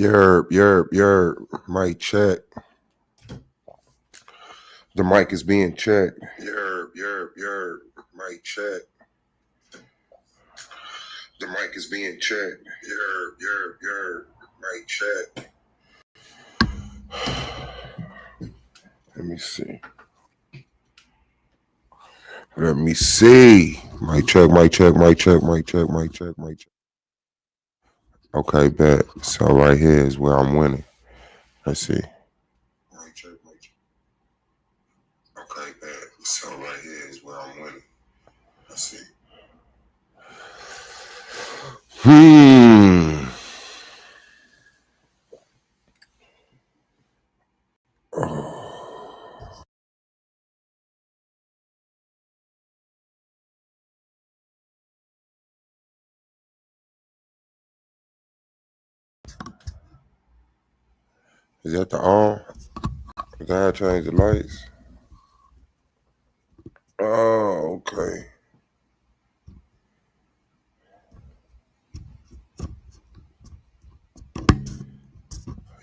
Your mic check. The mic is being checked. Your mic check. The mic is being checked. Your mic check. Let me see. Let me see. Mic check, mic check, mic check, mic check, mic check, mic check. Okay, bet. So right here is where I'm winning. Let's see. Mic check, mic check. Okay, bet. So right here is where I'm winning. Let's see. Is that the on? I gotta change the lights. Oh, okay.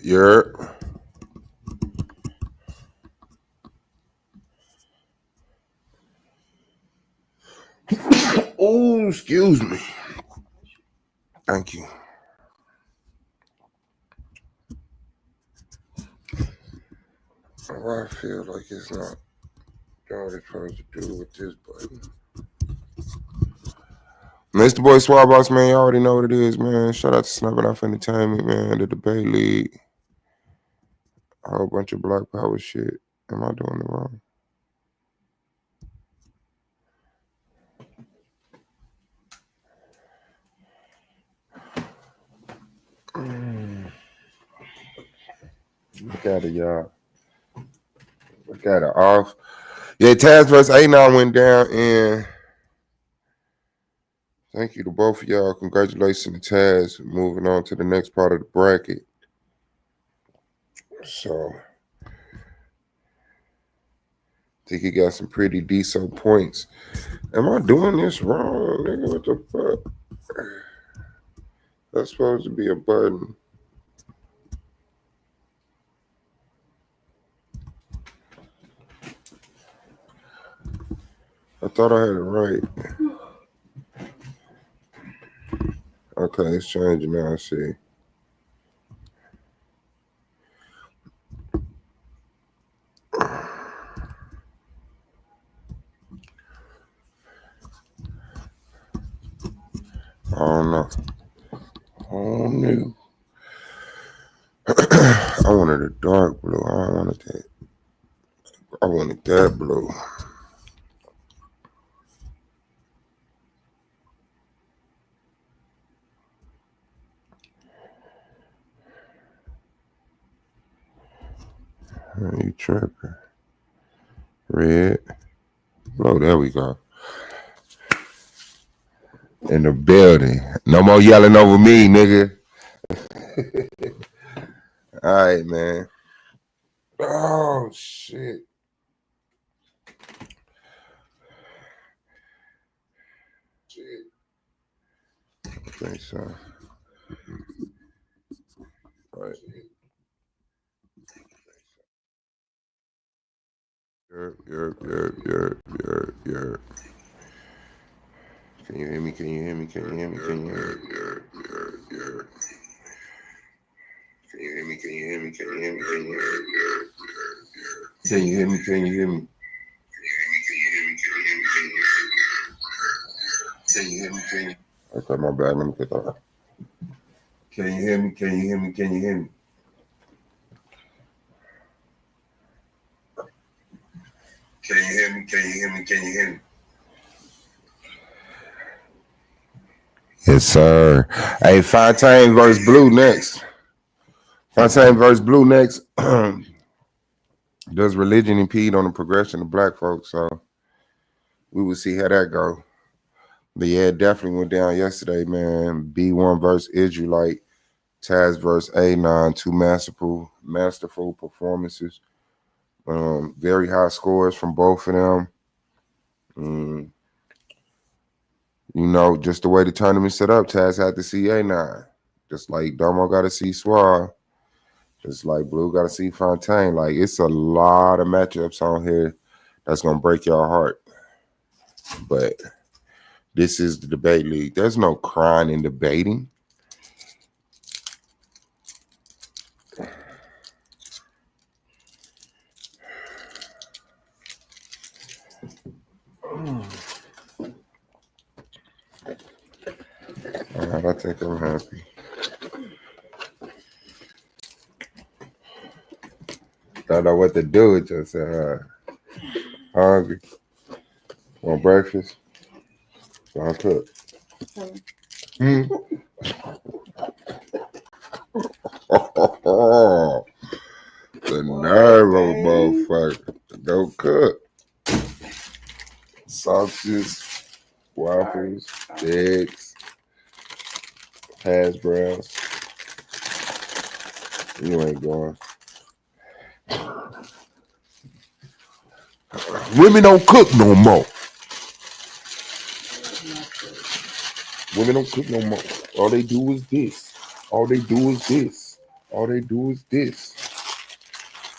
You're. Oh, excuse me. Thank you. Why I feel like it's not doing what it's supposed to do with this button. Mr. Boy Suave Boss, man, you already know what it is, man. Shout out to Snapping Off Entertainment, man, the Debate League. A whole bunch of Black Power shit. Am I doing it wrong? Look at it, y'all. Look at it off. Yeah, Taz vs. A9 went down, and thank you to both of y'all. Congratulations to Taz. Moving on to the next part of the bracket. So, I think he got some pretty decent points. Am I doing this wrong, nigga? What the fuck? That's supposed to be a button. I thought I had it right. Okay, it's changing now. I see. I don't know. Oh no. I wanted a dark blue. I don't wanted that. I wanted that blue. You tripping. Red. Oh, there we go. In the building. No more yelling over me, nigga. All right, man. Oh, shit. I think so. All right. You're. Can you hear me? Can you hear me? Can you hear me? Can you hear me? Can you hear me? Can you hear me? Can you hear me? Can you hear me? Can you hear me? Can you hear me? Can you? Okay, my bad. Let me get that. Can you hear me? Can you hear me? Can you hear me? Can you hear me? Can you hear me? Can you hear me? Yes, sir. Hey, Fontaine versus Blue next. Fontaine versus Blue next. Does religion impede on the progression of black folks? So we will see how that go. But yeah, it definitely went down yesterday, man. B1 versus Israelite, Taz versus A9, two masterful performances. Very high scores from both of them. You know, just the way the tournament set up, Taz had to see A9. Just like Domo got to see Suave. Just like Blue got to see Fontaine. Like, it's a lot of matchups on here that's going to break your heart. But this is the debate league. There's no crying in debating. All right, I think I'm happy. Don't know what to do with yourself. Hungry. Want breakfast? So I cook. The nerve of a motherfucker. Go cook. Sausages, waffles, eggs, hash browns. You ain't going. Women don't cook no more. Women don't cook no more. All they do is this. All they do is this. All they do is this.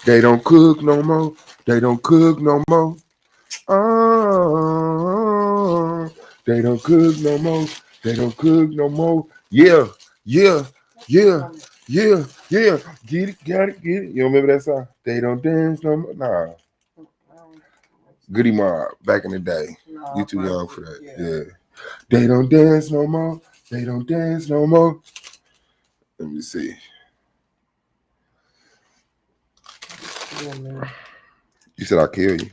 They don't cook no more. They don't cook no more. They don't cook no more. They don't cook no more. Yeah, yeah, yeah, yeah, yeah. Get it, got it, get it. You remember that song? They don't dance no more. Nah. Goody Mob, back in the day. No, you too young for that. Yeah. They don't dance no more. They don't dance no more. Let me see. Yeah, man. You said I'll kill you.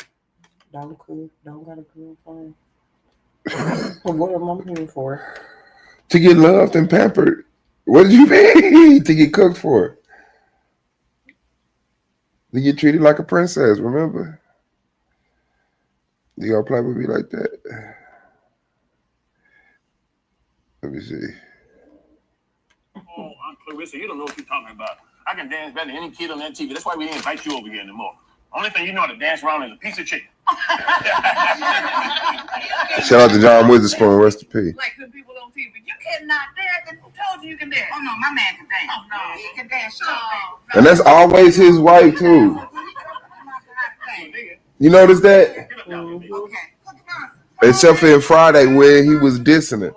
Don't cook. Don't gotta cook for him. What am I here for? To get loved and pampered. What did you mean? To get cooked for? To get treated like a princess, remember? You gonna play with me like that? Let me see. Oh, Aunt Clarissa, you don't know what you're talking about. I can dance better than any kid on that TV. That's why we didn't invite you over here anymore. Only thing you know how to dance around is a piece of chicken. Shout out to John Witherspoon, rest in peace. Like good people on TV. You cannot dance. Who told you can dance? Oh no, my man can dance. Oh no, he can dance. And that's always his wife too. You notice that? Okay. Except for in Friday where he was dissing it.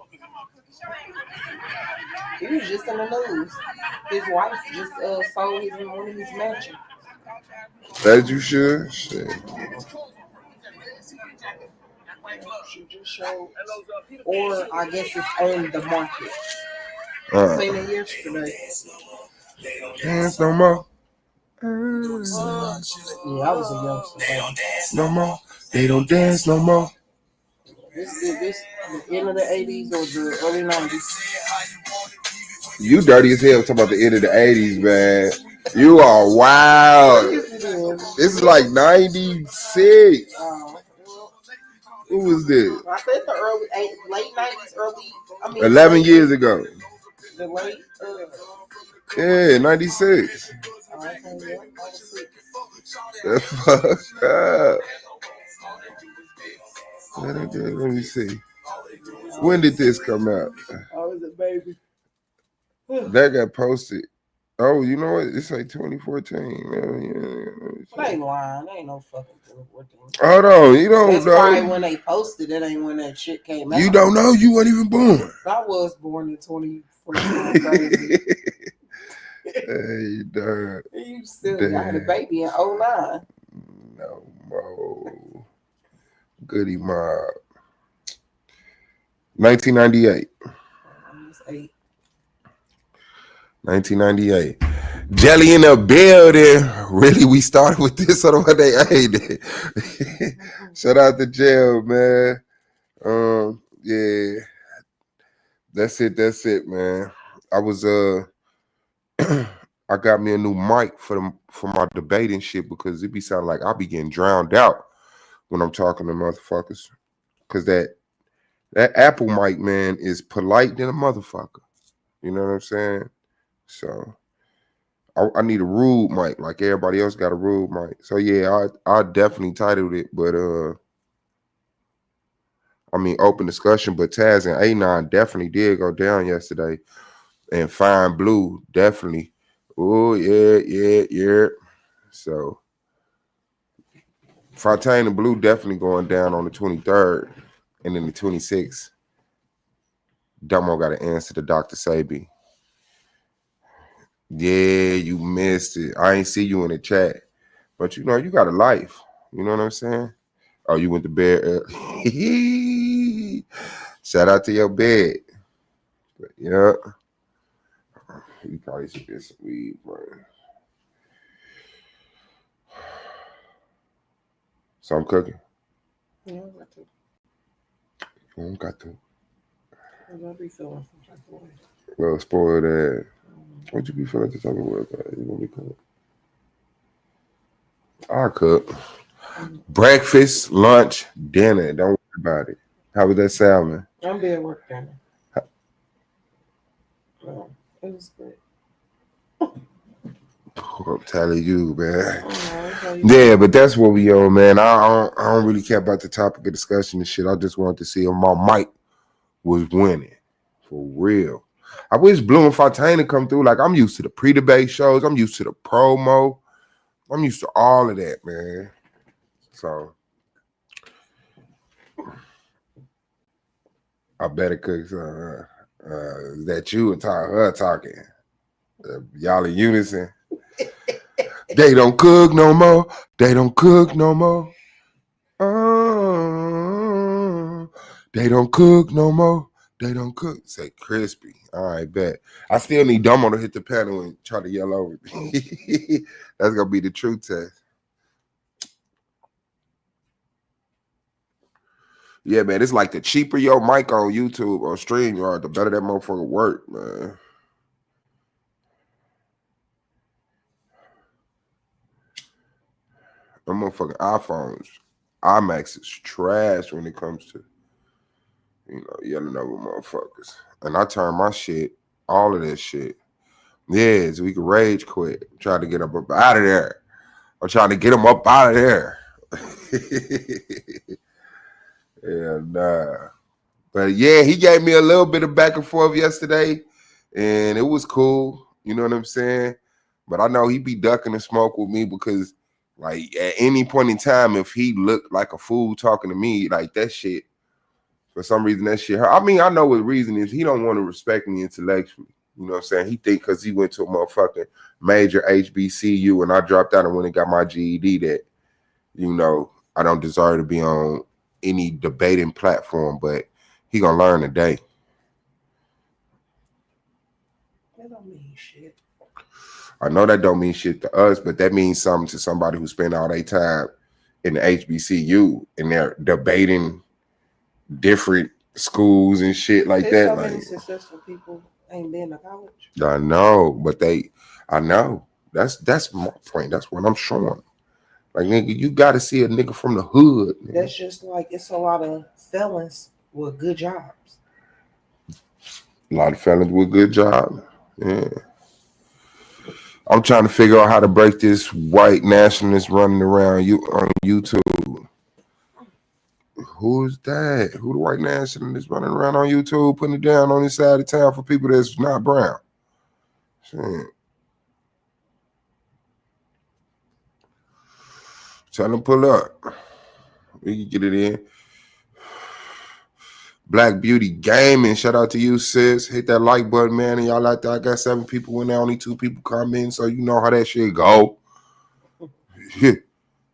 He was just in the news. His wife just sold one of his mansions. That you should? Shit. She just showed, or I guess it's on the market. I seen it yesterday. Dance no more. Yeah, I was a youngster. No more. They don't dance no more. This the end of the 80s or the early 90s. You dirty as hell talking about the end of the 80s, man. You are wild. This is like 96. Who was this? I said the late 90s, 11 years ago. The late, yeah, 96. That's fucked up. Let me see. When did this come out? I was a baby. That got posted. Oh, you know what? It's like 2014. They ain't lying. They ain't no fucking 2014. Hold on. You don't That's know. That's probably when they posted it. Ain't when that shit came out. You don't know. You weren't even born. I was born in 2014. Hey, dog. You still I had a baby in 09. No more. Goody Mob. 1998. 1998. Jelly in the building. Really, we started with this on what they ate. Shout out to Jail, man. Yeah. That's it, man. I was I got me a new mic for my debating shit because it be sounding like I be getting drowned out when I'm talking to motherfuckers. Cause that Apple mic, man, is polite than a motherfucker. You know what I'm saying? So I need a rude mic, like everybody else got a rude mic. So yeah, I definitely titled it, but I mean open discussion. But Taz and A9 definitely did go down yesterday. And Fine Blue, definitely. Oh, yeah. So Fontaine and Blue definitely going down on the 23rd. And then the 26th, Domo got to answer to Dr. Sebi. Yeah, you missed it. I ain't see you in the chat. But you got a life. You know what I'm saying? Oh, you went to bed early. Shout out to your bed. But, yeah. You probably should get some weed, man. So I'm cooking. Yeah, I got to. I don't got to. I'll be feeling some type of way. Well, spoil that. What you be feeling to talk about? You gonna be cooking? I cook. Breakfast, lunch, dinner. Don't worry about it. How was that salmon? I'm being work dinner. It was good. I'm telling you, man. Yeah, but that's what we on, man. I don't really care about the topic of discussion and shit. I just wanted to see if my mic was winning. For real. I wish Blue and Fontaine come through. Like, I'm used to the pre-debate shows. I'm used to the promo. I'm used to all of that, man. So I better cook some. Is that you and her talking? Y'all in unison? They don't cook no more. They don't cook no more. They don't cook no more. They don't cook. Say crispy. All right, bet. I still need Domo to hit the panel and try to yell over me. That's gonna be the truth test. Yeah, man. It's like the cheaper your mic on YouTube or StreamYard, the better that motherfucker work, man. Them motherfucking iPhones, iMax is trash when it comes to, yelling over motherfuckers. And I turn my shit, all of that shit. Yeah, so we can rage quit. I'm trying to get them up out of there. I'm trying to get them up out of there. Yeah, nah. But yeah, he gave me a little bit of back and forth yesterday, and it was cool. You know what I'm saying? But I know he be ducking the smoke with me because, like, at any point in time, if he looked like a fool talking to me, like, that shit, for some reason, that shit hurt. I mean, I know what the reason is. He don't want to respect me intellectually. You know what I'm saying? He think because he went to a motherfucking major HBCU and I dropped out and went and got my GED that, I don't deserve to be on any debating platform, but he gonna learn today. That don't mean shit. I know that don't mean shit to us, but that means something to somebody who spent all their time in the HBCU and they're debating different schools and shit like There's that. So many like, successful people ain't been to college. I know, but I know. That's my point. That's what I'm showing. Like, nigga, you got to see a nigga from the hood. Nigga. That's just like it's a lot of felons with good jobs. A lot of felons with good jobs. Yeah. I'm trying to figure out how to break this white nationalist running around on YouTube. Who's that? Who the white nationalist running around on YouTube putting it down on this side of town for people that's not brown? Shit. Tell them pull up. We can get it in. Black Beauty Gaming. Shout out to you, sis. Hit that like button, man. And y'all out there, I got 7 people in there, only 2 people come in, so you know how that shit go.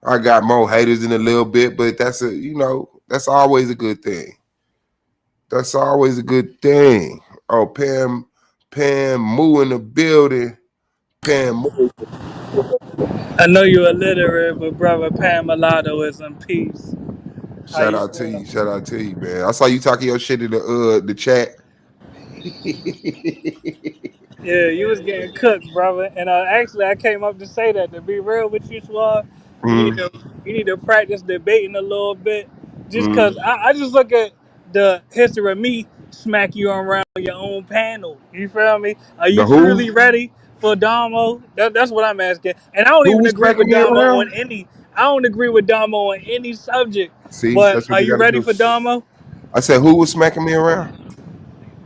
I got more haters in a little bit, but that's that's always a good thing. That's always a good thing. Oh, Pam Moo in the building. Pam Moo. I know you're illiterate, but brother Pam Mulatto is in peace. Shout out to you. Shout out to you, man. I saw you talking your shit in the chat. Yeah, you was getting cooked, brother. And actually, I came up to say that. To be real with you, Suave, you need to practice debating a little bit. Just because I just look at the history of me smack you around your own panel. You feel me? Are The you who? truly ready for Domo? That's what I'm asking. And I don't Who even was agree with smacking me Domo around? on any. I don't agree with Domo on any subject. See, But that's what are you you got to ready do. for Domo? I said, who was smacking me around?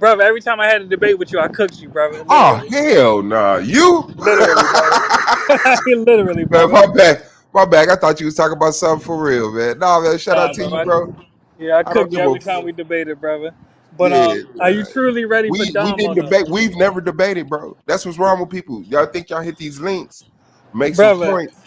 brother. Every time I had a debate with you, I cooked you, brother. Oh Literally, hell nah. You literally, brother. Literally, man, brother. my bad. My bad. I thought you was talking about something for real, man. Nah, man, shout out Nah, to bro. you, bro. Yeah, I I don't cooked you give a every time fuck. we debated, brother. But Yeah, are nah. you truly ready for We Domo didn't though, debate. We've never debated, bro. That's what's wrong with people. Y'all think y'all hit these links, make some brother? points,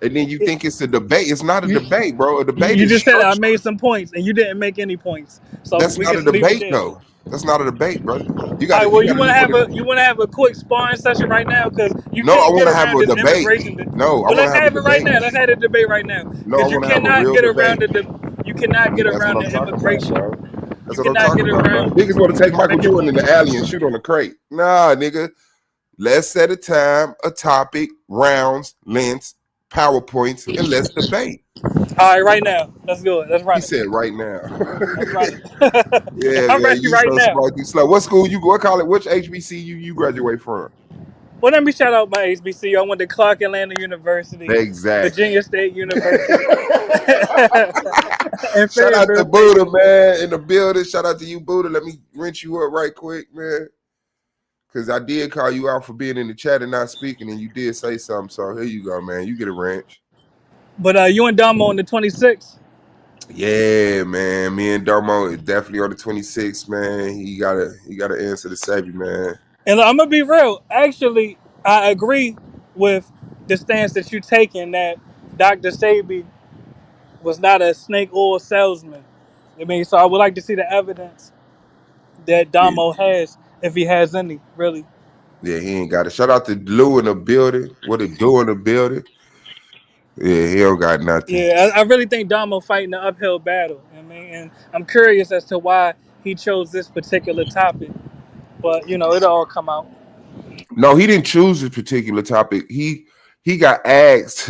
and then you It, think it's a debate. It's not a you debate, bro. A debate you is just said I structured. made some points and you didn't make any points, so That's we not can a just leave it debate, there. though. That's not a debate, brother. You All got right, to. well, You got to do you want to have a quick sparring session right now because you No, I can't want get to have around a this debate. immigration. No, I Well, want to let's have a have it right debate. now. Let's have a debate right now No, I because you want to have a cannot real get around debate. you cannot get That's what around I'm the talking about, immigration. bro. You That's what I'm cannot talking get about, bro. around Niggas want to take Michael immigration Jordan in the laws. alley and shoot on the crate. Nah, nigga. Let's set a time, a topic, rounds, lengths, PowerPoints, and let's debate. All right, right now. Let's do it. Let's He run it. said right now. Let's run it. Yeah, I'm man. ready You right so now. smart, you slow. What school you what college? Which HBCU you graduate from? Well, let me shout out my HBCU. I went to Clark Atlanta University, Exactly. Virginia State University, and Shout out to Fayetteville State Buddha, University. man, in the building. Shout out to you, Buddha. Let me rinse you up right quick, man. Because I did call you out for being in the chat and not speaking, and you did say something. So here you go, man. You get a wrench. But you and Domo on the 26th. Yeah, man. Me and Domo is definitely on the 26th, man. He gotta answer the Sebi, man. And I'm gonna be real. Actually, I agree with the stance that you taking that Dr. Sebi was not a snake oil salesman. I mean, so I would like to see the evidence that Yeah, Domo has, if he has any, really. yeah, he ain't got it. Shout out to Lou in the building. What it do in the building? Yeah, he don't got nothing. Yeah, I really think Domo fighting an uphill battle. I mean, and I'm curious as to why he chose this particular topic. But it'll all come out. No, he didn't choose this particular topic. He got asked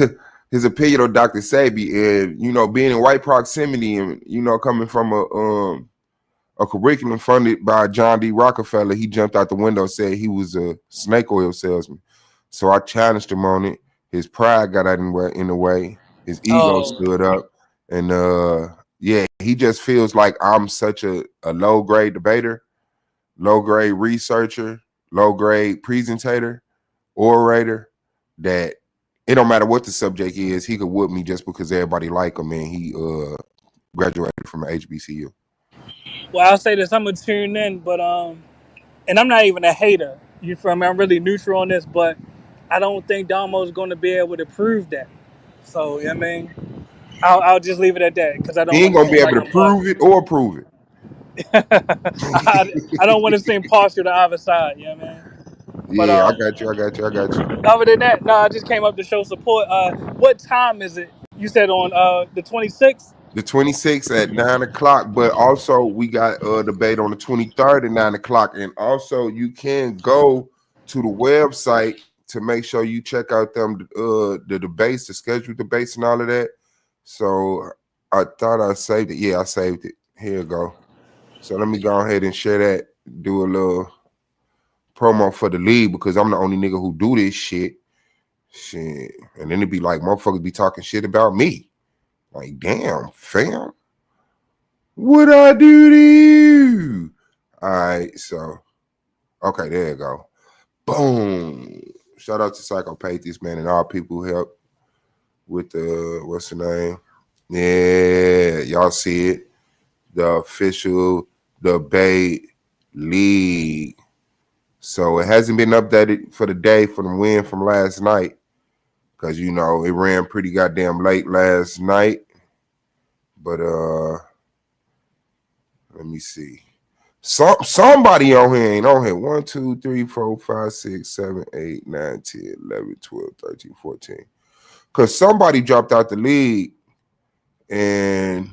his opinion on Dr. Sebi, and being in white proximity, and coming from a curriculum funded by John D. Rockefeller, he jumped out the window and said he was a snake oil salesman. So I challenged him on it. His pride got out in the way. His ego Oh, stood up, and yeah, he just feels like I'm such a low grade debater, low grade researcher, low grade presentator, orator, that it don't matter what the subject is, he could whoop me just because everybody like him, and he graduated from HBCU. well, I'll say this: I'm gonna tune in, but and I'm not even a hater. You feel me? I'm really neutral on this, but I don't think Domo's going to be able to prove that. So, I mean, I'll just leave it at that because I don't He ain't want to gonna be seem able like to I'm prove partial. it or prove it. I don't want to seem partial to either side. You know what I mean? But Yeah, I got you. I got you. I got you. other than that, no, I just came up to show support. What time is it? You said on the 26th. The 26th at 9 o'clock, but also we got a debate on the 23rd at 9 o'clock. And also you can go to the website to make sure you check out the debates, the scheduled debates and all of that. So I thought I saved it. Yeah, I saved it. Here you go. So let me go ahead and share that, do a little promo for the league because I'm the only nigga who do this shit. Shit. And then it'd be like motherfuckers be talking shit about me. Like, damn, fam. What I do to you? All right, so okay, there you go. Boom. Shout out to Psychopathies, man, and all people who help with the what's the name? Yeah, y'all see it. The official debate league. So it hasn't been updated for the day for the win from last night. Cause it ran pretty goddamn late last night. But let me see. Somebody on here ain't on here. 1, 2, 3, 4, 5, 6, 7, 8, 9, 10, 11, 12, 13, 14. Cause somebody dropped out the league and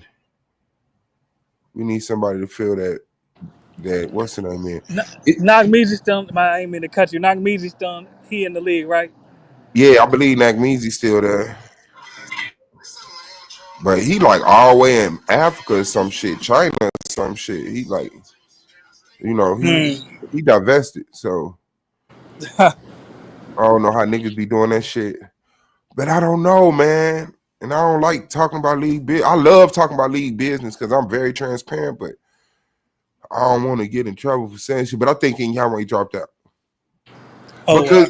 we need somebody to fill that what's the name in? Nagmee's still. I ain't mean to cut you. Nagmee's still. He in the league, right? Yeah, I believe Nagmeezy's still there. But he like all the way in Africa or some shit, China or some shit. He like, Hmm. he divested. So I don't know how niggas be doing that shit. But I don't know, man. And I don't like talking about league business. I love talking about league business because I'm very transparent, but don't want to get in trouble for saying shit, but I'm thinking y'all when he dropped out. Oh, Because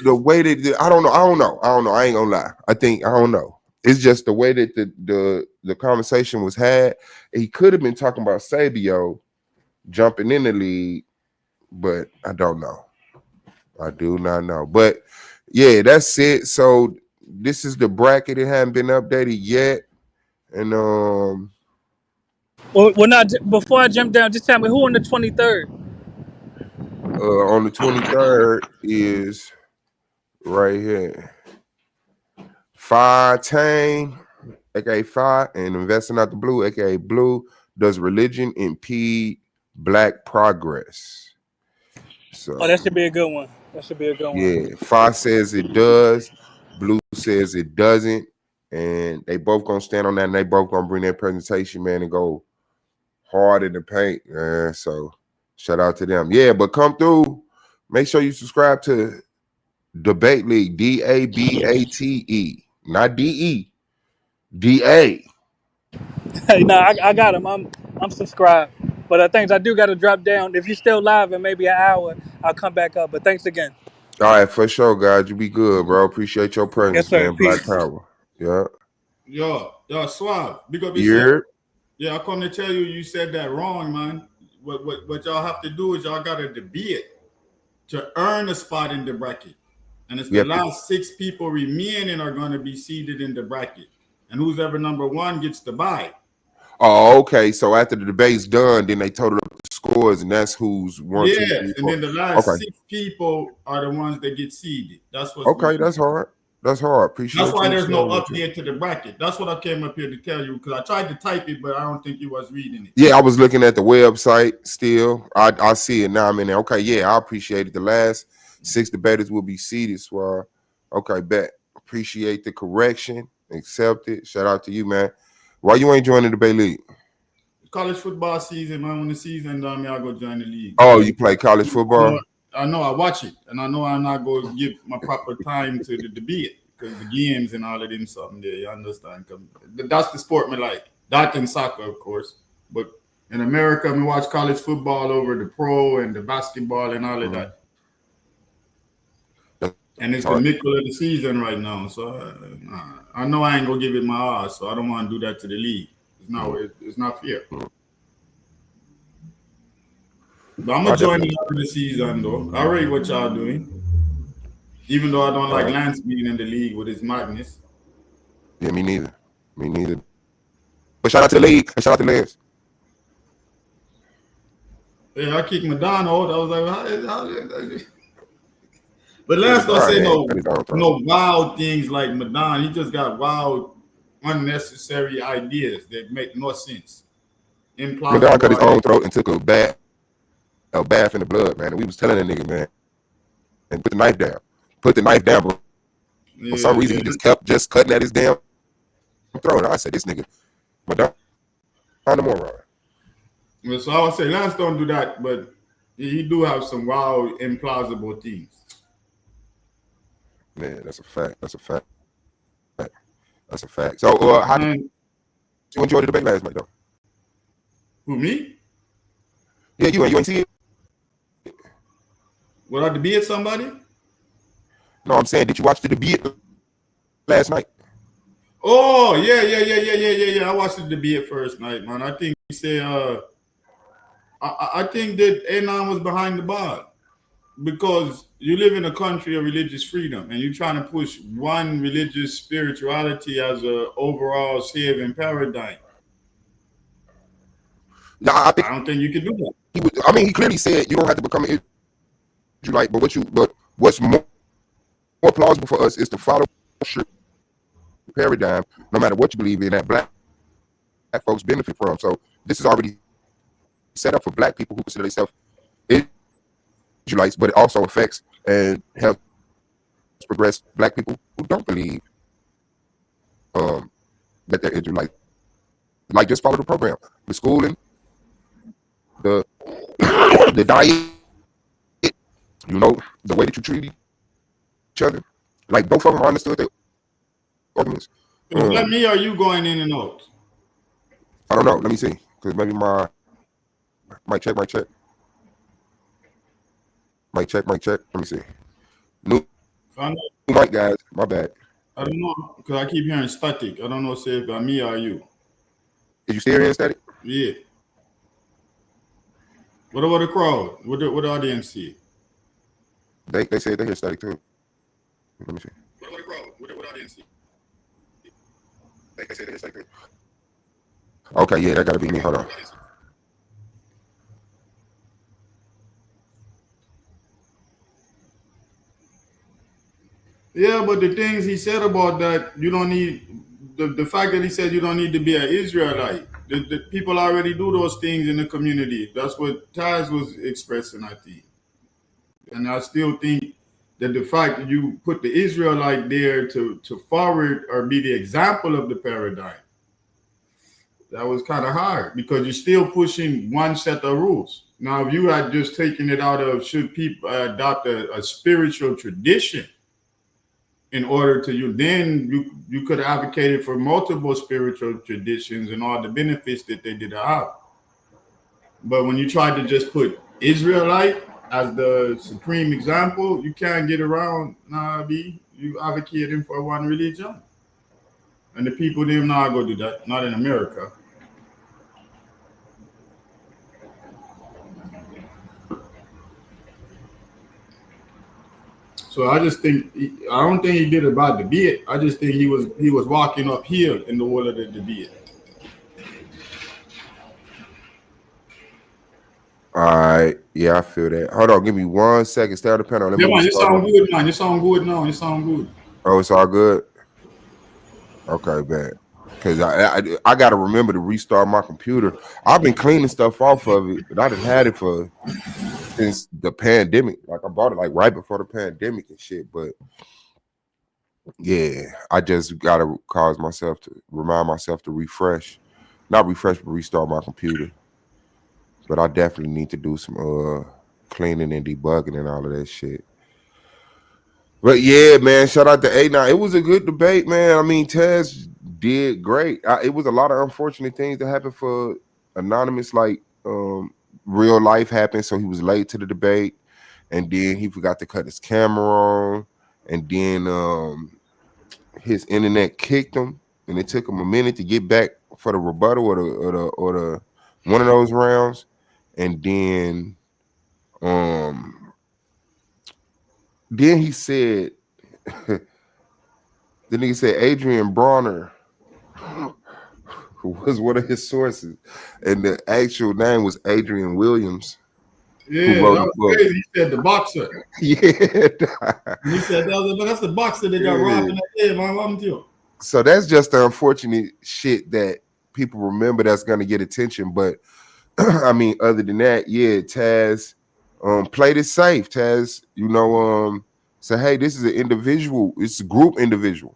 the way that I don't know. I ain't gonna lie. I don't know. It's just the way that the conversation was had. He could have been talking about Sabio jumping in the league, but I don't know. I do not know. But yeah, that's it. So this is the bracket. It hadn't been updated yet, and well, not before I jump down. Just tell me who on the 23rd. on the 23rd is right here. Tang, aka Fi, and Investing Out the Blue, aka Blue, does religion impede black progress? So Oh, that should be a good one. That should be a good one. yeah, Fi says it does, Blue says it doesn't, and they both gonna stand on that, and they both gonna bring their presentation, man, and go hard in the paint, man. So shout out to them. Yeah, but come through. Make sure you subscribe to Debate League, DABATE, not DE. DA. Hey, no, I got him. I'm subscribed. But things I do got to drop down. If you're still live in maybe an hour, I'll come back up. But thanks again. All right, for sure, guys. You be good, bro. Appreciate your Yes, presence, sir. man. Black Peace. Power. Yeah. Yo, Suave. Big up yourself. Here. Yeah, I come to tell you, you said that wrong, man. What y'all have to do is y'all got to debate to earn a spot in the bracket. And it's the last 6 people remaining are going to be seated in the bracket. And who's ever number 1 gets the bye. Oh, okay. So after the debate's done, then they total up the scores, and that's who's 1, 2, 3, 4. And then the last 6 people are the ones that get seeded. That's what's okay. That's hard. That's hard. Appreciate. That's why there's no update to the bracket. That's what I came up here to tell you, because I tried to type it, but I don't think you was reading it. Yeah, I was looking at the website still. I see it now. I'm in there. Okay, yeah, I appreciate it. The last 6 debaters will be seated. So, okay, bet. Appreciate the correction. Accept it. Shout out to you, man. Why you ain't joining the debate league? College football season, man. When the season done, I'll go join the league. Oh, you play college football? I know I watch it, and I know I'm not going to give my proper time to the debate because the games and all of them something there. You understand? That's the sport me like. That and soccer, of course. But in America, we watch college football over the pro and the basketball and all of that. And it's the middle of the season right now, so I know I ain't gonna give it my all. So I don't want to do that to the league. It's not fair. But I'm gonna join you after the season, though. I rate what y'all doing, even though I don't like Lance being in the league with his madness. Yeah, me neither. Me neither. But shout out to the league and shout out to Lance. Yeah, I kicked Madonna out. I was like, but Lance don't say no wild things like Madonna. He just got wild, unnecessary ideas that make no sense. Madonna cut his own throat and took a bath in the blood, man. And we was telling that nigga, man, and put the knife down. Put the knife down, bro. For some reason, he just kept cutting at his damn throat. I said, this nigga, Madonna, on the moron. So I would say Lance don't do that, but he do have some wild, implausible things. Man, that's a fact. That's a fact. That's a fact. So, how did you enjoy the debate last night, though? Who, me? Yeah, you ain't see it? Would I debate somebody? No, I'm saying, did you watch the debate last night? Oh, yeah. I watched the debate first night, man. I think he said, I think that Anon was behind the bar because you live in a country of religious freedom and you're trying to push one religious spirituality as an overall saving paradigm. No, I don't think you can do that. He clearly said you don't have to become an Israelite, but what's more plausible for us is to follow paradigm, no matter what you believe in, that black folks benefit from. So this is already set up for black people who consider themselves Israelites, but it also affects and helps progress black people who don't believe that they're Israelites. Like, just follow the program, the schooling, the diet, the way that you treat each other. Like, both of them understood their arguments. Is that me or you going in and out? I don't know. Let me see, because maybe my Mic check, mic check. Mic check, mic check. Let me see. New mic, guys. My bad. I don't know, because I keep hearing static. I don't know if it's me or you. Did you still hear static? Yeah. What about the crowd? What the audience see? They said they hear static too. Let me see. What about the crowd? What the audience see? They said they hear static too. Okay, yeah, that gotta be me. Hold on. Yeah, but the things he said about that, you don't need the fact that he said you don't need to be an Israelite. The people already do those things in the community. That's what Taz was expressing, I think. And I still think that the fact that you put the Israelite there to forward or be the example of the paradigm, that was kind of hard because you're still pushing one set of rules. Now, if you had just taken it out of should people adopt a spiritual tradition in order to you could have advocated for multiple spiritual traditions and all the benefits that they did have. But when you try to just put Israelite as the supreme example, you can't get around B. You advocating for one religion. And the people them not go do that, not in America. So I just think I don't think he did a bad debate. I just think he was walking uphill in the whole of the debate. All right, yeah, I feel that. Hold on, give me 1 second. Stay on the panel. Yeah, man, you sound good, man. You sound good now. You sound good. Oh, it's all good. Okay, bad. Because I got to remember to restart my computer. I've been cleaning stuff off of it, but I done had it since the pandemic. Like I bought it like right before the pandemic and shit. But yeah, I just got to remind myself to refresh, not refresh, but restart my computer. But I definitely need to do some cleaning and debugging and all of that shit. But yeah, man, shout out to A9. It was a good debate, man. I mean, Tez did great. It was a lot of unfortunate things that happened for Anonymous, like real life happened. So he was late to the debate, and then he forgot to cut his camera on, and then his internet kicked him, and it took him a minute to get back for the rebuttal or the one of those rounds, and then he said. The nigga said Adrian Bronner was one of his sources, and the actual name was Adrian Williams. Yeah, that was crazy. He said the boxer. Yeah. He said that's the boxer that got robbed in that day, man. I'm you. So that's just the unfortunate shit that people remember that's gonna get attention. But I mean, other than that, yeah, Taz played it safe. Taz, say, hey, this is an individual, it's a group individual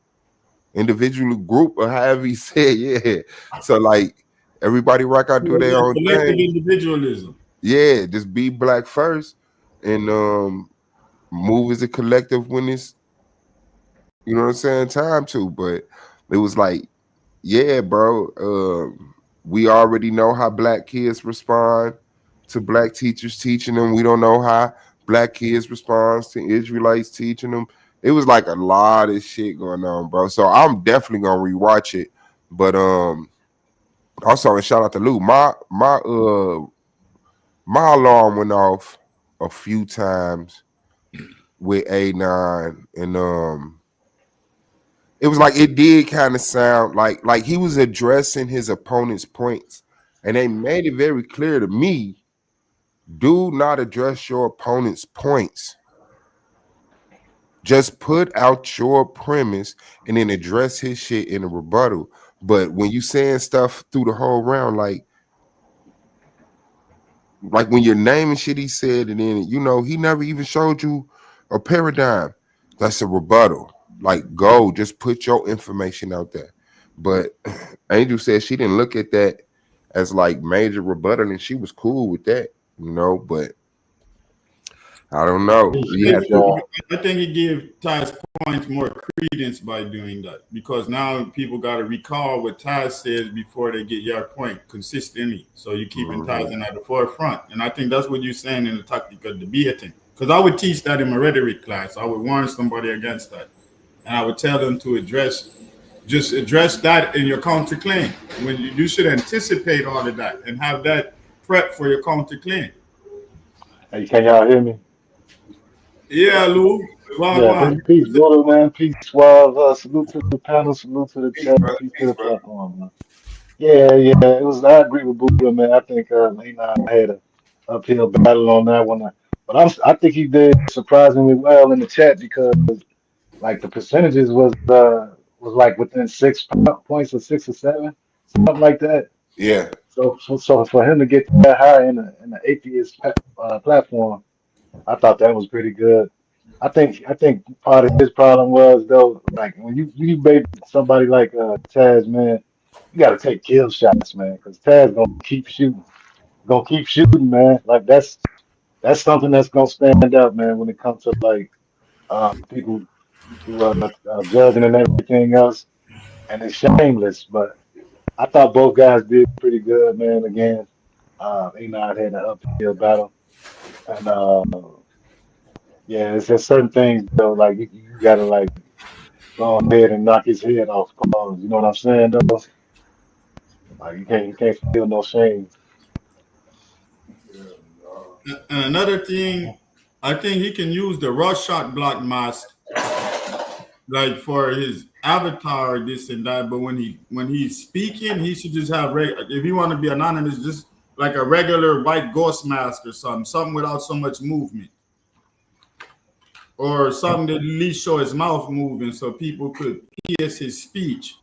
group, or however he said, yeah. So like everybody rock out, do their own collective individualism. Yeah, just be black first and move as a collective when it's, you know what I'm saying, time to. But it was like, yeah, bro, we already know how black kids respond to black teachers teaching them. We don't know how black kids respond to Israelites teaching them. It was like a lot of shit going on, bro. So I'm definitely gonna rewatch it. But also, and shout out to Lou. My alarm went off a few times with A9, and it was like it did kind of sound like he was addressing his opponent's points, and they made it very clear to me: do not address your opponent's points. Just put out your premise and then address his shit in a rebuttal. But when you saying stuff through the whole round, like when you're naming shit he said, and then he never even showed you a paradigm, that's a rebuttal. Like, go, just put your information out there. But Angel said she didn't look at that as like major rebuttal, and she was cool with that, But I don't know. You have Appreciate to. y'all. I think he gave Taz points more credence by doing that because now people got to recall what Taz says before they get your point consistently. So you're keeping Taz at the forefront. And I think that's what you're saying in the tactical debating. Because I would teach that in my rhetoric class. I would warn somebody against that. And I would tell them to just address that in your counterclaim. When you should anticipate all of that and have that prep for your counterclaim. Hey, can y'all hear me? Yeah, Lou. Yeah, Wagwan. peace, Buddha, man. Peace, Suave. Salute to the panel. Salute to the Peace, chat. brother. Peace to Peace, the brother. platform, man. Yeah, yeah. It was. I agree with Buddha, man. I think I had a uphill battle on that one, but I think he did surprisingly well in the chat because like the percentages was like within 6 points or 6 or 7, something like that. Yeah. So for him to get that high in the atheist platform, I thought that was pretty good. I think part of his problem was though, like when you bait somebody like Taz, man, you got to take kill shots, man, because Taz gonna keep shooting, man. Like that's something that's gonna stand up, man, when it comes to like people who are judging and everything else, and it's shameless. But I thought both guys did pretty good, man. Again, Enoch had an uphill battle, and yeah, it's just certain things though, like you gotta like go ahead and knock his head off. Pause. You know what I'm saying, though? Like you can't feel no shame. And another thing, I think he can use the rush shot block mask like for his avatar, this and that. But when he's speaking, he should just have if you want to be anonymous, just like a regular white ghost mask or something without so much movement, or something that at least show his mouth moving so people could pierce his speech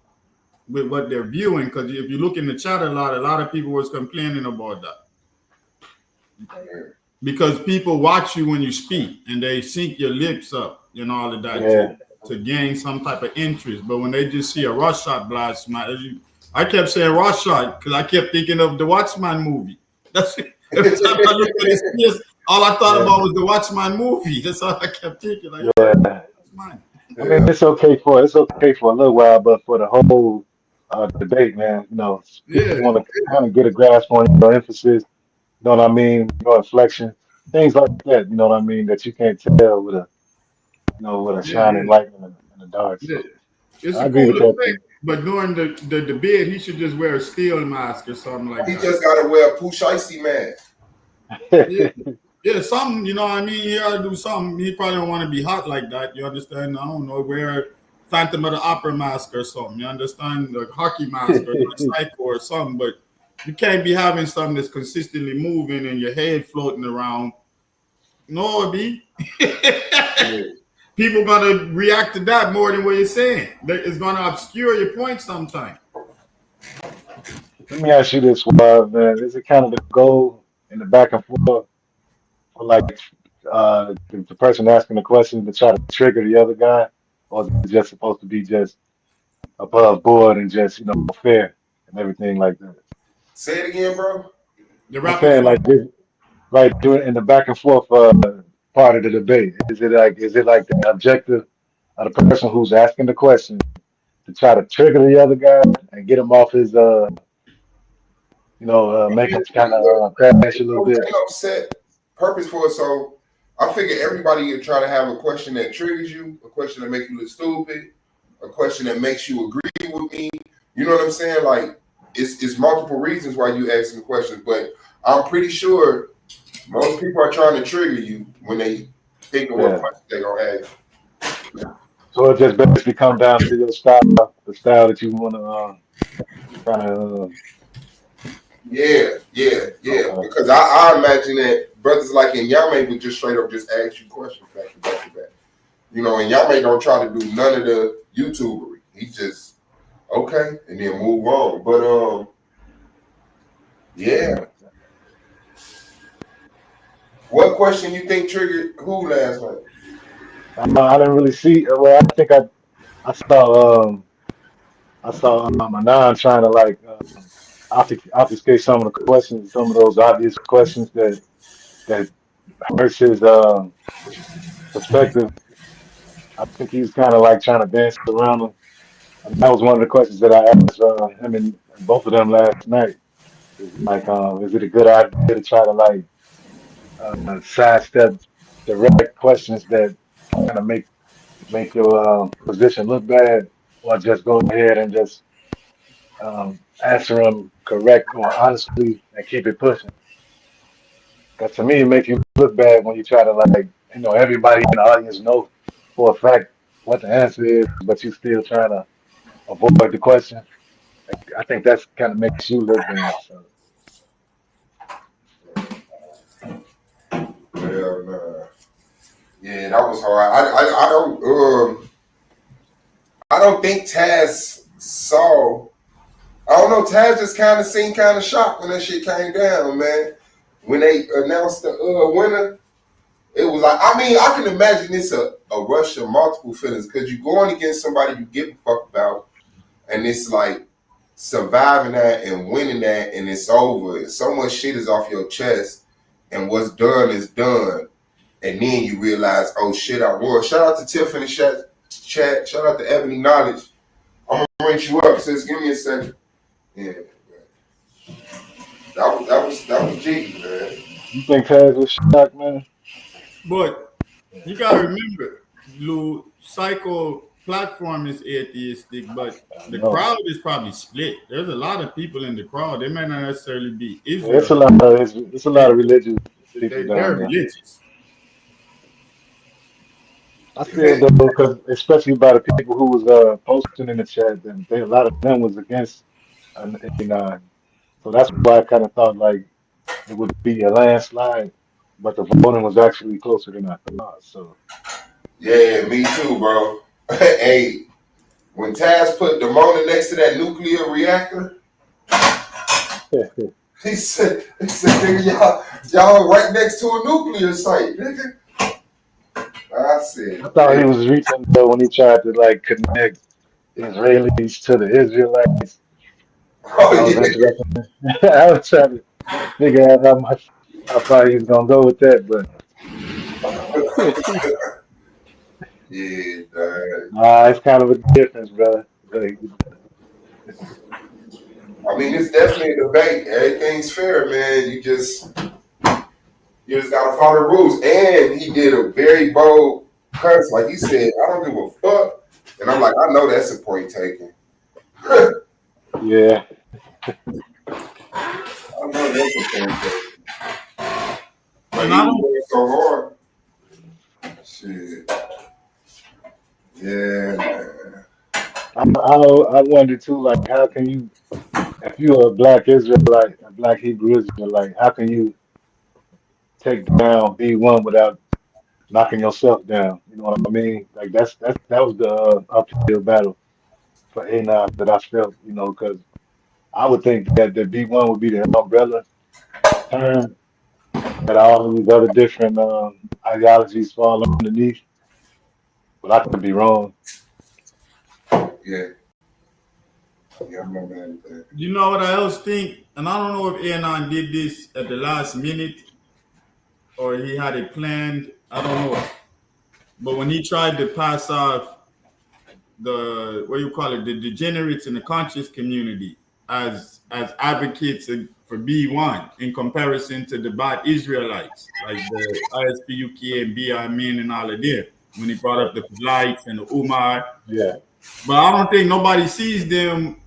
with what they're viewing. Because if you look in the chat a lot of people was complaining about that. Because people watch you when you speak and they sync your lips up and all of that Yeah. to gain some type of interest. But when they just see a rush shot blast, I kept saying rush shot because I kept thinking of the Watchman movie. That's every time I looked at his face, all I thought about was the Watchman movie. That's all I kept thinking. Like, Yeah. man. I mean, it's okay for a little while, but for the whole debate, man, people Yeah. want to kind of get a grasp on your emphasis. You know what I mean? Your inflection, things like that. You know what I mean? That you can't tell with a Yeah, shining yeah, light in the dark. yeah. So It's I a agree cool with that effect. too. But during the debate, he should just wear a steel mask or something like He that. just got to wear a Pooh Shiesty mask. Yeah. Yeah, something, you know what I mean? He ought to do something. He probably don't want to be hot like that. You understand? I don't know, wear Phantom of the Opera mask or something. You understand? The hockey mask or like Psycho or something. But you can't be having something that's consistently moving and your head floating around. No, B. People gonna react to that more than what you're saying. It's gonna obscure your point sometimes. Let me ask you this, man. Is it kind of the goal in the back and forth for like the person asking the question to try to trigger the other guy, or is it just supposed to be just above board and just fair and everything like that? Say it again, bro. The I'm rapid saying fire. like this, right, doing in the back and forth part of the debate. Is it like the objective of the person who's asking the question to try to trigger the other guy and get him off his make him kind of crash a little bit? Set purpose for it. So I figure everybody would try to have a question that triggers you, a question that makes you look stupid, a question that makes you agree with me. You know what I'm saying? Like it's multiple reasons why you asking the questions, but I'm pretty sure most people are trying to trigger you when they think of what Yeah. question they're gonna ask. So it just basically come down to your style, the style that you want to kind of. Yeah. Okay. Because I imagine that brothers like in Yame would just straight up just ask you questions back to back to back. You know, and Yame don't try to do none of the YouTubery. He just okay and then move on. But yeah. What question you think triggered who last night? I didn't really see. Well, I think I saw Anon trying to like obfuscate some of the questions, some of those obvious questions that hurts his perspective. I think he's kind of like trying to dance around him. And that was one of the questions that I asked him and both of them last night. Is like, is it a good idea to try to like sidestep direct questions that kind of make your position look bad, or just go ahead and just answer them correct or honestly and keep it pushing? Because to me, it makes you look bad when you try to like, everybody in the audience know for a fact what the answer is, but you still trying to avoid the question. I think that's kind of makes you look bad. So Yeah, nah. Yeah, that was hard. I don't think Taz saw. I don't know. Taz just kind of seemed kind of shocked when that shit came down, man. When they announced the winner, it was like, I mean, I can imagine it's a rush of multiple feelings because you're going against somebody you give a fuck about, and it's like surviving that and winning that, and it's over. So much shit is off your chest, and what's done is done. And then you realize, oh shit, I won. Shout out to Tiffany chat. Shout out to Ebony Knowledge. I'm gonna rinse you up, sis. Give me a second. Yeah, that was G, man. you think Taz was shocked, man? But you gotta remember, Lou, Psycho platform is atheistic, but I the know. crowd is probably split. There's a lot of people in the crowd. They might not necessarily be Yeah, Israel. it's a lot of religious people They're down there. religious. I feel though, because especially by the people who was posting in the chat, and a lot of them was against an 89. So that's why I kind of thought like it would be a landslide, but the voting was actually closer than I thought. So Yeah, me too, bro. Hey, when Taz put Domo next to that nuclear reactor, he said, nigga, y'all right next to a nuclear site, nigga. I said, I thought he damn. was reaching though when he tried to like connect Israelis to the Israelites. Oh That was yeah, interesting. I was trying to figure out how far he was gonna go with that, but yeah, dog. it's kind of a difference, brother. Like, I mean, it's definitely a debate. Everything's fair, man. You just gotta follow the rules. And he did a very bold cuss, like he said, I don't give a fuck. And I'm like, I know that's a point taken. I yeah, know that's a point taken. But And he I was don't going so hard. Shit. Yeah, man. I wonder too, like, how can you, if you're a black Israelite, a black Hebrew Israelite, how can you take down B1 without knocking yourself down? You know what I mean? Like that was the uphill battle for A9 that I felt, because I would think that the B1 would be the umbrella term that all of these other different ideologies fall underneath, but I could be wrong. Yeah. Yeah, I'm not mad at that. You know what I else think, and I don't know if Anon did this at the last minute or he had it planned. I don't know. But when he tried to pass off the what you call it, the degenerates in the conscious community as advocates for B1 in comparison to the bad Israelites, like the ISPUK and BIMN and all of them, when he brought up the Lights and the Umar. Yeah, But I don't think nobody sees them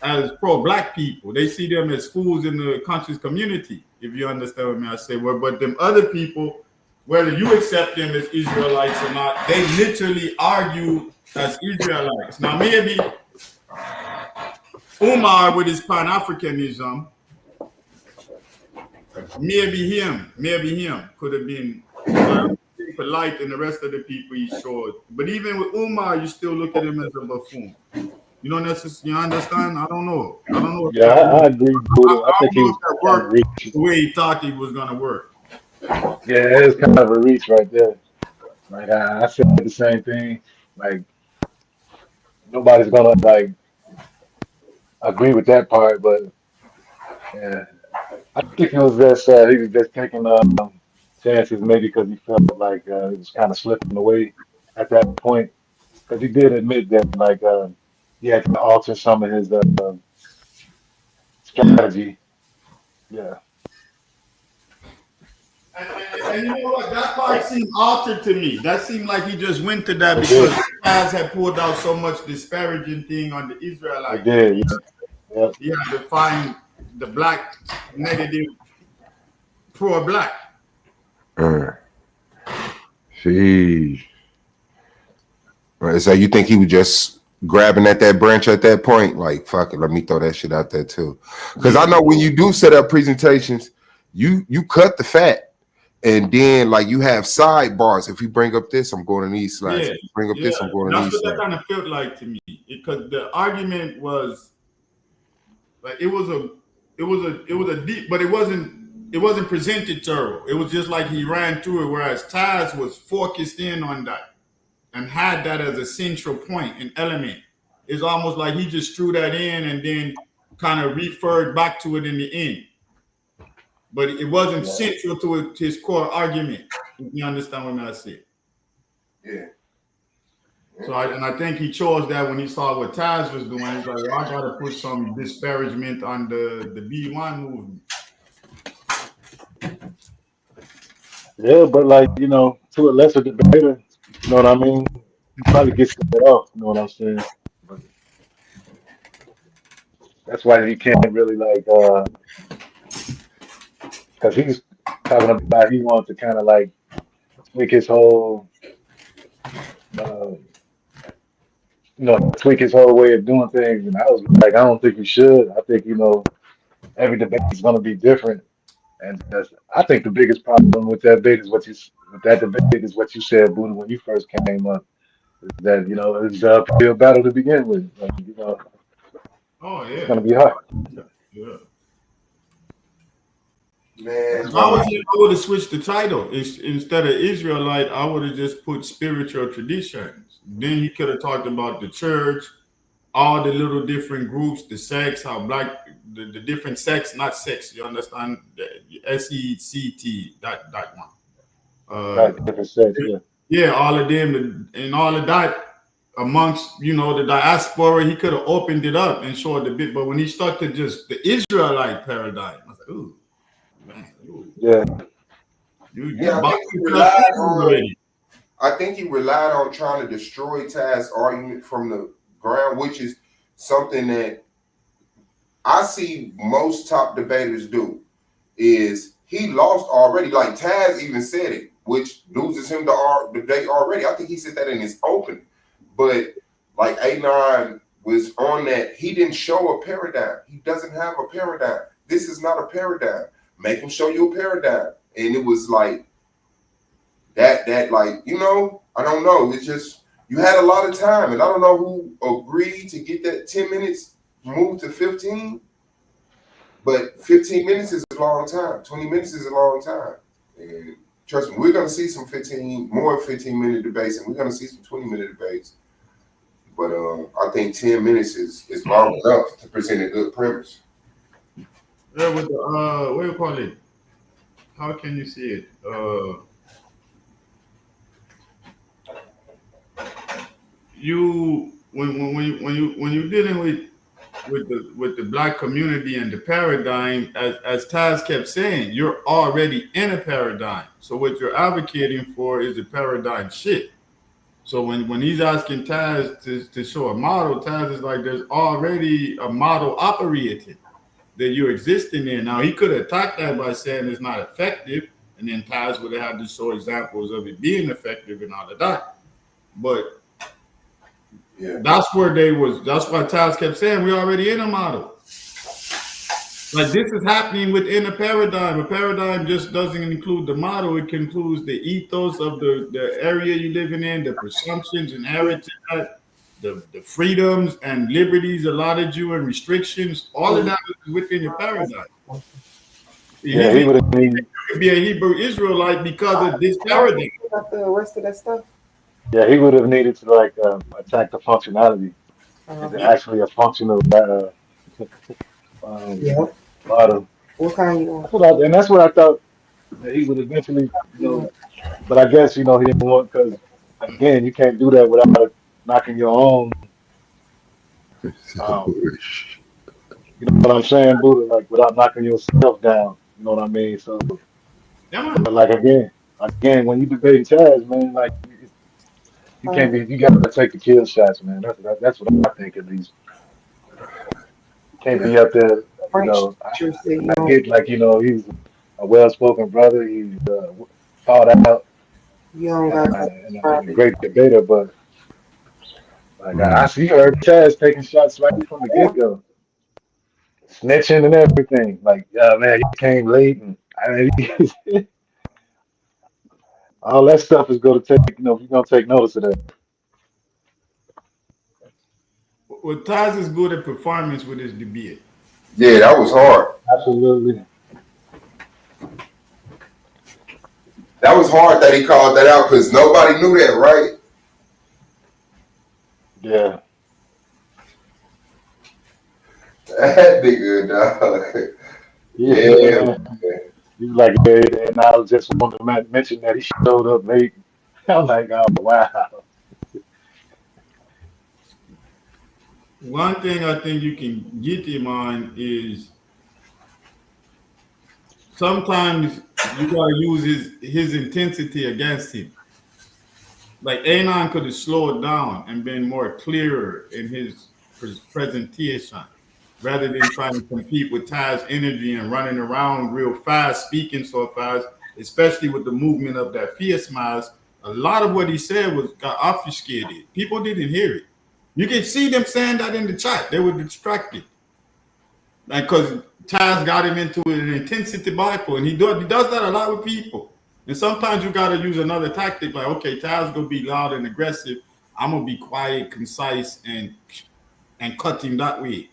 as pro-black people. They see them as fools in the conscious community, if you understand what I say. Well, but them other people, whether you accept them as Israelites or not, they literally argue as Israelites. Now, maybe Umar with his Pan-Africanism, maybe him could have been polite and the rest of the people he showed. But even with Umar, you still look at him as a buffoon. You don't necessarily, you understand? I don't know. If yeah, that I worked. agree, I Buddha. I think don't he know was if that kind of worked reaching. the way he thought it was gonna work. Yeah, it was kind of a reach right there. Like I said the same thing. Like nobody's gonna like agree with that part, but yeah, I think it was just he was just taking chances, maybe because he felt like it was kind of slipping away at that point. Because he did admit that like he had to alter some of his strategy. Yeah, And you know what? That part seemed altered to me. That seemed like he just went to that it because did. Taz had pulled out so much disparaging thing on the It Israelite. did. Yeah. Yep. He had to find the black negative pro black. Uh, Sheesh. Right, so you think he was just grabbing at that branch at that point? Like, fuck it, let me throw that shit out there too. Because I know when you do set up presentations, you cut the fat, and then like you have sidebars. If you bring up this, I'm going to these slides. Yeah, If you bring up yeah. this, I'm going to That's these what that slides. kind of felt like to me. Because the argument was like it was a deep, but it wasn't presented thorough. It was just like he ran through it, whereas Taz was focused in on that and had that as a central point, an element. It's almost like he just threw that in and then kind of referred back to it in the end. But it wasn't Yeah. central to his core argument. If you understand what I said. Yeah. So I think he chose that when he saw what Taz was doing. He's like, well, I gotta put some disparagement on the B1 movement. Yeah, but like to a lesser debater, you know what I mean? He probably gets it off. You know what I'm saying? But that's why he can't really like because he's talking about he wants to kind of like tweak his whole uh, tweak his whole way of doing things. And I was like, I don't think he should. I think every debate is going to be different. And I think the biggest problem with that debate is with that debate is what you said, Buddha, when you first came up. That it's a uphill battle to begin with. Like, Oh it's yeah, going to be hard. yeah. Man, If I was him, I would have switched the title. Instead of Israelite, I would have just put spiritual traditions. Then he could have talked about the church, all the little different groups, the sects, how black, the different sects, not sex. You understand? SECT, that one. Right, different sex. Yeah, Yeah, all of them and all of that amongst the diaspora, he could have opened it up and showed a bit. But when he started just the Israelite paradigm, I was like, ooh, man, yeah, you yeah, I boxed think he yourself relied in on. already. I think he relied on trying to destroy Taz's argument from the ground, which is something that I see most top debaters do. Is he lost already? Like Taz even said it, which loses him the debate already. I think he said that in his open, but like A9 was on that. He didn't show a paradigm. He doesn't have a paradigm. This is not a paradigm. Make him show you a paradigm. And it was like that like, I don't know. It's just you had a lot of time, and I don't know who agreed to get that 10 minutes moved to 15. But 15 minutes is a long time. 20 minutes is a long time. And trust me, we're going to see some 15-minute debates, and we're going to see some 20-minute debates. But I think 10 minutes is long enough to present a good premise. Yeah, with the what do you call it? How can you see it? You when you're dealing with the black community and the paradigm, as Taz kept saying, you're already in a paradigm. So what you're advocating for is a paradigm shift. So when he's asking Taz to show a model, Taz is like, there's already a model operating that you're existing in. Now he could attack that by saying it's not effective, and then Taz would have had to show examples of it being effective and all of that. But Yeah. that's why Taz kept saying we're already in a model. Like this is happening within a paradigm. A paradigm just doesn't include the model, it includes the ethos of the area you're living in, the presumptions inherited, the freedoms and liberties allotted you and restrictions, all of that is within your paradigm. yeah. He would have needed. You could be a Hebrew Israelite because of this paradigm. Got the rest of that stuff. Yeah, he would have needed to like attack the functionality. Is it Uh-huh. actually a functional um, Yeah. model? What kind you want? And that's what I thought. that he would eventually, but I guess he didn't want because again, you can't do that without knocking your own. Um, you know what I'm saying, Buddha? Like without knocking yourself down. You know what I mean? So, Yeah, man. but like again, when you debating Chaz, man, like you can't be, you got to take the kill shots, man. That's what I think at least. You can't be up there, you Frank know. Sure said you I don't, get like he's a well-spoken brother. He's thought out you don't and, got and, to and, a, try and a it. great debater, but like I see her Chaz taking shots right from the get-go, snitching and everything. Like, man, you came late, and I mean, all that stuff is going to take, you're going to take notice of that. Well, Taz is good at performance with his debate. Yeah, that was hard. Absolutely. That was hard that he called that out because nobody knew that, right? Yeah. That nigga, dog. Yeah. Yeah. He's like, yeah, and I just wanted to mention that he showed up late. I'm like, oh, wow. One thing I think you can get him on is sometimes you gotta use his intensity against him. Like Anon could have slowed down and been more clearer in his presentation rather than trying to compete with Ty's energy and running around real fast, speaking so fast, especially with the movement of that fierce mask. A lot of what he said got obfuscated. People didn't hear it. You can see them saying that in the chat. They were distracted. Like, because Taz got him into an intensity bipolar, and he does that a lot with people. And sometimes you got to use another tactic, like, okay, Taz gonna be loud and aggressive. I'm gonna be quiet, concise, and cut him that way.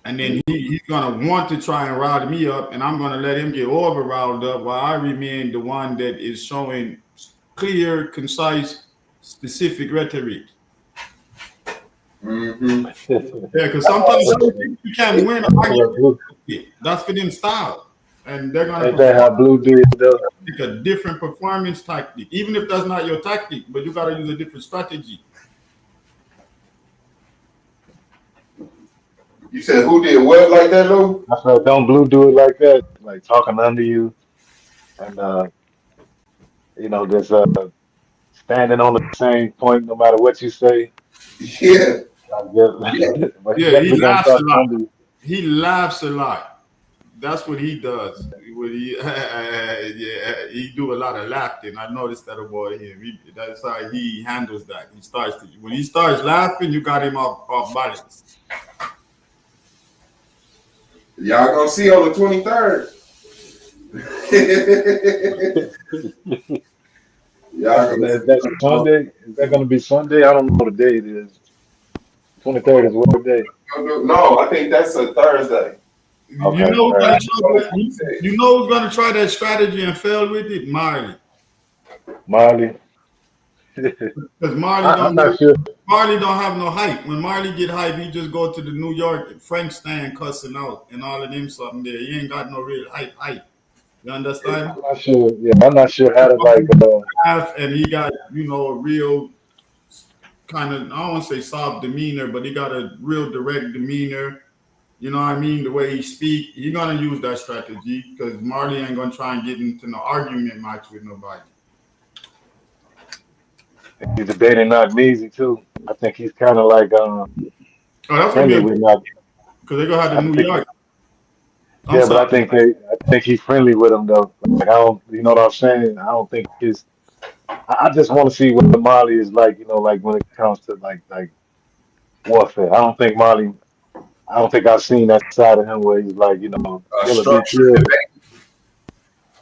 And then he's gonna want to try and rile me up, and I'm gonna let him get over riled up while I remain the one that is showing clear, concise, specific rhetoric. Mm-hmm. Yeah, because sometimes you can't win an argument. That's for them style. And they're gonna Ain't that how Blue did though? pick a different performance tactic, even if that's not your tactic, but you gotta use a different strategy. You said who did what like that, Lou? I said, don't Blue do it like that, like talking under you and just standing on the same point no matter what you say. Yeah. Yeah. But he Yeah, he definitely gonna laughs a talk lot. under you. He laughs a lot. That's what he does. When he, yeah, he do a lot of laughing. I noticed that about him. That's how he handles that. When he starts laughing, you got him off balance. Y'all gonna see on the 23rd. Y'all gonna see. That's Sunday. Is that gonna be Sunday? I don't know what day it is. 23rd is what day? No, I think that's a Thursday. You Okay, know, all right. you know who's gonna try that strategy and fail with it? Marley. Marley. Because I'm not sure. Marley don't have no hype. When Marley get hype, he just go to the New York Frank stand cussing out and all of them something there. He ain't got no real hype. You understand? I'm not sure. Yeah, I'm not sure how to like. And he got, a real kind of, I don't want to say soft demeanor, but he got a real direct demeanor. You know what I mean? The way he speak, he gonna use that strategy because Marley ain't gonna try and get into no argument match with nobody. He's debating not easy too. I think he's kind of like Oh, that's gonna be friendly a with not. because they're gonna have I the New think. York. I'm Yeah, but sorry. I think he's friendly with him though. Like I don't, you know what I'm saying? I don't think his. I just want to see what the Marley is like. Like when it comes to like warfare. I don't think I've seen that side of him where he's like, kill or be Structured killed.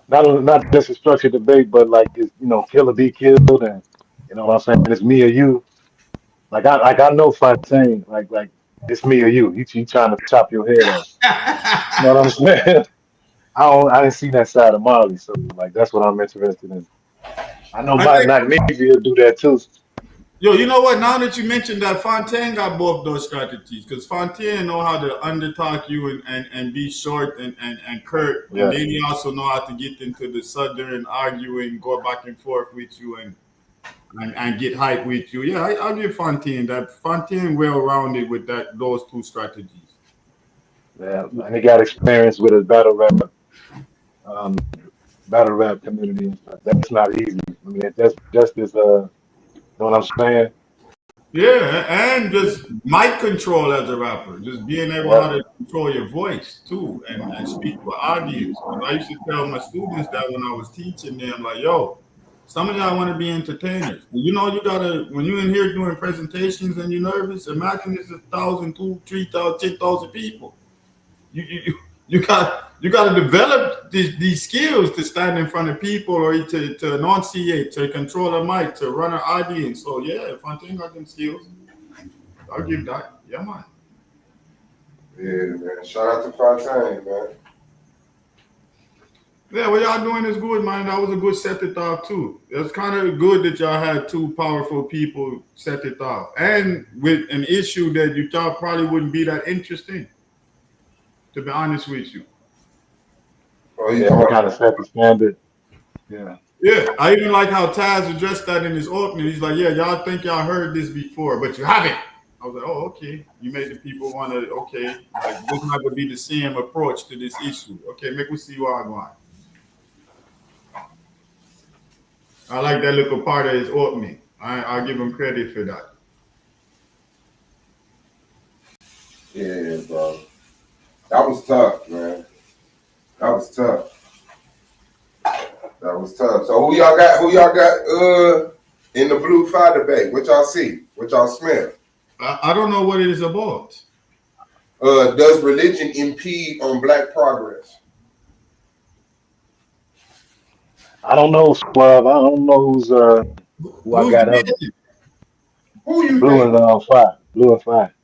debate. Not just a structured debate, but like it's, kill or be killed, and you know what I'm saying? It's me or you. I know Fontaine, like it's me or you. He trying to chop your head off. You know what I'm saying? I didn't see that side of Marley, so like that's what I'm interested in. I know I my think not maybe he'll do that too. Yo, you know what? Now that you mentioned that, Fontaine got both those strategies because Fontaine know how to undertalk you and be short and curt, and Yeah. then he also know how to get into the southern arguing, go back and forth with you and get hype with you. Yeah, I'll give Fontaine that. Fontaine well rounded with those two strategies. Yeah, and he got experience with his um, battle rap community and stuff. That's not easy. I mean, it's just as you know what I'm saying? Yeah, and just mic control as a rapper, just being able Yeah, how to control your voice too, and speak with audience. 'Cause I used to tell my students that when I was teaching them, like, yo, some of y'all want to be entertainers. You know, you gotta when you're in here doing presentations and you're nervous. Imagine it's 1,000, 2,000, 3,000, 10,000 people. You got to develop these skills to stand in front of people or to enunciate, to control a mic, to run an audience. So yeah, Fontaine got them skills. I'll give that. Yeah, man. Yeah, man. Shout out to Fontaine, man. Yeah, what y'all doing is good, man. That was a good set it off too. It's kind of good that y'all had two powerful people set it off, and with an issue that you thought probably wouldn't be that interesting. To be honest with you. Oh, you yeah, talking we about kind of set the standard. Yeah. Yeah, I even like how Taz addressed that in his opening. He's like, "Yeah, y'all think y'all heard this before, but you haven't." I was like, "Oh, okay. You made the people want to. Okay, like this not gonna be the same approach to this issue. Okay, make we see where I'm going." I like that little part of his opening. I'll give him credit for that. yeah, bro. That was tough, man. That was tough. That was tough. So who y'all got? Who y'all got? In the blue fire debate. What y'all see? What y'all smell? I don't know what it is about. Does religion impede on black progress? I don't know, Suave. I don't know who I Who's got up. the Who you Blue think? and fire. Blue and fire.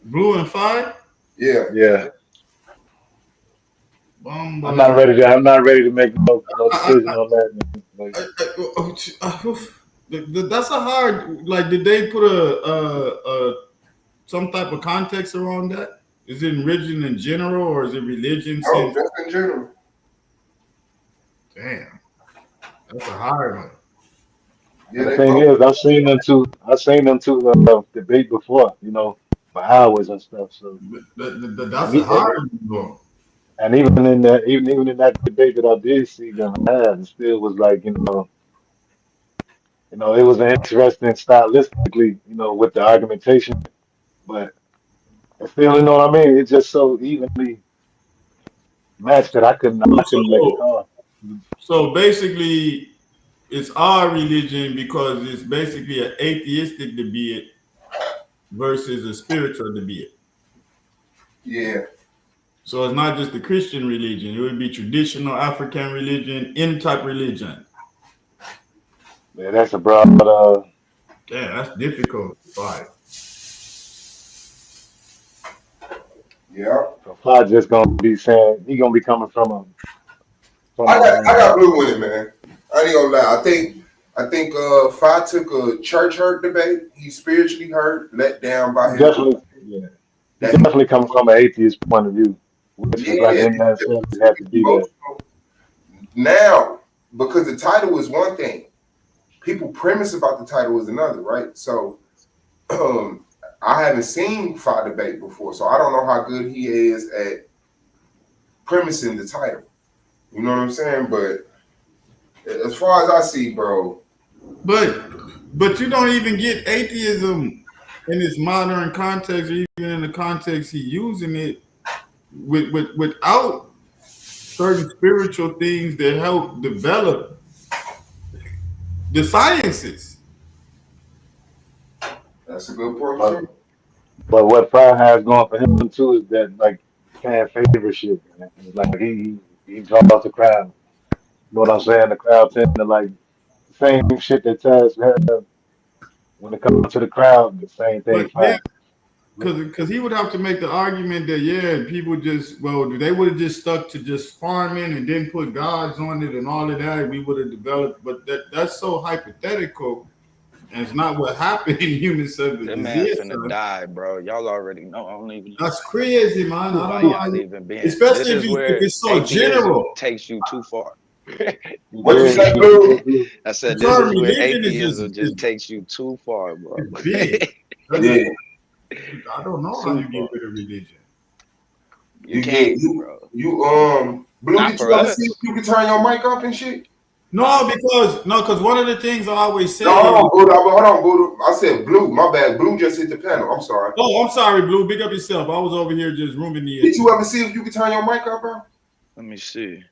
Blue and Five? Yeah. Yeah. I'm Bumble. not ready to. I'm not ready to make no I, decision on that. Like, that's a hard. Like, did they put a some type of context around that? Is it religion in general, or is it religion? Oh, Since just in general. damn, that's a hard one. Yeah, the they thing both. is, I've seen them two debate before. You know, for hours and stuff. So, That's and, a e- hard one, though. and even in that debate that I did see them have, it still was like it was interesting stylistically, with the argumentation, but it still, you know what I mean? It's just so evenly matched that I couldn't make a So, call. so basically, it's our religion because it's basically an atheistic debate versus a spiritual debate. Yeah. So it's not just the Christian religion; it would be traditional African religion, in type religion. Yeah, that's a broad. Yeah, that's difficult. Right. Yeah. Fly just gonna be saying he gonna be coming from a from I a. got I got blue with it, man. I ain't gonna lie. I think Fi took a church hurt debate. He's spiritually hurt, let down by He his definitely, yeah, he that definitely coming from an atheist point of view, which is like yeah. didn't necessarily have to be that. Emotional. Now, because the title is one thing, people premise about the title is another, right? So um I haven't seen Fi debate before, so I don't know how good he is at premising the title. You know what I'm saying? But as far as I see, bro, But you don't even get atheism in its modern context, or even in the context he's using it without certain spiritual things that help develop the sciences. that's a good point But too. but what Fry has going for him too is that like fan favorite, man. It's like he draws the crowd. You know what I'm saying? The crowd tend to like the same shit that Taz had when it comes to the crowd. The same thing But yeah, Fry. because he would have to make the argument that yeah, people just they would have just stuck to just farming and then put gods on it and all of that. We would have developed, but that's so hypothetical And it's not what happened in human That man civilization. finna die, bro. Y'all already know. I don't even know That's crazy, man. I why don't know how y'all you, even been. This especially is if where it's so atheism general. takes you too far. What you say, Blue? I The said this term is where religion atheism just takes you too far, bro. is big. That Yeah, is, I don't know how Too you get far. rid of religion. You yeah, can't, bro. Blue. Not Did for you ever see us. if you could turn your mic up and shit? Huh? Because one of the things I always No, say is, hold on, Blue. I said Blue. My bad. Blue just hit the panel. I'm sorry. oh, I'm sorry, Blue. Big up yourself. I was over here just ruminating. Did you ever see if you could turn your mic up, bro? Let me see.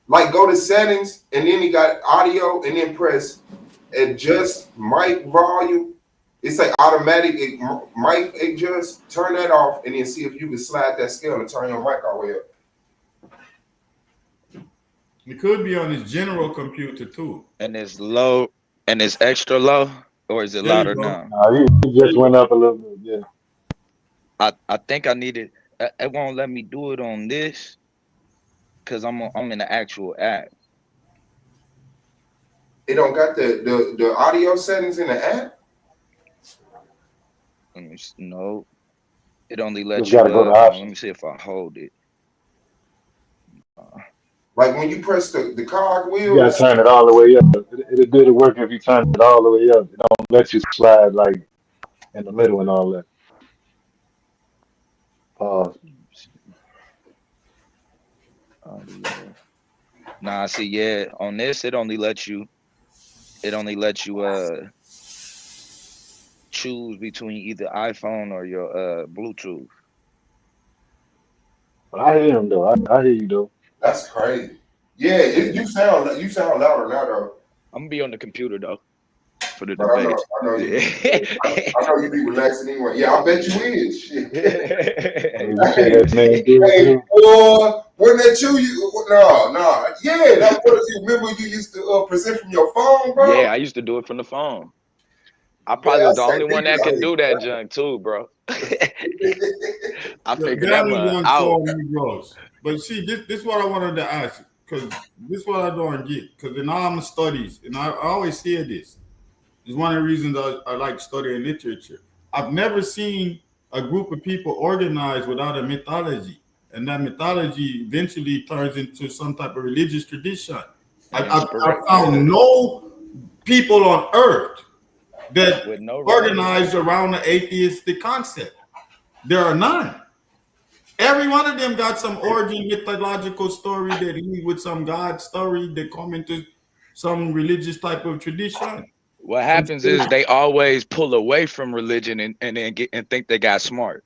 Like go to settings and then you got audio and then press adjust mic volume. It's like automatic mic adjust. Turn that off and then see if you can slide that scale and turn your mic all the way up. It could be on his general computer too. And it's low and it's extra low, or is it There you louder go. now? He just went up a little bit. Yeah. I think I needed. It won't let me do it on this because I'm in the actual app. It don't got the audio settings in the app. No, it only Just lets got you. to go to Hold on, let me options. see if I hold it. Like when you press the cog You got to wheels. turn it all the way up. It'll do the work if you turn it all the way up. It don't let you slide like in the middle and all that. Pause. Audio. Nah, see, yeah, on this it only lets you. It only lets you choose between either iPhone or your Bluetooth. But I hear him though. I hear you though. That's crazy. Yeah, you sound louder now though. I'm gonna be on the computer though for the But debate. I know you Yeah. be I know you be relaxing anyway. Yeah, I bet you is. Shit. Hey, you say Hey, that man did hey, too. boy, wasn't that you? No. Yeah, that was you. Remember you used to present from your phone, bro? Yeah, I used to do it from the phone. I Man, probably I was the say only one that niggas could do that junk too, bro. I Yeah, figured that gambling one runs out. for Negroes. But see, this is what I wanted to ask you, because this is what I don't get. Because in all my studies, and I always hear this, is one of the reasons I like studying literature. I've never seen a group of people organized without a mythology. And that mythology eventually turns into some type of religious tradition. And I inspiration, yeah, found no people on earth that with no religion. organized around the atheistic concept. There are none. Every one of them got some origin mythological story that lead with some God story that come into some religious type of tradition. What Some happens is they always pull away from religion and then get and think they got smart.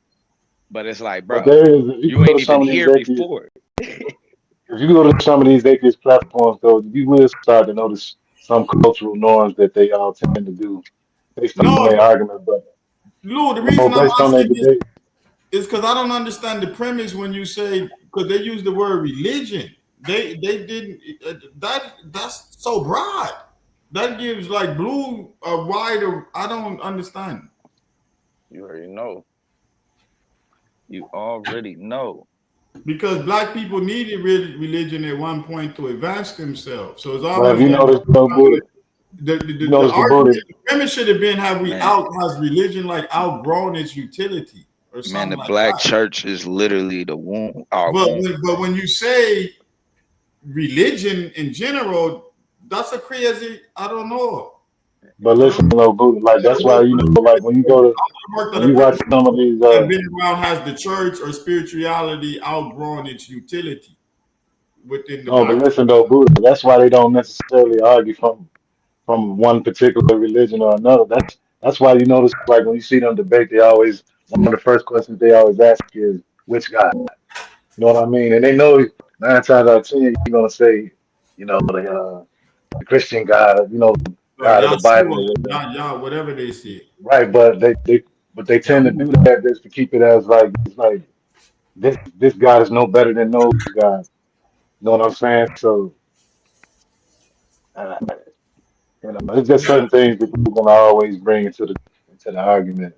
But it's like, But bro, there is, if you you go to ain't even some of these here atheist, before. if you go to some of these atheist platforms, though, you will start to notice some cultural norms that they all tend to do based on no, their argument. But Lou, the no, reason I'm based on their asking this debate, is because I don't understand the premise when you say, because they use the word religion. They didn't that's so broad. That gives like Blue a wider. I don't understand. You already know. You already know. Because black people needed religion at one point to advance themselves. So it's but if almost you like notice, though, Buddha, you the notice the argument, Buddha, the premise should have been, Man, has religion like outgrown its utility or man, something the like black that. church is literally the womb, our But womb. when you say religion in general, that's a crazy. I don't know. but I don't listen, though, Buddha, like that's why you know, like when you go to work that when a you watch premise some of these, that been around has the church or spirituality outgrown its utility within the no, but black. listen, though, Buddha, that's why they don't necessarily argue from one particular religion or another. That's why you notice, like when you see them debate, they always one of the first questions they always ask is which God. You know what I mean? And they know 9 times out of 10 you're gonna say, you know, the Christian God, you know, God of the Bible Yahshua, or whatever. whatever they say. Right, but they tend to do that just to keep it as like it's like this God is no better than those guys. You know what I'm saying? So uh, you know, it's just certain things that people gonna always bring into the argument.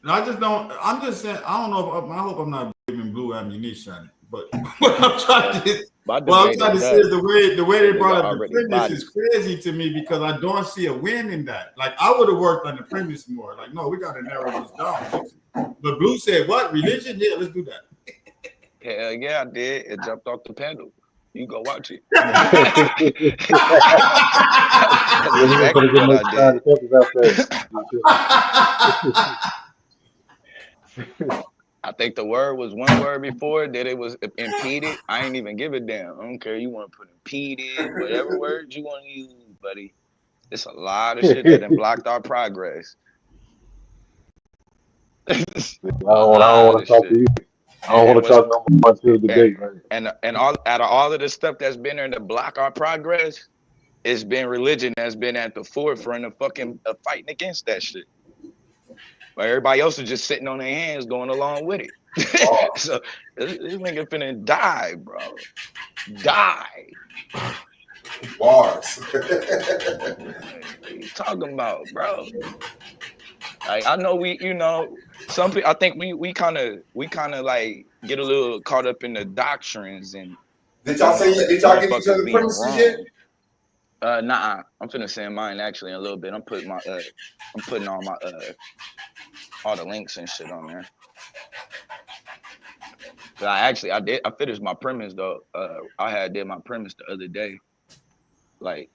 And I just don't. I'm just saying. I don't know. I hope I'm not giving Blue ammunition. But what I'm trying to My well, I'm debate trying is to say is done. the way That they nigga brought up the already premise is bodied. crazy to me because I don't see a win in that. Like I would have worked on the premise more. Like, no, we got to narrow this down. But Blue said, "What religion? Yeah, let's do that." Hell yeah, I did. It jumped off the pedal. You go watch it. That's Yeah, he was gonna exactly get what much I time to did. think about that. I think the word was one word before that it was impeded. I ain't even give a damn. I don't care. You want to put impeded, whatever words you want to use, buddy. It's a lot of shit that done blocked our progress. I A don't lot want of to talk to shit. you. I don't And want to what's talk no more until the and debate, right? and all out of all of the stuff that's been there to block our progress, it's been religion that's been at the forefront of fucking fighting against that shit. But everybody else is just sitting on their hands going along with it. So this nigga finna die, bro. Die. Bars. What you talking about, bro? Like I know some people. I think we kind of like get a little caught up in the doctrines and Did y'all get each motherfuckers other being premises yet? wrong. Nah, I'm finna send mine actually in a little bit. I'm putting all my all the links and shit on there. But I finished my premise though. I did my premise the other day, like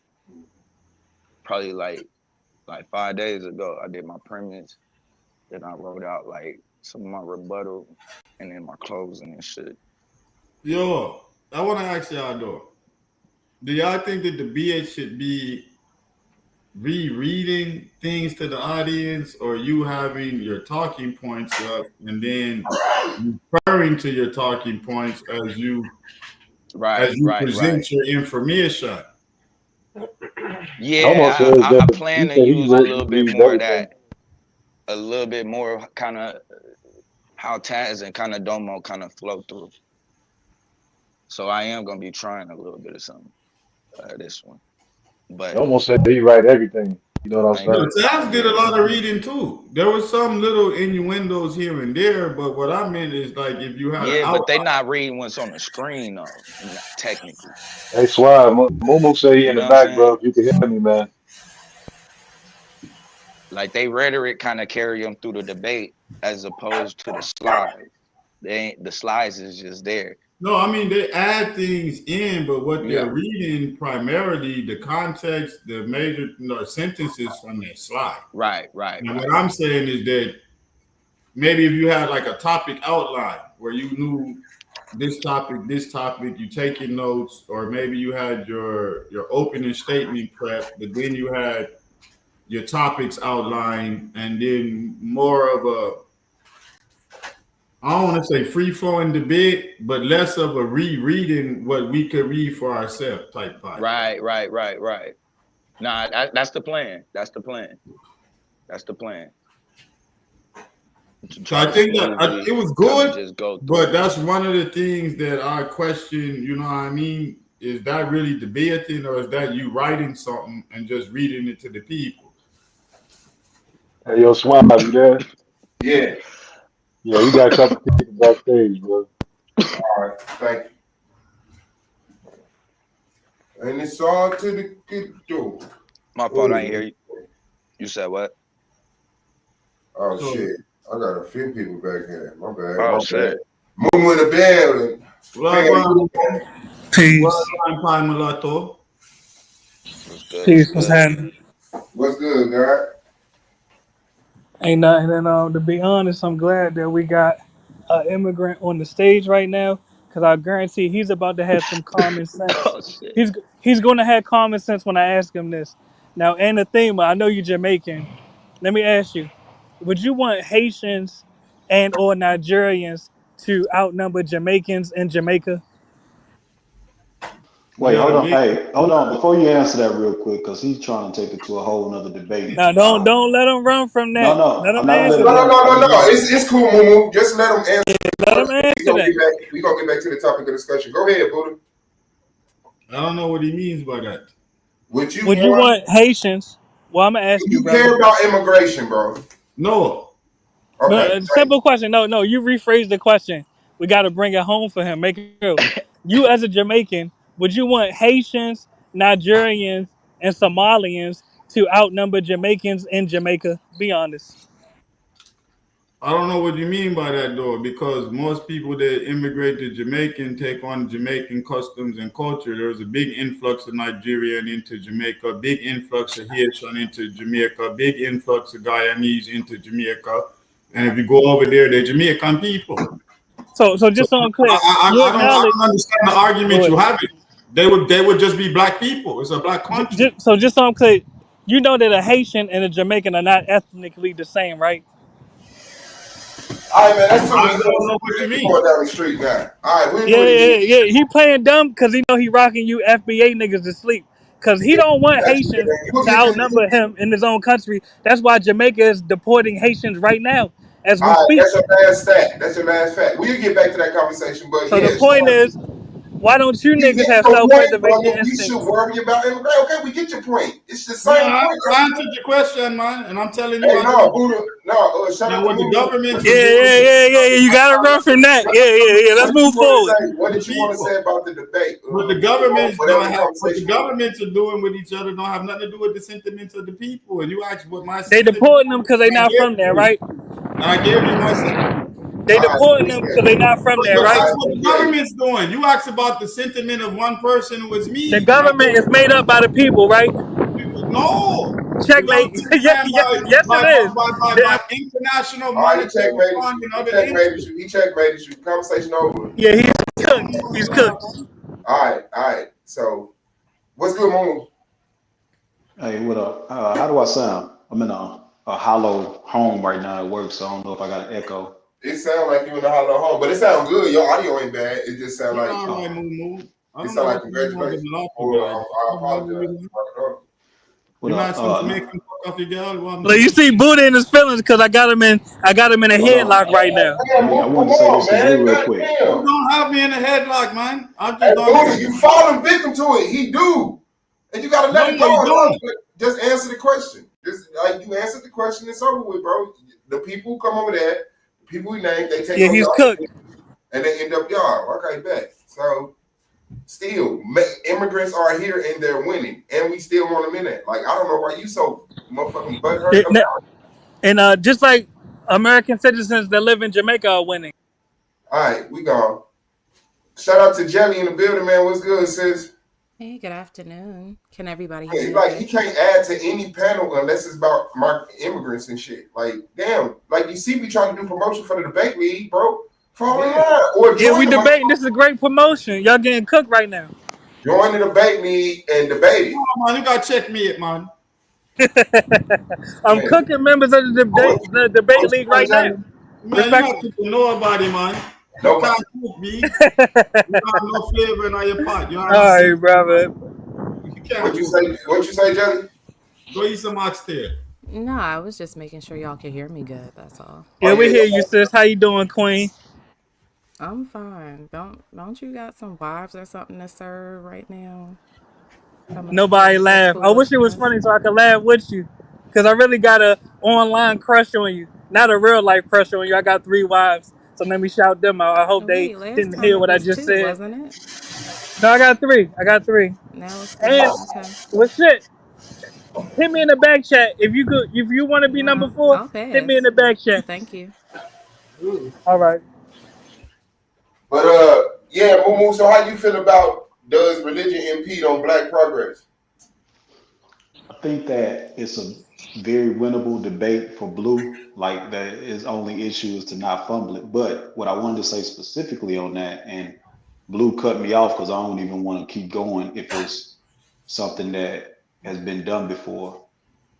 probably like 5 days ago. I did my premise. Then I wrote out like some of my rebuttal and then my closing and shit. Yo, I want to ask y'all though. Do y'all think that the BS should be rereading things to the audience, or you having your talking points up and then referring to your talking points as you Right. present your information? Domo Yeah, says I that he plan to said he use a little bit reads more of everything. that, a little bit more kind of how Taz and kind of Domo kind of flow through. So I am gonna be trying a little bit of something this one, but Domo said he write everything. You know what I I'm ain't No, saying? gonna Taz did a yeah. lot of reading too. There was some little innuendos here and there, but what I meant is like if you had an Yeah, but they outline. not reading what's on the screen though, technically. Hey, Suave, Mumu say he You in the know what I'm back, bro. saying? If you can hear me, man. Like they rhetoric kind of carry them through the debate as opposed to the slides. The slides is just there. No, I mean they add things in, but what they're Yeah. reading primarily the context, the major sentences from that slide. Right. And what I'm saying is that maybe if you had like a topic outline where you knew this topic, you taking notes, or maybe you had your opening statement prep, but then you had your topics outlined, and then more of a I don't want to say free flowing debate, but less of a rereading what we could read for ourselves type podcast. Right. Nah, that's the plan. That's the plan. That's the plan. To So try I to think that smoothly it was kind of good, just go but through it. that's one of the things that I question. You know what I mean? Is that really debating, or is that you writing something and just reading it to the people? Hey, yo, Suave, you there? Yeah. Yeah, you got a couple people backstage, bro. All right. Thank you. And it's all to the good door. My fault, I ain't hear you. You said what? Oh So, shit. I got a few people back here. My bad. Oh My bad. shit. Moving in the building. Wagwan, Peace. Wagwan, Pai Mulatto. What's good? What's Peace. What's good? happening? What's good, guy? Ain't nothing. And to be honest, I'm glad that we got an immigrant on the stage right now, because I guarantee he's about to have some common sense. Oh shit. He's going to have common sense when I ask him this. Now, Anathema, I know you're Jamaican. Let me ask you: would you want Haitians and or Nigerians to outnumber Jamaicans in Jamaica? You Wait, got hold a on. big. Hey, hold on. Before you answer that real quick, because he's trying to take it to a whole nother debate. Now, don't let him run from No, that. no, Let I'm him not gonna let answer him No, no, that. run. no, I no, just no. want It's cool, Moo. Just let them answer the Let him question. We answer gonna that. get back. We gonna get back to the topic of discussion. Go ahead, Buddha. I don't know what he means by that. Would you Would you want? want Haitians? Well, I'm gonna Do ask you, you brother. care about immigration, bro? No, No, Okay, thank you. simple question. No, you rephrase the question. We got to bring it home for him. Make it real. You as a Jamaican, would you want Haitians, Nigerians, and Somalians to outnumber Jamaicans in Jamaica? Be honest. I don't know what you mean by that though, because most people that immigrate to Jamaican take on Jamaican customs and culture. There's a big influx of Nigerian into Jamaica, big influx of Haitian into Jamaica, big influx of Guyanese into Jamaica. And if you go over there, they're Jamaican people. So So just so I'm clear, you I acknowledge. don't understand the Go argument you ahead. have. They would just be black people. It's a black country. So just so I'm clear, you know that a Haitian and a Jamaican are not ethnically the same, right? All right, man, that's too I many don't questions. know what you Keep mean. going down the street now. All right, we Yeah, with it. yeah, yeah. He playing dumb because he know he rocking you FBA niggas to sleep. Cause he don't want Got you, Haitians man. You will to get this. outnumber him in his own country. That's why Jamaica is deporting Haitians right now as we All right, speak. that's your last stat. That's your last fact. We'll get back to that conversation, but So the yeah, point sure. is, why don't you We niggas get have your point, self-preservation brother. We should instincts? worry about immigration. Okay, we get your point. It's the Yeah, same point. I answered your question, man, and I'm telling you, Hey, I no, don't. Buddha, no, shout And out to what the Buddha. government Yeah, is yeah, doing, yeah, yeah, yeah. You gotta run from that. Yeah, yeah, yeah. Let's What you move want to forward. say? What the did you want to people. say about the debate? What the governments don't Whatever the have, what the conversation was. governments are doing with each other don't have nothing to do with the sentiments of the people. And you asked what my They sentiment deporting them is, because they and I not gave from it to there, you. right? And I gave you my sentiment. They All right, deporting them because appreciate they it. not from there, But right? that's I what the appreciate it. government's doing. You asked about the sentiment of one person who was The me, and I government told is made up by the people, right? you, no. The Checkmate. government is ran Yes, it is. by International All right, he Monetary checkmated Fund you. and He other checkmated entities. you. He checkmated you. Conversation over. Yeah, he's cooked. He's cooked. All right. So, what's good, Moon? Hey, what up? How do I sound? I'm in a hollow home right now at work, so I don't know if I got an echo. It sounds like you in the hollow home, but it sounds good. Your audio ain't bad. It just sounds You're like all right, Oh, Moo. I it don't know sounds like what's going on with congratulations. the local Or guy. I apologize. what You mad up? some Jamaican fuck off your girl? What happened Like to you you? see Buddha in his feelings because I got him in a Hold on. headlock right now. Damn, Hey, I Moon, come wanted to say on, this to Blue man. real God quick. You damn. don't have me in a headlock, man. I Hey, just don't Buddha, know. you falling victim to it. He do. And you gotta No, let it go. you don't. Just answer the question. Just like you answered the question, it's over with, bro. The people who come over there, the people we name, they take Yeah, over he's y'all cooked. and they end up y'all. Okay, bet. So still, immigrants are here and they're winning, and we still want them in it. Like I don't know why you so motherfucking butthurt It- about it. and just like American citizens that live in Jamaica are winning. All right, we gone. Shout out to Jelly in the building, man. What's good, sis? Hey, good afternoon. Can everybody hear Hey, me like he okay? can't add to any panel unless it's about my immigrants and shit. Like, damn, like you see, we trying to do promotion for the debate league, bro. Fall in line or Yeah, we join the debating. This is a great promotion. Y'all getting cooked right now. join the debate league and debate it. No, man, you gotta check me it, man. I'm Man, cooking members of what the debate you league say, right now. Johnny? Man, you have Respectfully. to know about it, man. You Nobody. can't cook me. You have no flavor in your pot. You All have no right, seasoning, brother. man. You can't What you cook. say? What you say, Johnny? Go eat some oxtail. No, I was just making sure y'all could hear me good. That's all. Oh Yeah, we yeah, hear you, sis. How you doing, Queen? I'm fine. Don't you got some vibes or something to serve right now? Coming up Nobody here with this laugh. I wish it was foolishness. funny so I could laugh with you. Cause I really got a online crush on you. Not a real life crush on you. I got 3 wives. So let me shout them out. I hope they Wait, last didn't time hear it what I was just two, said. wasn't it? No, I got three. I got three. Now it's three. And Okay. well shit. Hit me in the back chat. If you want to be number No, 4, I'll hit me in pass. the back chat. Thank you. All right. but yeah, Moo. So how you feel about does religion impede on Black progress? I think that it's a very winnable debate for Blue. Like that his only issue is to not fumble it. But what I wanted to say specifically on that, and Blue cut me off because I don't even want to keep going if it's something that has been done before.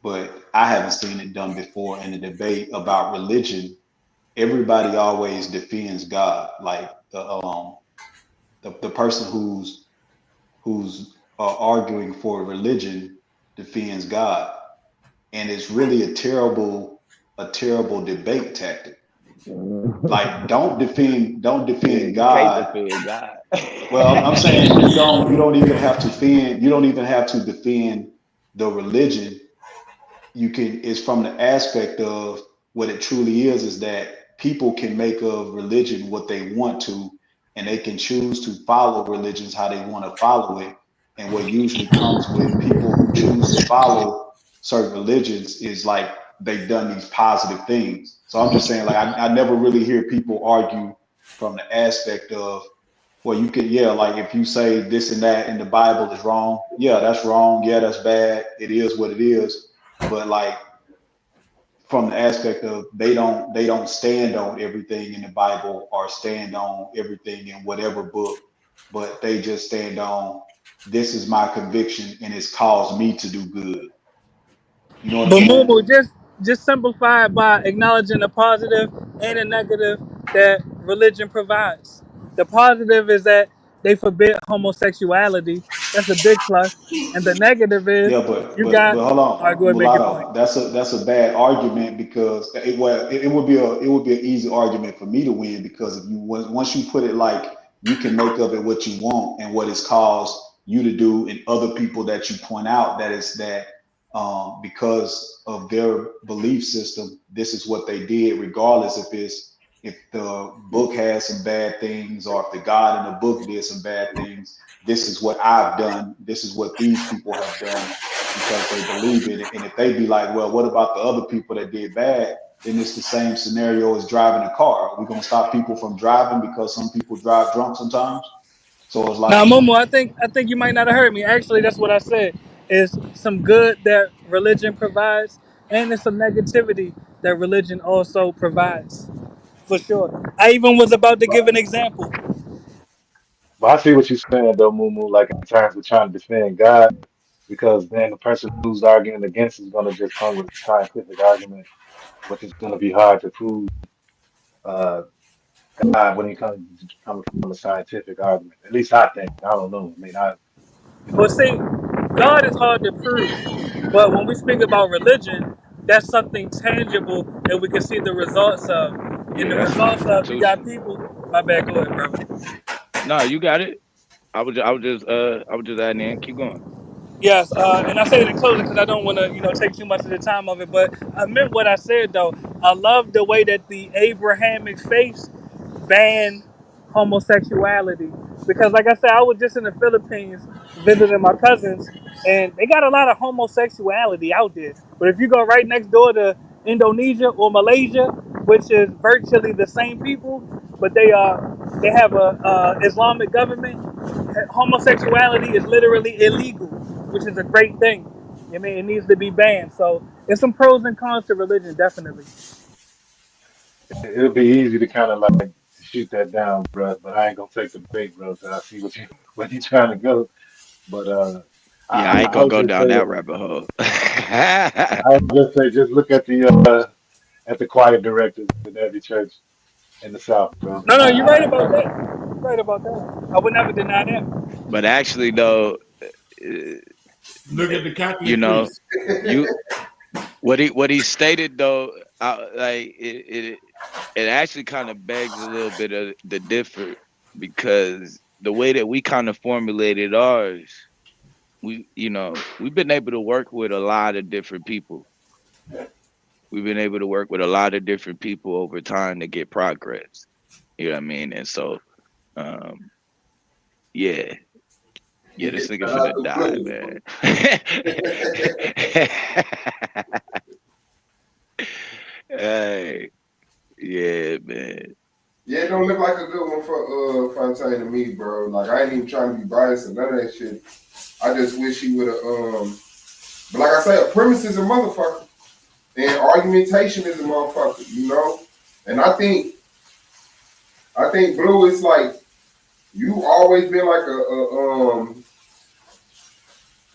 But I haven't seen it done before in a debate about religion. Everybody always defends God. Like the person who's arguing for religion defends God, and it's really a terrible debate tactic. Like don't defend You can't God. defend God. Well, I'm saying you don't even have to defend the religion. You can, it's from the aspect of what it truly is that people can make of religion what they want to, and they can choose to follow religions how they want to follow it. And what usually comes with people who choose to follow certain religions is like they've done these positive things. So I'm just saying, like, I never really hear people argue from the aspect of, well, you can, yeah, like if you say this and that in the Bible is wrong, yeah, that's wrong. Yeah, that's bad. It is what it is. But like from the aspect of they don't stand on everything in the Bible or stand on everything in whatever book, but they just stand on this is my conviction and it's caused me to do good. You know what I'm But saying? Momo, just simplify it by acknowledging the positive and the negative that religion provides. The positive is that they forbid homosexuality. That's a big plus. And the negative is Yeah, but you but got. but hold All right, go on, ahead and make your point. mulatto. That's a bad argument because it would be an easy argument for me to win because if you once you put it like you can make of it what you want and what it's caused you to do and other people that you point out that is that because of their belief system this is what they did regardless if the book has some bad things or if the God in the book did some bad things. This is what I've done. This is what these people have done because they believe it. And if they be like, well, what about the other people that did bad? Then it's the same scenario as driving a car. Are we gonna stop people from driving because some people drive drunk sometimes? So it's Now, like, Momo, I think you might not have heard me. Actually, that's what I said. Is some good that religion provides, and there's some negativity that religion also provides. For sure. I even was about to give an example. But I see what you're saying though, Moo. Like in terms of trying to defend God, because then the person who's arguing against is going to just come with a scientific argument, which is going to be hard to prove uh, God when he comes coming from a scientific argument. At least I think. I don't know. I mean, you But know, see, God is hard to prove. But when we speak about religion, that's something tangible that we can see the results of. And Yeah, the that's an results of you got institution. people. My bad, go ahead, brother. No, you got it. I was just adding in. Keep going. Yes, and I say it in closing because I don't want to, take too much of the time of it. But I meant what I said though. I love the way that the Abrahamic faiths ban homosexuality because, like I said, I was just in the Philippines visiting my cousins, and they got a lot of homosexuality out there. But if you go right next door to Indonesia or Malaysia, which is virtually the same people, but they have a Islamic government, homosexuality is literally illegal, which is a great thing. I mean, it needs to be banned. So there's some pros and cons to religion, definitely. it'll be easy to kind of like shoot that down, bro. But I ain't gonna take the bait, bro. Cause I see what you where you trying to go. But Yeah, I ain't I gonna would go just down say that rabbit hole. I would just say just look at the choir directors in every church in the South, bro. No, you're right about that. You're right about that. I would never deny that. But actually, though, uh, Look at the you Catholic know, priest. you what he stated though, like it actually kind of begs a little bit of the differ because the way that we kind of formulated ours, we've been able to work with a lot of different people. We've been able to work with a lot of different people over time to get progress. You know what I mean? And so, um, yeah, You yeah, get this nigga shot out finna the die, blue. man. Hey, yeah, man. Yeah, it don't look like a good one for Fontaine to me, bro. Like I ain't even trying to be biased or none of that shit. I just wish he would have but like I say, a premise is a motherfucker. And argumentation is a motherfucker, you know? And I think Blue is like you always been like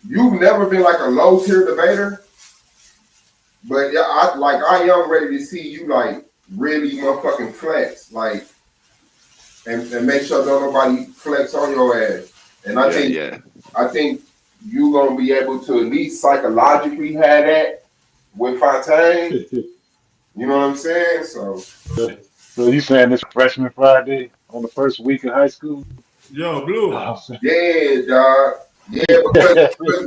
you've never been like a low tier debater, but yeah, I am ready to see you like really motherfucking flex. Like and make sure don't nobody flex on your ass. And I Yeah, think yeah. I think you gonna be able to at least psychologically have that with Fontaine. You know what I'm saying? So So you saying this freshman Friday on the first week of high school? Yo, Blue. Oh, yeah, dog. Yeah, because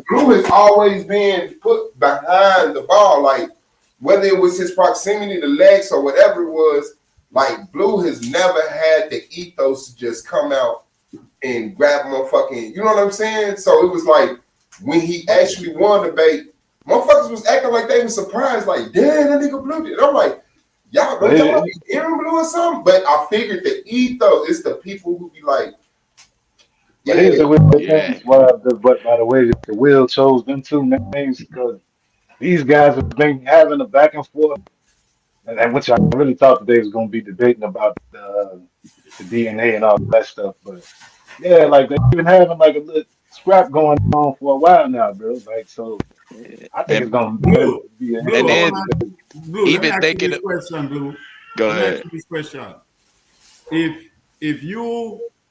Blue has always been put behind the ball. Like whether it was his proximity to Lex or whatever it was, Like Blue has never had the ethos to just come out and grab motherfucking, you know what I'm saying? So it was like when he actually won the debate, motherfuckers was acting like they were surprised, like, damn, that nigga Blue did. I'm like, y'all don't y'all be hearing Blue or something? But I figured the ethos is the people who be like, But here's the weird Yeah. thing, but by the way, the Will chose them two names because these guys have been having a back and forth, and which I really thought that they was going to be debating about the DNA and all that stuff. But yeah, like they've been having like a little scrap going on for a while now, bro. Like so, I think And it's going to Blue, be an and Blue, interesting hold then on. debate. Blue, let me even ask you thinking, this question, Blue. go Let me ask ahead. you this question. If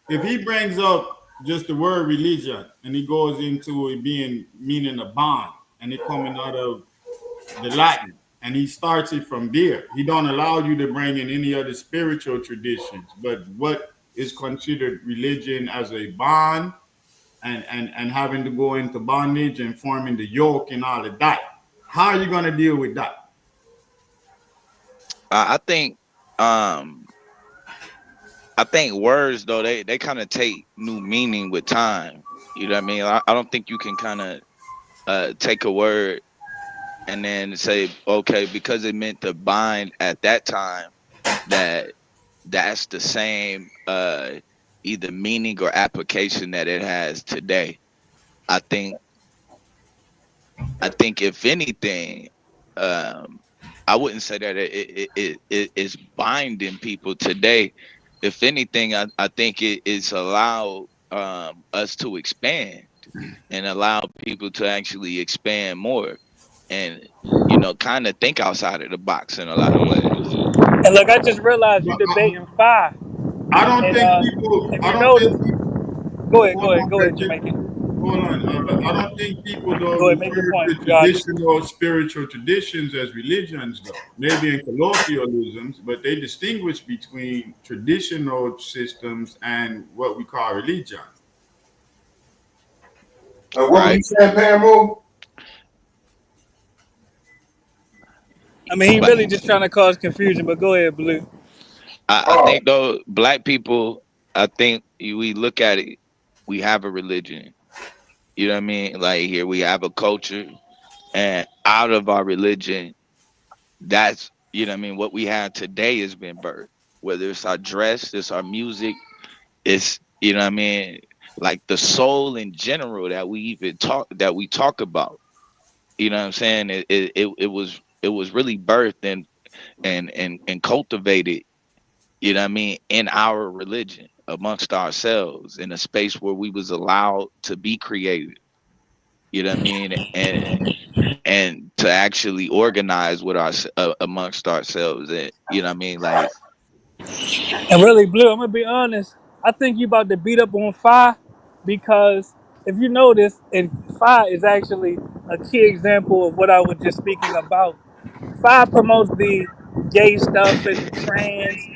if he brings up just the word religion and he goes into it being meaning a bond and it coming out of the Latin and he starts it from there, he don't allow you to bring in any other spiritual traditions, but what is considered religion as a bond and having to go into bondage and forming the yoke and all of that. How are you gonna deal with that? I think um I think words though they kind of take new meaning with time. You know what I mean? I don't think you can kind of take a word and then say, okay, because it meant to bind at that time, that that's the same either meaning or application that it has today. I think I think if anything, um, I wouldn't say that it is binding people today. If anything, I think it is allowed us to expand and allow people to actually expand more and kind of think outside of the box in a lot of ways. And look, I just realized you But debating five. I don't And think people. if I you don't think notice, people. go ahead, Hold on, go ahead, Bridget. Jamaican. Hold on. I don't think people though Go ahead, refer make your to point, God. traditional spiritual traditions as religions though. Maybe in colloquialisms, but they distinguish between traditional systems and what we call religion. what were Right. you saying, Pam? I mean, he But really just trying to cause confusion, but go ahead, Blue. I Oh, think though black people, I think we look at it, we have a religion. You know what I mean? Like here we have a culture, and out of our religion, that's what I mean. What we have today has been birthed. Whether it's our dress, it's our music, it's what I mean. Like the soul in general that we talk about. You know what I'm saying? It was really birthed and cultivated. You know what I mean, in our religion amongst ourselves in a space where we was allowed to be creative. You know what I mean, and to actually organize with our amongst ourselves. And you know what I mean, like And really, Blue, I'm gonna be honest. I think you about to beat up on Fi because if you notice, and Fi is actually a key example of what I was just speaking about. Fi promotes the gay stuff and the trans.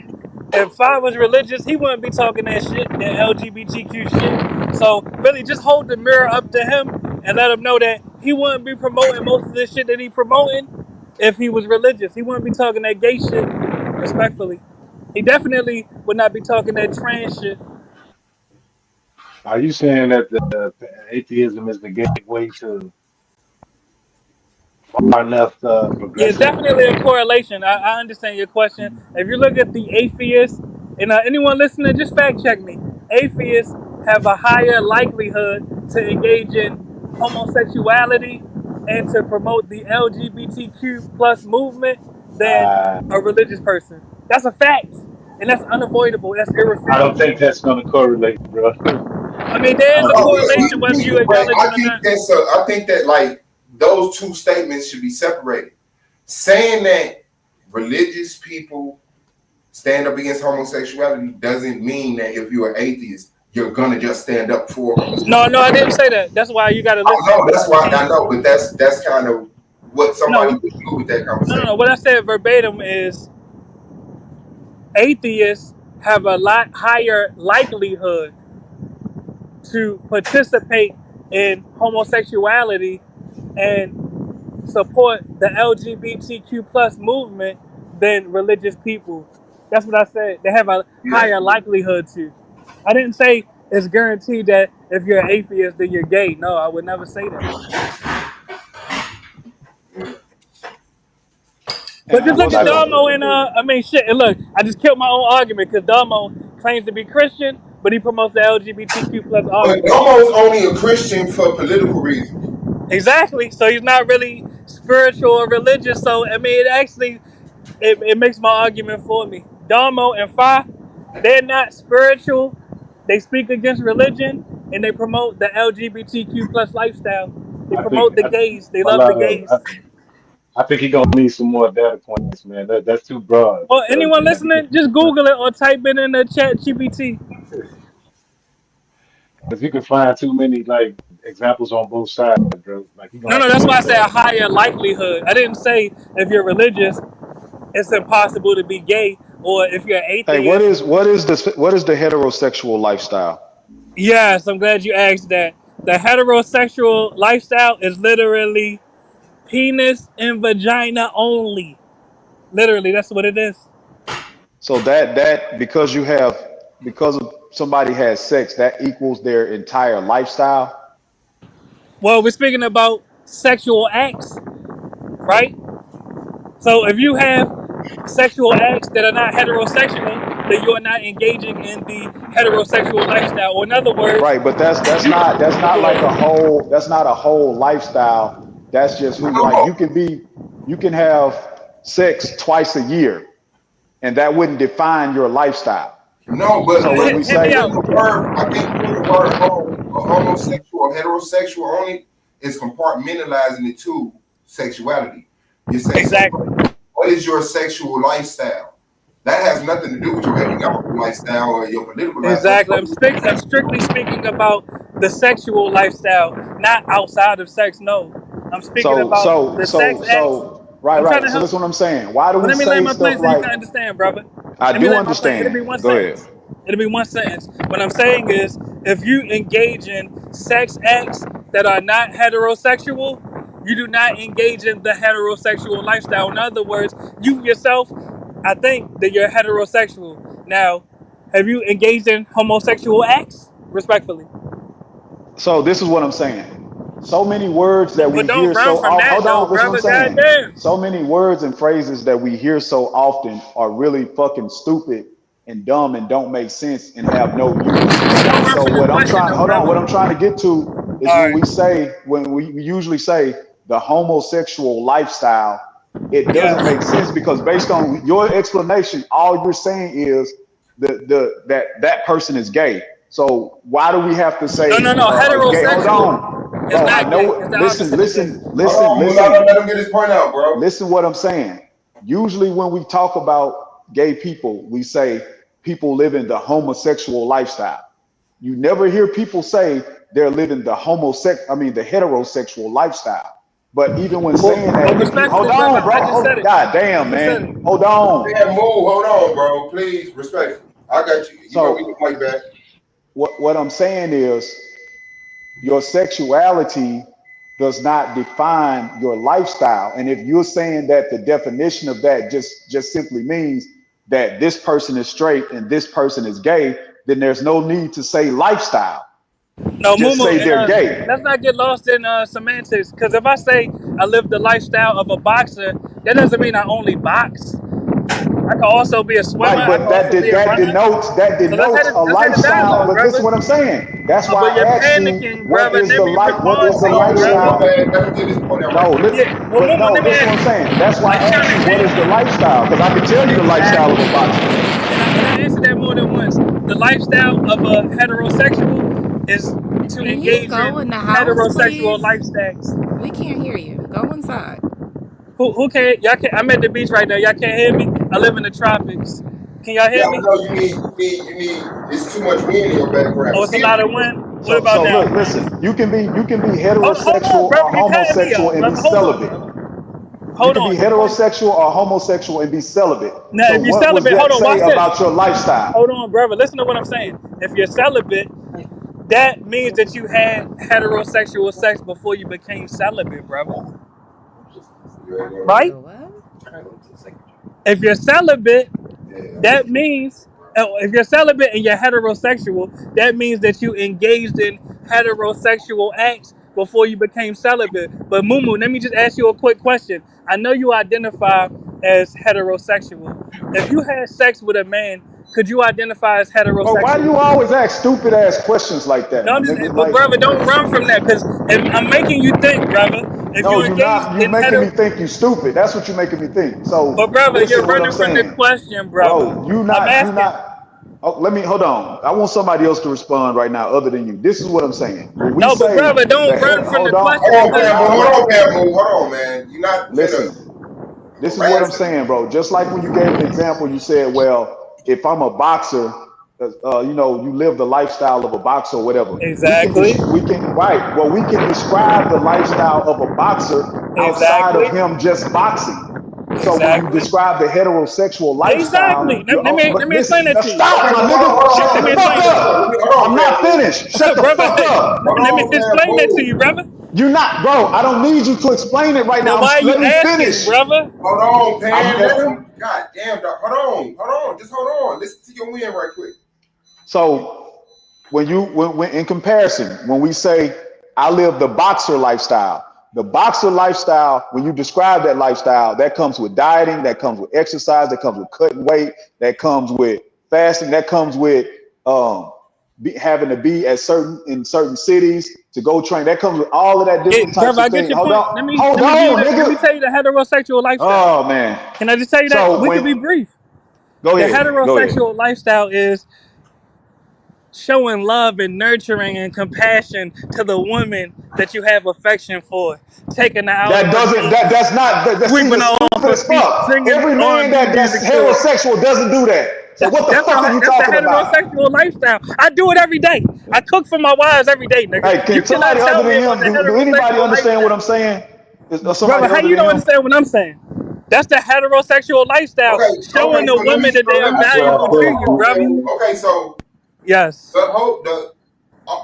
If Fi was religious, he wouldn't be talking that shit, that LGBTQ shit. So really, just hold the mirror up to him and let him know that he wouldn't be promoting most of this shit that he promoting if he was religious. He wouldn't be talking that gay shit, respectfully. He definitely would not be talking that trans shit. Are you saying that the atheism is the gateway to far left Yeah, progressive? definitely a correlation. I understand your question. If you look at the atheists, and anyone listening, just fact check me. Atheists have a higher likelihood to engage in homosexuality and to promote the LGBTQ plus movement than Uh, a religious person. That's a fact, and that's unavoidable. That's I don't irrefutable. think that's going to correlate, bro. I mean, there I is don't a oh, think it's going correlation to. whether you but acknowledge I it or think not. I think that like those two statements should be separated. Saying that religious people stand up against homosexuality doesn't mean that if you're an atheist, you're gonna just stand up for No, no, homosexuality. I didn't say that. That's why you got to I listen know that's why I and know, but that's kind of what somebody no, would do with that no. conversation. What I said verbatim is atheists have a lot higher likelihood to participate in homosexuality and support the LGBTQ plus movement than religious people. That's what I said. They have a Yeah. higher likelihood to. I didn't say it's guaranteed that if you're an atheist, then you're gay. No, I would never say that. And But I just would look at not say Domo that. and I mean shit. And look, I just killed my own argument because Domo claims to be Christian, but he promotes the LGBTQ plus But argument. Domo's only a Christian for political reasons. Exactly. So he's not really spiritual or religious. So I mean, it makes my argument for me. Domo and Fa, they're not spiritual. They speak against religion and they promote the LGBTQ plus lifestyle. They I think promote the gays. They my love the love. gays. I think he gonna need some more data points, man. That's too broad Or because anyone if he could, listening, just Google it or type it in the chat GPT. if you could find too many like examples on both sides, bro, like he gonna No, have no, to that's why I break say a that. higher likelihood. I didn't say if you're religious, it's impossible to be gay, or if you're an Hey, atheist. what is the heterosexual lifestyle? Yes, I'm glad you asked that. The heterosexual lifestyle is literally penis and vagina only. Literally, that's what it is. So that because of somebody has sex, that equals their entire lifestyle. Well, we're speaking about sexual acts, right? So if you have sexual acts that are not heterosexual, then you are not engaging in the heterosexual lifestyle. Or in other words, Right, but that's you not that's not go like a ahead. whole that's not a whole lifestyle. That's just who like No, you can have sex twice a year and that wouldn't define your lifestyle. no, but So when we Hit me say out. putting the word, I think putting the word homosexual or heterosexual on it is compartmentalizing it to sexuality. You say, so Exactly. what is your sexual lifestyle? That has nothing to do with your economic lifestyle or your political lifestyle. Exactly. I'm strictly speaking about the sexual lifestyle, not outside of sex. No, I'm speaking about the sex acts. right, I'm trying to right. So help. that's what I'm saying. Why do Well, we let me land say my plane stuff so you like can understand, brother. I Let me do land my plane. It'll be understand? one Go ahead. sentence. It'll be one sentence. What I'm saying is, if you engage in sex acts that are not heterosexual, you do not engage in the heterosexual lifestyle. In other words, you yourself, I think that you're heterosexual. Now, have you engaged in homosexual acts? Respectfully. So this is what I'm saying. So many words that But we don't hear run so from often. that, Hold though, on, this is what I'm brother. saying. Goddamn. So many words and phrases that we hear so often are really fucking stupid and dumb and don't make sense and have no use. But don't run So from the what I'm question, trying, though, hold on, brother. what I'm trying to get to is All right. when we usually say the homosexual lifestyle, it doesn't Yes. make sense because based on your explanation, all you're saying is that person is gay. So why do we have to No, say no, no. gay? Hold on, Heterosexual is bro. I not gay. know. It's the Listen, opposite of gay. listen, Hold listen, on, Mulatto, listen, let him get his point out, bro. listen. What I'm saying. Usually, when we talk about gay people, we say people living the homosexual lifestyle. You never hear people say they're living the heterosexual lifestyle. But even when saying Well, that, if you hold respectfully, brother, on, bro, I just said it. god I damn, just said man, it. hold on. Yeah, move, hold on, bro. Please, respectfully. I got you. You gonna get So your mic back. what I'm saying is your sexuality does not define your lifestyle. And if you're saying that the definition of that just simply means that this person is straight and this person is gay, then there's no need to say lifestyle. No, Just Mumu, say and they're gay. let's not get lost in semantics. Because if I say I live the lifestyle of a boxer, that doesn't mean I only box. I could also be a swimmer. Right, I could but also be a runner. that So let's denotes a have a lifestyle. dialogue, But listen brother. what I'm saying. That's why But I you're asked you panicking, brother. Let me what respond is to the Hold you, on, Mumu, my brother. lifestyle. bad. Let him get his point out right No, quick. Yeah. Well, but Mumu, no, let me this is what ask I'm you. saying. That's why Are you I trying asked to you what is the engage? lifestyle because I can tell you the lifestyle of a Exactly. boxer. And I answered that more than once. The lifestyle of a heterosexual is to Can you engage go in in the house, heterosexual please? lifestyles. We can't hear you. Go inside. Who can't y'all can't I'm at the beach right now. Y'all can't hear me? I live in the tropics. Can y'all Yeah, hear I me? know it's too much wind in your background. Oh, it's a Speak. lot of wind. What So about so now? look, listen, you can be Hold heterosexual on, or brother. You cutting me homosexual off, and be brother. Hold on, celibate. brother. You Hold can be on. You going heterosexual or homosexual and be celibate. now So if you're what was celibate, hold that on, say watch this. about your lifestyle? Hold on, brother. Listen to what I'm saying. If you're celibate, that means that you had heterosexual sex before you became celibate, brother. You ready to go Right? The what? If you're celibate, That means if you're celibate and you're heterosexual, that means that you engaged in heterosexual acts before you became celibate. But Mumu, let me just ask you a quick question. I know you identify as heterosexual. If you had sex with a man, could you identify as But why do you heterosexual? always ask stupid ass questions like that, No, my I'm just, nigga? but Like, brother, don't run from that because I'm making you think, brother. If no, you you engaged not. You in making me hetero, think you stupid. That's what you're making me think. but So brother, this you're is what I'm running from the saying, question, brother. bro. I'm You asking. not. Oh, let me hold on. I want somebody else to respond right now, other than you. This is what I'm saying. When we No, but say brother, don't run from the hold on, question Hold on, because Bamboo. Hold on, Bamboo. Hold on, man. You're not finna listen. This is what I'm harass him. saying, bro. Just like when you gave the example, you said, well, if I'm a boxer, you live the lifestyle of a boxer or whatever. exactly, We can, right. Well, we can describe the lifestyle of a boxer outside of exactly, him just boxing. So when you exactly, describe the heterosexual lifestyle, exactly. Let but me explain listen, that now to you, stop, Okay, my but nigga. Shut let the me fuck explain it to you, up. hold on, I'm not Bamboo. finished. Shut the brother. fuck up. Hold Let me on, explain that to Bamboo. you, brother. You're not, bro. I don't need you to explain it right Then now. why are you Let me asking, finish. brother? Hold on, I'm, Pan. Let him. God damn, dog. Hold on. Just hold on. Listen to your win right quick. so when in comparison, when we say I live the boxer lifestyle, when you describe that lifestyle, that comes with dieting, that comes with exercise, that comes with cutting weight, that comes with fasting, that comes with having to be at certain cities to go train. That comes with all of that different types Brother, of I get things. your Hold point. on, Let hold me give you on, that. Let me nigga. tell you the heterosexual lifestyle. Oh man. Can I just tell you that? So We could when be brief. go The ahead, go ahead. heterosexual lifestyle is showing love and nurturing and compassion to the woman that you have affection for, taking her out That on doesn't dates, that's not see sweeping that's her off stupid her as feet, fuck. singing Every man R&B that's music to her. heterosexual doesn't do that. So what the fuck are you That's a talking about? heterosexual lifestyle. I do it every day. I cook for my wives every day, nigga. Hey, You can cannot somebody other tell me than about him the do anybody heterosexual understand what lifestyle. I'm saying? Is Brother, somebody how other you than don't him? understand what I'm saying? That's the heterosexual lifestyle, Okay. showing the So let me. women that So they are let me. That's what I valuable Hold to said. you, on, brother. Bamboo. Okay. So Yes. the uh,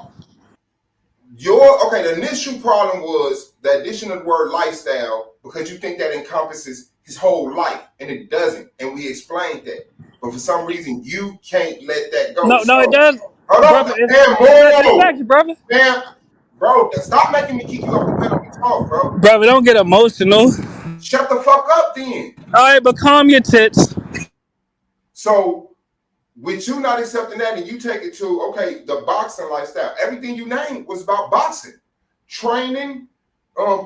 your okay. The initial problem was the addition of the word lifestyle because you think that encompasses his whole life, and it doesn't. And we explained that, but for some reason you can't let that go. No, it So does, hold on, brother. It's not just Bamboo. sex, brother. Man, bro, stop making me kick you off the panel and talk, bro. Brother, don't get emotional. Shut the fuck up then. All right, but calm your tits. So with you not accepting that and you take it to, okay, the boxing lifestyle, everything you named was about boxing, training,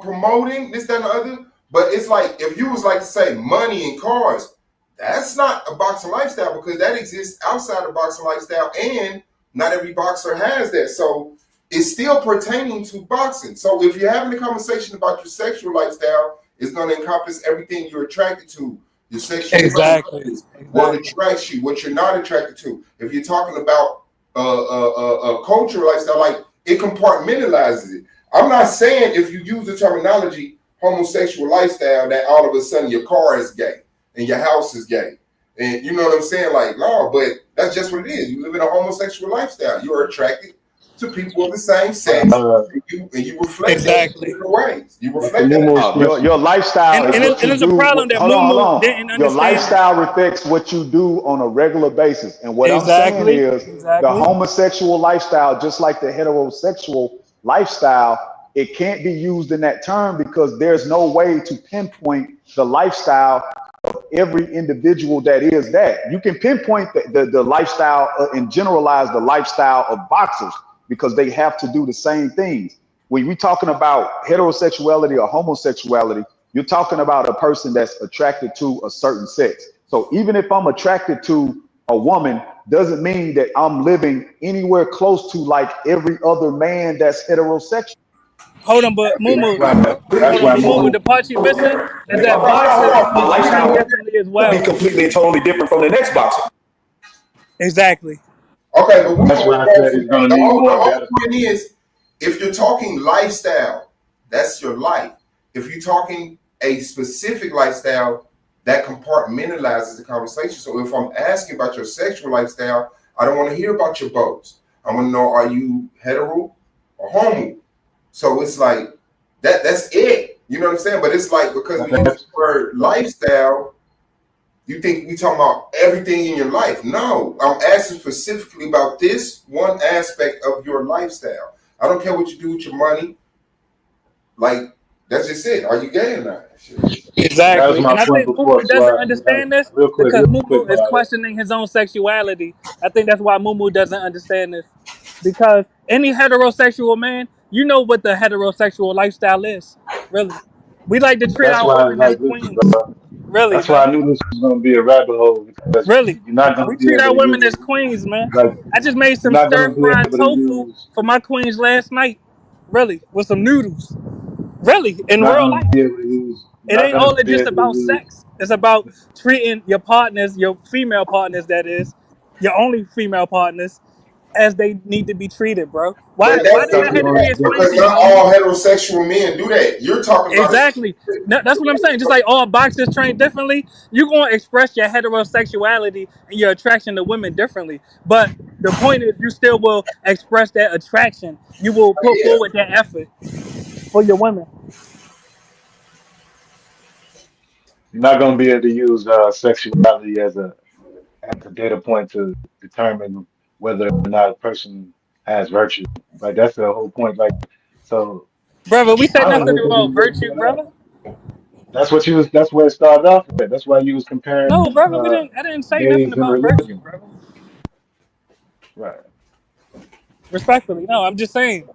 promoting, this, that, and the other. But it's like, if you was like to say money and cars, that's not a boxing lifestyle because that exists outside of boxing lifestyle and not every boxer has that. So it's still pertaining to boxing. So if you're having a conversation about your sexual lifestyle, it's going to encompass everything you're attracted to, your sexual Exactly. preferences, what Exactly. attracts you, what you're not attracted to. If you're talking about a cultural lifestyle, like it compartmentalizes it. I'm not saying if you use the terminology homosexual lifestyle that all of a sudden your car is gay and your house is gay. And you know what I'm saying? Like, no, but that's just what it is. You live in a homosexual lifestyle. You are attracted to people of the same sex, Uh, and you reflect that in Exactly. different ways. You but to reflect that. Mumo's question, Your lifestyle is what And you it's a do. problem that Hold on, hold Mumu on. didn't Your understand that. lifestyle reflects what you do on a regular basis. And what I'm saying Exactly. is the Exactly. homosexual lifestyle, just like the heterosexual lifestyle, it can't be used in that term because there's no way to pinpoint the lifestyle every individual that is that. You can pinpoint the lifestyle and generalize the lifestyle of boxers because they have to do the same things. When we're talking about heterosexuality or homosexuality, you're talking about a person that's attracted to a certain sex. So even if I'm attracted to a woman, doesn't mean that I'm living anywhere close to like every other man that's heterosexual. Hold on, but that's Mumu. why that's Hold on, why but Mumu. Mumu. The part you missing is Okay, that hold boxers on. do dating differently as Be well. completely and totally different from the next boxer. Exactly. Okay, but we That's why I said it's gonna the need whole more data. point is if you're talking lifestyle, that's your life. If you're talking a specific lifestyle, that compartmentalizes the conversation. So if I'm asking about your sexual lifestyle, I don't want to hear about your boats. I want to know, are you hetero or homo? So it's like that's it. You know what I'm saying? But it's like because But we use the that's word but lifestyle, You think we talking about everything in your life? No, I'm asking specifically about this one aspect of your lifestyle. I don't care what you do with your money. Like, that's just it. Are you gay or not? That was Exactly. my And I point think before, Mumu doesn't Suave. understand this Real because quick, Mumu is Marley. questioning his own sexuality. I think that's why Mumu doesn't understand this. Because any heterosexual man, you know what the heterosexual lifestyle is. Really. We like to treat That's our why, women as like, listen, queens. bro. Really, That's why I man. knew this was gonna be a rabbit hole because Really. you're not gonna We be treat able our to women as use, queens, man. like, I just made you're some not stir gonna be fried able to tofu use, for my queens last night. Really. With some noodles. Really. you're In not real gonna life. be able to use, you're It not ain't gonna only be just able to about use. sex. It's about treating your partners, your female partners, that is, your only female partners, as they need to be treated, bro. Why? But Why that's does that That's have to why. be because explained to you, not Mumu? all heterosexual men do that. You're talking about it. Exactly. No, that's what I'm saying. Just like all boxers train differently, you're gonna express your heterosexuality and your attraction to women differently. But the point is, you still will express that attraction. You will put Yeah. forward that effort for your women. You're not gonna be able to use sexuality as a data point to determine whether or not a person has virtue. Like that's the whole point. Like so, Brother, we I said don't know nothing what about you virtue, brought up. brother. That's what you was. That's where it started off with. That's why you was No, comparing brother, we didn't. I didn't say nothing gays and about virtue, religion. brother. Right. Respectfully, no. I'm just saying,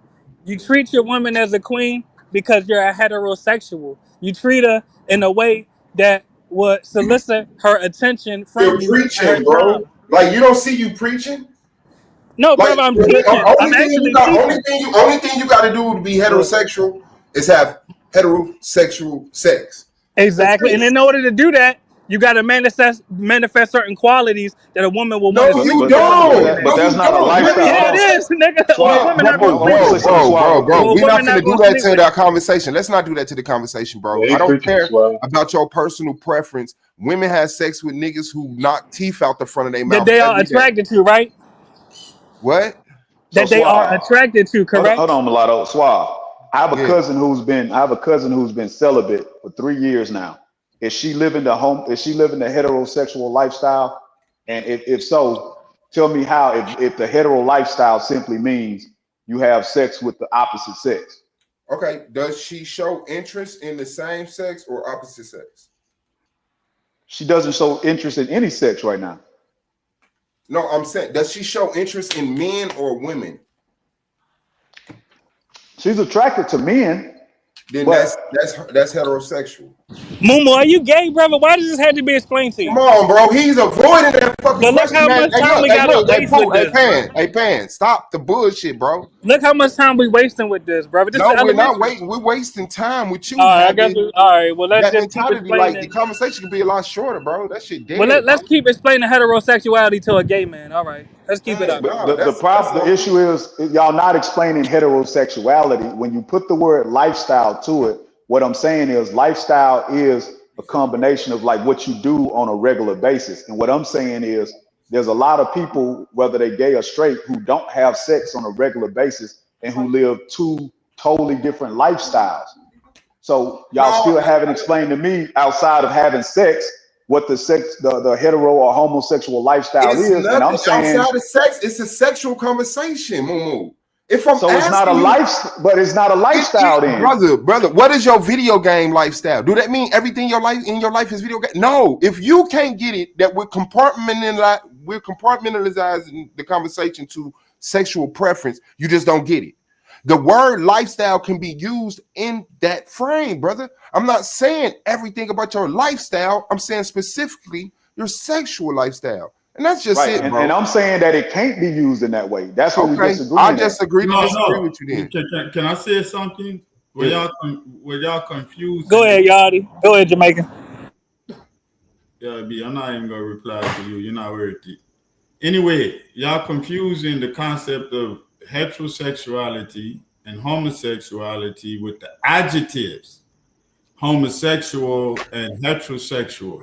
you treat your woman as a queen because you're a heterosexual. You treat her in a way that would solicit her attention from You're you and her preaching, time. bro. Like you don't see you preaching. No, Like brother, I'm the teaching. I'm only thing you actually got, teaching. only thing you got to do to be Good. heterosexual is have heterosexual sex. That's Exactly. And it. in order to do that, you got to manifest certain qualities that a woman will No, want to But sleep you but with another don't. woman but No, at. that's you not a don't. Women lifestyle. Hold Yeah, it have on, sex. is, nigga. Or a Swab. woman not Bro, gonna Hold sleep on a bro, with you. second, bro, Swab, bro, real bro. quick. Or a We're woman not gonna not do gonna that sleep to with that you. conversation. Let's not do that to the conversation, bro. Yeah, I he don't preaching care swell. about your personal preference. Women have sex with niggas who knock teeth out the front of their That mouth they are every day. attracted to, right? What? So That they are Swab, attracted to, hold correct? on, mulatto. Suave. Yeah. I have a cousin who's been celibate for 3 years now. Is she living the home? Is she living the heterosexual lifestyle? And if so, tell me how. If the hetero lifestyle simply means you have sex with the opposite sex, Okay. Does she show interest in the same sex or opposite sex? she doesn't show interest in any sex right now. No, I'm saying, does she show interest in men or women? She's attracted to men, Then but that's heterosexual. Mumu, are you gay, brother? Why does this have to be explained to Come you? on, bro. He's avoiding that fucking But look question, how man. much time we Hey, gotta look, hey, waste Pooh, with hey, this, bro. Pan. Stop the bullshit, bro. Look how much time we wasting with this, brother. This is No, we're not elementary. waiting. We're wasting time with you All right, I guess having we. All right, well let's that just keep mentality. Like the explaining. conversation can be a lot shorter, bro. That shit Well, dead, bro. let's keep explaining heterosexuality to a gay man. All right, let's keep it up. Dang, But no, the that's problem, the over. issue is y'all not explaining heterosexuality. When you put the word lifestyle to it, what I'm saying is lifestyle is a combination of like what you do on a regular basis. And what I'm saying is there's a lot of people, whether they gay or straight, who don't have sex on a regular basis and who live two totally different lifestyles. So y'all No, still haven't explained to me outside of having sex what the hetero or homosexual lifestyle it's is. And I'm nothing saying outside of sex. It's a sexual conversation, Moo. If I'm so it's not a asking you, life, but it's not a lifestyle then. brother, what is your video game lifestyle? Do that mean everything in your life is video game? No. If you can't get it, that we're compartmentalizing the conversation to sexual preference. You just don't get it. The word lifestyle can be used in that frame, brother. I'm not saying everything about your lifestyle. I'm saying specifically your sexual lifestyle, and that's just Right. it, And bro. I'm saying that it can't be used in that way. That's what we're Okay, I disagreeing at. just agree to No, disagree no. with you then. Can I say something? Yeah. Were y'all Go confusing? ahead, Yachty. Go ahead, Jamaican. Yeah, B, I'm not even gonna reply to you. You're not worth it. Anyway, y'all confusing the concept of heterosexuality and homosexuality with the adjectives homosexual and heterosexual.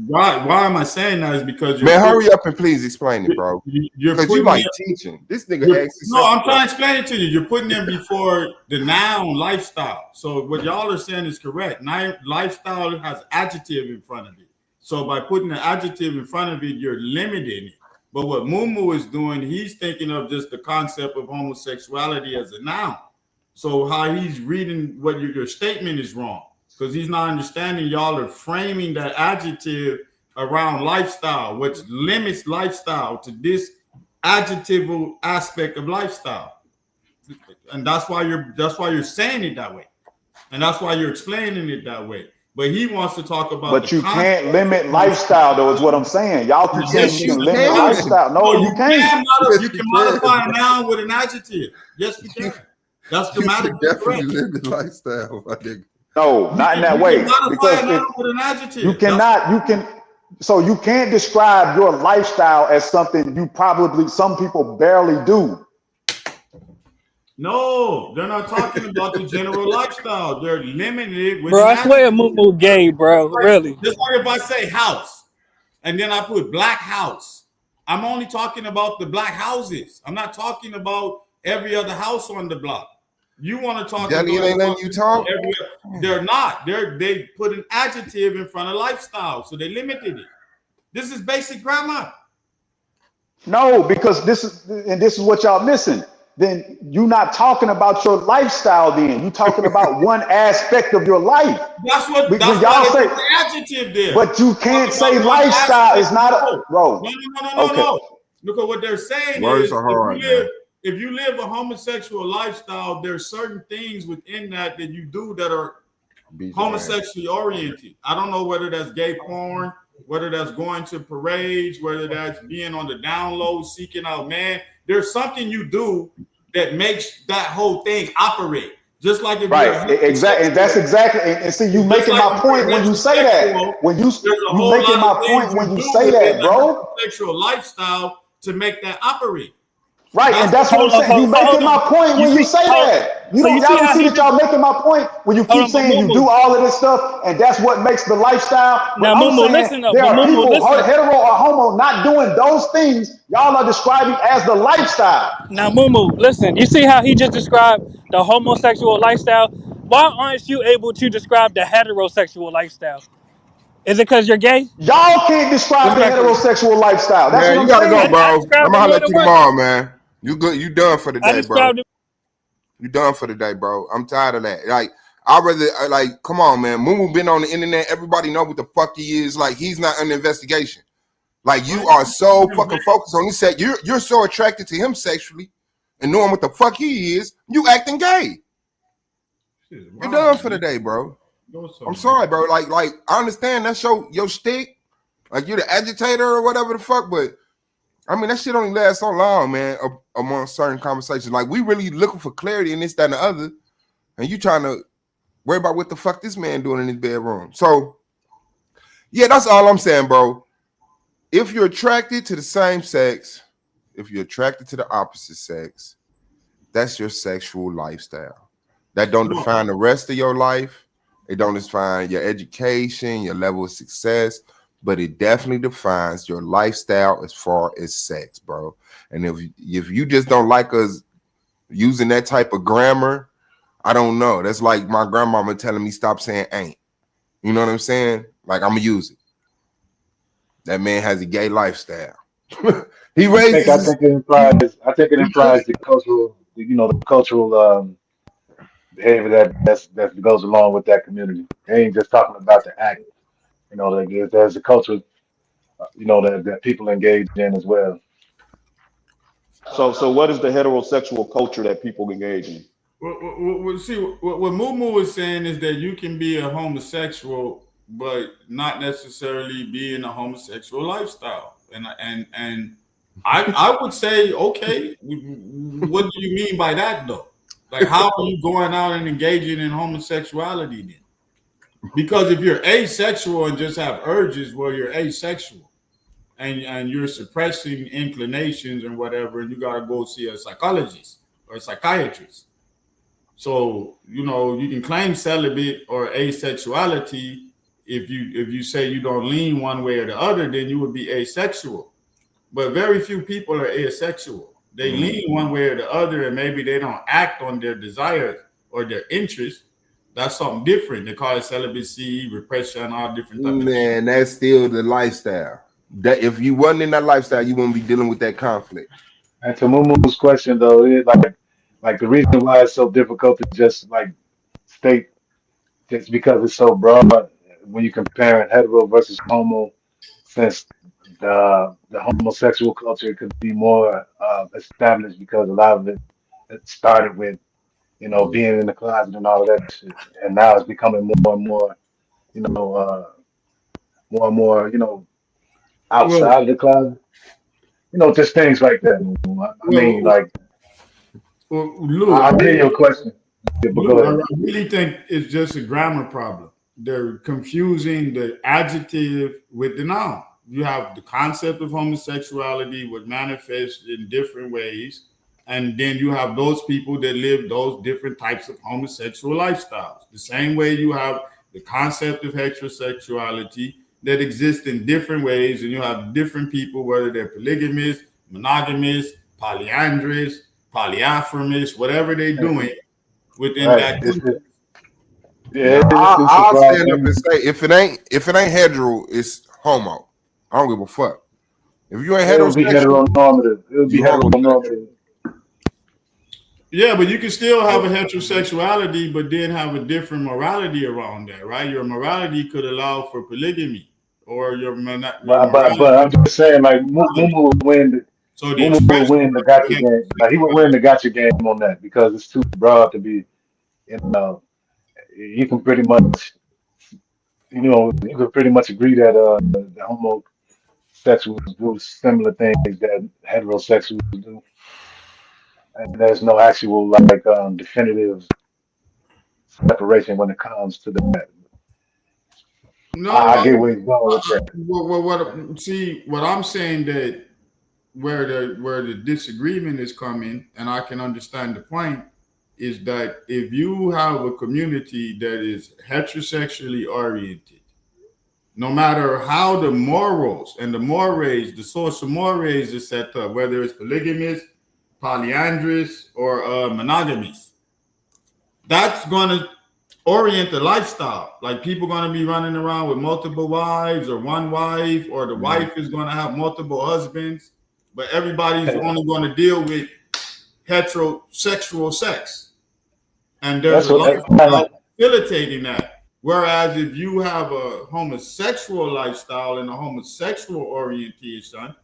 Why am I saying that? Is because Man, hurry up and please explain it, bro. you're Because you putting like them, teaching. This nigga asks a no, simple I'm trying question. to explain it to you. You're putting them before the noun lifestyle. So what y'all are saying is correct. Lifestyle has adjective in front of it. So by putting an adjective in front of it, you're limiting it. But what Mumu is doing, he's thinking of just the concept of homosexuality as a noun. So how he's reading what your statement is wrong, because he's not understanding y'all are framing that adjective around lifestyle, which limits lifestyle to this adjectival aspect of lifestyle. And that's why you're saying it that way. And that's why you're explaining it that way. But he wants to talk about But you can't limit lifestyle, though, is what I'm saying. Y'all keep saying you can limit lifestyle. No, you can't. You can modify a noun with an adjective. Yes, you can. That's grammatically definitely correct. limit lifestyle, my nigga. No, not in that way. Because you cannot, so you can't describe your lifestyle as something some people barely do. No, they're not talking about the general lifestyle. They're limiting it with Bro, I swear Mumu gay, bro. Really. Just like if I say house and then I put black house, I'm only talking about the black houses. I'm not talking about every other house on the block. You want to talk Jelly about ain't letting you talk? They're not. They put an adjective in front of lifestyle, so they limited it. This is basic grammar. No, because this is what y'all missing. Then you're not talking about your lifestyle. Then you're talking about one aspect of your life. That's what y'all say. The adjective there. But you can't say lifestyle is not a bro. No. Look at what they're saying. Words are hard, man. If you live a homosexual lifestyle, there's certain things within that you do that are homosexually oriented. I don't know whether that's gay porn, whether that's going to parades, whether that's being on the down low, seeking out man. There's something you do that makes that whole thing operate. Just like if exactly, that's exactly. And see, you making my point when you say that. When you making my point when you say that, bro. Sexual lifestyle to make that operate. Right, and that's what I'm saying. You making my point when you say that. Y'all see that y'all making my point when you keep saying you do all of this stuff, and that's what makes the lifestyle. Now, Mumu, listen up. There are people, hetero or homo, not doing those things. Y'all are describing as the lifestyle. Now, Mumu, listen. You see how he just described the homosexual lifestyle? Why aren't you able to describe the heterosexual lifestyle? Is it because you're gay? Y'all can't describe the heterosexual lifestyle. That's what I'm saying. You gotta go, bro. I'm gonna holler at you tomorrow, man. You good? You done for the day, bro? You done for the day, bro? I'm tired of that. Like, I'd rather come on, man. Mumu been on the internet. Everybody know what the fuck he is. Like, he's not under investigation. Like, you are so fucking focused on this set. You're so attracted to him sexually and knowing what the fuck he is. You acting gay. You're done for the day, bro. I'm sorry, bro. Like I understand that's your shtick. Like, you're the agitator or whatever the fuck, but I mean, that shit only lasts so long, man, among certain conversations. Like, we really looking for clarity in this, that, and the other, and you trying to worry about what the fuck this man doing in his bedroom. So, yeah, that's all I'm saying, bro. If you're attracted to the same sex, if you're attracted to the opposite sex, that's your sexual lifestyle. That don't define the rest of your life. It don't define your education, your level of success. But it definitely defines your lifestyle as far as sex, bro. And if you just don't like us using that type of grammar, I don't know. That's like my grandmama telling me stop saying ain't. You know what I'm saying? Like, I'm gonna use it. That man has a gay lifestyle. He raised. I think it implies the cultural, the cultural behavior that goes along with that community. They ain't just talking about the act. There's a culture, that people engage in as well. So what is the heterosexual culture that people engage in? Well, see, what Mumu is saying is that you can be a homosexual, but not necessarily be in a homosexual lifestyle. And I would say, okay, what do you mean by that, though? Like, how are you going out and engaging in homosexuality then? Because if you're asexual and just have urges, well, you're asexual, and you're suppressing inclinations and whatever, and you gotta go see a psychologist or a psychiatrist. So you can claim celibate or asexuality if you say you don't lean one way or the other, then you would be asexual. But very few people are asexual. They lean one way or the other, and maybe they don't act on their desires or their interests. That's something different. They call it celibacy, repression, all different type of things. Man, that's still the lifestyle. That if you wasn't in that lifestyle, you won't be dealing with that conflict. And to Mumu's question though, it like the reason why it's so difficult to just like state just because it's so broad when you compare hetero versus homo, since the homosexual culture could be more established because a lot of it started with being in the closet and all of that shit, and now it's becoming more and more you know more and more Well, outside of the closet, just things like that. I mean, well, like Lou, I hear your question, yeah, but go I ahead. really think it's just a grammar problem. They're confusing the adjective with the noun. You have the concept of homosexuality would manifest in different ways, and then you have those people that live those different types of homosexual lifestyles. The same way you have the concept of heterosexuality that exists in different ways, and you have different people, whether they're polygamous, monogamous, polyandrous, polyamorous, whatever they're doing within Right, that it's context. yeah, it's a I'll broad stand up thing. and say if it ain't hetero, it's homo. I don't give a fuck. If you ain't It would be heterosexual, heteronormative. It would be you homosexual. heteronormative. Yeah, but you can still have a heterosexuality, but then have a different morality around that, right? Your morality could allow for polygamy, or your But morality. I'm just saying, like Mumu would win. So the Mumu would expression win the of gotcha game. Like he would win the gotcha game on that because it's too broad to be. You know, you can pretty much, you can pretty much agree that the homosexuals do similar things that heterosexuals do, and there's no actual like definitive separation when it comes to that. no, I get where he's going with that. see what I'm saying that where the disagreement is coming, and I can understand the point, is that if you have a community that is heterosexually oriented, no matter how the morals and the mores, the social mores is set up, whether it's polygamous, polyandrous, or monogamous, that's going to orient the lifestyle. Like people going to be running around with multiple wives or one wife, or the wife is going to have multiple husbands, but everybody's only going to deal with heterosexual sex. And there's That's a what. lifestyle facilitating that. Whereas if you have a homosexual lifestyle and a homosexual orientation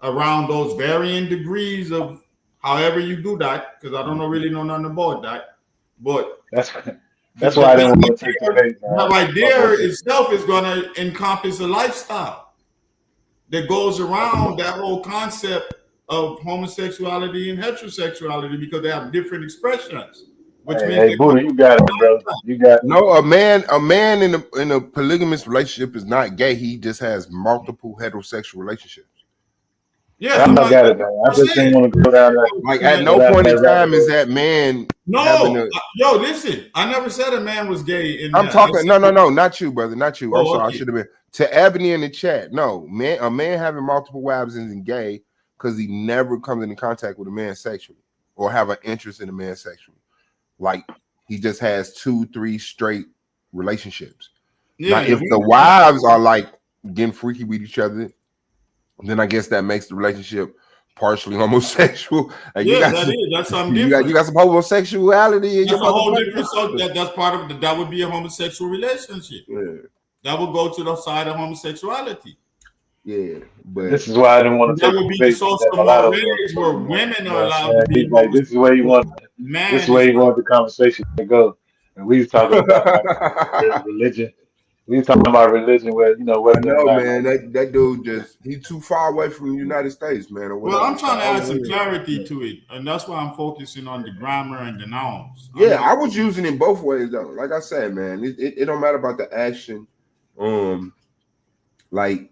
around those varying degrees of however you do that, because I don't really know nothing about that, but That's the, that's why I that, didn't want to take the bait, that man. right Fuck there with it. itself is going to encompass a lifestyle that goes around that whole concept of homosexuality and heterosexuality because they have different expressions, which Hey, means hey, they go Buddha, you got it, bro. You got it. No, a man in a polygamous relationship is not gay. He just has multiple heterosexual relationships. yeah, I I'm not got it, man. I just didn't want to go down that Like at go no down point in that rabbit time is hole. that man having no, a. yo, listen, I never said a man was gay in I'm that. I talking. said, No, not you, brother, not you. I'm oh, sorry, I okay. should have been to Ebony in the chat. No, man, a man having multiple wives isn't gay because he never comes into contact with a man sexually or have an interest in a man sexually. Like he just has 2-3 straight relationships. Now, Yeah, if and the one thing, wives are like getting freaky with each other, then I guess that makes the relationship partially homosexual. Like yeah, that's something you different. got some homosexuality in your That's a whole different. So motherfucker. that's part of that would be a homosexual relationship. Yeah, That would go to the side of homosexuality. yeah, And but this is why I didn't want to That take would the be the bait social that Mulatto was mores where talking about. women You know are what I'm allowed to saying? be He's like, this is where you want, homosexual. this is Man where is you want the conversation to go. And we was talking about like religion. We was talking about religion, where I whether or know, not man. like That dude just he's too far away from the United States, man, or well, whatever. I'm So trying to I add don't some really. clarity to it, and that's why I'm focusing on the grammar and the nouns. I'm Yeah, not. I was using it both ways though. Like I said, man, it don't matter about the action. Um, like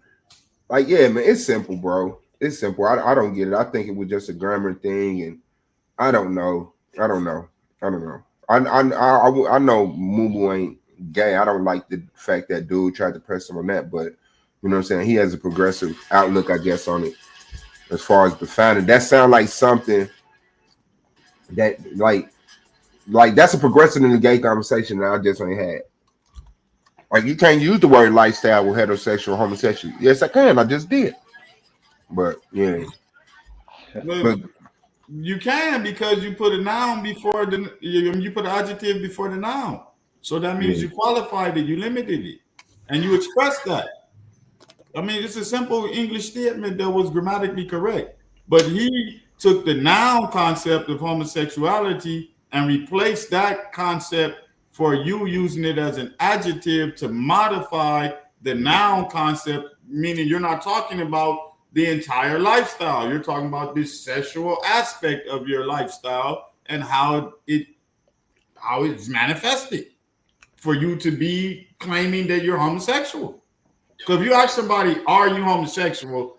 yeah, man, it's simple, bro. It's simple. I don't get it. I think it was just a grammar thing, and I don't know. I don't know. I don't know. I know Mumu ain't gay. I don't like the fact that dude tried to press him on that, but you know what I'm saying. He has a progressive outlook, I guess, on it as far as defining. That sounds like something that like Like that's a progression in the gay conversation that I just ain't had. Like you can't use the word lifestyle with heterosexual, homosexual. Yes, I can. I just did. But yeah, Well, but you can because you put a noun before you put an adjective before the noun. So that means yeah, you qualified it, you limited it, and you expressed that. I mean, it's a simple English statement that was grammatically correct. But he took the noun concept of homosexuality and replaced that concept for you using it as an adjective to modify the noun concept, meaning you're not talking about the entire lifestyle. You're talking about this sexual aspect of your lifestyle and how it's manifested for you to be claiming that you're homosexual. Because if you ask somebody, "Are you homosexual?"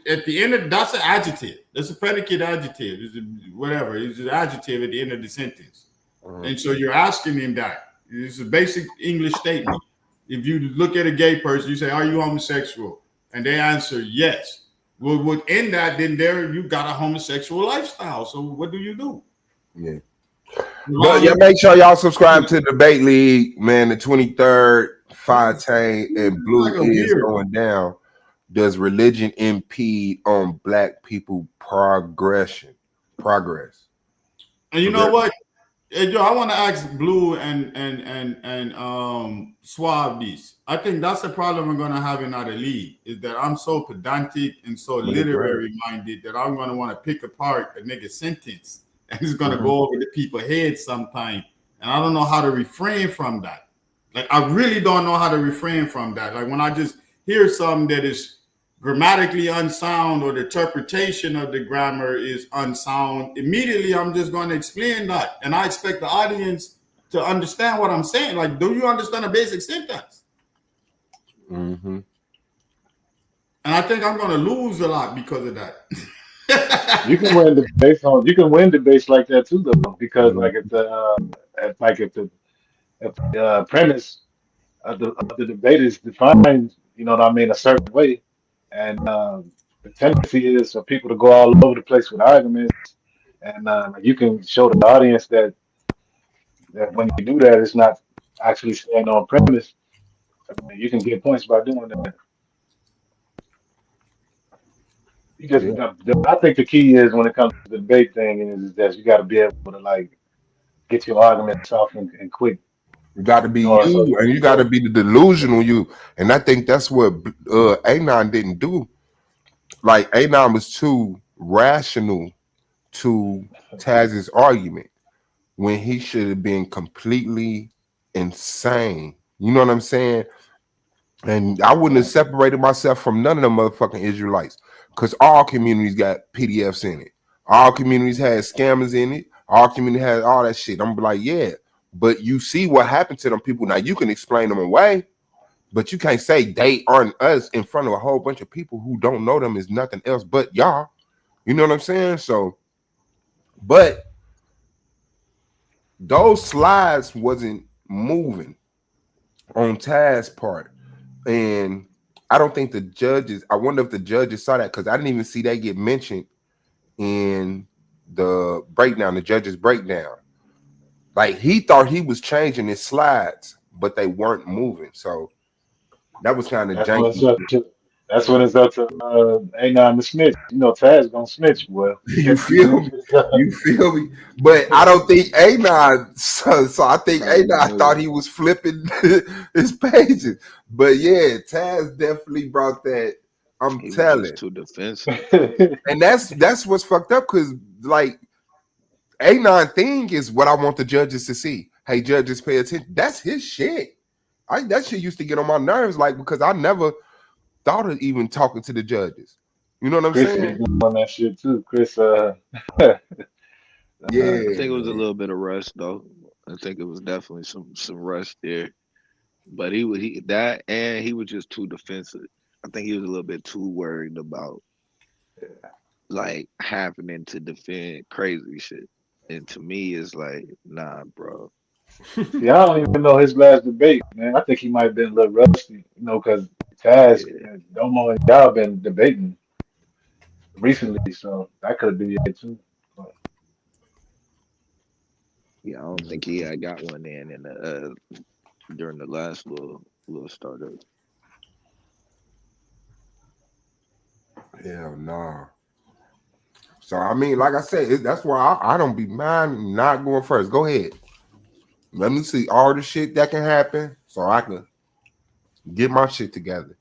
At the end of that's an adjective. That's a predicate adjective. It's whatever. It's an adjective at the end of the sentence. And so you're asking him that. It's a basic English statement. If you look at a gay person, you say, "Are you homosexual?" And they answer yes. Well, within that, then there you got a homosexual lifestyle. So what do you do? yeah. But yeah, make sure y'all subscribe to the Debate League, man. The 23rd, Fontaine and Blue Like a is weird. going down. Does religion impede on black people progress? And you know what? Hey, Joe, I want to ask Blue and Suave this. I think that's the problem we're gonna have in our league is that I'm so pedantic and so literary minded that I'm gonna want to pick apart a nigga sentence and it's gonna go over the people's heads sometime. And I don't know how to refrain from that. Like I really don't know how to refrain from that. Like when I just hear something that is grammatically unsound or the interpretation of the grammar is unsound, immediately I'm just going to explain that. And I expect the audience to understand what I'm saying. Like, do you understand a basic sentence? Mm-hmm. And I think I'm going to lose a lot because of that. You can win debates like that too, though, because if the premise of the debate is defined, you know what I mean, a certain way, and the tendency is for people to go all over the place with arguments, and you can show the audience that when you do that, it's not actually staying on premise. I mean, you can get points by doing that. You just, Yeah. I think the key is when it comes to the debate thing is that you got to be able to like get your arguments off and quick. You got to be you, and you got to be the delusional you. And I think that's what A9 didn't do. Like A9 was too rational to Taz's argument when he should have been completely insane. You know what I'm saying? And I wouldn't have separated myself from none of them motherfucking Israelites because all communities got PDFs in it. All communities had scammers in it. All communities had all that shit. I'm like, yeah, but you see what happened to them people. Now you can explain them away, but you can't say they aren't us in front of a whole bunch of people who don't know them is nothing else but y'all. You know what I'm saying? So, but those slides wasn't moving on Taz's part. And I don't think the judges, I wonder if the judges saw that because I didn't even see that get mentioned in the breakdown, the judges' breakdown. Like he thought he was changing his slides, but they weren't moving. So that was kind of janky. That's when it's up to A9 to snitch. You know, Taz gonna snitch. Well, You feel me? You feel me? But I don't think A9. So I think A9 thought he was flipping his pages. But yeah, Taz definitely brought that. I'm telling. Just too defensive. And that's what's fucked up because like A9 thing is what I want the judges to see. Hey, judges, pay attention. That's his shit. That shit used to get on my nerves, like because I never thought of even talking to the judges. You know what I'm Chris saying? be doing that shit too. Chris, Yeah, I think it was a man. little bit of rush though. I think it was definitely some rush there. But he was just too defensive. I think he was a little bit too worried about like happening to defend crazy shit. And to me, it's like, nah, bro. see, I don't even know his last debate, man. I think he might have been a little rusty, you know, because Taz Yeah. and Domo and y'all been debating recently, so that could be it too. But Yeah, I don't think he had got one in the during the last little startup. Hell no. So I mean, like I said, that's why I don't be mind not going first. Go ahead. Let me see all the shit that can happen, so I can get my shit together.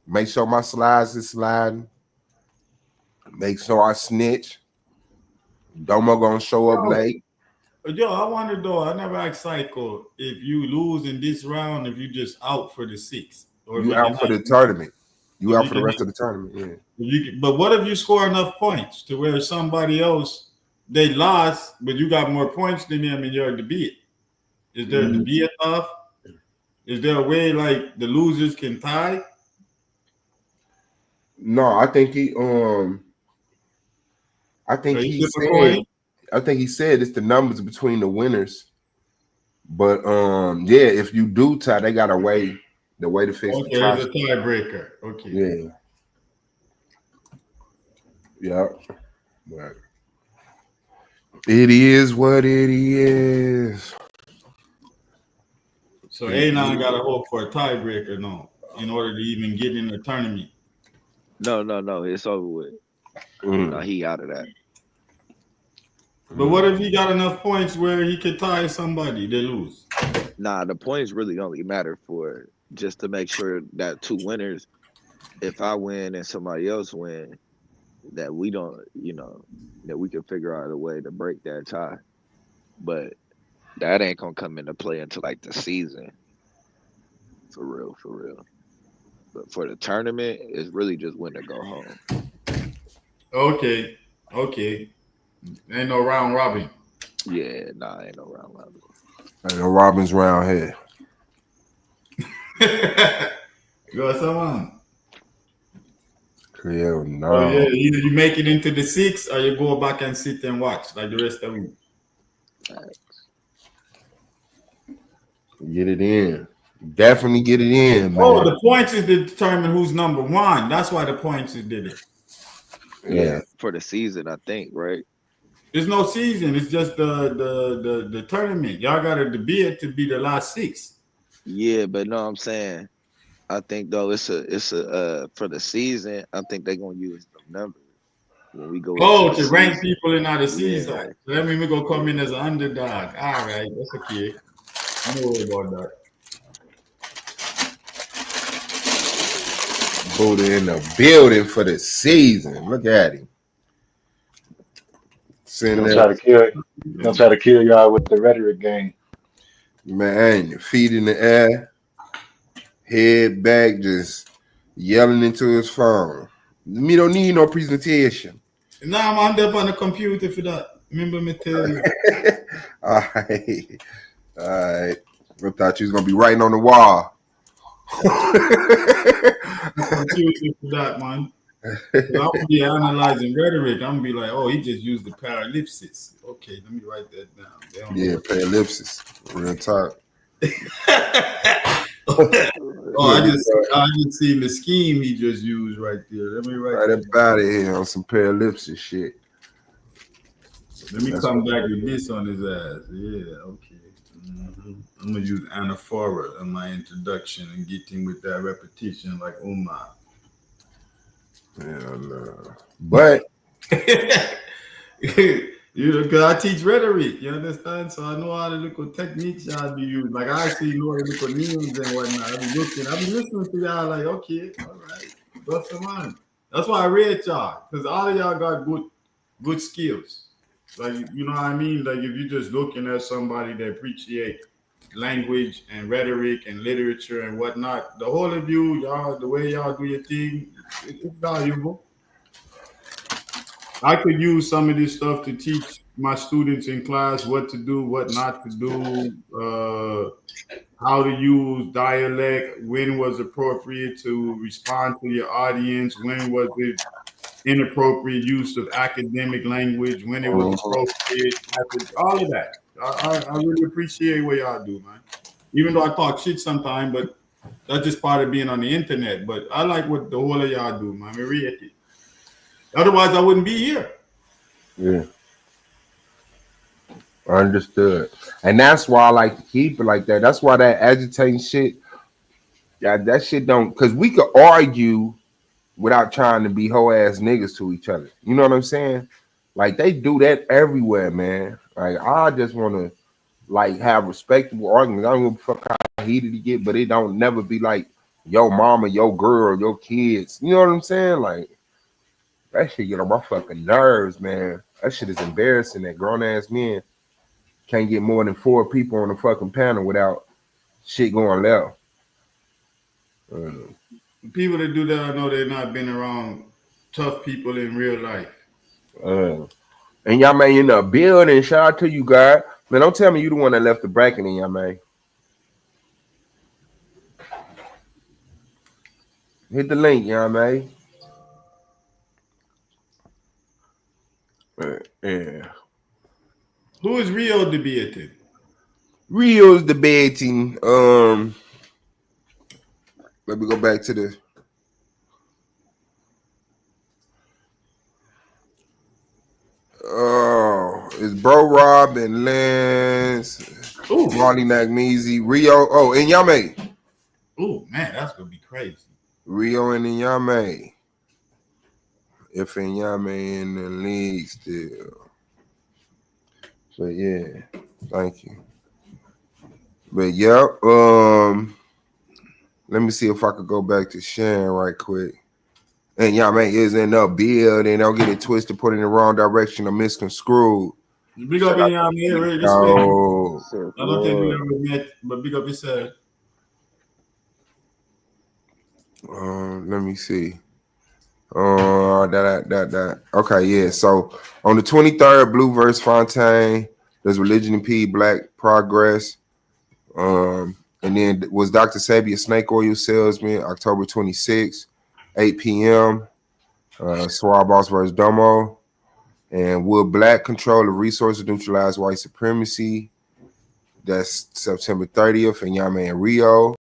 Make sure my slides is sliding. Make sure I snitch. Domo gonna show up late. Yo, I wonder though. I never asked Psycho if you lose in this round, if you just out for the sixth, or if You you can out for have, the tournament. You if out you for the can rest have, of the tournament. Yeah. if you. But what if you score enough points to where somebody else they lost, but you got more points than them and you're the beat? Is there to be enough? Is there a way like the losers can tie? No, I think he Or you flip a coin? it's the numbers between the winners. But yeah, if you do tie, they got a way to fix the Okay, tie. it's a tiebreaker. Okay. Yeah. Yeah. But it is what it is. So A9 got to hope for a tiebreaker now in order to even get in the tournament. No, it's over with. No, he out of that. But what if he got enough points where he could tie somebody? They lose. Nah, the points really only matter for just to make sure that two winners, if I win and somebody else win, that we don't, that we can figure out a way to break that tie. But that ain't gonna come into play until like the season. For real. But for the tournament, it's really just when to go home. Okay. Ain't no round robin. Yeah, nah, ain't no round robin. Ain't no Robin's round here. You got someone? Hell no. Oh yeah, either you make it into the six or you go back and sit and watch like the rest of them. Get it in. Definitely get it in, man. Oh, the points is to determine who's number one. That's why the points is did it. Yeah, for the season, I think, right? There's no season. It's just the tournament. Y'all got to debate to be the last six. Yeah, but no, I'm saying, I think though it's a for the season. I think they're gonna use the numbers when we go. Oh, into to the rank season. people in the season. Yeah. So that means we go come in as an underdog. All right, that's okay. Don't worry about that. Buddha in the building for the season. Look at him. Gonna try to kill y'all with the rhetoric game. Man, feet in the air, head back, just yelling into his phone. Me don't need no presentation. Nah, I'm up on the computer for that. Remember me tell you. All right. I thought you was gonna be writing on the wall. Computer for that, man. I'm gonna be analyzing rhetoric. I'm gonna be like, oh, he just used the parallipsis. Okay, let me write that down. Yeah, parallipsis. Real talk. I just seen the scheme he just used right there. Let me write right that out of here on some parallipsis shit. Let me come back with this on his ass. Yeah, okay. I'm gonna use anaphora in my introduction and get him with that repetition like Umar. Yeah, no. But because I teach rhetoric, you understand? So I know how the little techniques y'all be using. Like I actually know the little names and whatnot. I be listening to y'all like, okay, all right, bust them on. That's why I read y'all, because all of y'all got good skills. Like, you know what I mean? Like if you're just looking at somebody that appreciate language and rhetoric and literature and whatnot, the whole of you, y'all, the way y'all do your thing, it's valuable. I could use some of this stuff to teach my students in class what to do, what not to do, how to use dialect, when was appropriate to respond to your audience, when was it inappropriate use of academic language, when it was appropriate, all of that. I really appreciate what y'all do, man. Even though I talk shit sometimes, but that's just part of being on the internet. But I like what the whole of y'all do, man. I read it. Otherwise, I wouldn't be here. Yeah. Understood. And that's why I like to keep it like that. That's why that agitating shit, yeah, that shit don't, because we could argue without trying to be hoe ass niggas to each other. You know what I'm saying? Like they do that everywhere, man. Like I just want to like have respectable arguments. I don't give a fuck how heated it get, but it don't never be like your mama, your girl, your kids. You know what I'm saying? Like that shit get on my fucking nerves, man. That shit is embarrassing that grown ass men can't get more than 4 people on the fucking panel without shit going left. People that do that, I know they've not been around tough people in real life. And y'all man in the building, shout out to you, God. Man, don't tell me you the one that left the bracket in, y'all man. Hit the link, y'all man. Yeah. Who is Rio debating? Rio's debating. Let me go back to the. Oh, it's Bro Rob and Lance, Marley Nagmeezy, Rio. Oh, and Yame. Oh man, that's gonna be crazy. Rio and Yame. If Yame in the league still. But yeah, thank you. But yeah, let me see if I could go back to Sharon right quick. And Yame is in the building. Don't get it twisted, put in the wrong direction or misconstrued. Big up in Yame, really respect. I don't think we ever met, but big up yourself. Let me see. Okay, yeah. So on the 23rd, Blue versus Fontaine. There's Religion and P, Black Progress. And then was Dr. Sebi a snake oil salesman, October 26th, 8 p.m. Suave versus Domo. And will Black control the resources neutralize white supremacy? That's September 30th. And Yame and Rio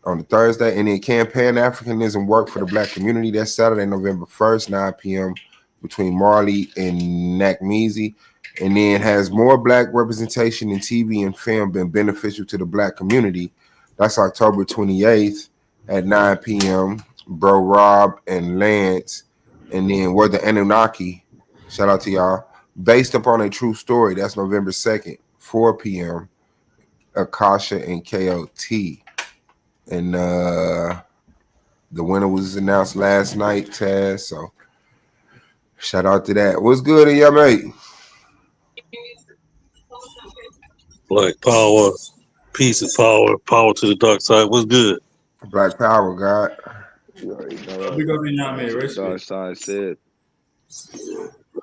on the Thursday. And then Can Pan-Africanism work for the Black community? That's Saturday, November 1st, 9 p.m. between Marley and Nagmeezy. And then has more Black representation in TV and film been beneficial to the Black community? That's October 28th at 9 p.m. Bro Rob and Lance. And then Were the Anunnaki, shout out to y'all, based upon a true story. That's November 2nd, 4 p.m. Akasha and KOT. And the winner was announced last night, Taz. So shout out to that. What's good in y'all, mate? Black power, peace and power, power to the dark side. What's good? Black power, God. You already know. Big up in Yame, respect. Dark side said.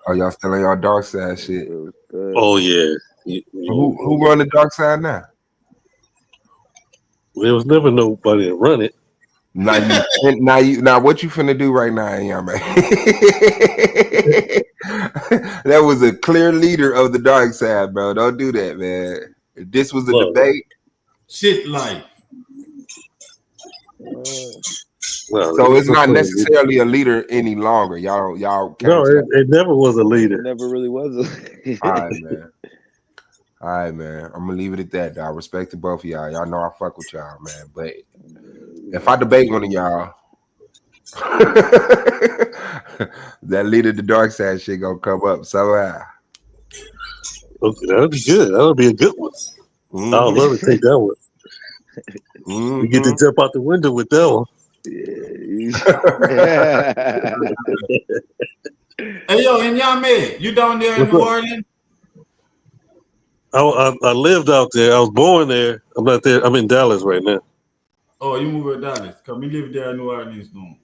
Oh, y'all still on y'all dark side shit. Oh yeah. Who run the dark side now? There was never nobody to run it. Now what you finna do right now, y'all man? That was a clear leader of the dark side, bro. Don't do that, man. If this was a debate. Shit like. So it's not necessarily a leader any longer. Y'all. No, it never was a leader. It never really was a All right, man. I'm gonna leave it at that. I respect to both of y'all. Y'all know I fuck with y'all, man. But if I debate one of y'all, that leader of the dark side shit gonna come up somehow. Okay, that'll be good. That'll be a good one. Mm-hmm. I would love to take that one. Mm-hmm. We get to jump out the window with that one. Hey yo, and Yame, you down there in New Orleans? I lived out there. I was born there. I'm not there. I'm in Dallas right now. Oh, you moved to Dallas? Cause we live there in New Orleans now.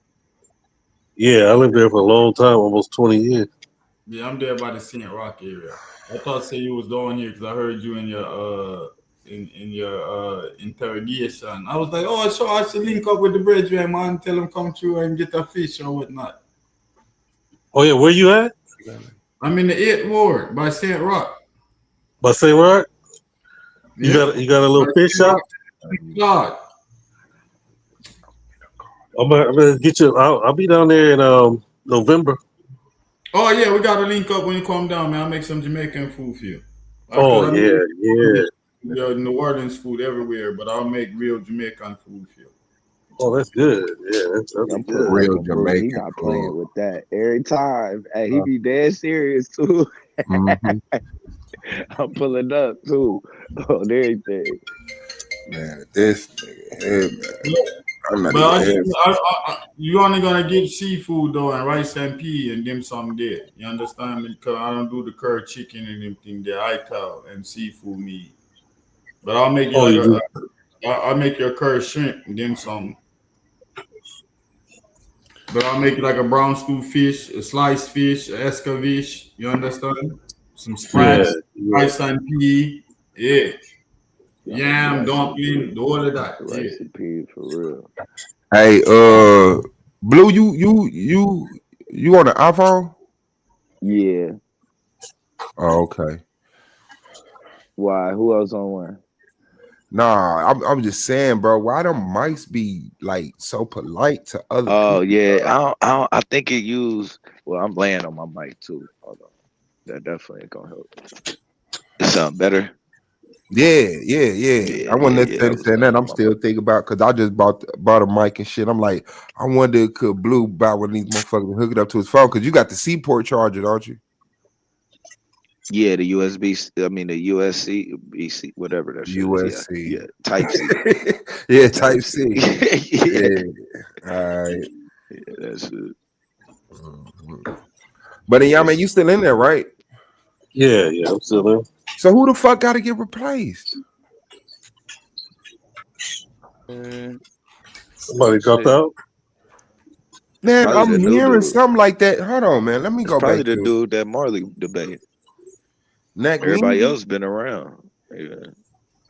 Yeah, I lived there for a long time, almost 20 years. Yeah, I'm there by the St. Rock area. I thought say you was down here because I heard you in your in your interrogation. I was like, oh, so I should link up with the brethren, man. Tell them come through and get a fish or whatnot. Oh yeah, where you at? I'm in the 8th Ward by St. Rock. By St. Rock? You got a little fish shop? God. I'm gonna get you. I'll be down there in November. Oh yeah, we gotta link up when you come down, man. I'll make some Jamaican food for you. Oh yeah, yeah. New Orleans food everywhere, but I'll make real Jamaican food here. Oh, that's good. Yeah, that'll be I'm good. pulling up Real on Bully. He Jamaican not food. playing with that every time. Hey, he be dead serious too. Mm-hmm. I'm pulling up too on everything. Man, this nigga here, man. I'm not even But here. you only gonna get seafood though, and rice and pea and them some there. You understand me? Because I don't do the curd chicken and everything there. I tell and seafood meat. But I'll make you Oh, like you do. I'll make you a curd shrimp and then some. But I'll make it like a brown stew fish, a sliced fish, a escabeche. You understand? Some Yeah, scraps, yeah. rice and pea. Yeah. Yeah, I'm with the Yam, rice and dumpling, peas. all of that. The Yeah. rice and peas for real. Hey, Blue, you on the iPhone? Yeah. Oh, okay. Why? Who else on one? Nah, I'm just saying, bro. Why them mics be like so polite to other Oh people? yeah. I think it used. Well, I'm laying on my mic too. Hold on. That definitely ain't gonna help. It sound better. Yeah. Yeah, I wasn't yeah. I necessarily was saying laying that. on I'm my still mic. thinking about because I just bought a mic and shit. I'm like, I wonder could Blue buy one of these motherfuckers and hook it up to his phone because you got the Seaport charger, don't you? Yeah, the USB. I mean the USC, BC, whatever that shit is. Yeah, USC. yeah. Type C. Yeah, Type Type C. C. Yeah, Yeah. All right. yeah, that's it. Mhm. But yeah, I mean, you still in there, right? Yeah, I'm still there. So who the fuck got to get replaced? Somebody dropped Shit. out. Man, Probably I'm the new hearing dude. something like that. Hold on, man. Let me It's go probably back the to dude that Marley debate. Nack Everybody Measy. else been around. Yeah.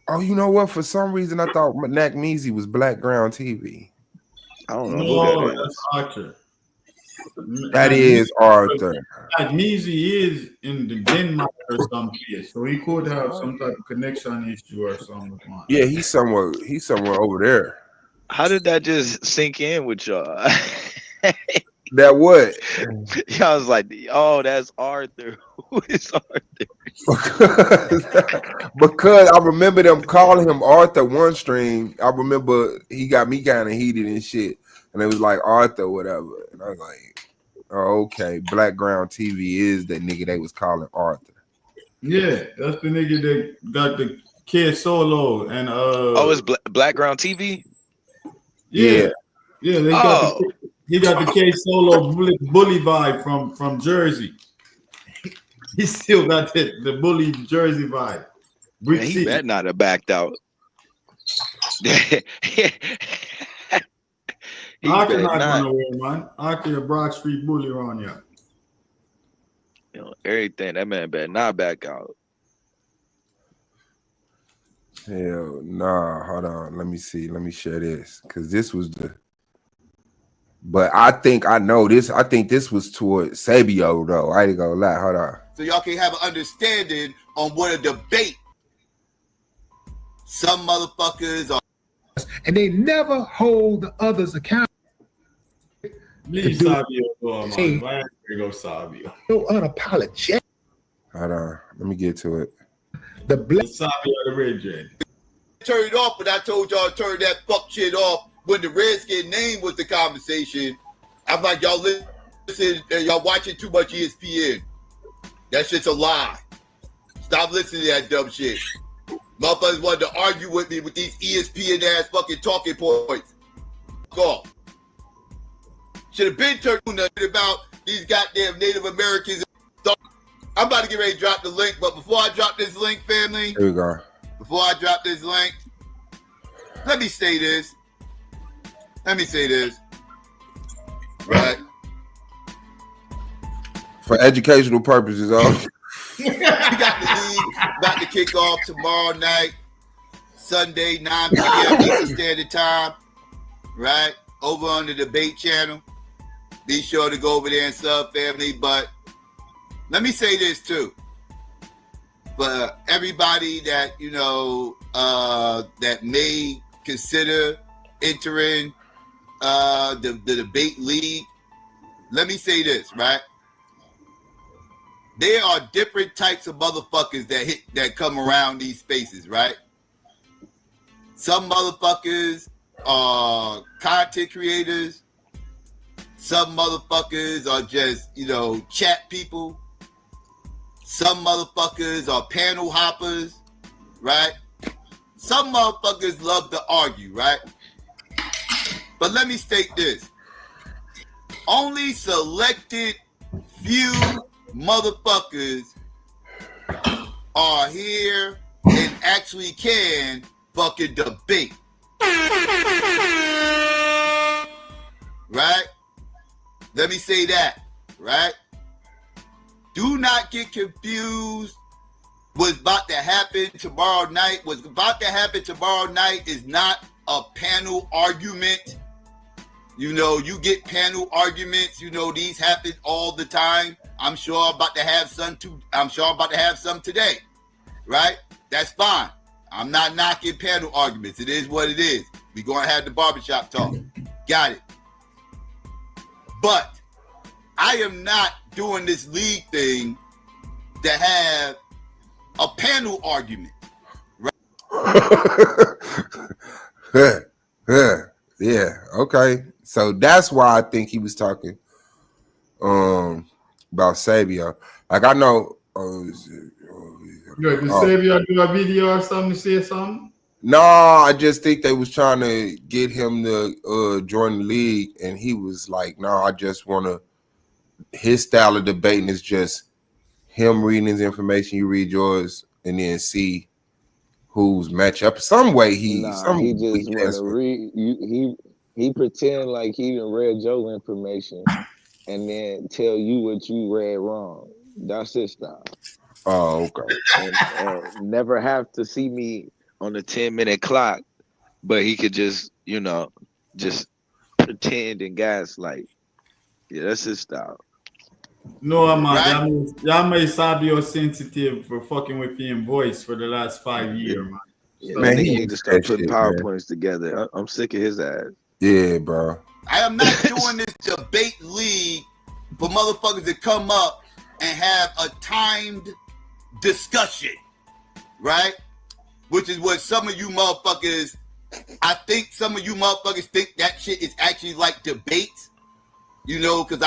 Oh, you know what? For some reason, I thought Nack Measy was Black Ground TV. I don't know who that No, that's is. Archer. That is Arthur. Measy is in the Denmark or some place, so he could have some type of connection issue or something with mine. Yeah, he's somewhere over there. How did that just sink in with y'all? That what? Y'all was like, oh, that's Arthur. Who is Arthur? Because I remember them calling him Arthur one stream. I remember he got me kind of heated and shit. And it was like Arthur, whatever. And I was like, oh, okay. Black Ground TV is that nigga they was calling Arthur. Yeah, that's the nigga that got the Kid Solo and Oh, it's Blackground TV? Yeah. Yeah, they Oh. he got the K Solo bully vibe from Jersey. He still got the bully Jersey vibe. Man, he better not have backed out. Arthur not going nowhere, man. Arthur a Broad Street bully around here. You know, everything. That man better not back out. Hell nah. Hold on. Let me see. Let me share this. Cause this was but I think I know this. I think this was toward Sabio though. I ain't gonna lie. Hold on. So y'all can have an understanding on what a debate. Some motherfuckers are, and they never hold the others accountable. Leave Savio alone, man. Why go Savio? No unapologetic. Hold on. Let me get to it. The black Savio the Red Red. Turn it off, but I told y'all to turn that fuck shit off when the Redskin name was the conversation. I'm like, y'all listen, y'all watching too much ESPN. That shit's a lie. Stop listening to that dumb shit. Motherfuckers wanted to argue with me with these ESPN ass fucking talking points. Fuck off. Should have been turned about these goddamn Native Americans. I'm about to get ready to drop the link, but before I drop this link, family. Here we go. Before I drop this link, let me say this. Right. For educational purposes, We got the league about to kick off tomorrow night, Sunday, 9 p.m. Eastern Standard Time, right? Over on the debate channel. Be sure to go over there and sub, family. But let me say this too. For everybody that, you know, that may consider entering the debate league, let me say this, right? there are different types of motherfuckers that come around these spaces, right? Some motherfuckers are content creators. Some motherfuckers are just, chat people. Some motherfuckers are panel hoppers, right? Some motherfuckers love to argue, right? But let me state this. Only selected few motherfuckers are here and actually can fucking debate. Right? Let me say that, right? Do not get confused. What's about to happen tomorrow night is not a panel argument. You get panel arguments. These happen all the time. I'm sure I'm about to have some today, right? That's fine. I'm not knocking panel arguments. It is what it is. We're going to have the barbershop talk. Got it. But I am not doing this league thing to have a panel argument. Right? Yeah. Okay. So that's why I think he was talking about Sebi. Like I know. Did Sebi do a video or something to say something? No, I just think they was trying to get him to join the league, and he was like, "No, I just want to." His style of debating is just him reading his information, you read yours, and then see who's match up. Some way he just want to read. He pretend like he done read your information, and then tell you what you read wrong. That's his style. Oh, okay. And never have to see me on the 10-minute clock, but he could just pretend and gaslight. Yeah, that's his style. No, man, y'all made Sabio sensitive for fucking with him voice for the last 5 years, man. Yeah, man, he need to start putting PowerPoints together. I'm sick of his ass. Yeah, bro. I am not doing this debate league for motherfuckers to come up and have a timed discussion, right? Which is what some of you motherfuckers, I think some of you motherfuckers think that shit is actually like debates, because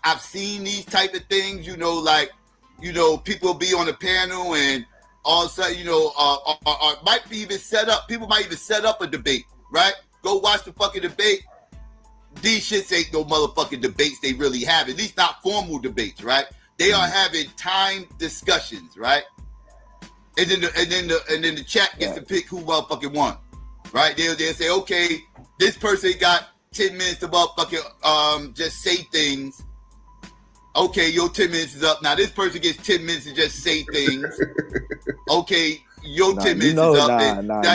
I've seen these type of things, people be on the panel and all of a sudden, might be even set up, people might even set up a debate, right? Go watch the fucking debate. These shits ain't no motherfucking debates they really have, at least not formal debates, right? They are having timed discussions, right? And then the chat gets to pick who motherfucking won, right? They'll say, okay, this person got 10 minutes to motherfucking just say things. Okay, your 10 minutes is up. Now this person gets 10 minutes to just say things. Okay, your 10 minutes is up.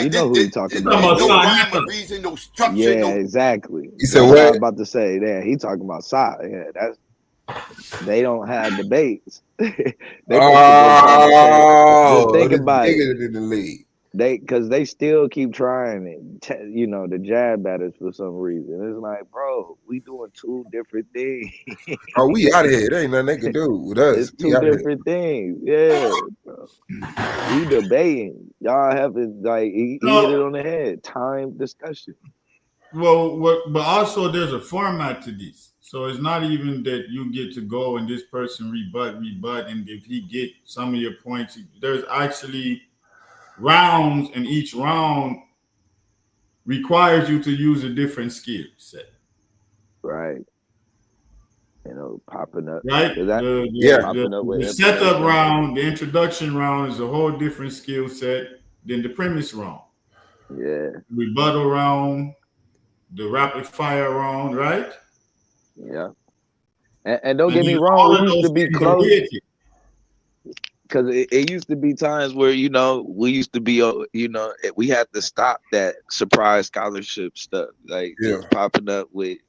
You know who you're talking about. No rhyme or reason, no structure. Yeah, exactly. You said what? I was about to say that. He talking about side. Yeah, they don't have debates. Just think about it. In the league. Because they still keep trying it, the jab at us for some reason. It's like, bro, we doing two different things. Oh, we out of here. There ain't nothing they can do with us. It's two different things. Yeah, bro. We debating. Y'all having he hit it on the head. Time discussion. Well, but also there's a format to this. So it's not even that you get to go and this person rebut, and if he get some of your points, there's actually rounds, and each round requires you to use a different skill set. Right. Popping up. Right. The setup round, the introduction round is a whole different skill set than the premise round. Yeah. Rebuttal round, the rapid fire round, right? Yeah. And don't get me wrong, it used to be close. Because it used to be times where, we used to be, we had to stop that surprise scholarship stuff. Like, just popping up with.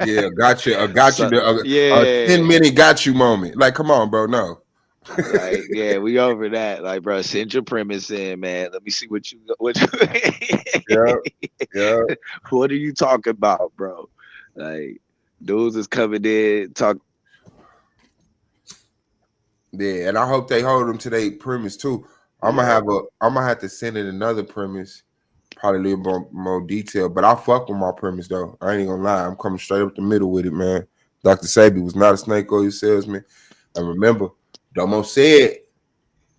Yeah, gotcha. Got you. A 10-minute got you moment. Like, come on, bro. No. Like, yeah, we over that. Like, bro, send your premise in, man. Let me see what you. Yeah. What are you talking about, bro? Like, dudes is coming in, talk. Yeah, and I hope they hold them to their premise too. I'm gonna have to send in another premise, probably a little more detail. But I fuck with my premise though. I ain't gonna lie. I'm coming straight up the middle with it, man. Dr. Sebi was not a snake oil salesman. And remember, Domo said,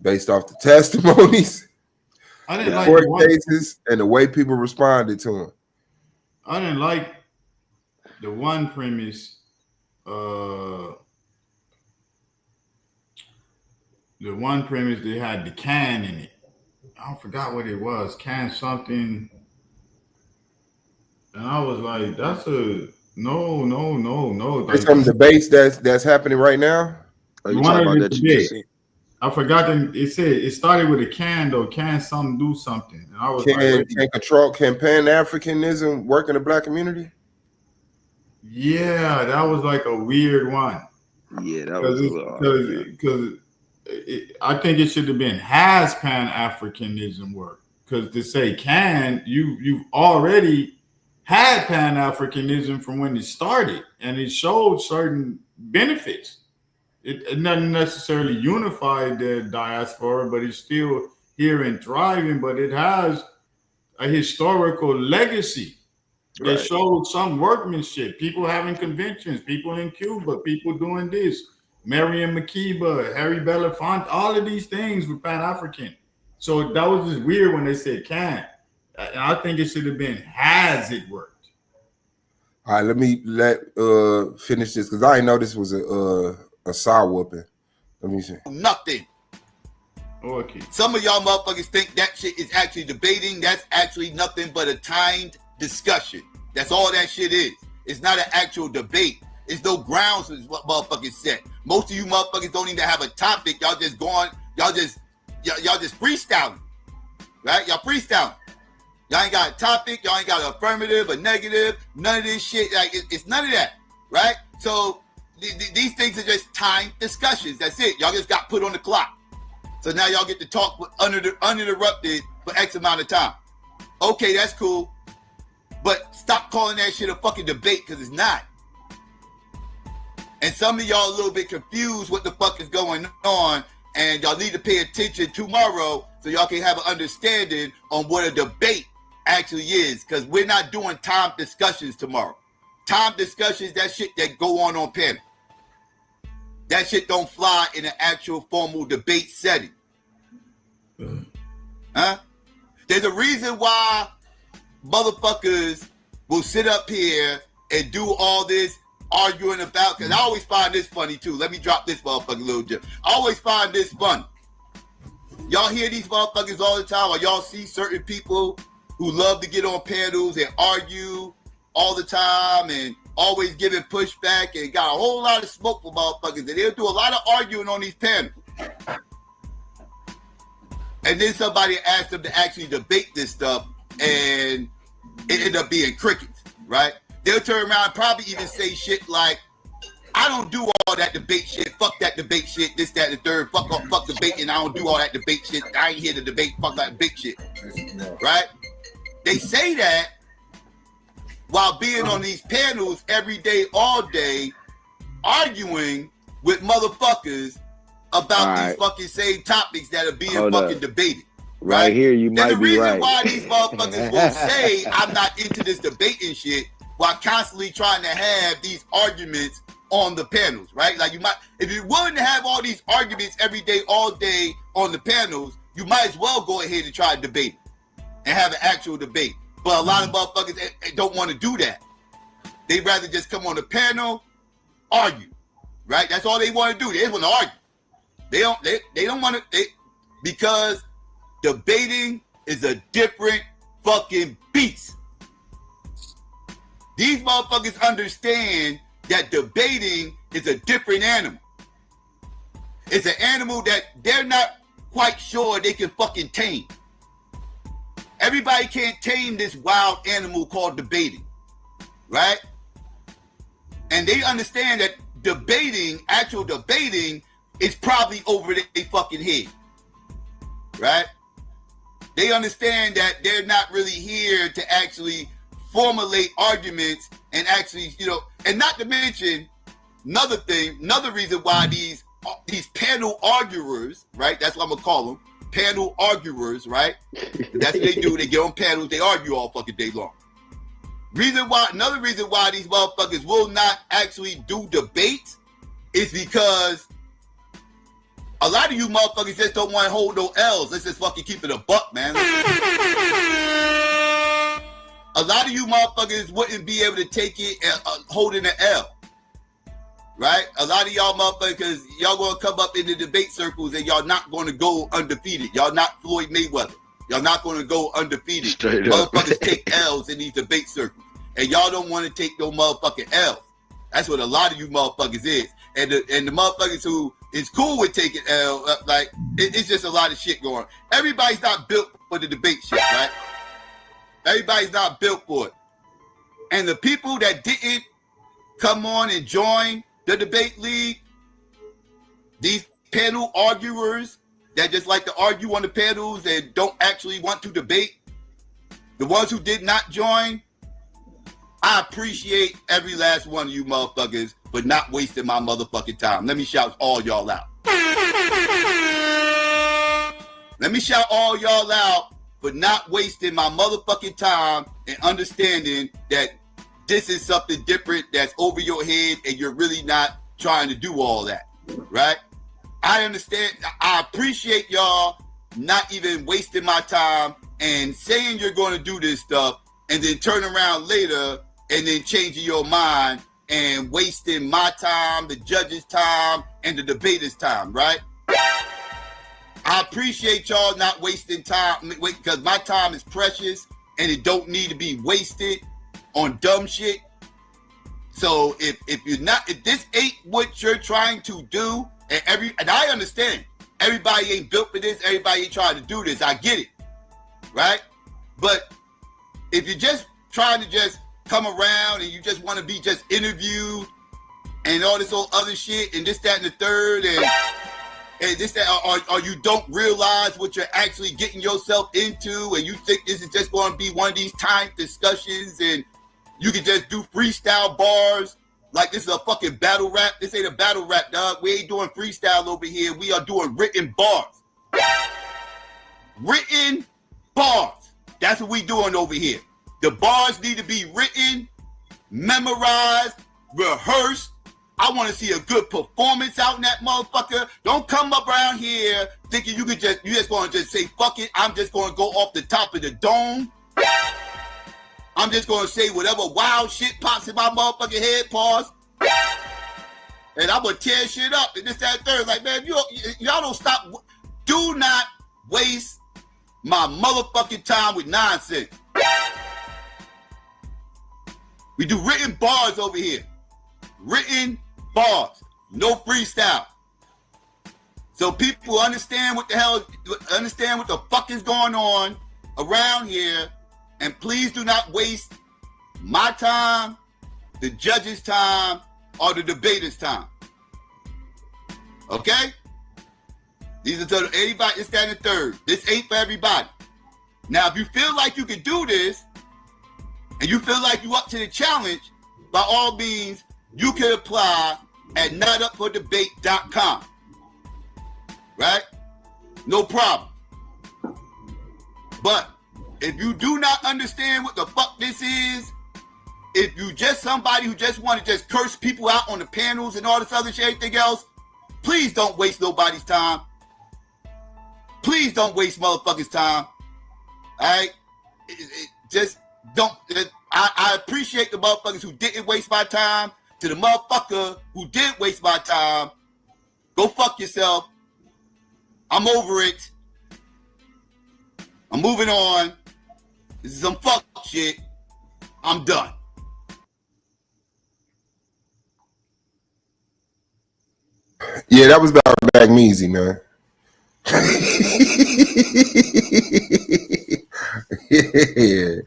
based off the testimonies, I didn't the like court the one. cases, and the way people responded to him. I didn't like the one premise. The one premise they had the can in it. I forgot what it was. Can something. And I was like, that's a no. There's Like some debates that's happening right now. Are you one talking of about the that you just debate. seen? I forgot that it said it started with a can though. Can something do something? And I was like, wait. Can Pan-Africanism work in the black community? Yeah, that was like a weird one. Yeah, that was a little hard. Because I think it should have been has Pan-Africanism work? Because to say can, you've already had Pan-Africanism from when it started, and it showed certain benefits. It doesn't necessarily unify the diaspora, but it's still here and thriving. But it has a historical legacy that Right. showed some workmanship. People having conventions, people in Cuba, people doing this. Mariam Makeba, Harry Belafonte, all of these things were Pan-African. So that was just weird when they said can. I think it should have been has it worked. All right, let me finish this because I didn't know this was a saw whooping. Let me see. Nothing. Okay. Some of y'all motherfuckers think that shit is actually debating. That's actually nothing but a timed discussion. That's all that shit is. It's not an actual debate. It's no grounds is what motherfuckers said. Most of you motherfuckers don't even have a topic. Y'all just going, y'all just freestyling. Right? Y'all freestyling. Y'all ain't got a topic. Y'all ain't got an affirmative, a negative. None of this shit. Like it's none of that. Right? So these things are just timed discussions. That's it. Y'all just got put on the clock. So now y'all get to talk uninterrupted for X amount of time. Okay, that's cool. But stop calling that shit a fucking debate because it's not. And some of y'all a little bit confused what the fuck is going on, and y'all need to pay attention tomorrow so y'all can have an understanding on what a debate actually is, because we're not doing time discussions tomorrow. Time discussions, that shit that go on panel. That shit don't fly in an actual formal debate setting. Huh? There's a reason why motherfuckers will sit up here and do all this arguing about, because I always find this funny too. Let me drop this motherfucking little gem. I always find this funny. Y'all hear these motherfuckers all the time, or y'all see certain people who love to get on panels and argue all the time and always giving pushback and got a whole lot of smoke for motherfuckers, and they'll do a lot of arguing on these panels. And then somebody asked them to actually debate this stuff, and it ended up being crickets, right? They'll turn around and probably even say shit like, I don't do all that debate shit. Fuck that debate shit. This, that, and the third. Fuck debate, and I don't do all that debate shit. I ain't here to debate. Fuck that debate shit. Right? They say that while being on these panels every day, all day, arguing with motherfuckers about these fucking same topics that are being fucking debated. Right here, you might be right. There's a reason why these motherfuckers will say I'm not into this debating shit while constantly trying to have these arguments on the panels, right? Like, you might, if you're willing to have all these arguments every day, all day on the panels, you might as well go ahead and try to debate and have an actual debate. But a lot of motherfuckers don't want to do that. They'd rather just come on the panel, argue, right? That's all they want to do. They just want to argue. They don't want to, because debating is a different fucking beast. These motherfuckers understand that debating is a different animal. It's an animal that they're not quite sure they can fucking tame. Everybody can't tame this wild animal called debating, right? And they understand that actual debating is probably over their fucking head, right? They understand that they're not really here to actually formulate arguments and actually, and not to mention another reason why these panel arguers, right? That's what I'm gonna call them, panel arguers, right? That's what they do. They get on panels. They argue all fucking day long. Another reason why these motherfuckers will not actually do debates is because a lot of you motherfuckers just don't want to hold no L's. Let's just fucking keep it a buck, man. A lot of you motherfuckers wouldn't be able to take it holding an L. Right? A lot of y'all motherfuckers, y'all gonna come up in the debate circles and y'all not gonna go undefeated. Y'all not Floyd Mayweather. Y'all not gonna go undefeated. Straight up. Motherfuckers take L's in these debate circles. And y'all don't want to take no motherfucking L's. That's what a lot of you motherfuckers is. And the motherfuckers who is cool with taking L, it's just a lot of shit going on. Everybody's not built for the debate shit, right? Everybody's not built for it. And the people that didn't come on and join the debate league, these panel arguers that just like to argue on the panels and don't actually want to debate, the ones who did not join, I appreciate every last one of you motherfuckers for not wasting my motherfucking time. Let me shout all y'all out. Let me shout all y'all out for not wasting my motherfucking time and understanding that this is something different that's over your head and you're really not trying to do all that, right? I understand. I appreciate y'all not even wasting my time and saying you're going to do this stuff and then turn around later and then changing your mind and wasting my time, the judge's time, and the debater's time, right? I appreciate y'all not wasting time because my time is precious and it don't need to be wasted on dumb shit. So if this ain't what you're trying to do, and I understand everybody ain't built for this, everybody ain't trying to do this. I get it, right? But if you're just trying to just come around and you just want to be just interviewed and all this old other shit and this, that, and the third and this, that, or you don't realize what you're actually getting yourself into and you think this is just going to be one of these timed discussions and you can just do freestyle bars like this is a fucking battle rap. This ain't a battle rap, dog. We ain't doing freestyle over here. We are doing written bars. Written bars. That's what we doing over here. The bars need to be written, memorized, rehearsed. I want to see a good performance out in that motherfucker. Don't come up around here thinking you just going to just say, fuck it. I'm just going to go off the top of the dome. I'm just going to say whatever wild shit pops in my motherfucking head, pause. And I'm going to tear shit up and this, that, and third. Like, man, y'all don't stop. Do not waste my motherfucking time with nonsense. We do written bars over here. Written bars. No freestyle. So people understand what the fuck is going on around here. And please do not waste my time, the judge's time, or the debater's time. Okay? These are to anybody, it's that and the third. This ain't for everybody. Now, if you feel like you can do this, and you feel like you up to the challenge, by all means, you can apply at notupfordebate.com. Right? No problem. But if you do not understand what the fuck this is, if you just somebody who just want to just curse people out on the panels and all this other shit, everything else, please don't waste nobody's time. Please don't waste motherfuckers' time. All right? Just don't. I appreciate the motherfuckers who didn't waste my time. To the motherfucker who did waste my time, go fuck yourself. I'm over it. I'm moving on. This is some fuck shit. I'm done. Yeah, that was about Back Measy, man. Yeah.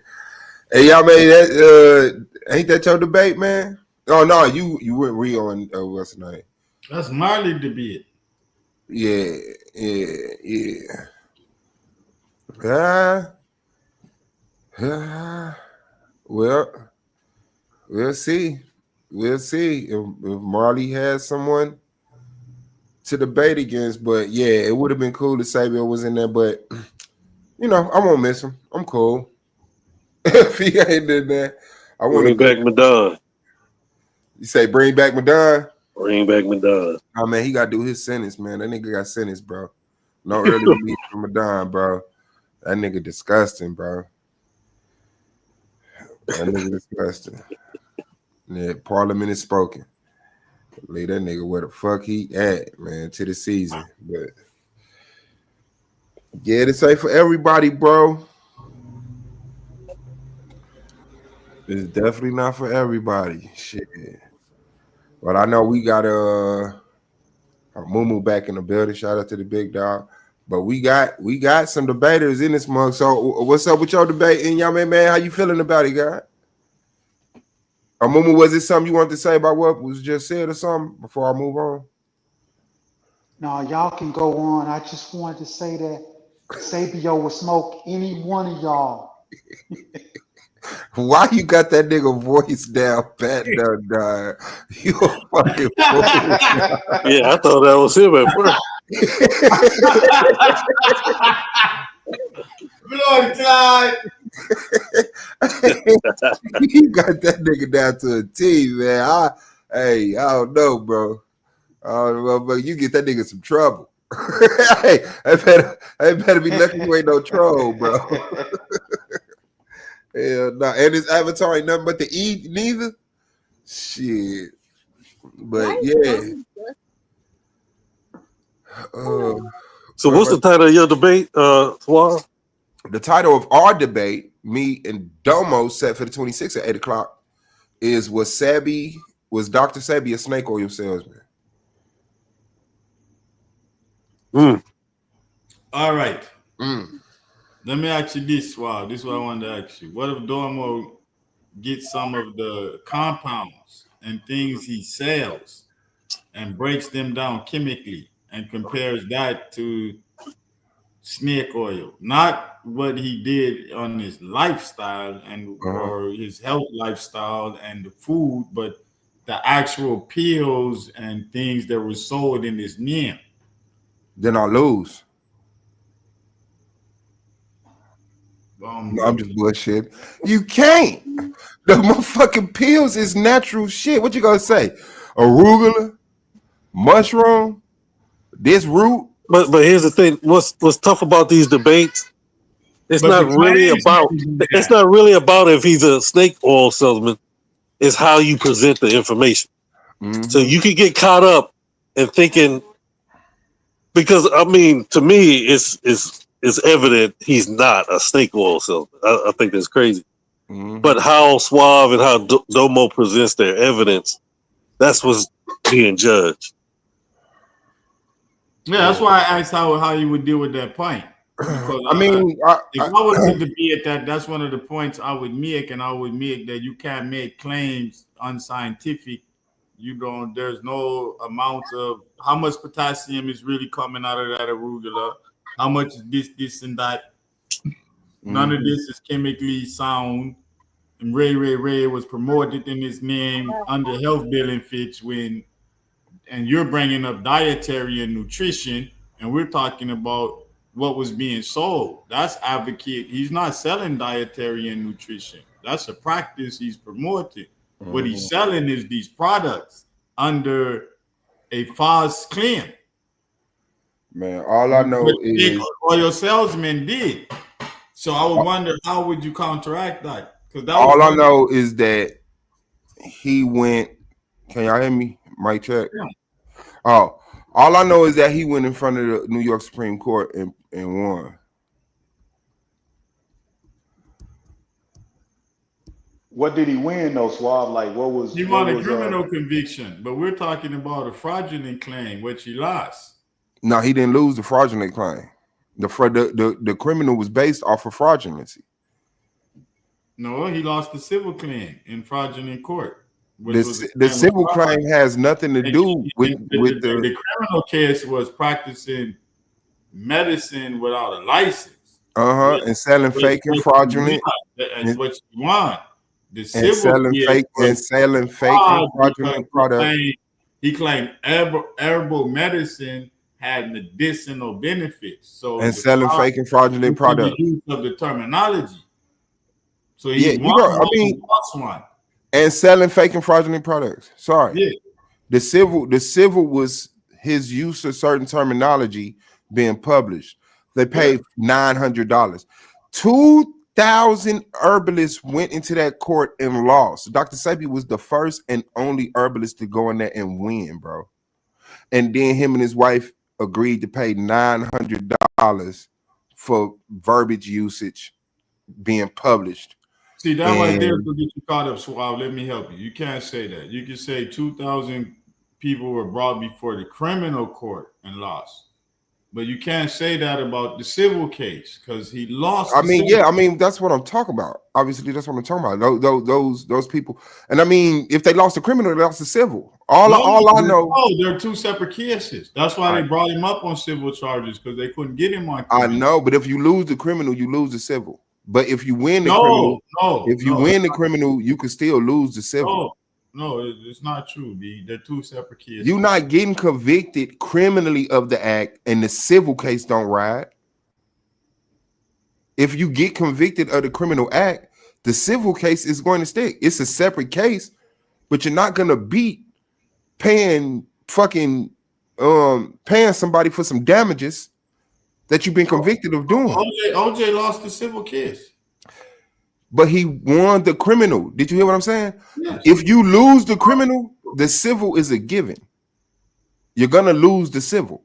Hey, y'all made that. Ain't that your debate, man? Oh no, you went real on what's the name? That's Marley debate. Yeah. Well, we'll see. We'll see if Marley has someone to debate against. But yeah, it would have been cool if Sabio was in there. But you know, I won't miss him. I'm cool. If he ain't in there, I want to Bring back Madon. You say bring back Madon? Bring back Madon. Oh man, he got to do his sentence, man. That nigga got sentenced, bro. No early release from Madon, bro. That nigga disgusting, bro. That nigga disgusting. Yeah, Parliament is spoken. Leave that nigga where the fuck he at, man, to the season. But yeah, this ain't for everybody, bro. It's definitely not for everybody. Shit. But I know we got Mumu back in the building. Shout out to the big dog. But we got some debaters in this mug. So what's up with your debate? And y'all, man, how you feeling about it, guy? Mumu, was it something you wanted to say about what was just said or something before I move on? No, y'all can go on. I just wanted to say that Sabio would smoke any one of y'all. Why you got that nigga voice down, Pat done died? You a fucking fool. Yeah, I thought that was him at first. Blood Clyde. You got that nigga down to a T, man. I don't know, bro. I don't know, but you get that nigga some trouble. Hey, I better be lucky you ain't no troll, bro. Hell no. And his avatar ain't nothing but the E neither. Shit. But yeah. So what's the title of your debate, Suave? The title of our debate, me and Domo, set for the 26th at 8 o'clock, is was Dr. Sebi a snake oil salesman? All right. Let me ask you this, Suave. This is what I wanted to ask you. What if Domo gets some of the compounds and things he sells and breaks them down chemically and compares that to snake oil? Not what he did on his lifestyle and or his health lifestyle and the food, but the actual pills and things that were sold in his name. Then I lose. No, I'm just bullshit. You can't. The motherfucking pills is natural shit. What you gonna say? Arugula, mushroom, this root. But here's the thing. What's tough about these debates? It's not really about if he's a snake oil salesman. It's how you present the information. Mm-hmm. So you could get caught up in thinking, because I mean, to me, it's evident he's not a snake oil salesman. I think that's crazy. Mm-hmm. But how Suave and how Domo presents their evidence, that's what's being judged. Yeah, that's why I asked how you would deal with that point. Because if I was to debate that's one of the points I would make, and I would make that you can't make claims unscientific. There's no amount of how much potassium is really coming out of that arugula, how much is this and that. None of this is chemically sound. And Ray was promoted in his name under health benefits and you're bringing up dietary and nutrition, and we're talking about what was being sold. That's advocate. He's not selling dietary and nutrition. That's a practice he's promoting. What he's selling is these products under a false claim. Man, all I know is oil salesman did. So I would wonder, how would you counteract that? Because all I know is that he went. Can y'all hear me? Mic check. Yeah. Oh, all I know is that he went in front of the New York Supreme Court and won. What did he win though, Suave? Like what was he won a criminal conviction, but we're talking about a fraudulent claim, which he lost. No, he didn't lose the fraudulent claim. The criminal was based off of fraudulency. No, he lost the civil claim in fraudulent court. The civil claim has nothing to do with the criminal case was practicing medicine without a license. And selling fake and fraudulent. And what you want. The civil selling fake and fraudulent products. he claimed herbal medicine had medicinal benefits. So and selling fake and fraudulent products. The use of the terminology. So Yeah, he lost one. And selling fake and fraudulent products. Sorry. Yeah. The civil was his use of certain terminology being published. They paid $900. 2,000 herbalists went into that court and lost. Dr. Sebi was the first and only herbalist to go in there and win, bro. And then him and his wife agreed to pay $900 for verbiage usage being published. See, that right there will get you caught up, Suave. Let me help you. You can't say that. You can say 2,000 people were brought before the criminal court and lost. But you can't say that about the civil case because he lost. I mean, that's what I'm talking about. Obviously, that's what I'm talking about. Those people. And I mean, if they lost the criminal, they lost the civil. All I know. No, they're two separate cases. That's why they brought him up on civil charges because they couldn't get him on criminal. I know, but if you lose the criminal, you lose the civil. But if you win the criminal, win the criminal, you can still lose the civil. No, it's not true, B. They're two separate cases. You're not getting convicted criminally of the act, and the civil case don't ride. If you get convicted of the criminal act, the civil case is going to stick. It's a separate case, but you're not gonna beat paying somebody for some damages that you've been convicted of doing. OJ lost the civil case. But he won the criminal. Did you hear what I'm saying? Yes. If you lose the criminal, the civil is a given. You're gonna lose the civil.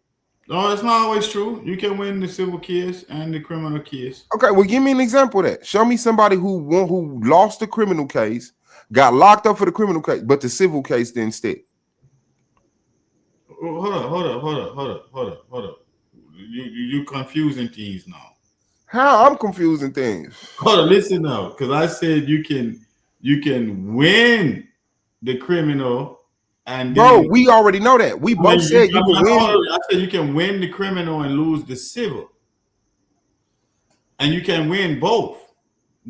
No, it's not always true. You can win the civil case and the criminal case. Okay, well, give me an example of that. Show me somebody who lost the criminal case, got locked up for the criminal case, but the civil case didn't stick. Hold up. You confusing things now. How? I'm confusing things. Hold on, listen now, because I said you can win the criminal and bro, we already know that. We both said you can win. I said you can win the criminal and lose the civil, and you can win both.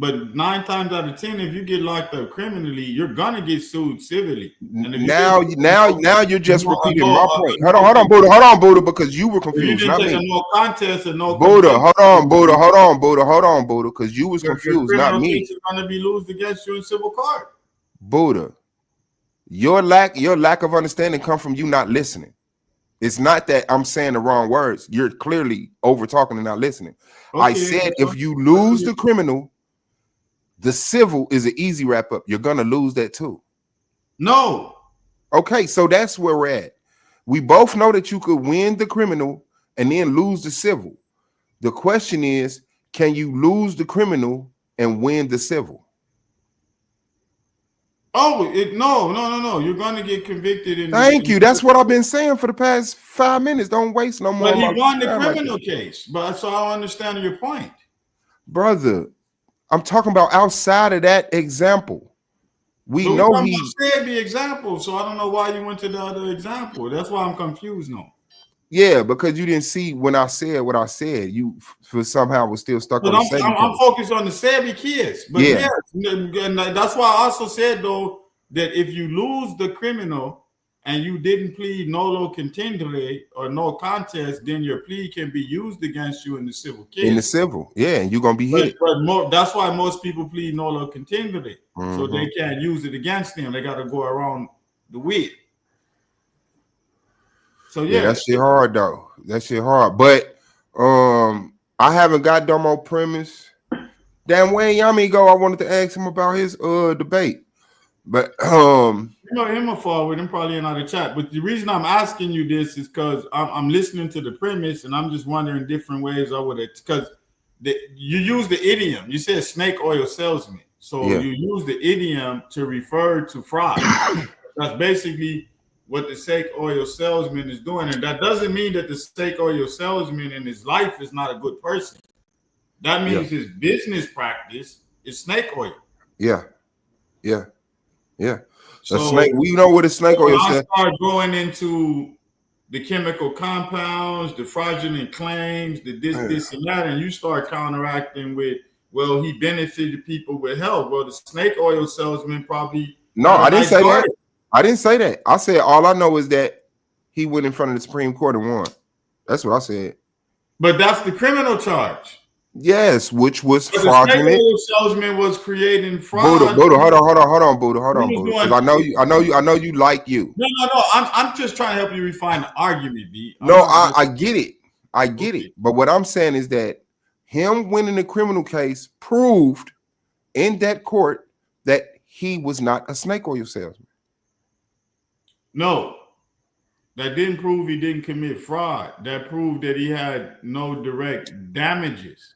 But 9 times out of 10, if you get locked up criminally, you're gonna get sued civilly. And now you're just repeating my point. Hold on, Buddha, because you were confused. You didn't take a no contest or no Buddha. Hold on, Buddha, because you was confused, not me. It's gonna be lost against you in civil court. Buddha, your lack of understanding come from you not listening. It's not that I'm saying the wrong words. You're clearly over talking and not listening. Okay. I said if you lose the criminal, the civil is an easy wrap up. You're gonna lose that too. No. Okay, so that's where we're at. We both know that you could win the criminal and then lose the civil. The question is, can you lose the criminal and win the civil? Oh, no. You're gonna get convicted. Thank you. That's what I've been saying for the past 5 minutes. Don't waste no more. But he won the criminal case. But so I understand your point, brother. I'm talking about outside of that example. We know he said the example, so I don't know why you went to the other example. That's why I'm confused now. Yeah, because you didn't see when I said what I said. You for somehow was still stuck on the Sebi. I'm focused on the Sebi kids. But yes, that's why I also said though that if you lose the criminal and you didn't plead nolo contendere or no contest, then your plea can be used against you in the civil case. In the civil, yeah, and you're gonna be hit. But that's why most people plead nolo contendere, so they can't use it against them. They got to go around the wit. So yeah, that shit hard though. That shit hard. But I haven't got Domo premise. Damn, Wayne Yami I wanted to ask him about his debate. But him forward, I'm probably in the chat. But the reason I'm asking you this is because I'm listening to the premise and I'm just wondering different ways I would, because you use the idiom. You said snake oil salesman, so you use the idiom to refer to fraud. That's basically what the snake oil salesman is doing, and that doesn't mean that the snake oil salesman in his life is not a good person. That means his business practice is snake oil. Yeah. So snake, we know what a snake oil is. Start going into the chemical compounds, the fraudulent claims, the this and that, and you start counteracting with, well, he benefited people with health. Well, the snake oil salesman probably. No, I didn't say that. I didn't say that. I said all I know is that he went in front of the Supreme Court and won. That's what I said. But that's the criminal charge. Yes, which was but fraudulent. The snake oil salesman was creating fraud. Buddha, hold on, Buddha. Because I know you like you. No. I'm just trying to help you refine the argument, B. I get it. I get it. But what I'm saying is that him winning the criminal case proved in that court that he was not a snake oil salesman. No, that didn't prove he didn't commit fraud. That proved that he had no direct damages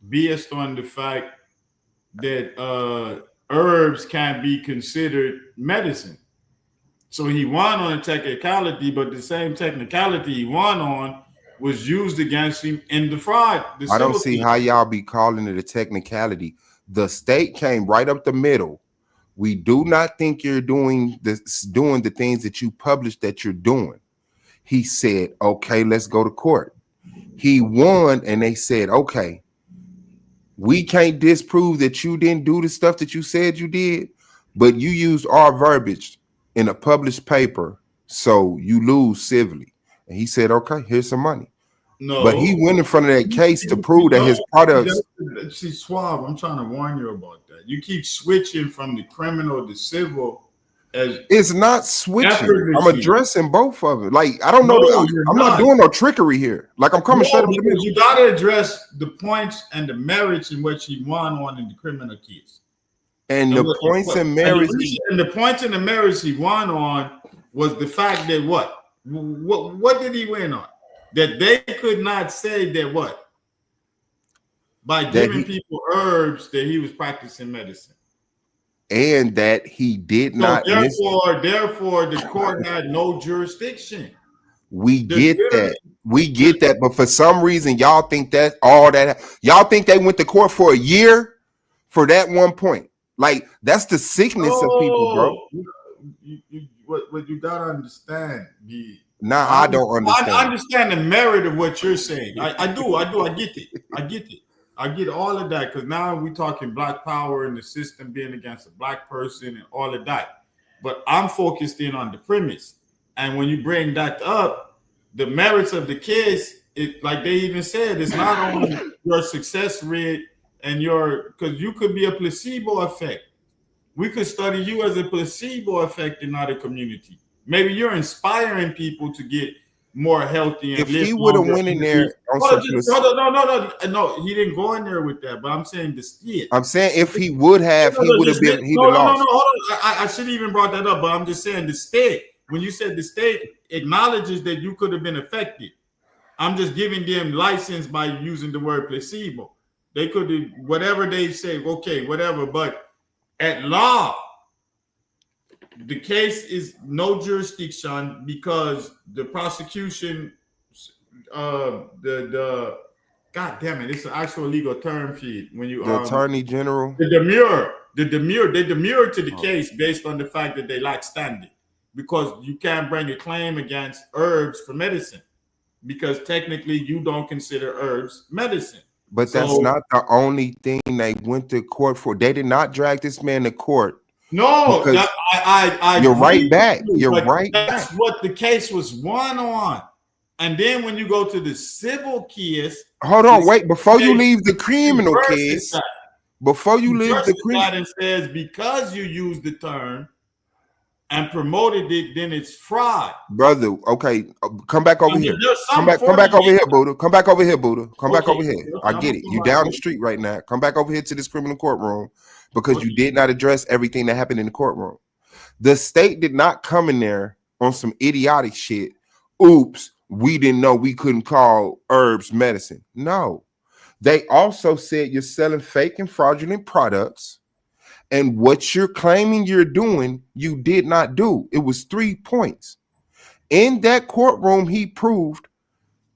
based on the fact that herbs can't be considered medicine. So he won on a technicality, but the same technicality he won on was used against him in the fraud. I don't see how y'all be calling it a technicality. The state came right up the middle. We do not think you're doing the things that you published that you're doing. He said, okay, let's go to court. He won, and they said, okay, we can't disprove that you didn't do the stuff that you said you did, but you used our verbiage in a published paper, so you lose civilly. And he said, okay, here's some money. No, but he went in front of that case to prove that his products. See, Suave, I'm trying to warn you about that. You keep switching from the criminal to civil. It's not switching. I'm addressing both of it. Like, I don't know. I'm not doing no trickery here. Like, I'm coming straight up. You got to address the points and the merits in which he won on in the criminal case. And the points and merits. And the points and the merits he won on was the fact that what did he win on? That they could not say that what? By giving people herbs that he was practicing medicine. And that he did not. Therefore, the court had no jurisdiction. We get that. But for some reason, y'all think that y'all think they went to court for a year for that one point. Like, that's the sickness of people, bro. What you gotta understand, I don't understand. I understand the merit of what you're saying. I do. I get it. I get all of that, because now we're talking black power and the system being against a black person and all of that. But I'm focused in on the premise. And when you bring that up, the merits of the case, like they even said, it's not only your success rate and because you could be a placebo effect. We could study you as a placebo effect in our community. Maybe you're inspiring people to get more healthy and if he would have went in there no, he didn't go in there with that. But I'm saying I'm saying if he would have, he would have been. He would have lost. Hold on. I should have even brought that up, but I'm just saying the state. When you said the state acknowledges that you could have been affected, I'm just giving them license by using the word placebo. They could do whatever they say. Okay, whatever. But at law, the case is no jurisdiction because the prosecution, the God damn it, it's an actual legal term feed when you the attorney general, they demur to the case based on the fact that they lack standing, because you can't bring a claim against herbs for medicine because technically you don't consider herbs medicine. But that's not the only thing they went to court for. They did not drag this man to court. No, you're right back. You're right. That's what the case was won on. And then when you go to the civil case, hold on, wait. Before you leave the criminal case, it says because you use the term and promoted it, then it's fraud, brother. Okay, come back over here. Come back over here, Buddha. Come back over here, Buddha. Come back over here. I get it. You down the street right now. Come back over here to this criminal courtroom because you did not address everything that happened in the courtroom. The state did not come in there on some idiotic shit. Oops, we didn't know we couldn't call herbs medicine. No, they also said you're selling fake and fraudulent products. And what you're claiming you're doing, you did not do. It was 3 points. In that courtroom, he proved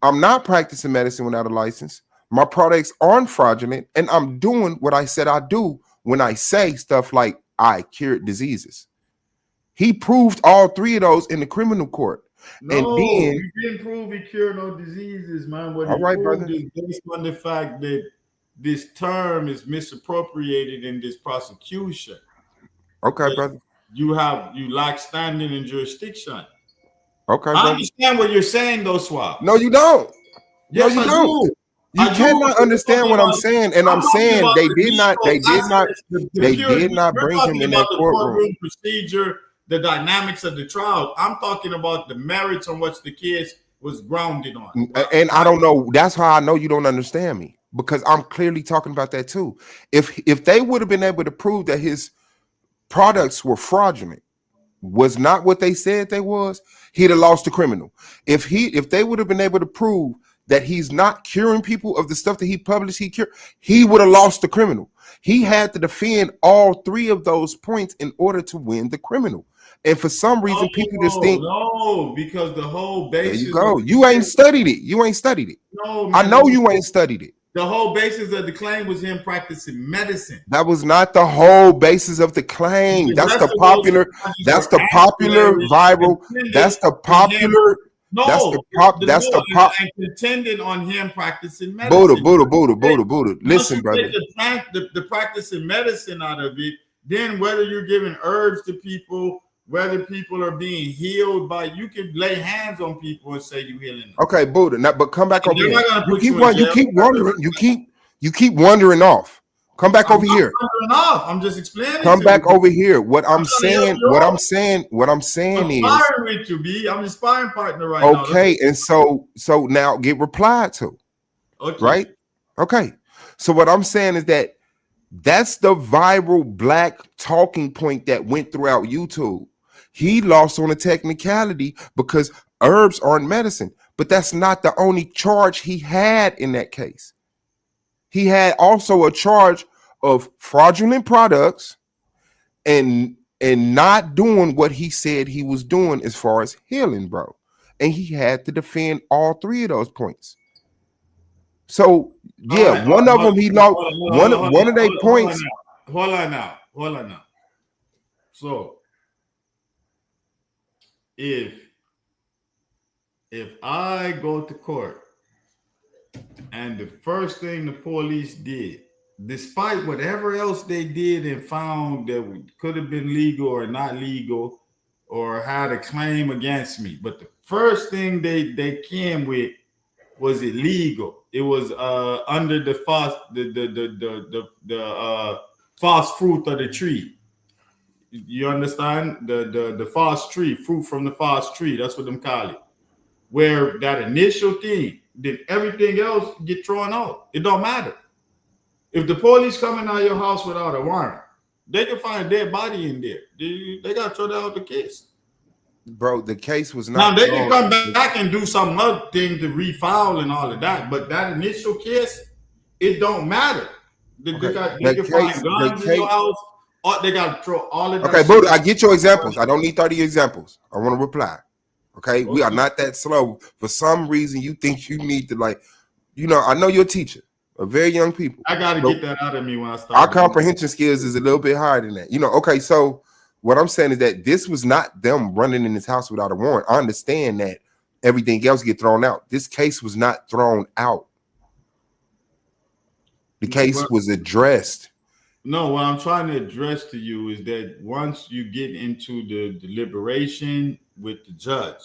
I'm not practicing medicine without a license. My products aren't fraudulent, and I'm doing what I said I do when I say stuff like I cured diseases. He proved all 3 of those in the criminal court. No, and then you didn't prove he cured no diseases, man. What all right, brother. brother. Is based on the fact that this term is misappropriated in this prosecution. Okay, brother. you lack standing in jurisdiction. Okay, I brother. understand what you're saying, though, Suave. No, you don't. Yes, no, you I don't. do. You cannot understand what I'm saying, and I'm saying they did not bring him in that the courtroom. courtroom procedure, the dynamics of the trial. I'm talking about the merits on which the case was grounded on. And I don't know. That's how I know you don't understand me, because I'm clearly talking about that too. If they would have been able to prove that his products were fraudulent, was not what they said they was, he'd have lost the criminal. If they would have been able to prove that he's not curing people of the stuff that he published, he would have lost the criminal. He had to defend all three of those points in order to win the criminal. And for some reason, people just think, no, because the whole basis. There you go. You ain't studied it. You ain't studied it. No, man, I know you ain't studied it. The whole basis of the claim was him practicing medicine. That was not the whole basis of the claim. That's the popular viral. That's the popular. And contended on him practicing medicine. Buddha. Listen, brother. The practicing medicine out of it, then whether you're giving herbs to people, whether people are being healed by, you can lay hands on people and say you're healing them. Okay, Buddha. But come back over here. You keep wondering. You keep wandering off. Come back over here. I'm just explaining. Come back over here. What I'm saying is, I'm with you, B. I'm your sparring partner right now. Okay, and so now get replied to. Okay. Right? Okay. So what I'm saying is that's the viral black talking point that went throughout YouTube. He lost on a technicality because herbs aren't medicine, but that's not the only charge he had in that case. He had also a charge of fraudulent products and not doing what he said he was doing as far as healing, bro. And he had to defend all three of those points. So yeah, one of them he lost. One of their points. Hold on now. So if I go to court and the first thing the police did, despite whatever else they did and found that could have been legal or not legal or had a claim against me, but the first thing they came with was illegal. It was under the false fruit of the tree. You understand? The false tree, fruit from the false tree. That's what them call it. Where that initial thing, then everything else get thrown out. It don't matter. If the police coming out of your house without a warrant, they can find a dead body in there. They got to throw out the case. Bro, the case was not. Now they can come back and do some other thing to refile and all of that, but that initial case, it don't matter. They can find guns in your house. They got to throw all of that. Okay, Buddha, I get your examples. I don't need 30 examples. I want to reply. Okay, we are not that slow. For some reason, you think you need to I know you're a teacher of very young people. I got to get that out of me when I start. Our comprehension skills is a little bit higher than that. Okay, so what I'm saying is that this was not them running in his house without a warrant. I understand that everything else get thrown out. This case was not thrown out. The case was addressed. No, what I'm trying to address to you is that once you get into the deliberation with the judge,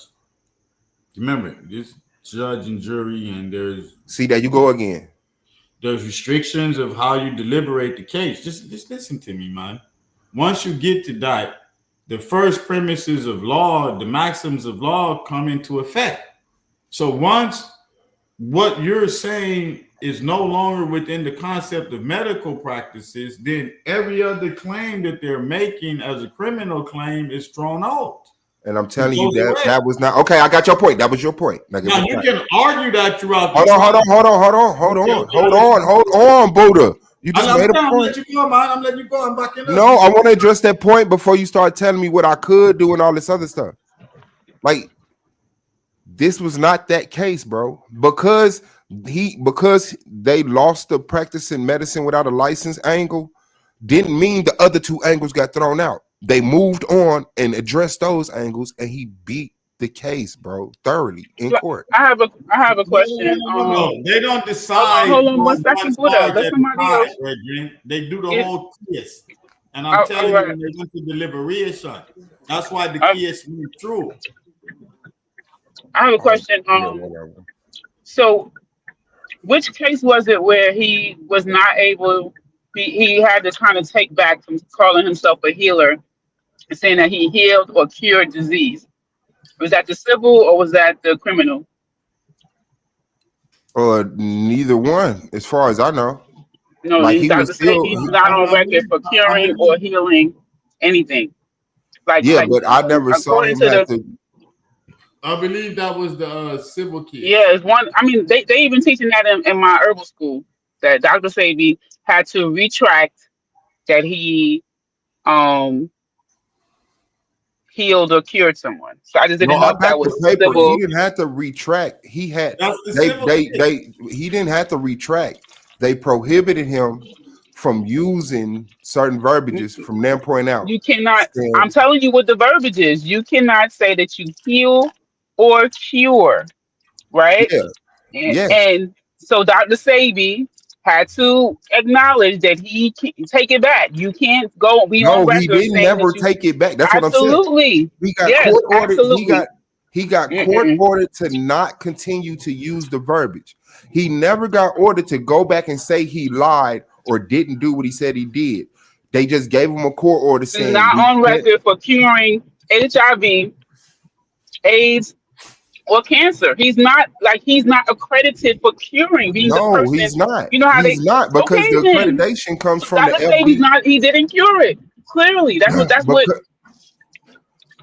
remember, this judge and jury, and see that you go again. There's restrictions of how you deliberate the case. Just listen to me, man. Once you get to that, the first premises of law, the maxims of law come into effect. So once what you're saying is no longer within the concept of medical practices, then every other claim that they're making as a criminal claim is thrown out. And I'm telling you that was not okay. I got your point. That was your point. Now you can argue that throughout. Hold on, Buddha. You just made a point. I'm letting you go. I'm backing up. No, I want to address that point before you start telling me what I could do and all this other stuff. Like, this was not that case, bro. Because they lost the practicing medicine without a license angle, didn't mean the other two angles got thrown out. They moved on and addressed those angles, and he beat the case, bro, thoroughly in court. I have a question. No, they don't decide. Hold on 1 second, Buddha. Let somebody else. They do the whole case. And I'm telling you, when they went to deliberation, that's why the case went through. I have a question. So which case was it where he was not able? He had to kind of take back from calling himself a healer and saying that he healed or cured disease. Was that the civil or was that the criminal? Neither one, as far as I know. No, Like he Dr. was still. Sebi is not on record for curing or healing anything. Like But I never saw according him to have the. to. I believe that was the civil case. Yeah, it's one. I mean, they even teaching that in my herbal school that Dr. Sebi had to retract that he healed or cured someone. So I just No, didn't know I if that got was the paper. He civil. didn't have to retract. He had That's the civil case. he didn't have to retract. They prohibited him from using certain verbiages from their point out. You cannot. I'm saying, telling you what the verbiage is. You cannot say that you heal or cure, right? yeah, yes. And so Dr. Sebi had to acknowledge that he take it back. You can't go be on No, he record didn't saying never that you take it back. That's what I'm saying. absolutely He got yes, court ordered. absolutely. He got court ordered to not continue to use the verbiage. He never got ordered to go back and say he lied or didn't do what he said he did. They just gave him a court order He's saying not you on can't. record for curing HIV, AIDS, or cancer. He's not accredited for curing. Being the No, person, he's not. you know how they. He's not because Okay, the then accreditation comes so from the Dr. Sebi's FD. not. He didn't cure it. Clearly, that's what.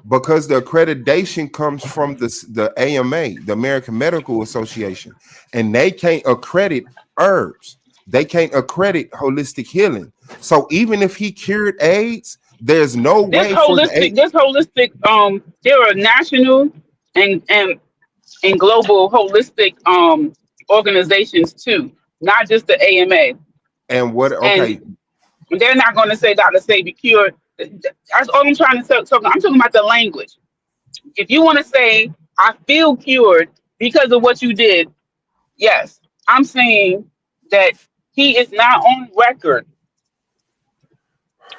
Because the accreditation comes from the AMA, the American Medical Association, and they can't accredit herbs. They can't accredit holistic healing. So even if he cured AIDS, there's no way for the This holistic. There are national and global holistic organizations too, not just the AMA. and what And okay. they're not going to say Dr. Sebi cured. That's all I'm trying to talk. I'm talking about the language. If you want to say I feel cured because of what you did, yes, I'm saying that he is not on record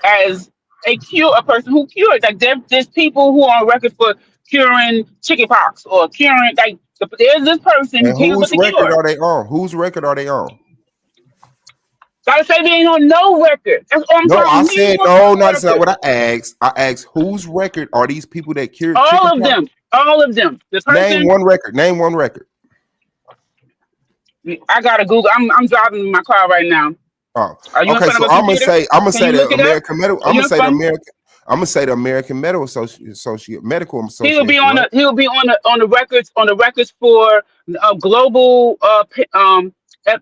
as a person who cured. Like there's people who are on record for curing chickenpox or curing like there's this person who And came up with whose the record cure. are they on? Whose record are they on? Dr. Sebi ain't on no record. That's all I'm No, I telling you. He said ain't on no, no that's not record. what I asked. I asked whose record are these people that cured All of chickenpox? them. All of them. The Name person one record. Name one record. I gotta Google. I'm driving in my car right now. Oh, Are you in okay. front of So a computer? I'm gonna Can say you the look it up? American Medical. Are you in front? I'm gonna say the American Medical Medical He'll be Association. on Right? the records for global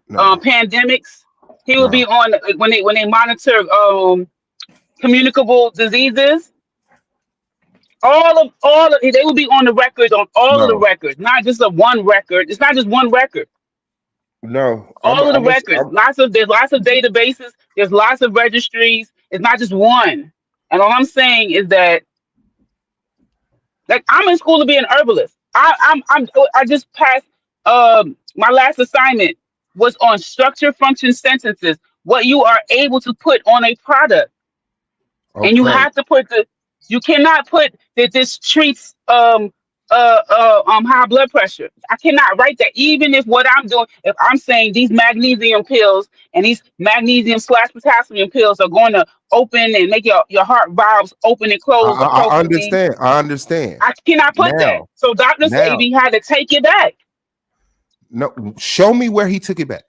No, pandemics. He will be no, on when they monitor communicable diseases. They will be on the records on all of the no, records, not just a one record. It's not just one record. no. All of the records. There's lots of databases. There's lots of registries. It's not just one. And all I'm saying is that, like, I'm in school to be an herbalist. I just passed. My last assignment was on structure, function, sentences. What you are able to put on a product, and you Okay. have to put you cannot put that this treats high blood pressure. I cannot write that. Even if what I'm doing, if I'm saying these magnesium pills and these magnesium / potassium pills are going to open and make your heart valves open and close I appropriately, understand. I understand. I cannot put that. Now, So Dr. now, Sebi had to take it back. no. Show me where he took it back.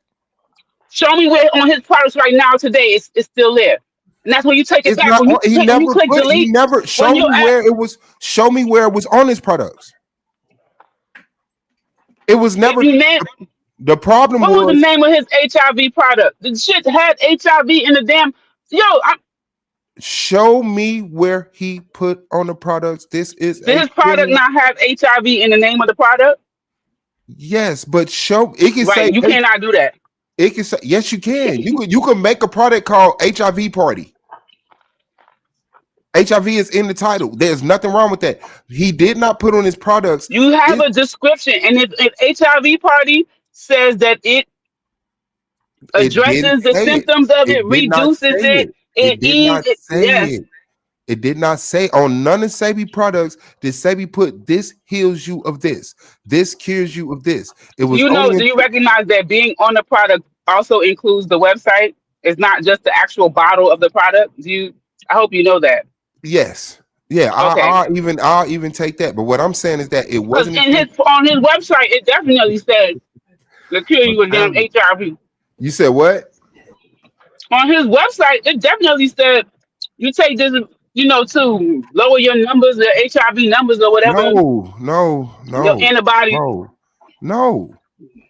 Show me where on his products right now today it's still there. And that's when you take it It's back. not. He When you never click put. He delete, never. when Show you me where it was. Show me where it was on his products. It was never. if you name The problem what was the was. name of his HIV product? The shit had HIV in the damn Show me where he put on the products. This is did a his product healing. not have HIV in the name of the product? Yes, but show it can Right, say you cannot do that. it can say yes. You can. You can make a product called HIV Party. HIV is in the title. There's nothing wrong with that. He did not put on his products. You have a description, and if HIV Party says that it It didn't addresses the say it. symptoms of it, It did not reduces say it, it. It It did is. not say Yes. it. It did not say on none of Sebi products did Sebi put this heals you of this. This cures you of this. It was You know, only do you recognize that being on the product also includes the website? It's not just the actual bottle of the product. I hope you know that. yes. Yeah, Okay. I'll even take that. But what I'm saying is that it Because wasn't in until his on his website, it definitely said to cure I'm you with damn telling you. HIV. You said what? On his website, it definitely said you take this, to lower your numbers, the HIV numbers or whatever, No, no, your no, antibody. no, no,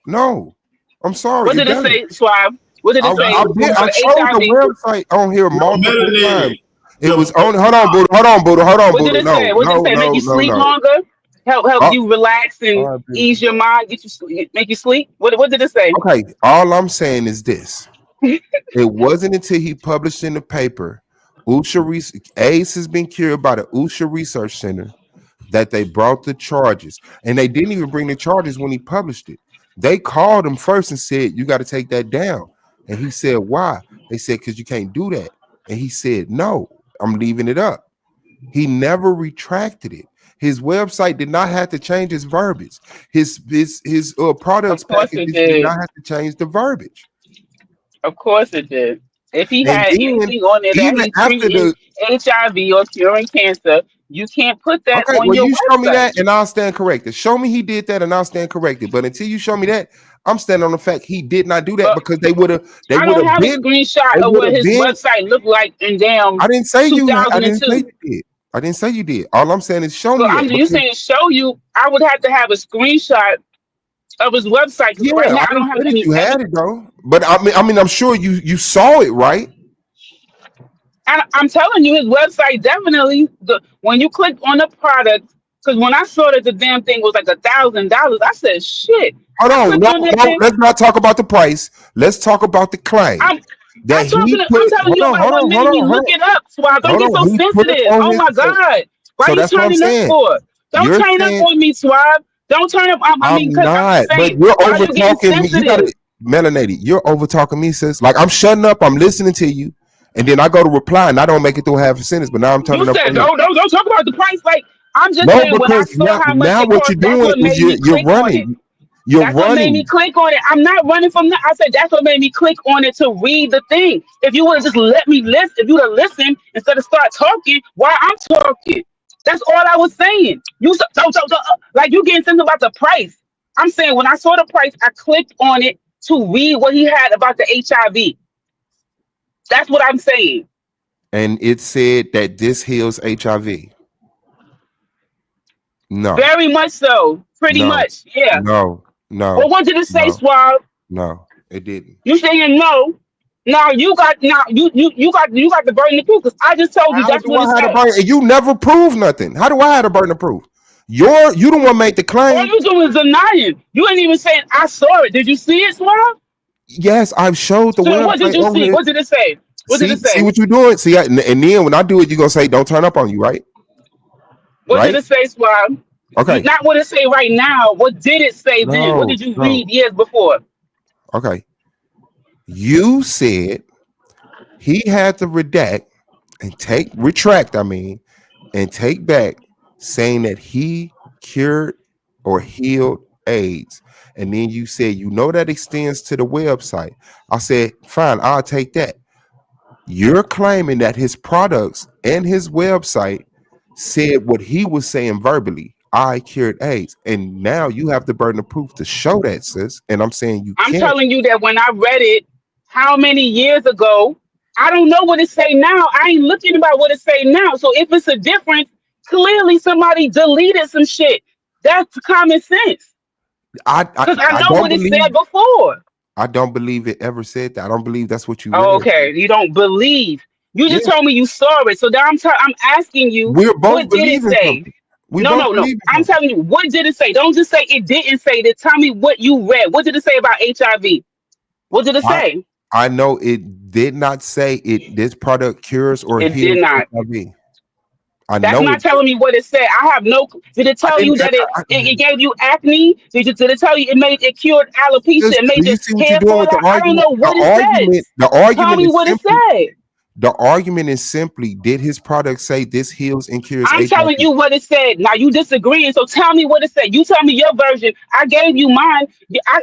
no. I'm sorry, What it did it doesn't. say, Suave? What did it say I for the showed the HIV? website on here Yo, multiple melanated. times. It was The on. Hold on, Buddha. Hold on, Buddha. Hold on, What did Buddha. it say? No, What did it no, say? Make no, you no, sleep no. longer? Help Oh, you relax and all right, ease beautiful. your mind, get you make you sleep. What did it say? Okay, all I'm saying is this: it wasn't until he published in the paper, AIDS has been cured by the USHA Research Center, that they brought the charges. And they didn't even bring the charges when he published it. They called him first and said, "You got to take that down." And he said, "Why?" They said, "Because you can't do that." And he said, "No, I'm leaving it up." He never retracted it. His website did not have to change his verbiage. His products Of course it packages did did. not have to change the verbiage. Of course it did. If he And had then anything on there that even he's after treating the HIV or curing cancer, you can't put that okay, on well, your you show me website. that and I'll stand corrected. Show me he did that and I'll stand corrected. But until you show me that, I'm standing on the fact he did not do that But because they would have I don't have a screenshot they of would what have his been. website looked like in damn I didn't say 2002. you did. I didn't say you did. All I'm saying is show So me that you because saying show you? I would have to have a screenshot of his website because right yeah, now I I didn't don't have say that any you any. had it though. But I mean, I'm sure you saw it, right? And I'm telling you, his website definitely when you click on the product. Because when I saw that the damn thing was like $1,000, I said, "Shit!" Hold I on, clicked no, on that no, thing. let's not talk about the price. Let's talk about the claim I'm that he I'm put. telling Hold you on, about hold what on, made hold me on, hold look on. it up. So I don't Hold get on. so He put it sensitive. on Oh his. my God. Why So you that's what I'm turning up saying. for? Don't You're turn up saying on me, Suave. Don't turn up. I mean, I'm because I'm not, just but saying, you're why over you getting talking me. You got sensitive? to melanated. You're over talking me, sis. Like I'm shutting up. I'm listening to you, and then I go to reply, and I don't make it through half a sentence. But now I'm You turning up said, on you. don't talk about the price. Like, I'm just No, saying, when I because saw how much now it what you're cost, that's doing what is made me you're click on it. running. You're That's what made me running. click on it. I'm not running from that. I said that's what made me click on it to read the thing. If you would have just let me listen, if you would have listened instead of start talking while I'm talking, that's all I was saying. Like you getting something about the price. I'm saying when I saw the price, I clicked on it to read what he had about the HIV. That's what I'm saying. And it said that this heals HIV. No, Very much so. Pretty no, much. Yeah. no, Well, no, what did it say, no, Swab? no. It didn't. You saying no? Now you got the burden of proof because I just told you How that's do what I it have a said. burden? You never prove nothing. How do I have a burden of proof? You the one made the All claim. you doing is denying. You ain't even saying I saw it. Did you see it, Swab? Yes, I've showed the So what did website you on see? here. What did it say? What did it See say? what you're doing. See, and then when I do it, you're gonna say, "Don't turn up on you," right? What did Right? it say, Swab? Okay. Not what it say right now. What did it say then? What No, did you no. read years before? Okay. You said he had to retract, and take back saying that he cured or healed AIDS. And then you said, that extends to the website. I said, fine, I'll take that. You're claiming that his products and his website said what he was saying verbally. I cured AIDS. And now you have the burden of proof to show that, sis. And I'm saying you I'm can't. telling you that when I read it, how many years ago? I don't know what it say now. I ain't looking about what it say now. So if it's a difference, clearly somebody deleted some shit. That's common sense. I, I Because I I know don't what it believe said before. I don't believe it ever said that. I don't believe that's what you read. Okay, you don't believe. You Yeah, just told me you saw it. So now I'm asking you, we're both what did it believing say? something. We No, both no, no. believe in I'm something. telling you, what did it say? Don't just say it didn't say that. Tell me what you read. What did it say about HIV? What did it I say? I know it did not say it. This product cures or It did heals not. HIV. I That's know not it. telling me what it said. I have no. Did it I tell didn't. you that it gave you acne? Did it tell you it cured alopecia? Just, It do made your you see what you're hair doing fall with the out? I don't argument? know what it says. The Tell argument me is what it simply said. The argument is simply, did his product say this heals and cures I'm telling HIV? you what it said. Now you disagreeing, so tell me what it said. You tell me your version. I gave you mine.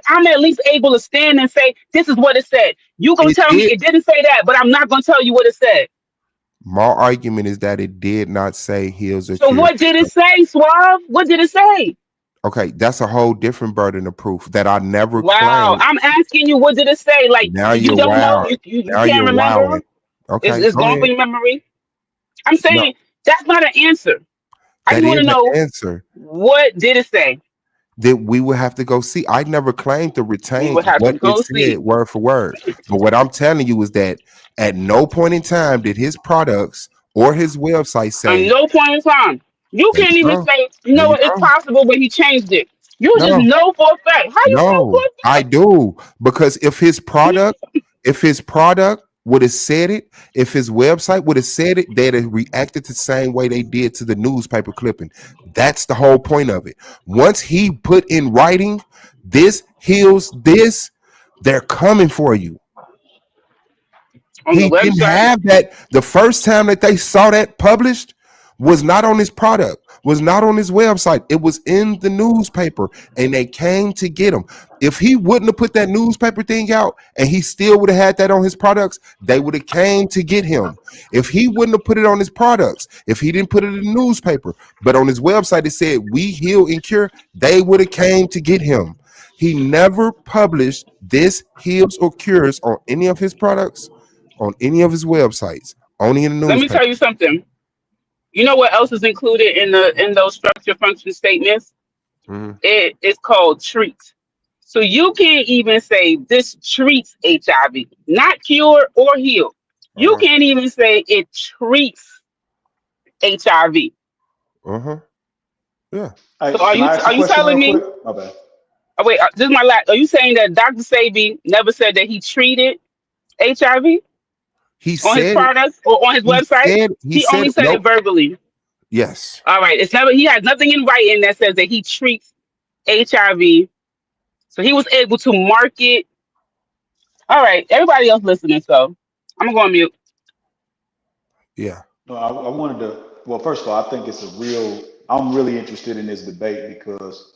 I'm at least able to stand and say this is what it said. You gonna It tell me did. it didn't say that, but I'm not gonna tell you what it said. My argument is that it did not say heals or So cures. what did it say, Suave? What did it say? Okay, that's a whole different burden of proof that I never Wow, claimed. I'm asking you, what did it say? Like Now you you're don't know, wild. you Now can't you're remember. wilding. Okay, It's go gone ahead. from your memory. I'm No, saying that's not an answer. I that just is want to an know answer what did it say. that we would have to go see. I never claimed to We retain will have to what it go said see. word for word. But what I'm telling you is that at no point in time did his products or his website At say, no point in time. You there can't you even go. say, you There know you what, it's go. possible, but he changed it. You just No. know for a fact. How you know for No, I do, because if his product would have said it, if his website would have said it, they'd have reacted the same way they did to the newspaper clipping. That's the whole point of it. Once he put in writing, this heals this, they're coming for you. on the He didn't website? have that. The first time that they saw that published was not on his product, was not on his website. It was in the newspaper, and they came to get him. If he wouldn't have put that newspaper thing out and he still would have had that on his products, they would have came to get him. If he wouldn't have put it on his products, if he didn't put it in the newspaper, but on his website it said we heal and cure, they would have came to get him. He never published this heals or cures on any of his products, on any of his websites, only in the Let me newspaper. tell you something. You know what else is included in those structure function statements? Mhm. It is called treat. So you can't even say this treats HIV, not cure or heal. You Uh-huh. can't even say it treats HIV. Uh-huh. Yeah. So Hey, can I ask a are you question telling real me? quick? My bad. Oh wait, this is my last. Are you saying that Dr. Sebi never said that he treated HIV He on his said it. products or on his He website? said he He said only it. said it Nope. verbally. Yes. All right, it's never. He has nothing in writing that says that he treats HIV. So he was able to market. All right, everybody else listening. So I'm gonna go on mute. Yeah. No, I wanted to. Well, first of all, I think it's a real. I'm really interested in this debate because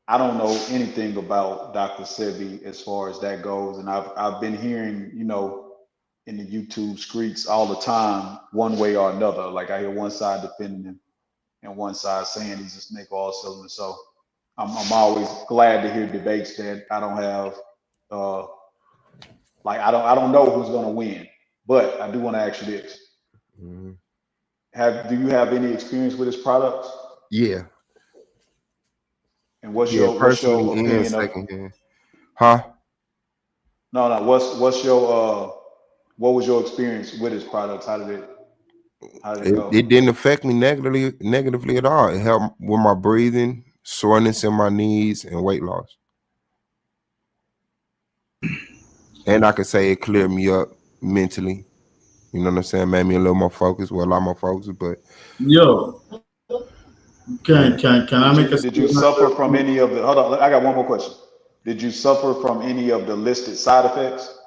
I don't know anything about Dr. Sebi as far as that goes, and I've been hearing, in the YouTube streets all the time, one way or another. Like I hear one side defending him and one side saying he's a snake oil salesman. So I'm always glad to hear debates that I don't have. Uh, like I don't know who's going to win, but I do want to ask you this: Mhm. do you have any experience with his products? Yeah. And Yeah. what's Personally your and opinion of? secondhand. Huh? No, no. What's your what was your experience with his products? How did it It go? didn't affect me negatively at all. It helped with my breathing, soreness in my knees, and weight loss. And I could say it cleared me up mentally. You know what I'm saying? Made me a little more focused. Well, a lot more focused, but Yo, yeah. can I Did make a you did you statement suffer real from quick? any of the? Hold on, I got one more question. Did you suffer from any of the listed side effects?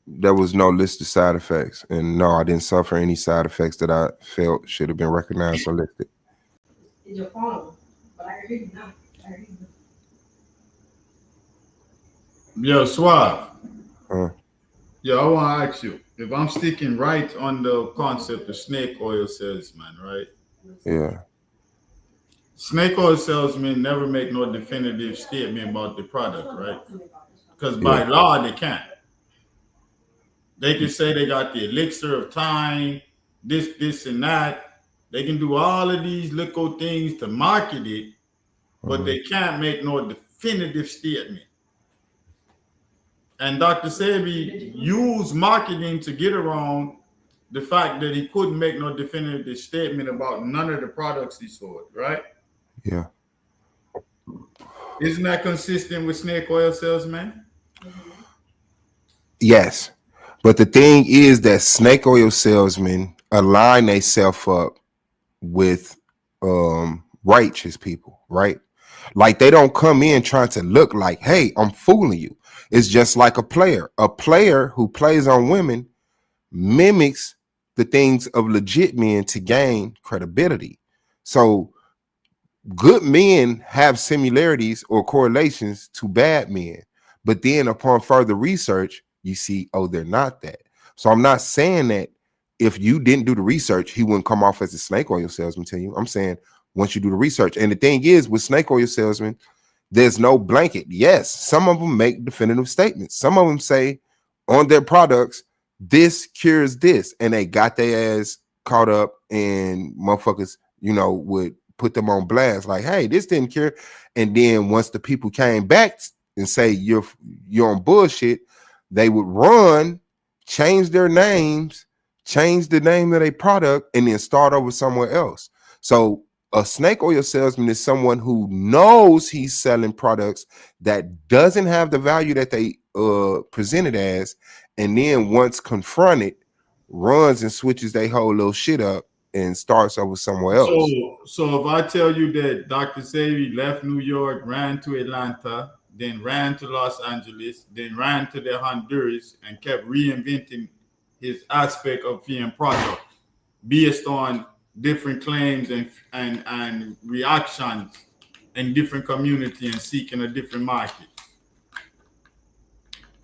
There was no list of side effects, and no, I didn't suffer any side effects that I felt should have been recognized or listed. Is your phone? But I can hear you now. I can hear you. Yo, Suave. Huh? Yo, I want to ask you if I'm sticking right on the concept of snake oil salesman, right? Yeah. Snake oil salesmen never make no definitive statement about the product, right? Because Yeah. by law they can't. They can say they got the elixir of time, this, and that. They can do all of these little things to market it, but Mhm. they can't make no definitive statement. And Dr. Sebi used marketing to get around the fact that he couldn't make no definitive statement about none of the products he sold, right? Yeah. Isn't that consistent with snake oil salesman? Yes. But the thing is that snake oil salesmen align themselves up with righteous people, right? Like they don't come in trying to look like, hey, I'm fooling you. It's just like a player. A player who plays on women mimics the things of legit men to gain credibility. So good men have similarities or correlations to bad men, but then upon further research, you see, oh, they're not that. So I'm not saying that if you didn't do the research, he wouldn't come off as a snake oil salesman to you. I'm saying once you do the research, and the thing is with snake oil salesmen, there's no blanket. Yes, some of them make definitive statements. Some of them say on their products, this cures this, and they got their ass caught up, and motherfuckers, would put them on blast like, hey, this didn't cure. And then once the people came back and say you're on bullshit, they would run, change their names, change the name of their product, and then start over somewhere else. So a snake oil salesman is someone who knows he's selling products that doesn't have the value that they presented as, and then once confronted, runs and switches their whole little shit up and starts over somewhere else. So if I tell you that Dr. Sebi left New York, ran to Atlanta, then ran to Los Angeles, then ran to the Honduras, and kept reinventing his aspect of being product based on different claims and reactions in different community and seeking a different market.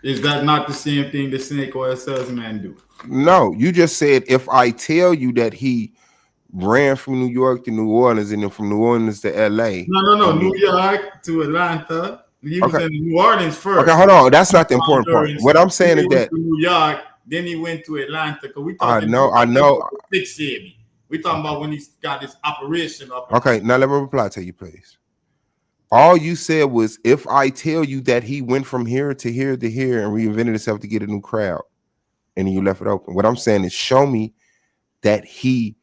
Is that not the same thing the snake oil salesman do? No, you just said if I tell you that he ran from New York to New Orleans and then from New Orleans to LA. No. New York to Atlanta. He was in New Orleans first. Okay, hold on. That's not the important part. What I'm saying is that New York, then he went to Atlanta. Because we talking I know. We talking about when he got his operation up. Okay, now let me reply to you, please. All you said was if I tell you that he went from here to here to here and reinvented himself to get a new crowd, and then you left it open. What I'm saying is show me that he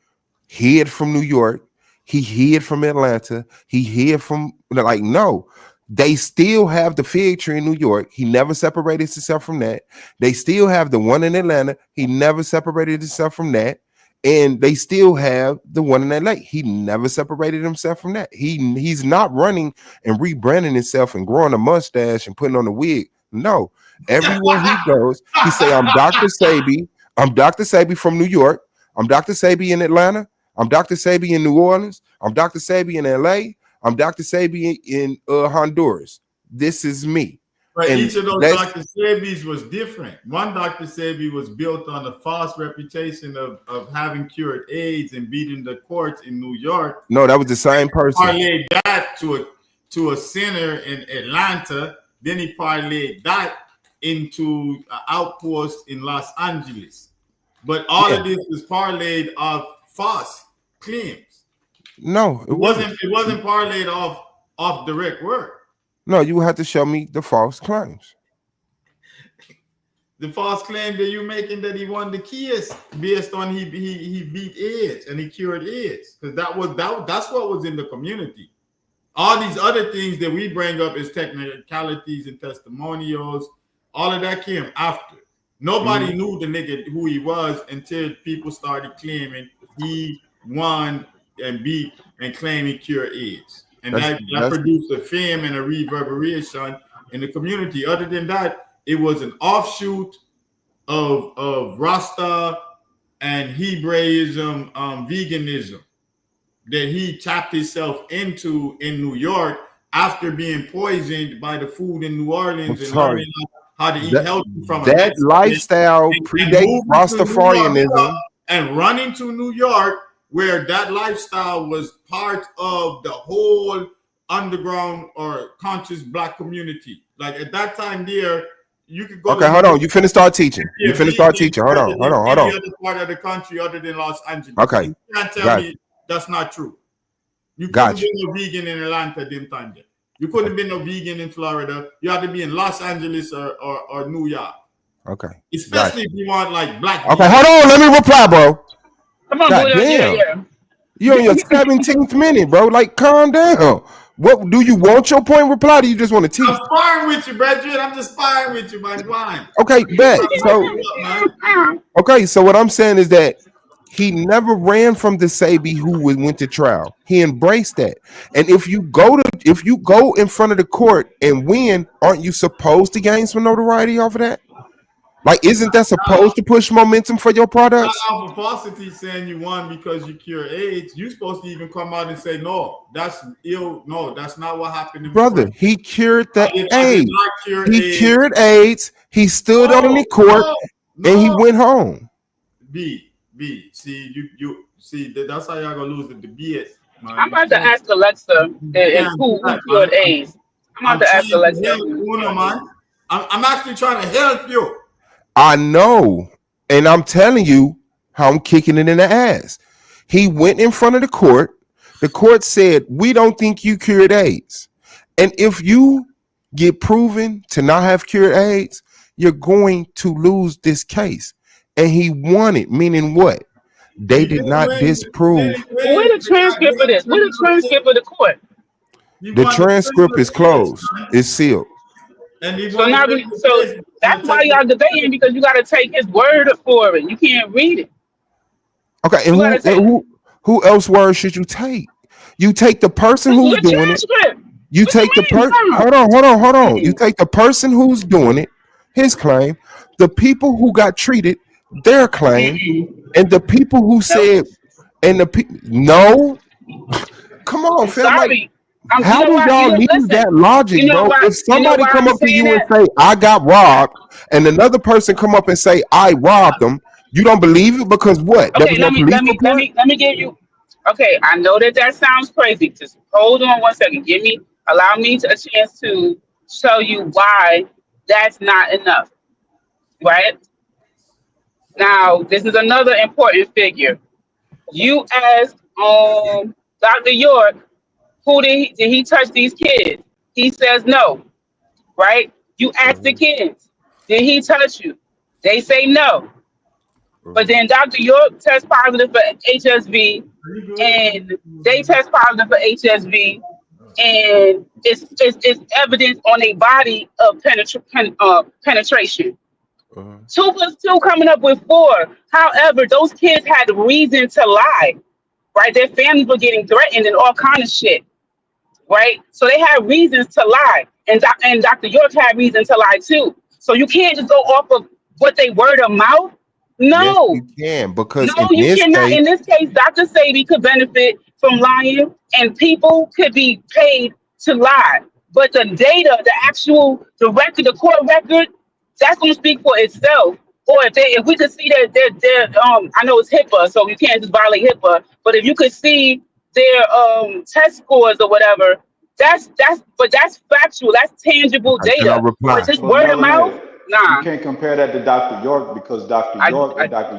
hid from New York, he hid from Atlanta, he hid from no. They still have the fig tree in New York. He never separated himself from that. They still have the one in Atlanta. He never separated himself from that. And they still have the one in LA. He never separated himself from that. He's not running and rebranding himself and growing a mustache and putting on a wig. No. Everywhere he goes, he say, I'm Dr. Sebi. I'm Dr. Sebi from New York. I'm Dr. Sebi in Atlanta. I'm Dr. Sebi in New Orleans. I'm Dr. Sebi in LA. I'm Dr. Sebi in Honduras. This is me. But each of those Dr. Sebis was different. One Dr. Sebi was built on a false reputation of having cured AIDS and beating the courts in New York. No, that was the same person. Parlayed that to a center in Atlanta. Then he parlayed that into an outpost in Los Angeles. But all of this was parlayed of false claims. No, it wasn't. It wasn't parlayed off direct work. No, you have to show me the false claims. The false claim that you're making that he won the kiss based on he beat AIDS and he cured AIDS, because that's what was in the community. All these other things that we bring up as technicalities and testimonials, all of that came after. Nobody knew the nigga who he was until people started claiming he won and beat and claimed he cured AIDS. And that produced a fame and a reverberation in the community. Other than that, it was an offshoot of Rasta and Hebraism, veganism that he tapped himself into in New York after being poisoned by the food in New Orleans and learning how to eat healthy from that lifestyle predates Rastafarianism and running to New York, where that lifestyle was part of the whole underground or conscious black community. Like at that time there, you could go. Okay, hold on. You finna start teaching. You finna start teaching. Hold on. Any other part of the country other than Los Angeles. Okay. You can't tell me that's not true. You couldn't be no vegan in Atlanta at them time there. You couldn't be no vegan in Florida. You had to be in Los Angeles or New York. Okay. Especially if you want like black. Okay, hold on. Let me reply, bro. Come on, God damn. You're on your 17th minute, bro. Like, calm down. What do you want your point reply? Do you just want to teach? I'm sparring with you, brethren. I'm just sparring with you, my blind. Okay, bet. So what I'm saying is that he never ran from the Sebi who went to trial. He embraced that. And if you go to if you go in front of the court and win, aren't you supposed to gain some notoriety off of that? Like, isn't that supposed to push momentum for your products? Not Alpha Falsity saying you won because you cure AIDS. You're supposed to even come out and say, no, that's ill. No, that's not what happened in my Brother, he cured the I did AIDS. not cure He AIDS. cured AIDS. He stood on the court and he went home. B. See, you see that's how y'all gonna lose the debate. Man. I'm about to ask Alexa who cured AIDS. I'm about to ask Alexa. I'm actually trying to help you. I know. And I'm telling you how I'm kicking it in the ass. He went in front of the court. The court said, we don't think you cured AIDS. And if you get proven to not have cured AIDS, you're going to lose this case. And he won it, meaning what? They did not disprove. Where the transcript of this? Where the transcript of the court? The transcript is closed. It's sealed. So now, so that's why y'all debating, because you got to take his word for it. You can't read it. Okay, and who else word should you take? You take the person who's doing it. You take the person. Hold on. You take the person who's doing it, his claim, the people who got treated, their claim, and the people who said, and the people. No, come on, fam. Like, how do y'all use that logic, bro? If somebody come up to you and say, I got robbed, and another person come up and say, I robbed them, you don't believe it because what? Okay, let me give you. Okay, I know that sounds crazy. Just hold on one second. Allow me a chance to show you why that's not enough. Right? Now, this is another important figure. You asked Dr. York, who did he touch these kids? He says no, right? You ask the kids, did he touch you? They say no. But then Dr. York tests positive for HSV, and they test positive for HSV, and it's evidence on a body of penetration. 2 + 2 coming up with 4. However, those kids had reason to lie, right? Their families were getting threatened and all kind of shit. Right, so they had reasons to lie, and Dr. York had reason to lie too. So you can't just go off of what they word of mouth. No, yes, you can, because no, you cannot. In this case, Dr. Sebi could benefit from lying, and people could be paid to lie. But the data, the record, the court record, that's going to speak for itself. Or if we could see that they're I know it's HIPAA, so you can't just violate HIPAA. But if you could see their test scores or whatever, that's factual, that's tangible data. But just word of mouth, nah. You can't compare that to Dr. York, because Dr.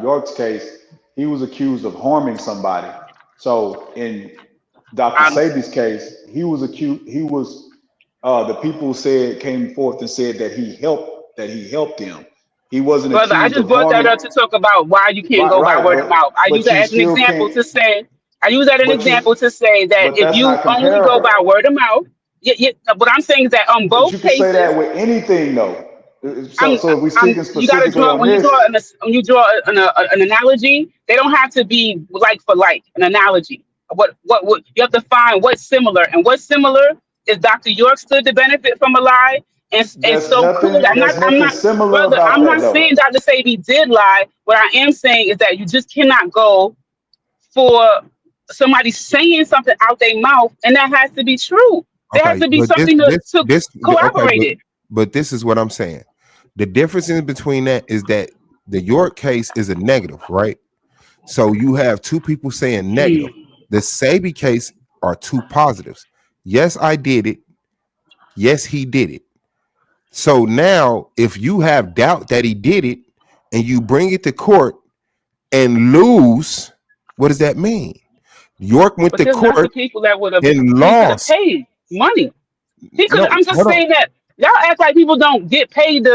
York's case, he was accused of harming somebody. So in Dr. Sebi's case, he was the people came forth and said that he helped them. He wasn't Brother, I just brought that up to talk about why you can't go by word of mouth. I use that as an example to say that if you only go by word of mouth, what I'm saying is that on both cases, you can say that with anything though. So if we speaking specifically when you draw an analogy, they don't have to be like for like an analogy. What you have to find what's similar, and what's similar is Dr. York stood to benefit from a lie. And so cool. I'm not saying Dr. Sebi did lie. What I am saying is that you just cannot go for somebody saying something out their mouth, and that has to be true. There has to be something to corroborate it. But this is what I'm saying. The difference in between that is that the York case is a negative, right? So you have two people saying negative. The Sebi case are two positives. Yes, I did it. Yes, he did it. So now, if you have doubt that he did it and you bring it to court and lose, what does that mean? York went to court the people that would have lost. Paid money. I'm just saying that y'all act like people don't get paid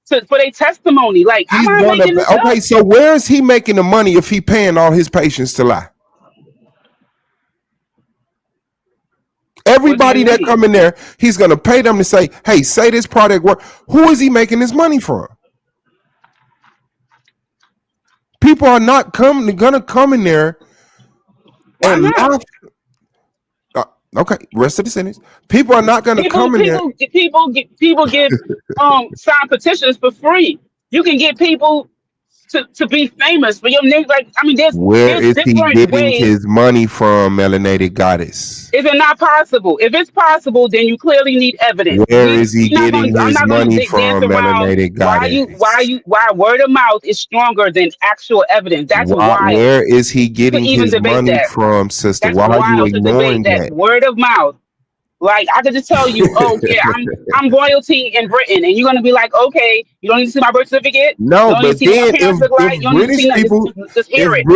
for their testimony. Like, I'm not making this up. So where is he making the money if he paying all his patients to lie? Everybody that come in there, he's going to pay them to say, hey, say this product work. Who is he making this money from? People are not going to come in there and laugh. Okay, rest of the sentence. People are not going to People, come in there. people get sign petitions for free. You can get people to be famous for your name. Like, I mean, Where there's is he different getting ways. his money from, melanated goddess? Is it not possible? If it's possible, then you clearly need evidence. Where is he We're not going. getting I'm his not going money to dance from, around. melanated goddess? Why word of mouth is stronger than actual evidence. That's wild Where is he to getting even his debate money that. from, sister? That's Why are you wild to debate ignoring that that? word of mouth. Like, I could just tell you, oh yeah, I'm royalty in Britain, and you're gonna be like, okay, you don't need to see my birth certificate, you No, don't need to but see what my then parents look if like, you don't need to see British nothing, people, just hear it.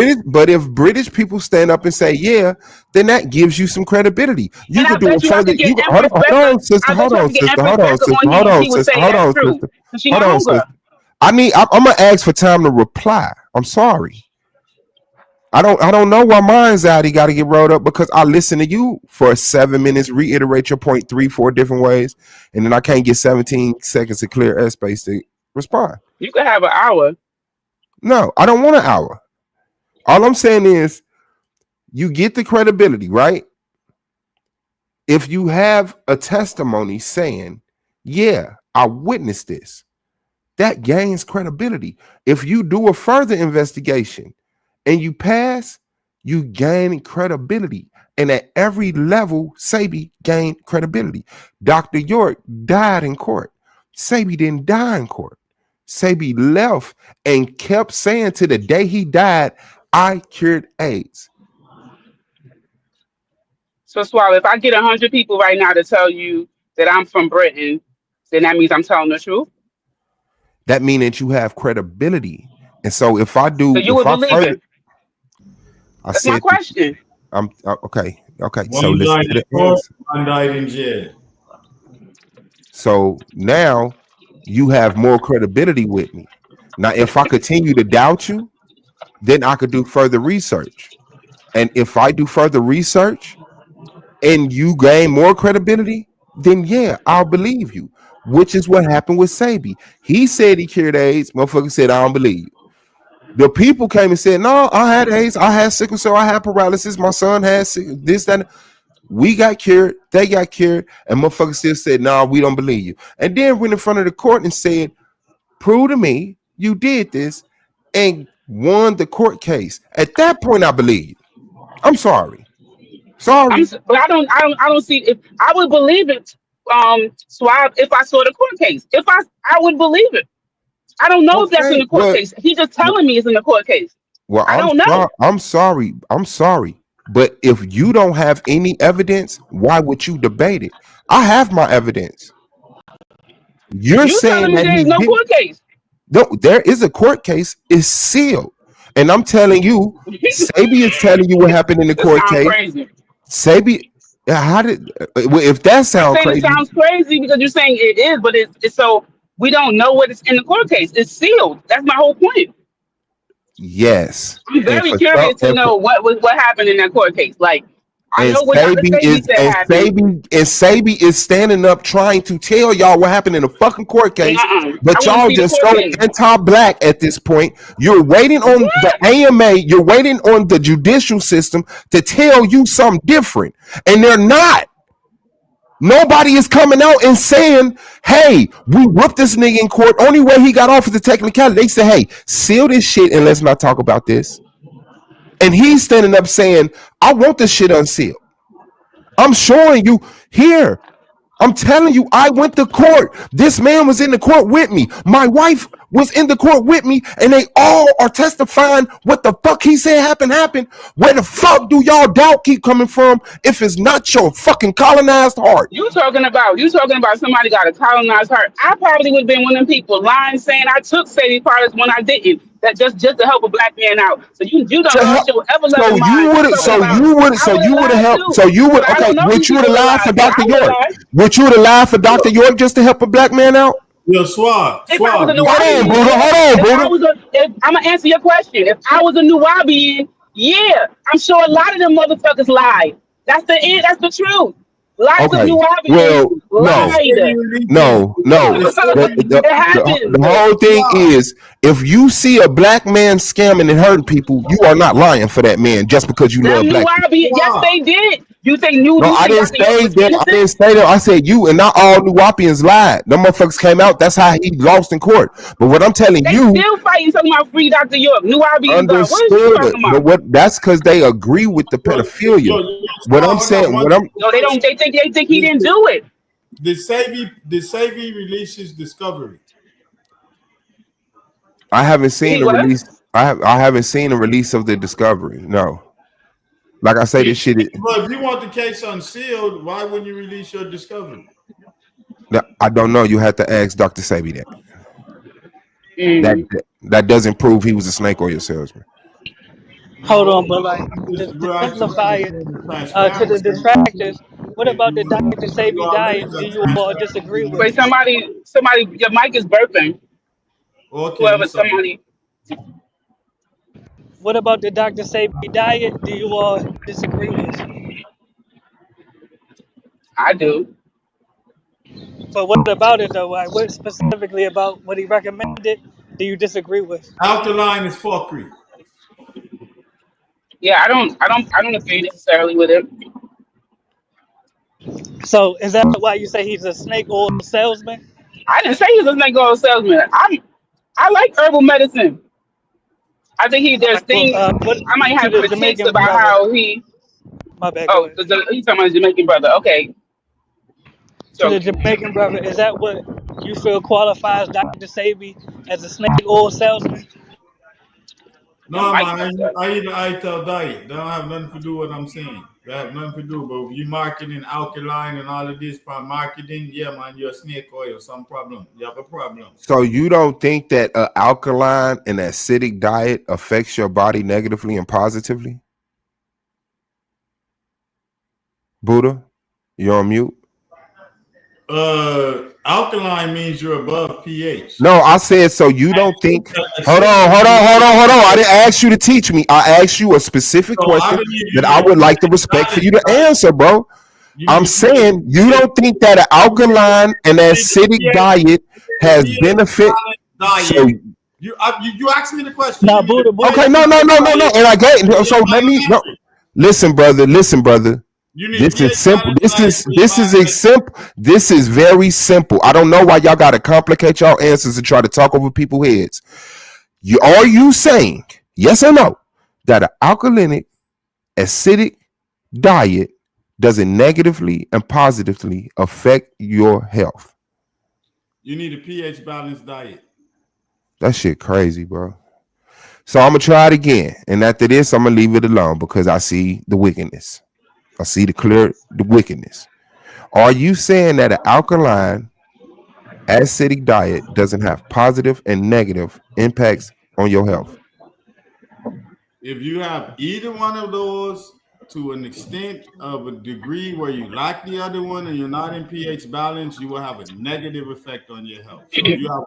if British people stand up and say yeah, then that gives you some credibility. You And I could do bet it you I further. could You get could, Empress Becca. hold on, sister, I bet hold you I on, could get sister, Empress hold on, Becca sister, on hold here, and on, she would sister, say hold that's on, true, sister, because she my hold on, homegirl. sister. I'm gonna ask for time to reply. I'm sorry. I don't know why my anxiety got to get rolled up because I listen to you for 7 minutes, reiterate your point 3, 4 different ways, and then I can't get 17 seconds of clear airspace to respond. You could have an hour. No, I don't want an hour. All I'm saying is you get the credibility, right? If you have a testimony saying, yeah, I witnessed this, that gains credibility. If you do a further investigation and you pass, you gain credibility. And at every level, Sebi gained credibility. Dr. York died in court. Sebi didn't die in court. Sebi left and kept saying to the day he died, I cured AIDS. So Suave, if I get 100 people right now to tell you that I'm from Britain, then that means I'm telling the truth. That means that you have credibility. And so if So you would I believe further, it. I That's my said, question. I'm okay. So One listen died to in the court, answer. one died in jail. So now you have more credibility with me. Now, if I continue to doubt you, then I could do further research. And if I do further research and you gain more credibility, then yeah, I'll believe you, which is what happened with Sebi. He said he cured AIDS. Motherfucker said, I don't believe you. The people came and said, no, I had AIDS. I had sickle cell. I had paralysis. My son had this, that. We got cured. They got cured. And motherfucker still said, no, we don't believe you. And then went in front of the court and said, prove to me you did this and won the court case. At that point, I believe you. I'm sorry. Sorry. But I don't see if I would believe it. Suave, if I saw the court case, I would believe it. I don't know if that's in Okay. the court case. He's just telling me it's in the court case. Well, I don't know. I'm sorry. I'm sorry. But if you don't have any evidence, why would you debate it? I have my evidence. You're You saying telling me that there's he no did. court case. No, there is a court case. It's sealed. And I'm telling you, Sabi is telling you what happened in the That court sounds case. crazy. Sabi, how did, well, if that I'm sounds saying it crazy, sounds crazy because you're saying it is, but it's so we don't know what is in the court case. It's sealed. That's my whole point. yes. I'm And very for some, curious to know what happened in that court case. Like, I and know what Dr. Sabi Sabi is said and happened. Sabi and Sabi is standing up trying to tell y'all what happened in the fucking court case, I but want to y'all see the just court so case. anti-black at this point. You're waiting on the What? AMA, you're waiting on the judicial system to tell you something different, and they're not. Nobody is coming out and saying, hey, we whooped this nigga in court. Only way he got off is the technicality. They say, hey, seal this shit and let's not talk about this. And he's standing up saying, I want this shit unsealed. I'm showing you here. I'm telling you, I went to court. This man was in the court with me. My wife was in the court with me, and they all are testifying what the fuck he said happened. Where the fuck do y'all doubt keep coming from if it's not your fucking colonized heart? You talking about somebody got a colonized heart. I probably would have been one of them people lying saying I took Sadie products when I didn't. That just to help a black man out. So you done To lost help, your ever so loving you mind would talking so about you would I so would have you would have lied helped too. so you would But I okay, don't know these would you would people have would have lied for lied, but Dr. I would have York? lied. Would you would have lied for Dr. York just to help a black man out? Yo, Suave, If I was a Suave. new Hold on, Nuwabian, Buddha. yeah. Hold on, If I Buddha. was a, if I'm gonna answer your question, if I was a new Nuwabian, yeah, I'm sure a lot of them motherfuckers lied. That's the end. That's the truth. Lots of Okay. new Nuwabians Well, Who no. said lied. you releasing? No. Yo, It The happens. whole thing Suave. is if you see a black man scamming and hurting people, you are not lying for that man just because you Them love new black people. Nuwabians, yes, Suave. they did. You think No, I didn't Dr. York say was that. I innocent? didn't say that. I said you, and not all New Wapians lied. Them motherfuckers came out. That's how he lost in court. But what I'm telling They you, still fighting talking about free Dr. York. New Orleans God. What is you understood. talking But about? what? That's because they agree with the pedophilia. What I'm hold on saying, one what I'm, No, they don't. They think he didn't do it. Did Sebi release his discovery? I haven't seen He the what? release. I haven't seen the release of the discovery. No, like I say, this shit. But if you want the case unsealed, why wouldn't you release your discovery? I don't know. You have to ask Dr. Sebi that. That Mm. that doesn't prove he was a snake oil salesman. Hold No, on, but like to we're asking simplify it to the transparency. detractors, what And about the Dr. you Sebi already diet? got Do you all disagree transparency. with? Wait, somebody, your mic is burping. Okay, I'm Whoever, sorry. somebody. What about the Dr. Sebi diet? Do you all disagree with? I do. But what about it though? Like, what specifically about what he recommended do you disagree with? Alkaline is fuckery. Yeah, I don't agree necessarily with it. So is that why you say he's a snake oil salesman? I didn't say he was a snake oil salesman. I like herbal medicine. I think All there's right, well, things what I might to have the critiques Jamaican about brother? how he. My bad. Go Oh, ahead. he's talking about his Jamaican brother. Okay, To so the Jamaican brother, is that what you feel qualifies Dr. Sebi as a snake oil salesman? your No, mic man, fucked up. I eat I tell diet. That don't have nothing to do with what I'm saying. That have nothing to do. But if you marketing alkaline and all of this for marketing, yeah, man, you're a snake oil. Some problem. You have a problem. So you don't think that an alkaline and acidic diet affects your body negatively and positively? Buddha, you're on mute. Alkaline means you're above pH. No, I said so. You don't think? Hold Acidic on, hold on, means hold on, hold on. I didn't ask you to teach me. I asked you a specific so I question believe that you I need a would like to pH respect for balance you to diet. answer, bro. You I'm need a saying you pH. don't think that an alkaline and You need a acidic pH. diet has benefit. So Diet. You asked me the question. Nah, Give me the Buddha, Buddha. okay, pH no, no, no, no, no. diet. And I So gave your so let body me no. metric. Listen, brother. Listen, brother. You need This is pH simple. balance diet for your This is body a metric. simple. This is very simple. I don't know why y'all got to complicate y'all answers and try to talk over people's heads. Are you saying yes or no that an alkalinic acidic diet does it negatively and positively affect your health? You need a pH balanced diet. That shit crazy, bro. So I'm gonna try it again, and after this, I'm gonna leave it alone because I see the wickedness. I see the wickedness. Are you saying that an alkaline acidic diet doesn't have positive and negative impacts on your health? If you have either one of those to an extent of a degree where you like the other one and you're not in pH balance, you will have a negative effect on your health. So if you have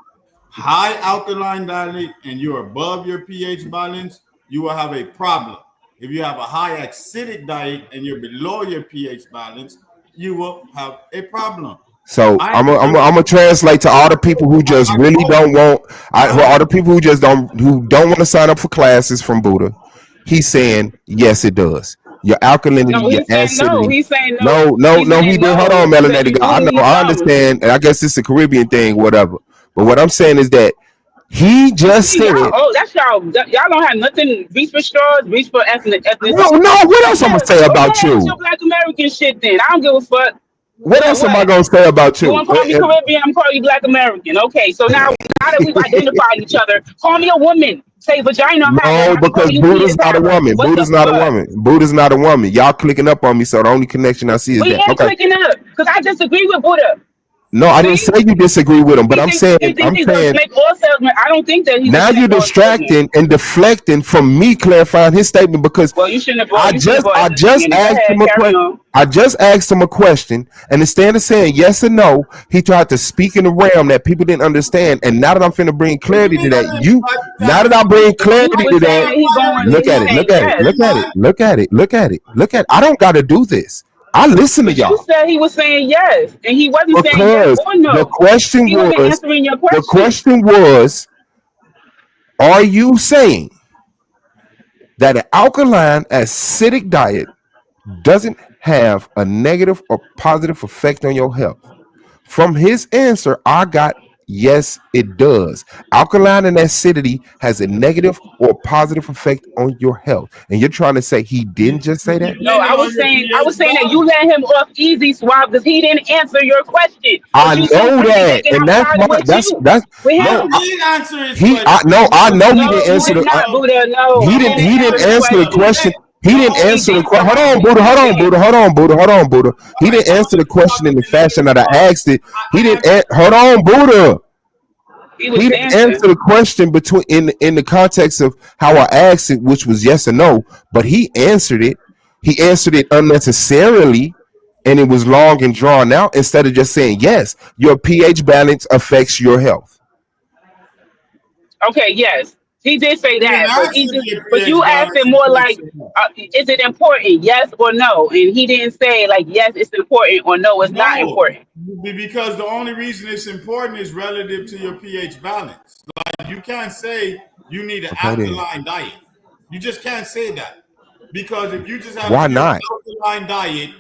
high alkaline diet and you're above your pH balance, you will have a problem. If you have a high acidic diet and you're below your pH balance, you will have a problem. So I I'm gonna translate to all the people who just really don't want, all the people who just don't want to sign up for classes from Buddha. He's saying yes, it does. Your alkalinity, No, your he's saying no. acidity. He's saying no. No, no, He's no, he saying didn't. Hold no. on, He said melanated you guy. I do know, need I some. understand, and I guess it's a Caribbean thing, whatever. But what I'm saying is that he You just see, said, y'all, oh, that's y'all. Y'all don't have nothing. Reach for straws. Reach for no, ethnicity. no. What else I'm Yeah, gonna say go about ahead with you? your Black American shit. Then I don't give a fuck. What else am I What? gonna say about You you? want to call me Caribbean? I'm calling you Black American. Okay, so now that we've identified each other, call me a woman. Say vagina having. No, I'm because calling you Buddha's penis not a having. woman. What the Buddha's not a fuck? woman. Buddha's not a woman. Y'all clicking up on me, so the only connection I see is We that. ain't Okay. clicking up because I disagree with Buddha. No, I didn't See, say you disagree with him, but he thinks he thinks I'm he's a saying snake oil salesman. I don't think that he's a now you're snake oil salesman. distracting and deflecting from me clarifying his statement because Well, you shouldn't have brought I at the just beginning. Go asked ahead, him a carry question. on. I just asked him a question, and instead of saying yes or no, he tried to speak in a realm that people didn't understand. And now that I'm finna bring what you clarity to mean I that, didn't now that I bring You clarity to keep saying that, that he's going. look He's at it, saying look at it, yes. look at it, look at it, look at it, look at it. I don't got to do this. I listen to But you y'all said he was saying yes, and he wasn't saying yes because or no. He wasn't answering your the question. question was, are you saying that an alkaline acidic diet doesn't have a negative or positive effect on your health? From his answer, I got yes, it does. Alkaline and acidity has a negative or positive effect on your health. And you're trying to say he didn't just say that? No, Depending on your I pH was saying that you balance. let him off easy, Swab, because he didn't answer your question. I But you so know quickly that, thinking and I'm that's siding why. with you. That's With No, no. him. he didn't answer his He, question. I know he No, didn't he answer did the. not, Buddha. No, He he didn't. didn't He answer didn't the answer the question. question. He The didn't whole He answer the did question. all Hold right, on, not. Buddha. Yes, Hold he on, did. Buddha. Hold on, Buddha. Hold on, Buddha. all He right. didn't I answer want the to talk question in in the the fashion negative that I part. asked it. He I didn't. answered Hold on, Buddha. He was He didn't answer dancing. the question between in the context of how I asked it, which was yes or no. But he answered it. He answered it unnecessarily, and it was long and drawn out. Instead of just saying yes, your pH balance affects your health. Okay, yes, he did say He didn't that, but ask he if just, your but you pH asked balance it more affects like, your health. is it important? Yes or no? And he didn't say like, yes, it's important, or no, it's not No, important. because the only reason it's important is relative to your pH balance. Like you can't say you need an Okay, then alkaline diet. You just can't say that because if you just had a why pure not? alkaline diet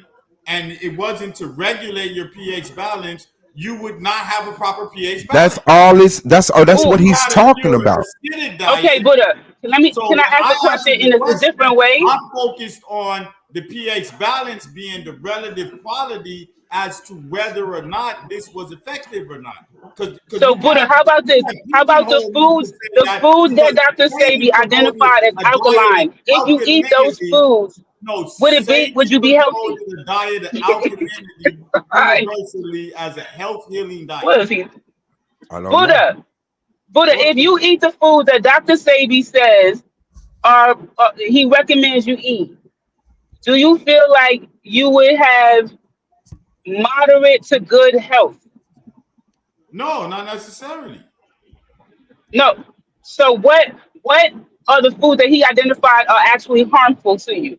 and it wasn't to regulate your pH balance, you would not have a proper pH That's balance. all. This. That's If what Oh, you he's had a talking pure about. acidic okay, diet, Buddha. Can so I when ask I the question answered in the a question, different way? I focused on the pH balance being the relative quality as to whether or not this was effective or not. Because So, Buddha, you can't how about pigeonhole me to say the that foods that because Dr. Sadie Sabi promoted identified as a diet of alkaline? If you eat those alkalinity. foods, No, would Sadie you be healthy? promoted a diet of alkalinity Right. universally as a health healing diet. What is he? I don't know. Buddha, Buddha, Go if to you eat the food that Dr. Sabi says are he recommends you eat, do you feel like you would have moderate to good health? no, not necessarily. No. So what are the foods that he identified are actually harmful to you?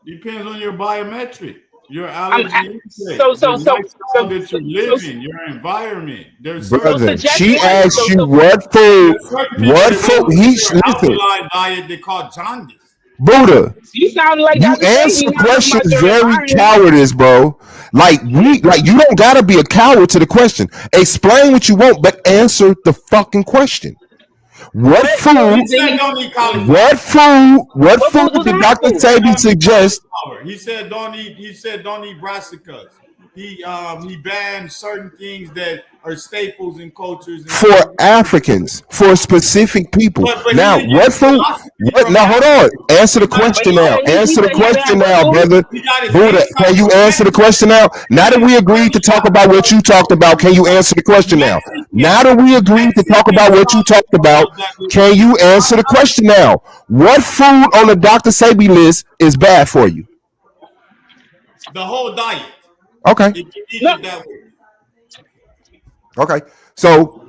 Depends on your biometric, your I'm allergy a- so intake, the so so lifestyle so that so you so, live in, your environment. There's so certain Brother, people suggest she that one. asked So you so what food, there's certain people what that go food. with a pure Listen, alkaline diet they call jaundice. Buddha. you sound like You Dr. answer Sabi not talking about questions your very environment. cowardice, bro. Like you don't gotta be a coward to the question. Explain what you want, but answer the fucking question. What What so food? He then said he don't eat cauliflower. What food? What what food food was did Doctor He harmful? said Sabi don't eat suggest cauliflower. He said don't eat brassicas. He banned certain things that are staples in cultures and for certain Africans, for specific people? but he Now, didn't get what his food? philosophy What? from Now, hold on. Africa. Answer the He got his But question he now. said philosophy he Answer the said he banned question what now, food? brother. he got his Buddha, insight can you from answer the Mexico. question now? Now And that he we agreed to talk studied about what you talked about, can you answer the question now? Now Mexican that we agreed to talk about what you talked about, cauliflower that can you not answer the question now? What food on the Dr. Sabi list is bad for you? the whole diet. Okay. If you eat No. it that way. Okay. So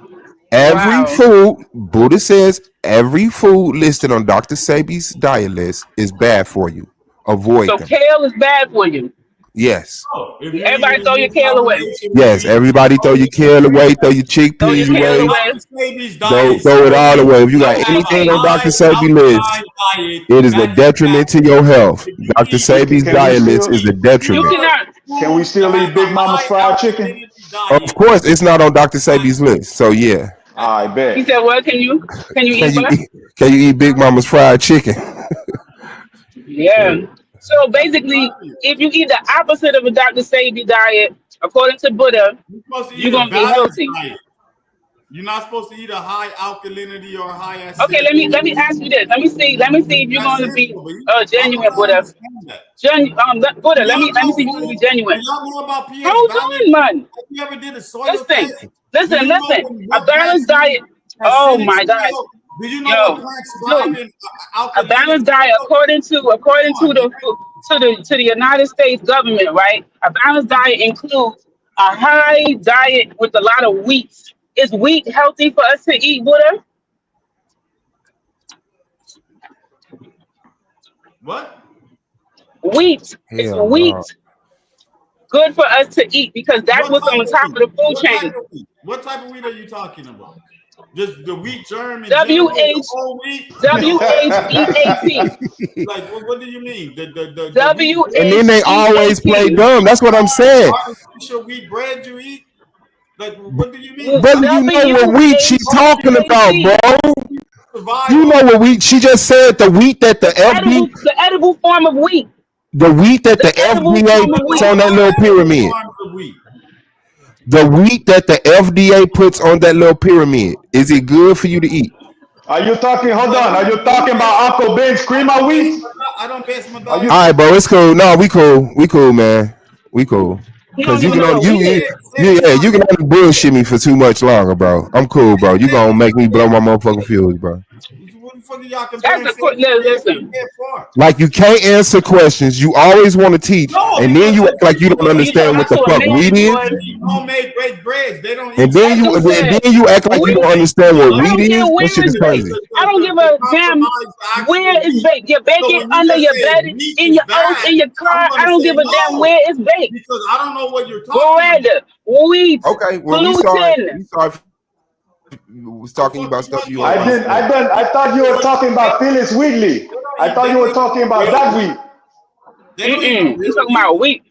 every Wow. food, Buddha says, every food listed on Dr. Sabi's diet list is bad for you. Avoid So them. kale is bad for you. Yes. Oh, if you eat Everybody it in throw your this kale away. combination where you Yes. eat Everybody throw all your your kale away, throw your Throw your chickpeas kale away, away. Dr. Sabi's diet throw it all solely away. If you to got have a anything on Okay. Dr. high Sabi's list, alkaline diet it is a that is bad detriment to for you. your health. If you Dr. eat Sabi's Can we diet list still is a You detriment. pure cannot. can we foods to still have eat a Big Mama's high fried chicken? alkalinity Of diet, course, it's not on Dr. Sabi's list. So yeah. I He bet. said, "What can you Can eat you what?" eat can you eat Big Mama's fried chicken? Yeah. So I'm basically, telling you. if you eat the opposite of a Dr. Sabi diet, according to Buddha, You're supposed to eat you're a gonna be balanced healthy. diet. You're not supposed to eat a high alkalinity or high Okay, acidity. let me ask you this. Let me see if you're That's gonna it, be though, baby. I genuine, want to Buddha. understand that. Buddha, Do y'all let me know see if you're gonna be food? Do genuine. y'all know about pH Hold balance? on, man. Have you ever did a soil Listen, test? Do listen, you know listen. when A what plants balanced diet. need Oh acidic my gosh. soil? Do you know what Yo, plants thrive look, in a alkalinity balanced diet soil? Come according to on, man. the United States government, right? A balanced diet includes a high diet with a lot of wheat. Is wheat healthy for us to eat, Buddha? What? Wheat is Hell no. wheat good for us to eat because that's What what's type on the of top wheat? of the food What type chain. of wheat? What type of wheat are you talking about? Just the wheat germ in general, W the H whole wheat. W No. H E A T. Like, what do you mean? The wheat W And bread? then H they E A always play T. dumb. That's what I'm saying. Artificial wheat bread you eat? Like, what do you mean? Brother, you know W what wheat she H talking E A about, T. bro. You know Survival. what wheat? She just said the wheat that the The edible form of wheat. the wheat that The the edible FDA form of puts wheat. on that little pyramid. The wheat that the FDA puts on that little pyramid. Is it good for you to eat? Are you talking? Hold on. Are you talking about Uncle Ben's cream of wheat? I don't base my Are dollar. you? All right, bro. It's cool. No, we cool. We cool, man. We cool. You Cause don't you even can know only what wheat is. you can only bullshit me for too much longer, bro. I'm cool, bro. You gonna make me blow my motherfucking fuse, bro. What the fuck are y'all That's comparing the quick. Listen. for? Like you can't answer questions. You always want to teach, No, and then because you the act like you don't people When you talk understand what about the to a fuck man, weed is, boy, eat homemade baked breads. They don't and eat then that you dude and said then you act like you don't wheat. understand what I weed don't care is. That where shit is it's baked. crazy. I don't give to a damn compromise the where actual it's wheat. baked. You bake So it when you under just your say bed, wheat in is your house, bad, in your I'm car. I gonna don't say give a damn no where it's baked. because I don't know what you're talking Bread, about. wheat, Okay, well gluten. we saw was The talking fuck about you stuff want you me don't I about? didn't. understand. I didn't. I thought you were What talking they about Phyllis Wheatley. I they thought you don't were even talking know about real that wheat. wheat. They don't even know You real talking wheat. about wheat?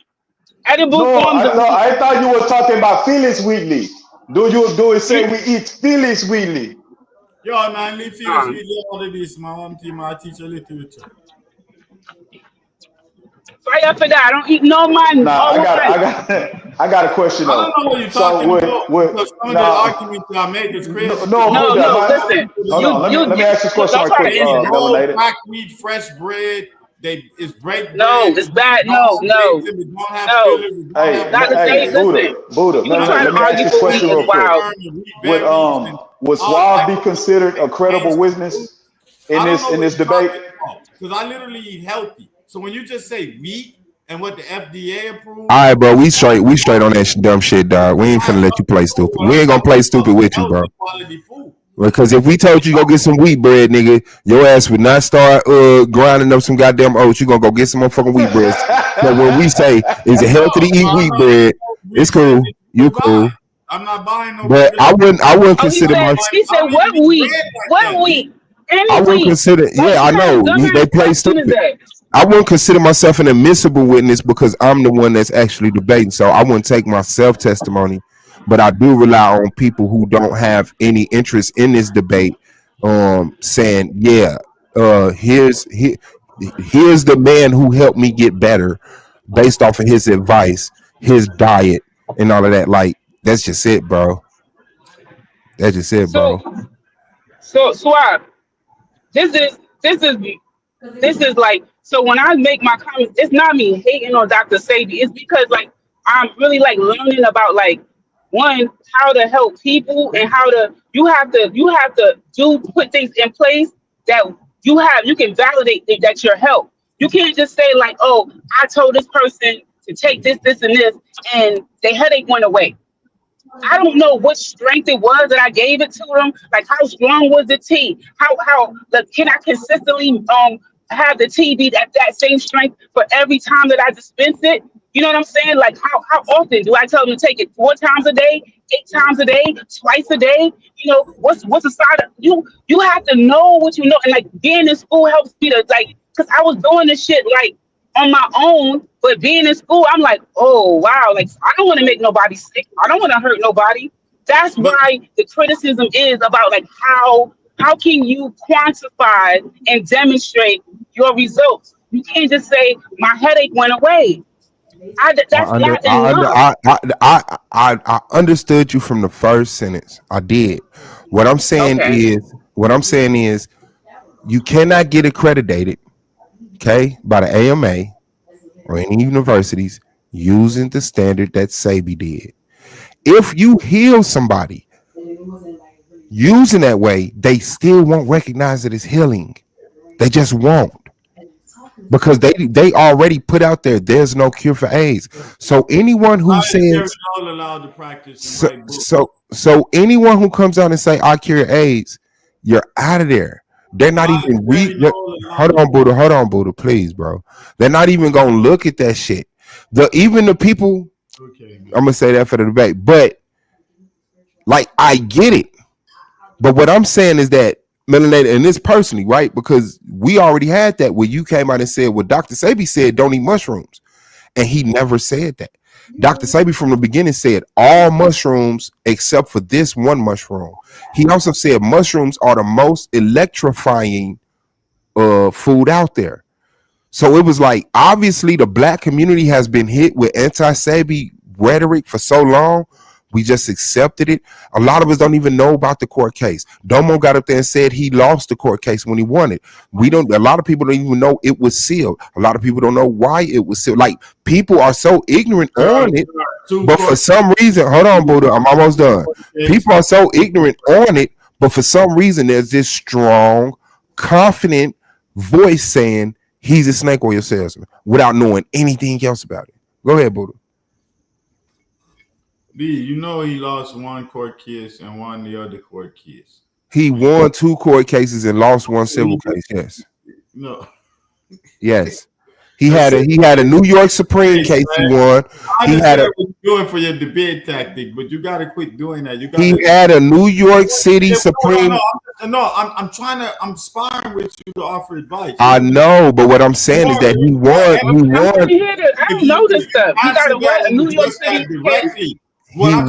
Edible No, forms of wheat. I thought you were talking about Phyllis Wheatley. Do it say we eat Phyllis Wheatley? Yo, man, leave Felix Uh, with all of this, man. I'm team, I teach a literature. Fire for that. I don't eat no man. Nah, All woman. I got a question I don't though. know what you're So talking about would because some of the now arguments y'all make is crazy to no me. No, Buddha, no. my Listen, hold on. Let me ask this question don't right try quick, to They eat instant. whole melanated. black wheat, fresh bread. It's break No, bread. it's It bad. don't No, have no, gluten. It don't have no. fillers. It don't Hey, have Dr. no Say, hey, fat. listen. Buddha, You It trying let to me ask argue this for wheat question is real quick. wild. and wheat berries and Would all Suave types be of other considered a fake credible fancy food. witness I don't know in what this you're debate? talking about because I literally eat healthy. So when you just say wheat and what the FDA All approved, right, bro. We all straight. We straight on that dumb shit, dog. We ain't right, finna let you play stupid. what We I'm ain't gonna talking play about stupid is with you, bro. healthy quality food. Because if we told you go get some wheat bread, nigga, your ass would not start grinding up some goddamn oats. You gonna go get some motherfucking wheat bread. So when we say, is it No, healthy to eat I'm wheat not bread? It's wheat bread cool. that you You would buy. cool. I'm not buying no But regular wheat. I wouldn't Oh, consider my he I said, don't what even eat wheat? bread like What that. wheat? Any I wouldn't wheat. consider. Like, Yeah, I what kind of know they dumbass play question is stupid. that? I wouldn't consider myself an admissible witness because I'm the one that's actually debating. So I wouldn't take my self testimony, but I do rely on people who don't have any interest in this debate, saying, "Yeah, here's the man who helped me get better, based off of his advice, his diet, and all of that." Like that's just it, bro. That's just it, So, bro. Suave, this is, this is, this is like, so when I make my comments, it's not me hating on Dr. Sebi. It's because, like, I'm really, like, learning about, like, one, how to help people and how to, you have to put things in place that you can validate that your help. You can't just say, like, oh, I told this person to take this, and this, and their headache went away. I don't know what strength it was that I gave it to them. Like, how strong was the tea? How like, can I consistently have the tea be that same strength for every time that I dispense it? You know what I'm saying? Like, how often do I tell them to take it? 4 times a day, 8 times a day, twice a day? You know, what's the side of you have to know what you know, and like being in school helps me to, like, because I was doing this shit like on my own, but being in school, I'm like, oh wow, like I don't want to make nobody sick. I don't want to hurt nobody. That's But why the criticism is about, like, how can you quantify and demonstrate your results? You can't just say my headache went away. I That's under not enough. I understood you from the first sentence. I did. Okay. What I'm saying is you cannot get accredited, okay, by the AMA or any universities using the standard that Sebi did. If you heal somebody using that way, they still won't recognize it as healing. They just won't. Because they already put out there's no cure for AIDS. So anyone who how is Jerry says Doll allowed to practice and so write books? so anyone who comes out and say I cure AIDS, you're out of there. They're not How is even Jerry Doll allowed to hold on, Buddha, please, bro. They're not even gonna look at that shit. The people, okay, I'm man. gonna say that for the debate, but like I get it. But what I'm saying is that melanated, and this personally, right? Because we already had that where you came out and said what Dr. Sebi said, don't eat mushrooms. And he never said that. Dr. Sebi from the beginning said all mushrooms except for this one mushroom. He also said mushrooms are the most electrifying food out there. So it was like obviously the black community has been hit with anti-Sebi rhetoric for so long. We just accepted it. A lot of us don't even know about the court case. Domo got up there and said he lost the court case when he won it. We don't. A lot of people don't even know it was sealed. A lot of people don't know why it was sealed. Like people are so ignorant on it, but for some reason, hold on, Buddha, I'm almost done. People are so ignorant on it, but for some reason, there's this strong, confident voice saying he's a snake oil salesman without knowing anything else about it. Go ahead, Buddha. B, you know he lost one court case and won the other court case. He won 2 court cases and lost 1 civil case. Yes. No. Yes. He had a New York Supreme case he won. I understand what you're doing for your debate tactic, but you got to quit doing that. He had a New York City Supreme. No, I'm sparring with you to offer advice. I know, but what I'm saying is that he won. I don't know this stuff. You got to write a New York City directly. He won.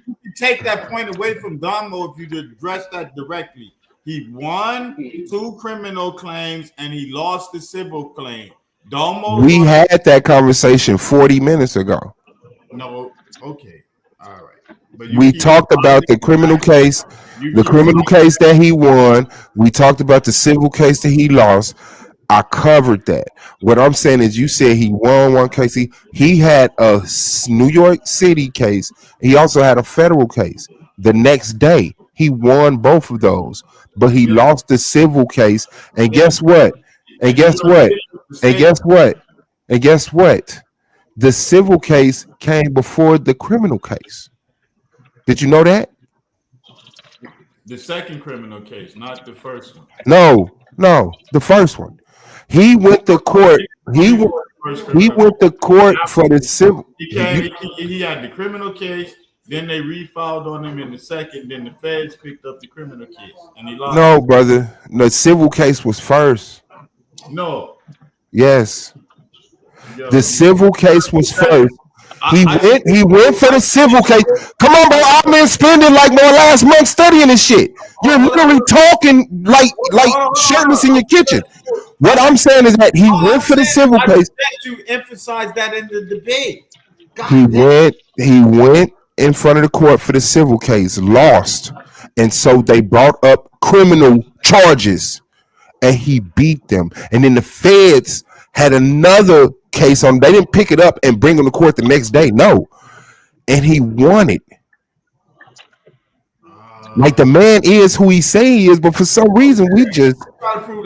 You can take that point away from Domo if you address that directly. He won 2 criminal claims and he lost the civil claim. Domo. We had that conversation 40 minutes ago. No, okay, all right. But we talked about the criminal case, that he won. We talked about the civil case that he lost. I covered that. What I'm saying is, you said he won 1 case. He had a New York City case. He also had a federal case. The next day, he won both of those, but he lost the civil case. And guess what? And guess what? And guess what? And guess what? The civil case came before the criminal case. Did you know that? The second criminal case, not the first one. No, the first one. He went to court. He went to court for the civil. He had the criminal case. Then they refiled on him in the second. Then the feds picked up the criminal case, and he lost. No, brother. The civil case was first. No. Yes. The civil case was first. He went for the civil case. Come on, bro. I've been spending like my last month studying this shit. You're literally talking like shirtless in your kitchen. What I'm saying is that he went for the civil case. You emphasize that in the debate. He went in front of the court for the civil case, lost. And so they brought up criminal charges and he beat them. And then the feds had another case on. They didn't pick it up and bring him to court the next day. No. And he won it. Like the man is who he say he is, but for some reason we just.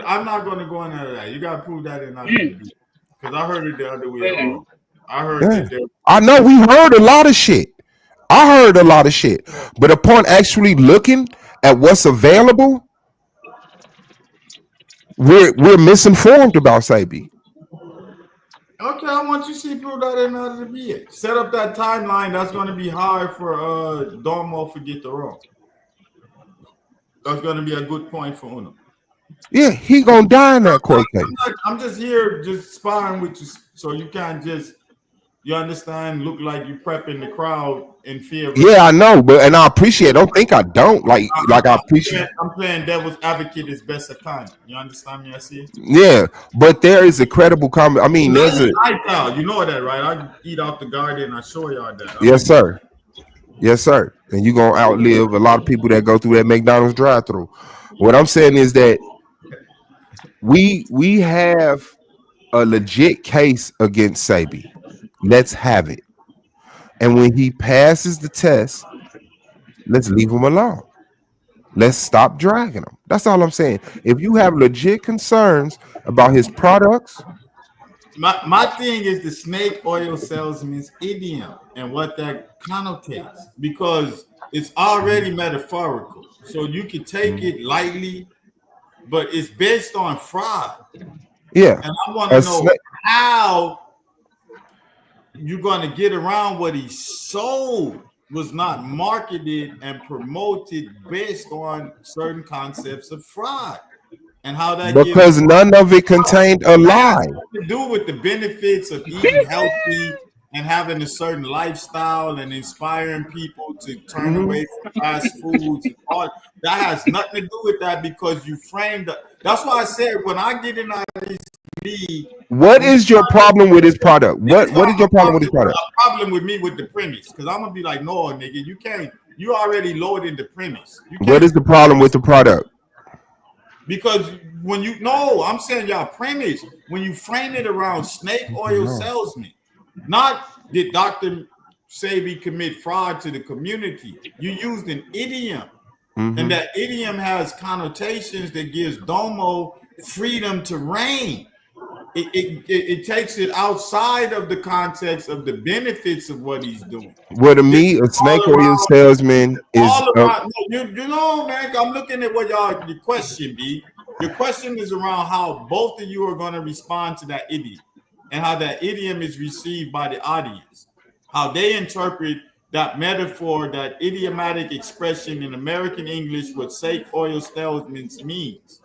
I'm not going to go into that. You got to prove that in because I heard it the other way around. I heard that. I know we heard a lot of shit. But upon actually looking at what's available, we're misinformed about Sebi. Okay, I want you to see prove that in the debate. Set up that timeline. That's going to be hard for Domo to get the wrong. That's going to be a good point for Uno. Yeah, he gonna die in that court case. I'm just here, just sparring with you, so you can't just, you understand, look like you prepping the crowd in fear. Yeah, I know, and I appreciate it. Don't think I don't. Like I appreciate. I'm playing devil's advocate as best I can. You understand me? I see. Yeah, but there is a credible comment. I mean, there's a. You know that, right? I eat out the garden. I show y'all that. Yes, sir. Yes, sir. And you're gonna outlive a lot of people that go through that McDonald's drive-through. What I'm saying is that we have a legit case against Sebi. Let's have it. And when he passes the test, let's leave him alone. Let's stop dragging him. That's all I'm saying. If you have legit concerns about his products. My thing is the snake oil salesman's idiom and what that connotates, because it's already metaphorical. So you can take it lightly, but it's based on fraud. Yeah. And I want to know how you're going to get around what he sold. was not marketed and promoted based on certain concepts of fraud and how that gives Because none of it contained a that has lie. nothing to do with the benefits of eating healthy and having a certain lifestyle and inspiring people to turn away from fast foods and all that has nothing to do with that because you framed the, that's why I said when I get in this league, What is your problem with his product? What is your problem with his product? a problem with me with the premise because I'm gonna be like, no, nigga, you can't. You already loaded the premise. You can't. What is the problem with the product? Because when you I'm saying y'all premise when you frame it around snake oil salesman, not did Dr. Sebi commit fraud to the community. You used an idiom, and that idiom has connotations that gives Domo freedom to reign. It takes it outside of the context of the benefits of what he's doing. Well, to me, a snake oil salesman is all around. You know, man. I'm looking at what your question be. Your question is around how both of you are going to respond to that idiom, and how that idiom is received by the audience, how they interpret that metaphor, that idiomatic expression in American English, what snake oil salesman means,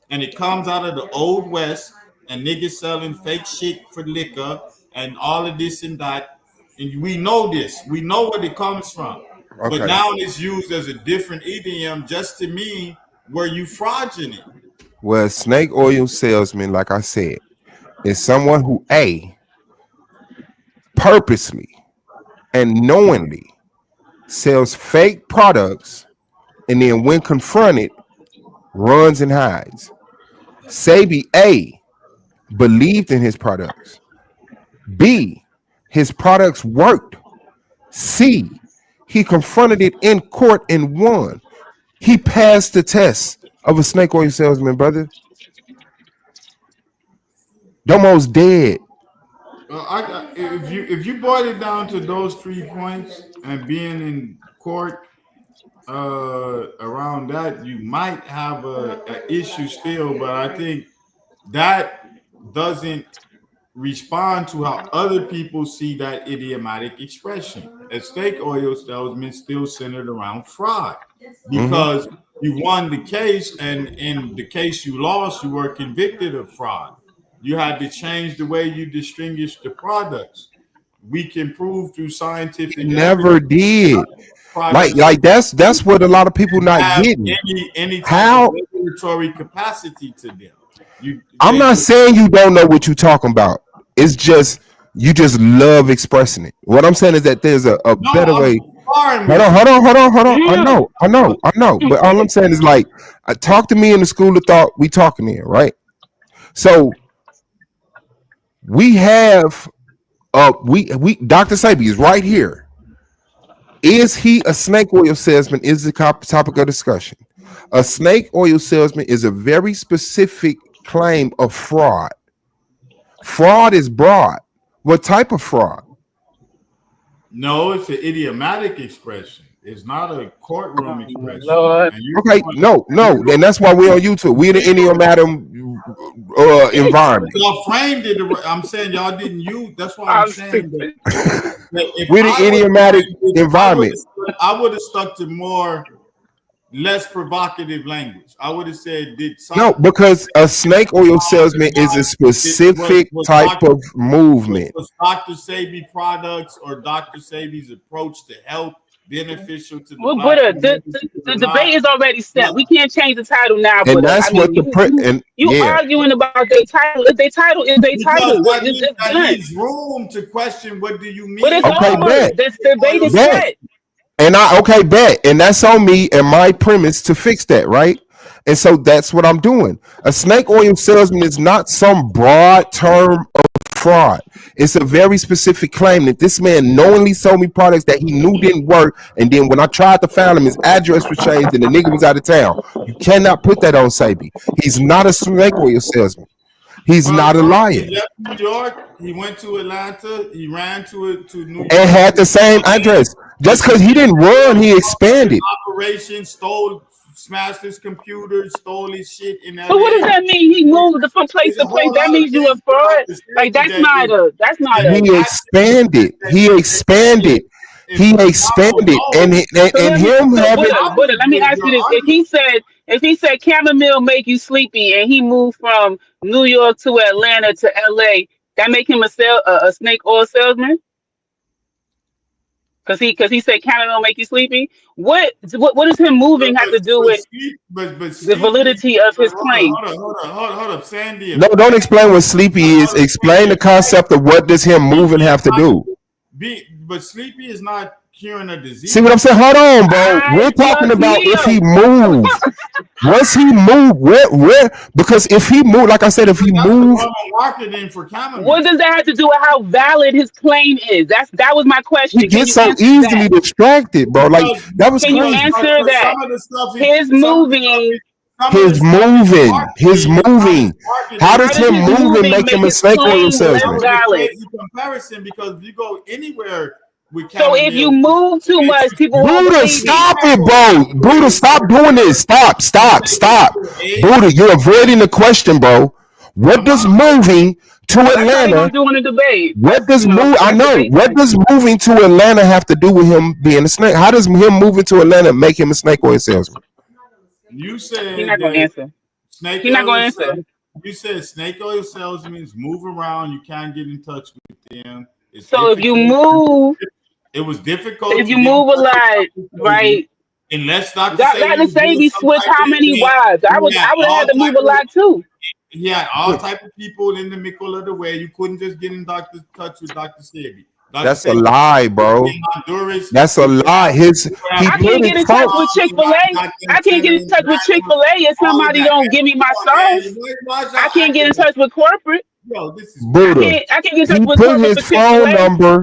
and it comes out of the Old West. And niggas selling fake shit for liquor and all of this and that. And we know this. We know where it comes from. Okay. But now it's used as a different idiom just to mean were you fraudulent. Well, snake oil salesman, like I said, is someone who purposely and knowingly sells fake products and then when confronted, runs and hides. Sebi believed in his products. B, his products worked. C, he confronted it in court and won. He passed the test of a snake oil salesman, brother. Domo's dead. If you boil it down to those 3 points and being in court around that, you might have a issue still, but I think that doesn't respond to how other people see that idiomatic expression. A snake oil salesman still centered around fraud because you won the case, and in the case you lost, you were convicted of fraud. You had to change the way you distinguish the products. We can prove through scientific never did. Like that's what a lot of people not getting. Any type of regulatory capacity to them. I'm not saying you don't know what you're talking about. It's just you just love expressing it. What I'm saying is that there's a better way. Hold on. I know. But all I'm saying is like, talk to me in the school of thought we talking in, right? So we have we Dr. Sebi is right here. Is he a snake oil salesman? Is the topic of discussion. A snake oil salesman is a very specific claim of fraud. Fraud is broad. What type of fraud? No, it's an idiomatic expression. It's not a courtroom expression. Okay, no, and that's why we're on YouTube. We're in the idiomatic environment. Y'all framed it. I'm saying y'all didn't use. That's why I'm saying that we're the idiomatic environment. I would have stuck to more. Less provocative language. I would have said, no, because a snake oil salesman is a specific type of movement. Was Dr. Sebi products or Dr. Sebi's approach to health beneficial to the the debate is already set. We can't change the title now. And that's what you arguing about their title. If their title is their title, that leaves room to question what do you mean. But it's over. This debate is set. And bet. And that's on me and my premise to fix that, right? And so that's what I'm doing. A snake oil salesman is not some broad term of fraud. It's a very specific claim that this man knowingly sold me products that he knew didn't work. And then when I tried to find him, his address was changed and the nigga was out of town. You cannot put that on Sebi. He's not a snake oil salesman. He's not a liar. He left New York. He went to Atlanta. He ran to New York. And had the same address. Just because he didn't run, he expanded. Operation smashed his computer, stole his shit in that. So what does that mean? He moved from place to place. That means you a fraud. Like that's not a. He expanded. he expanded, and So and let me, him so having. Buddha, let me ask you this: if he said chamomile make you sleepy, and he moved from New York to Atlanta to L.A., that make him a snake oil salesman? Because he said chamomile make you sleepy. What does him moving have to do with but the sleepy. validity of his claim? Hold up, Sandy. No, don't explain what sleepy is. Explain the concept of what does him moving have to do. But sleepy is not curing a disease. See what I'm saying? Hold on, bro. We're talking Dios about if he mío. move. Once he move, where? Because if he move, like I said, if he move, Marketing for What chamomile. does that have to do with how valid his claim is? That was my he question. Can gets you so answer that? easily distracted, bro. Like that was Can you crazy. answer that? Some of the stuff, His moving. His moving, his moving. How How does does him his moving moving make make him a his snake oil claim less salesman? valid? crazy comparison because if you go anywhere with So if you chamomile, move too much, people won't Buddha, believe you. stop it, bro. Buddha, stop doing this. Stop. Buddha, you're avoiding the question, bro. What does moving to Well, that's how they're Atlanta? gonna do in a debate. What does move? I That's know. What debating. does moving to Atlanta have to do with him being a snake? How does him moving to Atlanta make him a snake oil salesman? you He's said not gonna that answer. snake He's not oil gonna answer. salesmen, you said snake oil salesmen move around, you can't get in touch with them. It's So if you difficult. move, It was difficult if to you get in move a touch lot, with Dr. Sebi right? unless Dr. Sebi Dr. was doing Sabi some switched type how of many event. wives? I would have had to move a lot too. He had all type of people in the middle of the way. You couldn't just get in touch with Dr. Sebi. That's a lie, bro. Honduras. That's a lie. He I put can't get his in touch phone. with Chick-fil-A. I can't get in touch with Chick-fil-A if All of somebody that. don't give me my sauce. I can't get in touch with corporate. Yo, this is Buddha. I can't get in touch He with put corporate his for phone Chick-fil-A. number.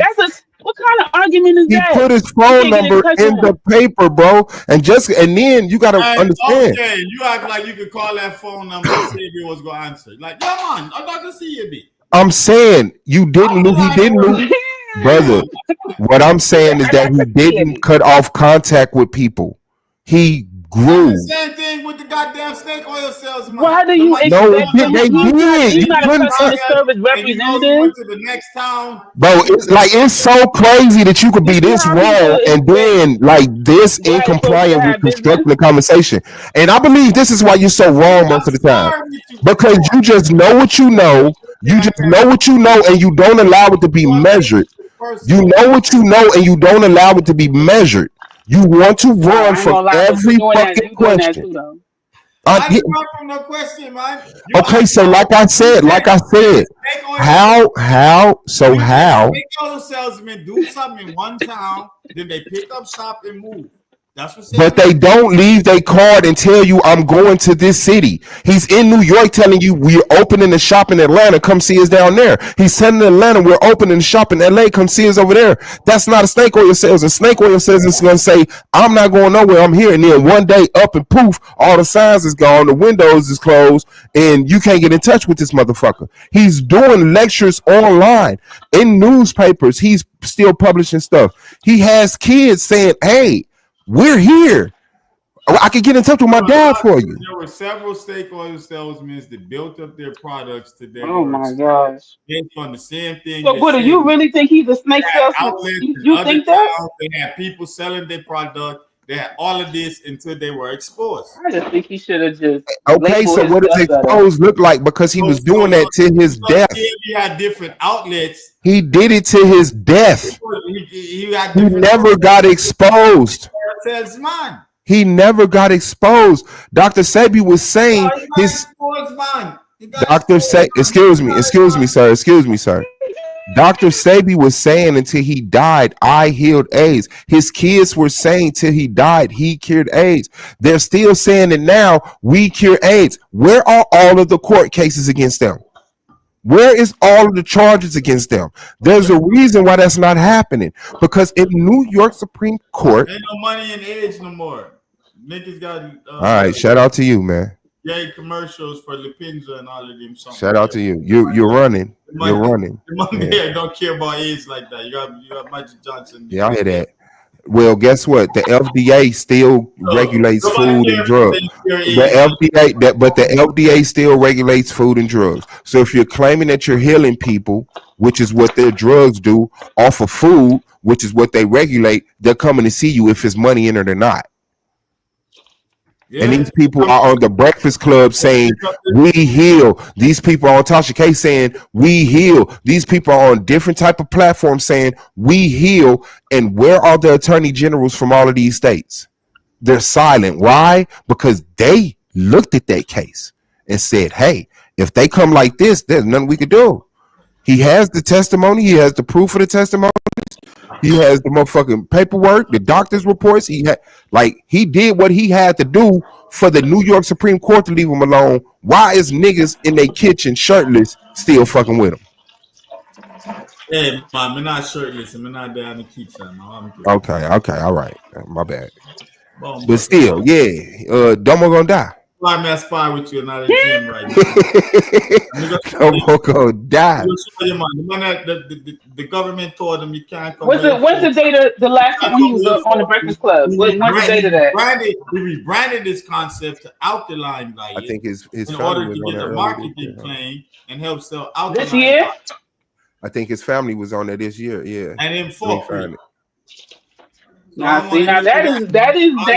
What kind of argument is He that? put his You phone can't get in number touch in with the him. paper, bro. And then you gotta understand. Okay, you act like you could call that phone number and Sebi was gonna answer. Like, yeah, man, I'm not gonna see you be. I'm saying you didn't lose. He didn't lose, brother. What I'm saying is I that got he to see didn't it. cut off contact with people. He That's grew. the same thing with the goddamn snake oil salesman. Why do The you money No, it expect did. for him? They He's did. You not a couldn't say. customer service and you know he representative. went to the next town. Bro, it's so crazy that you could You be see this how wrong people and expect then like this in black folks to compliant with have business? constructing the conversation. And I believe this is why you're so wrong most of the time. Because you just know what you know. You just know what you know and you don't allow it to be measured. You know what you know and you don't allow it to be measured. You want to Wow, run I ain't from gonna lie, but you every doing that. fucking You doing that question. too, though. I didn't run from no question, man. You Okay, asked so like I said, how how snake oil salesmen do something in one town, then they pick up shop and move. That's what but Sebi they did. don't leave their card and tell you I'm going to this city. He's in New York telling you we're opening a shop in Atlanta. Come see us down there. He's telling Atlanta we're opening a shop in LA. Come see us over there. That's not a snake oil sales. A snake oil sales is going to say I'm not going nowhere. I'm here. And then one day up and poof, all the signs is gone. The windows is closed and you can't get in touch with this motherfucker. He's doing lectures online in newspapers. He's still publishing stuff. He has kids saying, hey, we're here. I can get in touch with my dad for you. There were several snake oil salesmen that built up their products to their Oh my gosh. based on the same thing So, that Buddha, Sebi you really think he's a snake had salesman? outlets in You other think that? towns. They had people selling their product. They had all of this until they were exposed. I just think he should have just Okay, labeled so his what does stuff better. exposed look like? Because he was doing that to his death. He had different outlets. He did it to his death. He had He different never got exposed. salesman. He never got exposed. Dr. Sebi was saying No, he got his exposed, man. Dr. Sebi, excuse me, sir. Dr. Sebi was saying until he died, I healed AIDS. His kids were saying till he died, he cured AIDS. They're still saying it now, we cure AIDS. Where are all of the court cases against them? Where is all of the charges against them? There's a reason why that's not happening. Because in New York Supreme Court, ain't no money in AIDS no more. Niggas got all right, shout out to you, man. gay commercials for Lipinza and all of them. Shout out to you. You're running. You're running. The money there don't care about AIDS like that. You got Magic Johnson. Yeah, I hear that. Well, guess what? The FDA still So regulates nobody food and cares if drugs. your The age. FDA, but the FDA still regulates food and drugs. So if you're claiming that you're healing people, which is what their drugs do, off of food, which is what they regulate, they're coming to see you if it's money in it or not. And Yeah. these people are on the Breakfast Club saying, we heal. These people are on Tasha K saying, we heal. These people are on different type of platforms saying, we heal. And where are the attorney generals from all of these states? They're silent. Why? Because they looked at that case and said, hey, if they come like this, there's nothing we could do. He has the testimony. He has the proof of the testimony. He has the motherfucking paperwork, the doctor's reports. He did what he had to do for the New York Supreme Court to leave him alone. Why is niggas in their kitchen shirtless still fucking with him? Hey man, I'm not shirtless. I'm not there in the kitchen. I'm good. Okay, all right. My bad. Bomb But buckle. still, yeah, Domo gonna die. Why am I spy with you not a gym right now? Domo gonna die. The government told him you can't come When's with the your when's phone. the date of the You last time can't when he come was with your on the phone. Breakfast Club? When's the date of that? We rebranded this concept to out the line I diet think his in family order was to on get there a early this marketing year. claim and help sell out the This line year? diet. I think his family was on there this year. Yeah, And then they fuck with. found it. So I Now, want see, to now hear that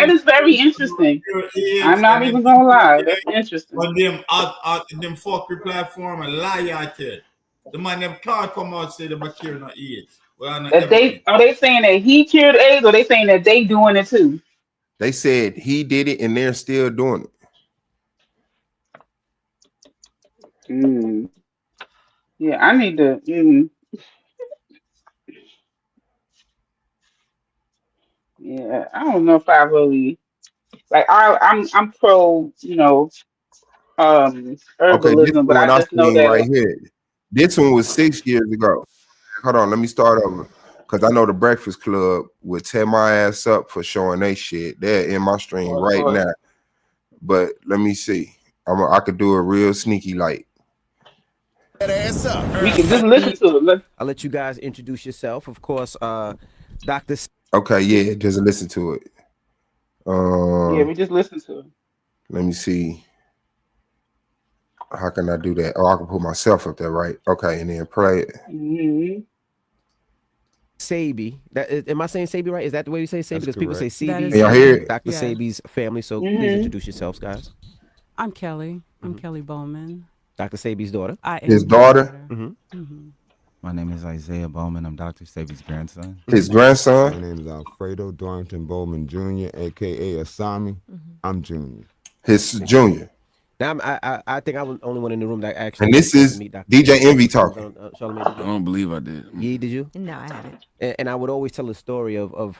is very interesting. I'm not and then even gonna lie. That's interesting. on them them fuckery platform and lie at it. The man them can't come out and say they're curing no AIDS. Well, I know That everything. they saying that he cured AIDS, or they saying that they doing it too? They said he did it, and they're still doing it. Mm. Yeah, I need to. Yeah, I don't know if I really like. I'm pro, Okay, this herbalism, but one I I just know seen right that here. This one was 6 years ago. Hold on, let me start over. Because I know the Breakfast Club would tear my ass up for showing they shit. They're in my stream of right course. now. But let me see. I could do a real sneaky light. Ass up. We can just listen to it. I'll let you guys introduce yourself. Of course, Dr. Okay, yeah, just listen to it. Yeah, we just listen to it. Let me see. How can I do that? Oh, I can put myself up there, right? Okay, and then play it. Mm-hmm. Sebi. Am I saying Sebi right? Is that the way you say Sebi? Because people say Sebi. Can y'all hear it? Dr. Sebi's family. So please introduce yourselves, guys. I'm Kelly. I'm Kelly Bowman. Dr. Sebi's daughter. I am His daughter. My name is Isaiah Bowman. I'm Dr. Sebi's grandson. His grandson. My name is Alfredo Dorrington Bowman Jr., aka Asami. I'm Junior. His junior. Now I think I was the only one in the room that actually. And this is DJ Envy talking. I don't believe I did. Yeah, did you? No, I haven't. And I would always tell a story of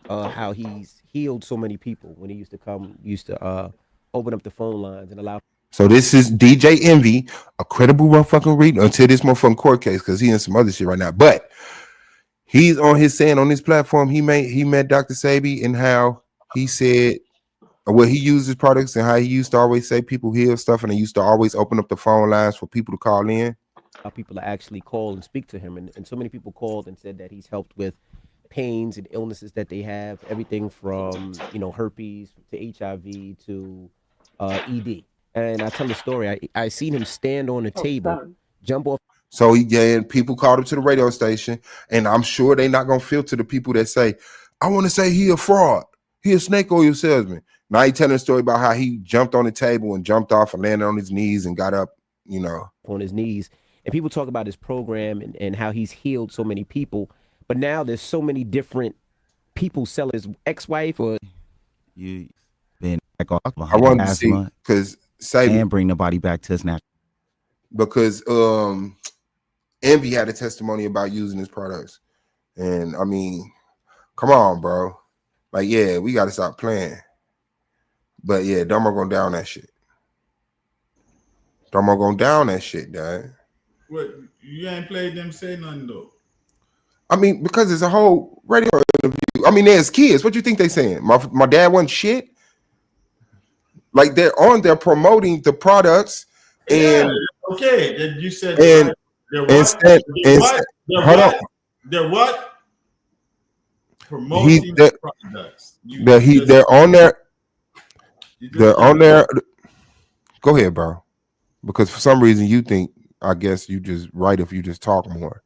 how he's healed so many people when he used to open up the phone lines and allow. So this is DJ Envy, a credible motherfucking reader until this motherfucking court case, because he in some other shit right now. But he's on his saying on this platform, he met Dr. Sebi and how he said he used his products and how he used to always say people heal stuff, and he used to always open up the phone lines for people to call in. People to actually call and speak to him, and so many people called and said that he's helped with pains and illnesses that they have, everything from herpes to HIV to ED. And I tell the story. I seen him stand on a table, jump off. So people called him to the radio station, and I'm sure they're not gonna filter the people that say, "I want to say he a fraud, he a snake oil salesman." Now he telling a story about how he jumped on the table and jumped off and landed on his knees and got up, on his knees. And people talk about his program and how he's healed so many people, but now there's so many different people selling his ex-wife or you been back off. I wanted to see because and bring the body back to his natural. Because Envy had a testimony about using his products, and I mean, come on, bro. Like, yeah, we got to stop playing. But yeah, Domo gonna down that shit. Domo gonna down that shit, dad. What, you ain't played them say nothing though. I mean, because it's a whole radio interview. I mean, there's kids. What you think they saying? My dad wasn't shit. Like, they're on there promoting the products. And okay, then you said they're what? They're what? He promoting that the products. that he they're on there. You just They're keep on going. there. Go ahead, bro. Because for some reason you think, I guess you just right if you just talk more.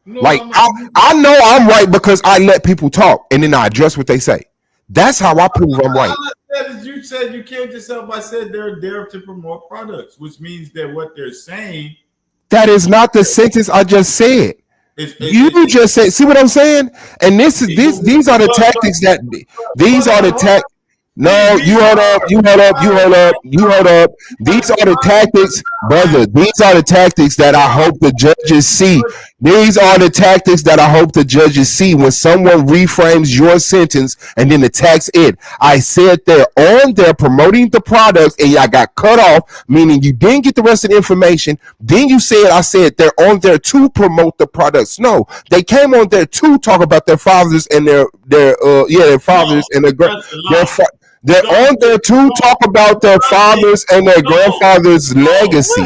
No, Like I'm. I know I'm right because I let people talk and then I address what they say. That's how I prove I'm right. All I said is you said you killed yourself by saying they're there to promote products, which means that what they're saying That is not the sentence I just said. is You just said, see what I'm saying? And these are the tactics that these are the tactics. No, you hold up, you hold up, you hold up, you hold up. These are the tactics, brother. These are the tactics that I hope the judges see. These are the tactics that I hope the judges see when someone reframes your sentence and then attacks it. I said they're on there promoting the products and I got cut off, meaning you didn't get the rest of the information. Then you said, I said they're on there to promote the products. No, they came on there to talk about their fathers and their fathers and they're on there to talk about their fathers and their grandfathers' legacy.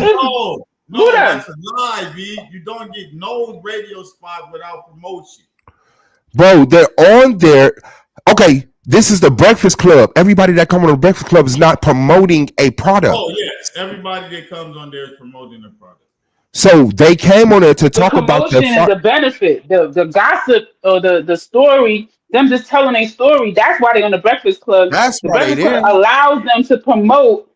No, that's a lie, B. You don't get no radio spot without promotion. Bro, they're on there. Okay, this is the Breakfast Club. Everybody that come on the Breakfast Club is not promoting a product. Oh, yes. Everybody that comes on there is promoting the product. So they came on there to talk about promotion is the benefit, the gossip or the story, them just telling a story. That's why they're on the Breakfast Club. That's The why they Breakfast Club there. allows them to promote,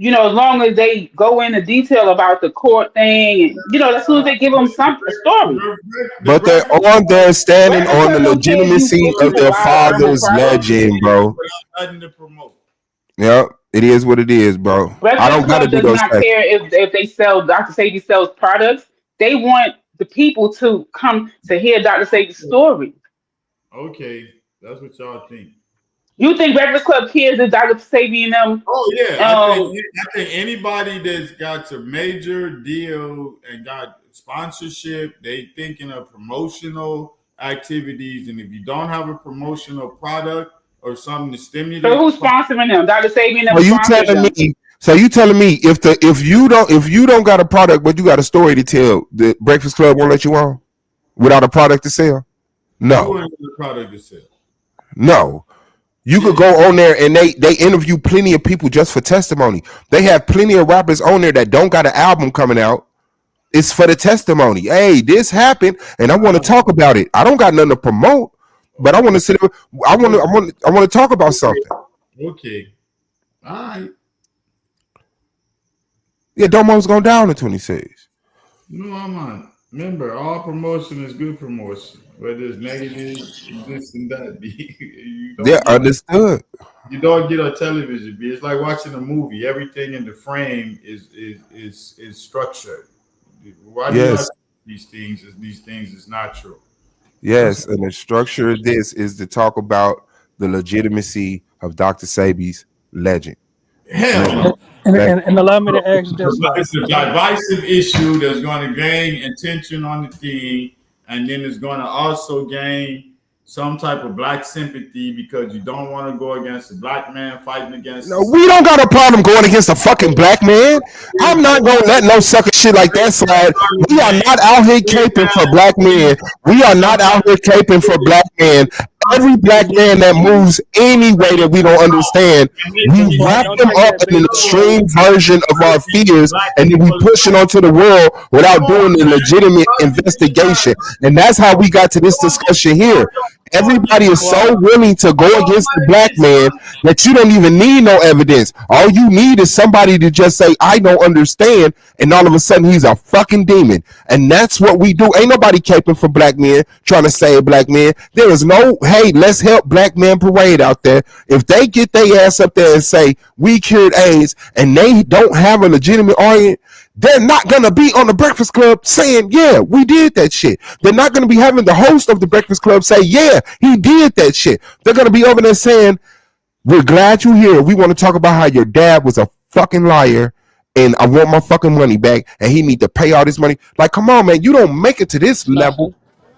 as long as they go into detail about the court thing, and as soon as they give them a story. But they're on there standing Breakfast on the Club don't care if you legitimacy get of into their wild animal father's products. legend, bro. Nothing to promote. Yeah, it is what it is, bro. I Breakfast don't gotta Club do does those not things. care if they sell Dr. Sadie sells products. They want the people to come to hear Dr. Sadie's story. Okay, that's what y'all think. You think Breakfast Club cares if Dr. Sadie and them? Oh yeah, I think anybody that's got a major deal and got sponsorship, they thinking of promotional activities, and if you don't have a promotional product or something to stimulate, So who's sponsoring them? Dr. Sadie and them So you sponsors telling them. me? So you telling me if you don't got a product but you got a story to tell, the Breakfast Club won't let you on without a product to sell? No, you ain't got a product to sell. no. You could go on there and they interview plenty of people just for testimony. They have plenty of rappers on there that don't got an album coming out. It's for the testimony. Hey, this happened, and I want to talk about it. I don't got nothing to promote, but I want to sit. I want to talk about something. Okay, all right. Yeah, Domo's going down in 26. No, I'm not. Remember, all promotion is good promotion. Whether it's negative, this and that. Yeah, understood. You don't get on television. It's like watching a movie. Everything in the frame is structured. Why do you Yes, have these things? These things is natural. yes, and the structure of this is to talk about the legitimacy of Dr. Sebi's legend. Hell Legend. no. And allow me to ask this though. It's a divisive issue that's going to gain attention on the thing, and then it's going to also gain some type of black sympathy because you don't want to go against a black man fighting against. No, we don't got a problem going against a fucking black man. I'm not gonna let no sucker shit like that slide. We are not out here caping for black men. We are not out here caping for black men. Every black man that moves any way that we don't understand, we wrap them up in an extreme version of our fears, and then we push it onto the world without doing a legitimate investigation. And that's how we got to this discussion here. Everybody is so willing to go against the black man that you don't even need no evidence. All you need is somebody to just say, I don't understand, and all of a sudden he's a fucking demon. And that's what we do. Ain't nobody caping for black men, trying to save black men. There is no, hey, let's help black men parade out there. If they get their ass up there and say, we cured AIDS, and they don't have a legitimate argument, they're not going to be on the Breakfast Club saying, yeah, we did that shit. They're not going to be having the host of the Breakfast Club say, yeah, he did that shit. They're going to be over there saying, we're glad you're here. We want to talk about how your dad was a fucking liar and I want my fucking money back and he need to pay all this money. Like, come on, man. You don't make it to this level.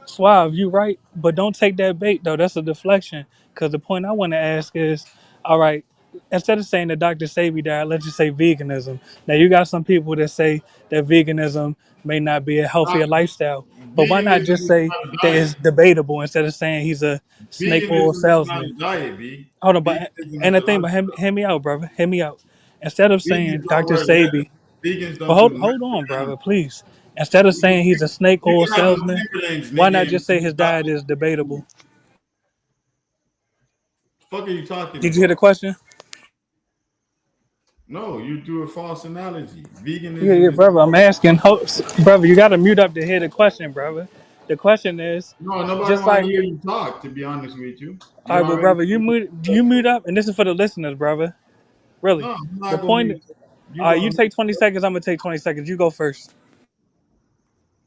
Suave, you right, but don't take that bait though. That's a deflection. Because the point I want to ask is, all right, instead of saying that Dr. Sebi died, let's just say veganism. Now you got some people that say that veganism may not be a healthier lifestyle. But why not Veganism just is say not a that it's diet. debatable instead of saying he's a snake oil Veganism is not salesman? a diet, B. Hold on, but Veganism and is the a thing, but hear me out, brother. Hear me out. Instead of saying vegans don't Dr. wear leather. Sabi, Vegans but don't do nothing hold on, with brother, animals. please. Instead of You can, saying he's a snake you oil can have them salesman, Timberlands, why nigga, not and just say eat his Dr. diet is debatable? Fuck are you talking Did you hear the about? question? No, you do a false analogy. Yeah, Veganism yeah, is brother. I'm asking, brother. You got to mute up to hear the question, brother. The question is, no, nobody just want to like, hear you talk. To be honest with you, all you right, well, already brother, you mute up, and this is for the listeners, brother. Really, no. I'm the not gonna point. mute. You All right, you gonna take 20 seconds. I'm gonna take 20 seconds. You go first.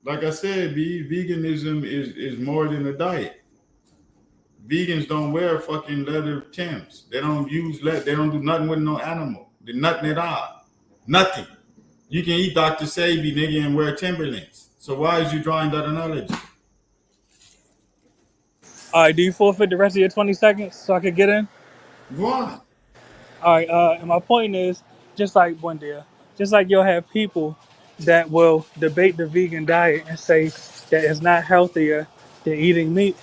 like I said, B. Veganism is more than a diet. Vegans don't wear fucking leather Timbs. They don't use leather. They don't do nothing with no animal. They're nothing at all. Nothing. You can eat Dr. Sabi, nigga, and wear Timberlands. So why is you drawing that analogy? All right, do you forfeit the rest of your 20 seconds so I could get in? Go on. All right, and my point is, just like one day, just like you'll have people that will debate the vegan diet and say that it's not healthier than eating meat.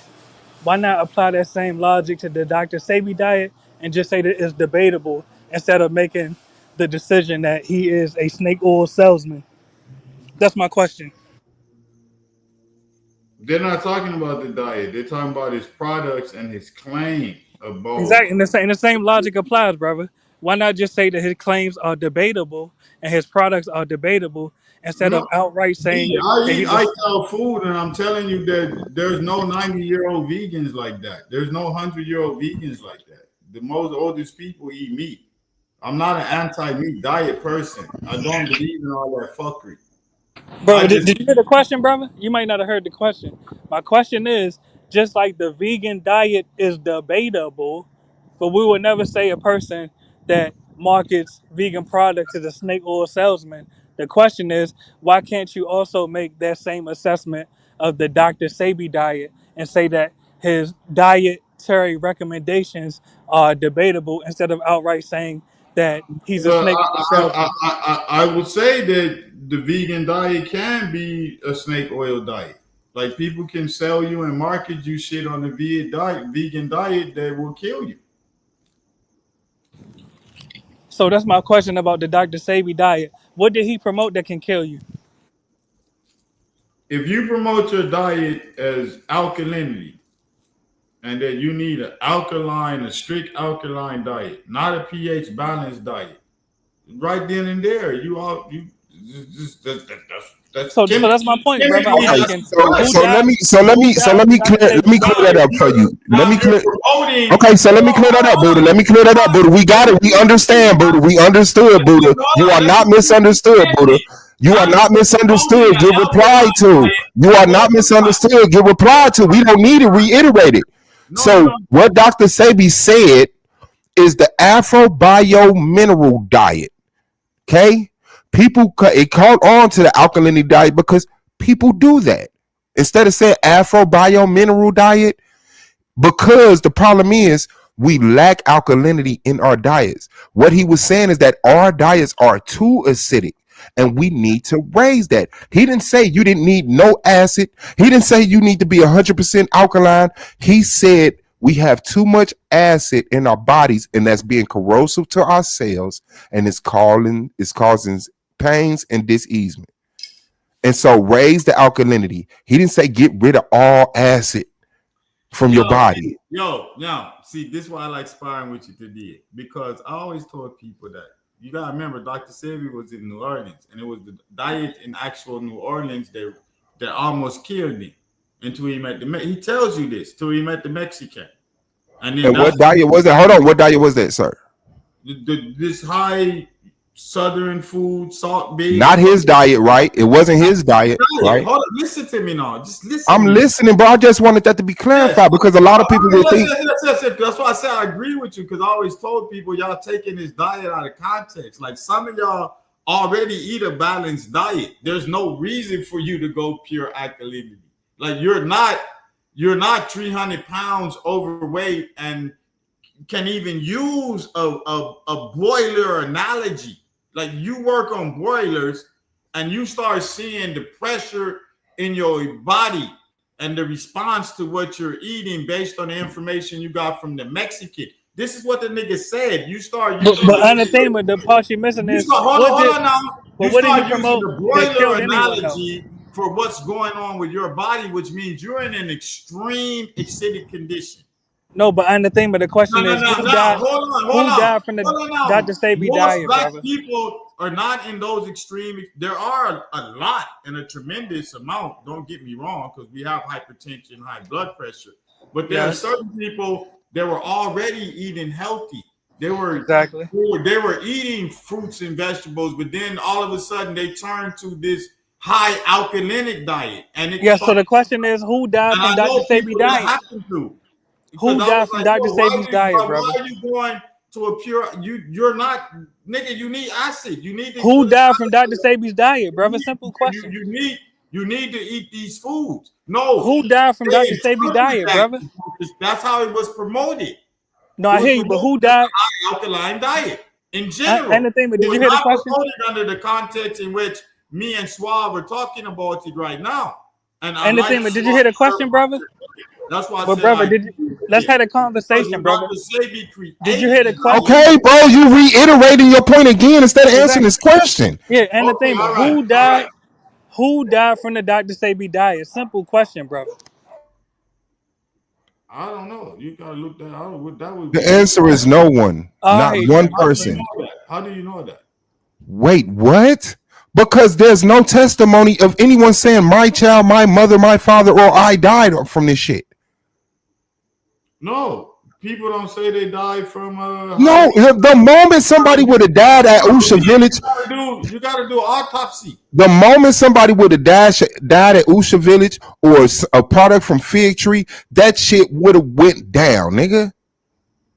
Why not apply that same logic to the Dr. Sebi diet and just say that it's debatable instead of making the decision that he is a snake oil salesman? That's my question. They're not talking about the diet. They're talking about his products and his claim about. Exactly, and the same logic applies, brother. Why not just say that his claims are debatable and his products are debatable instead of No, outright saying B, I that eat he's a. I sell food, and I'm telling you that there's no 90-year-old vegans like that. There's no 100-year-old vegans like that. The most oldest people eat meat. I'm not an anti-meat diet person. I don't believe in all that fuckery. I Brother, did, just did you hear the question, brother? You might not have heard the question. My question is just like the vegan diet is debatable, but we would never say a person that markets vegan products is a snake oil salesman. The question is, why can't you also make that same assessment of the Dr. Sabi diet and say that his dietary recommendations are debatable instead of outright saying that he's a well, snake oil salesman? I would say that the vegan diet can be a snake oil diet. Like people can sell you and market you shit on the vegan diet that will kill you. So that's my question about the Dr. Sabi diet. What did he promote that can kill you? If you promote your diet as alkalinity and that you need a strict alkaline diet, not a pH balanced diet, right then and there, you that's So that's my point, brother. I'm chemically Okay, that's asking correct. who let died me the Dr. clear Sabi diet? that up for you. Let Now, me if you're clear. promoting, Okay, so let me hold clear on, that up, hold Buddha. on, Let me clear that up, Buddha. We got it. We understand, Buddha. We understood, Buddha. You are let me not finish misunderstood, Buddha. understanding. You are I'm not promoting misunderstood. an Get replied alkaline to. diet You are for not everybody. misunderstood. Get replied to. We don't need to reiterate it. No, you So don't. what Dr. Sebi said is the Afro Bio Mineral Diet. Okay, it caught on to the alkalinity diet because people do that instead of saying Afro Bio Mineral Diet, because the problem is we lack alkalinity in our diets. What he was saying is that our diets are too acidic and we need to raise that. He didn't say you didn't need no acid. He didn't say you need to be 100% alkaline. He said we have too much acid in our bodies and that's being corrosive to our cells and it's causing pains and diseasement. And so raise the alkalinity. He didn't say get rid of all acid from your Yo, body. now, see, this is why I like sparring with you today because I always told people that you gotta remember Dr. Sebi was in New Orleans, and it was the diet in actual New Orleans that almost killed him until he met he tells you this till he met the Mexican, and then And that's what diet was that? Hold on, what diet was that, sir? this high Southern food, salt Not based his diet, right? It wasn't his diet, diet. right? Hold on, listen to me now. Just listen I'm to me. listening, bro. I just wanted that to be Yes. clarified because a lot of people will think. Yes. That's why I said I agree with you because I always told people y'all taking this diet out of context. Like some of y'all already eat a balanced diet. There's no reason for you to go pure alkalinity. Like you're not 300 pounds overweight and can even use a boiler analogy. Like you work on boilers and you start seeing the pressure in your body and the response to what you're eating based on the information you got from the Mexican. This is what the nigga said. You start using But anathema, the part you're missing you is start hold on now. but You what did he start using promote the that killed broiler anyone though? analogy for what's going on with your body, which means you're in an extreme acidic condition. No, but anathema, the question is No. who died from the Hold on now. Dr. Sebi Most diet, black brother? people are not in those extreme. There are a lot and a tremendous amount. Don't get me wrong, because we have hypertension, high blood pressure. But there are certain people that were already eating healthy. They were eating fruits and vegetables, but then all of a sudden they turned to this high alkalinic diet. And so the question is who died from Dr. Sebi diet? Who died from Dr. Sebi's diet, brother? Why are you going to a pure? You're not, nigga. You need acid. You need to. Who died from Dr. Sebi's diet, brother? Simple question. You need to eat these foods. No. Who died from Dr. Sebi's diet, brother? That's how it was promoted. No, I hear you, but who died? Alkaline diet in general. And the thing, but did you hear the question? Under the context in which me and Suave are talking about it right now. And the thing, but did you hear the question, brother? That's why I said, brother, let's have a conversation, brother. Did you hear the question? Okay, bro, you reiterating your point again instead of answering this question. Yeah, and the thing, but who died from the Dr. Sebi diet? Simple question, brother. I don't know. You gotta look that out. That would the answer is no one, not one person. How do you know that? Wait, what? Because there's no testimony of anyone saying my child, my mother, my father, or I died from this shit. No, people don't say they died from. No, the moment somebody would have died at Usha Village, you gotta do autopsy. The moment somebody would have died at Usha Village or a product from Fig Tree, that shit would have went down, nigga.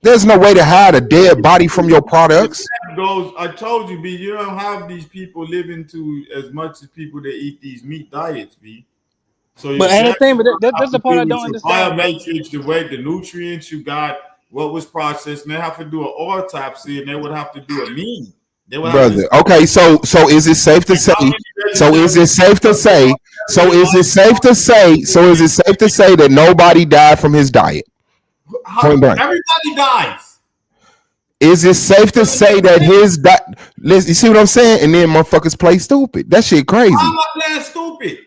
There's no way to hide a dead body from your products. I told you, B, you don't have these people living to as much as people that eat these meat diets, B. So but anything, but that's the part I don't understand. Biomatrix, the way the nutrients you got, what was processed, and they have to do an autopsy, and they would have to do a mean. Brother, okay, so is it safe to say? So is it safe to say? So is it safe to say? So is it safe to say that nobody died from his diet? Everybody dies. Is it safe to say that his diet? You see what I'm saying? And then motherfuckers play stupid. That shit crazy. I'm not playing stupid.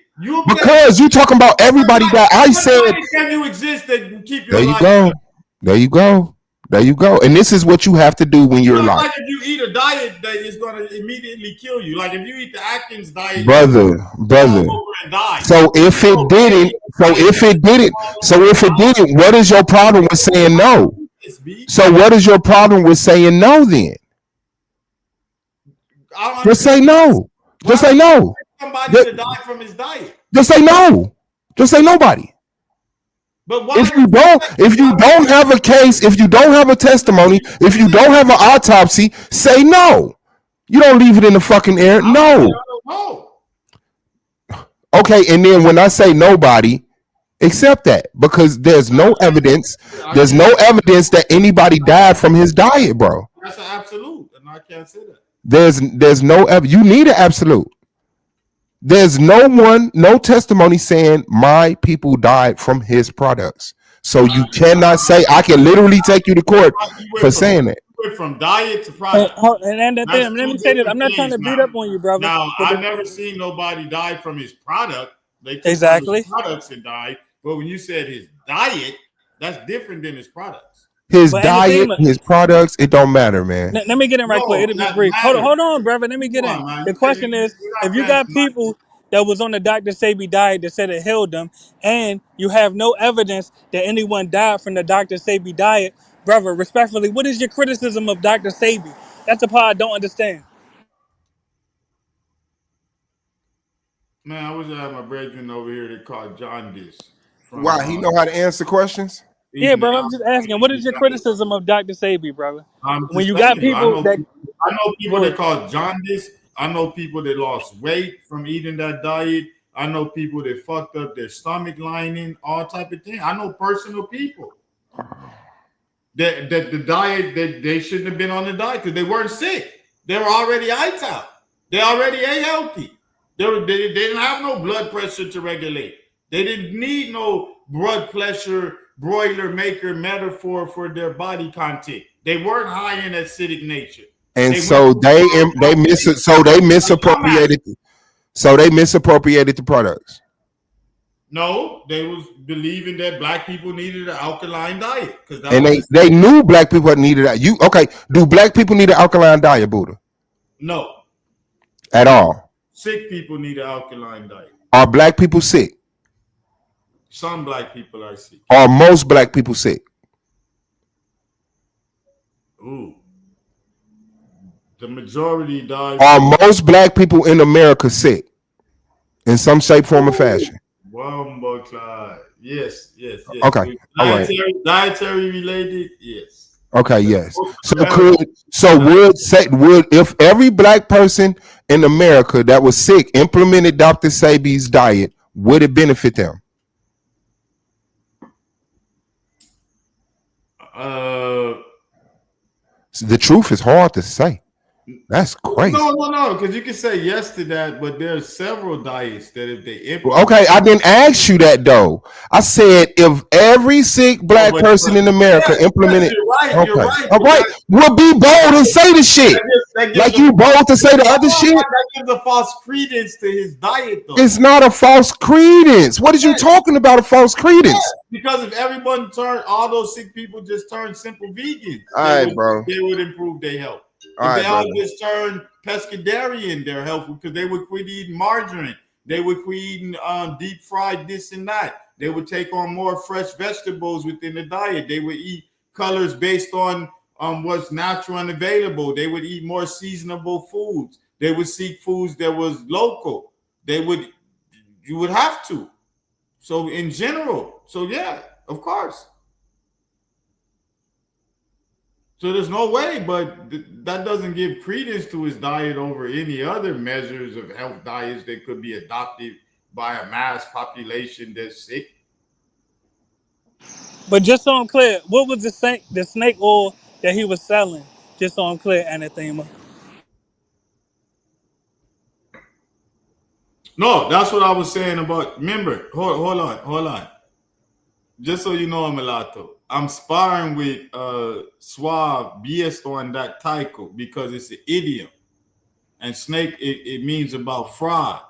Because you talking about everybody that I said. Can you exist and keep your there you life? go. There you go. There you go. And this is what you have to do when you're alive. Like if you eat a diet that is going to immediately kill you. Like if you eat the Atkins diet, brother. So if it didn't, what is your problem with saying no? So what is your problem with saying no then? Just say no. Just say no. Somebody to die from his diet. Just say no. Just say nobody. But if you don't have a case, if you don't have a testimony, if you don't have an autopsy, say no. You don't leave it in the fucking air. No. Okay, and then when I say nobody, accept that because there's no evidence. There's no evidence that anybody died from his diet, bro. That's an absolute, and I can't say that. There's no evidence. You need an absolute. There's no testimony saying my people died from his products. So you cannot say, I can literally take you to court for saying that. You went from diet to product. And let me say this. I'm not trying to beat up on you, brother. Now, I've never seen nobody die from his product. They took his products and died. But when you said his diet, that's different than his products. His diet, his products, it don't matter, man. Let me get in right quick. It'll be brief. Hold on, brother. Let me get in. The question is, if you got people that was on the Dr. Sebi diet that said it healed them, and you have no evidence that anyone died from the Dr. Sebi diet, brother, respectfully, what is your criticism of Dr. Sebi? That's the part I don't understand. Man, I wish I had my brethren over here that called jaundice. Why? He know how to answer questions? Yeah, bro. I'm just asking. What is your criticism of Dr. Sebi, brother? When you got people I know people that call jaundice. I know people that lost weight from eating that diet. I know people that fucked up their stomach lining, all type of thing. I know personal people that the diet that they shouldn't have been on the diet because they weren't sick. They were already ate out. They already ate healthy. They didn't have no blood pressure to regulate. They didn't need no blood pressure broiler maker metaphor for their body content. They weren't high in acidic nature. And They went so too they far. miss it. So they misappropriated. So they misappropriated the products. No, they was believing that black people needed an alkaline diet because that And was they knew black people needed that. You okay? Do black people need an alkaline diet, Buddha? no. At all? Sick people need an alkaline diet. Are black people sick? Some black people are sick. Are most black people sick? Ooh. The majority die. Are most black people in America sick in some shape, form, or fashion? Yes. Okay. All right. Dietary related, yes. Okay, yes. So would if every black person in America that was sick implemented Dr. Sebi's diet, would it benefit them? The truth is hard to say. That's crazy. No, because you can say yes to that, but there's several diets that if they implement. Okay, I didn't ask you that though. I said if every sick black person in America implemented. You're right. Okay. You're right. All right. We'll be bold and say the shit. Like you bold to say the other shit. That gives a false credence to his diet, though. It's not a false credence. What are you talking about? A false credence? Because if everyone all those sick people just turned simple vegans, they would improve their health. If they all just turned pescatarian, their health, because they would quit eating margarine, they would quit eating deep fried this and that. They would take on more fresh vegetables within the diet. They would eat colors based on what's natural and available. They would eat more seasonable foods. They would seek foods that was local. You would have to. So in general, yeah, of course. So there's no way, but that doesn't give credence to his diet over any other measures of health diets that could be adopted by a mass population that's sick. But just so I'm clear, what was the snake oil that he was selling? Just so I'm clear, Anathema. No, that's what I was saying about. Remember, hold on. Just so you know, Mulatto, I'm sparring with Suave based on that title because it's an idiom, and snake it means about fraud,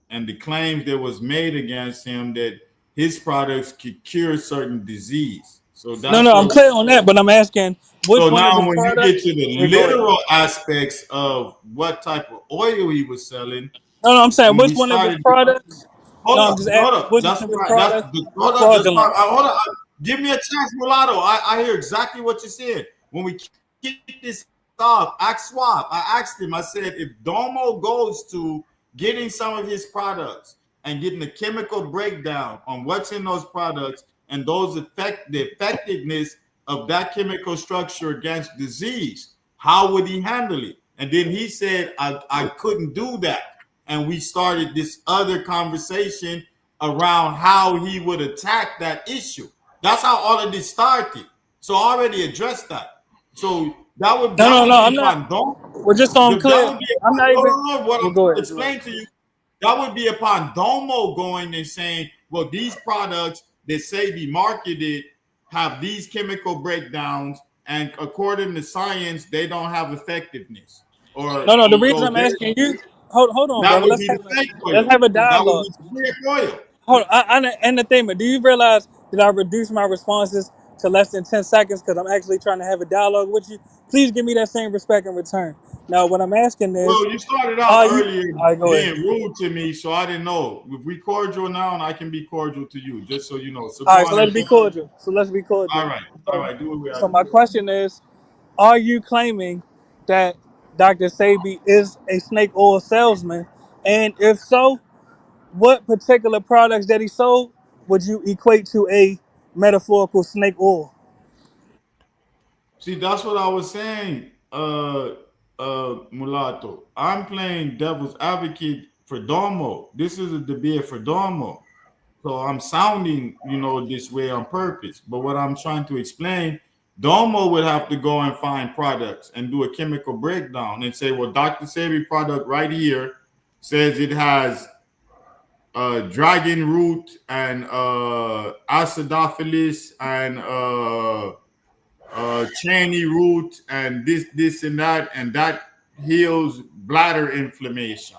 and the claims that was made against him that his products could cure certain disease. So that's No, I'm clear on that, but I'm asking which so one now of his when products. you get to the literal aspects of what type of oil he was selling. No, I'm saying which one of his products. Hold up. That's right. Hold on. Give me a chance, Mulatto. I hear exactly what you said. When we kick this off, ask Swab. I asked him, I said, if Domo goes to getting some of his products and getting the chemical breakdown on what's in those products and the effectiveness of that chemical structure against disease, how would he handle it? And then he said, I couldn't do that. And we started this other conversation around how he would attack that issue. That's how all of this started. So I already addressed that. So that would I'm not. We're just on clear. I'm not even. What I'm going to explain to you, that would be upon Domo going and saying, well, these products that Sebi marketed have these chemical breakdowns, and according to science, they don't have effectiveness. Or no. The reason I'm asking you. Hold on, brother. Let's have a dialogue. Hold on. And the thing, do you realize that I reduced my responses to less than 10 seconds because I'm actually trying to have a dialogue with you? Please give me that same respect in return. Now, what I'm asking is... Well, you started out earlier being rude to me, so I didn't know. If we cordial now, and I can be cordial to you, just so you know. So all right, so let's be cordial. All right. Do what we have So my question is, are you claiming that Dr. Sebi is a snake oil salesman? And if so, what particular products that he sold would you equate to a metaphorical snake oil? See, that's what I was saying, Mulatto. I'm playing devil's advocate for Domo. This is a debate for Domo. So I'm sounding, this way on purpose. But what I'm trying to explain, Domo would have to go and find products and do a chemical breakdown and say, well, Dr. Sebi product right here says it has dragon root and acidophilus and channy root and this and that heals bladder inflammation.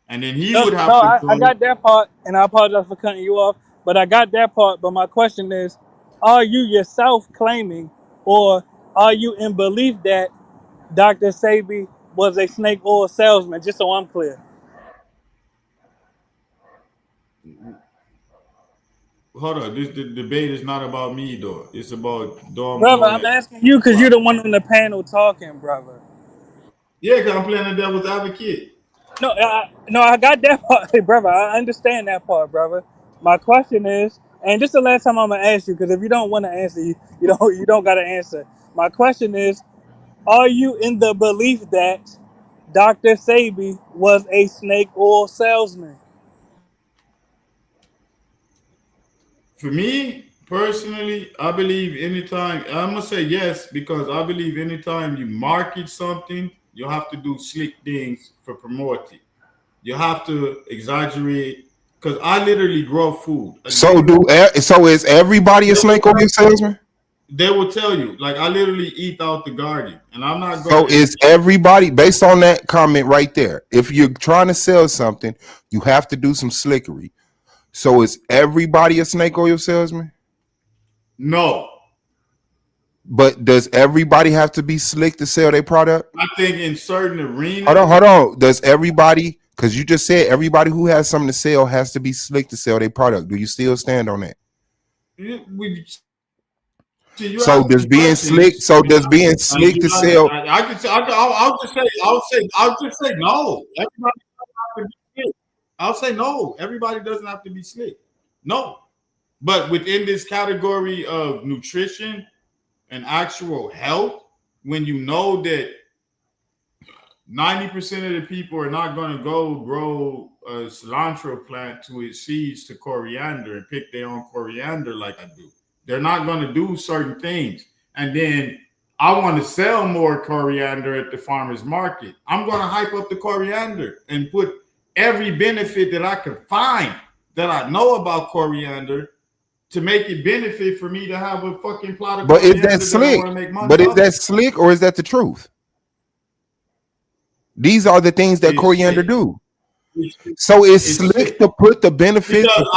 And then he No, would have no, to I go. got that part, and I apologize for cutting you off. But I got that part. But my question is, are you yourself claiming, or are you in belief that Dr. Sebi was a snake oil salesman? Just so I'm clear. Hold on, this the debate is not about me though. It's about Brother, Domo I'm and asking you because you're the one on the panel talking, brother. yeah, because I'm playing the devil's advocate. No, I got that part, hey, brother. I understand that part, brother. My question is, and this is the last time I'm gonna ask you, because if you don't want to answer, you don't gotta answer. My question is, are you in the belief that Dr. Sebi was a snake oil salesman? For me personally, I believe anytime I'm gonna say yes because I believe anytime you market something, you have to do slick things for promoting. You have to exaggerate because I literally grow food. So is everybody a snake oil salesman? They will tell you, like I literally eat out the garden, and I'm not So gonna. is everybody, based on that comment right there, if you're trying to sell something, you have to do some slickery. So is everybody a snake oil salesman? No, But does everybody have to be slick to sell their product? I think in certain Hold on, arenas, hold on. Does everybody, because you just said everybody who has something to sell has to be slick to sell their product. Do you still stand on that? we see you So ask does me being slick, questions, so does being slick you to not, sell? I could say, I'll just say no. Everybody doesn't have to be slick. I'll say no. Everybody doesn't have to be slick. No, but within this category of nutrition and actual health, when you know that 90% of the people are not going to go grow a cilantro plant to its seeds to coriander and pick their own coriander like I do. They're not going to do certain things. And then I want to sell more coriander at the farmer's market. I'm going to hype up the coriander and put every benefit that I can find that I know about coriander to make it benefit for me to have a fucking plot of But is that coriander that I slick? want to make money But is off that of. slick or is that the truth? These are the things that It's coriander slick. do. So it's It's slick slick. to put the benefits. Because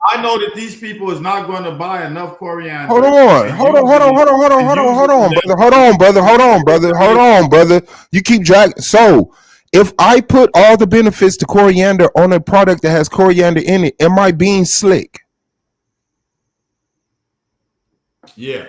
I know that these people is not going to buy enough Hold coriander on, and hold on, use hold on, it hold on, hold on, and hold on, use it hold for on, that brother, hold on, brother, hold on, brother, hold on, brother. You keep dragging. So if I put all the benefits to coriander on a product that has coriander in it, am I being slick? Yeah.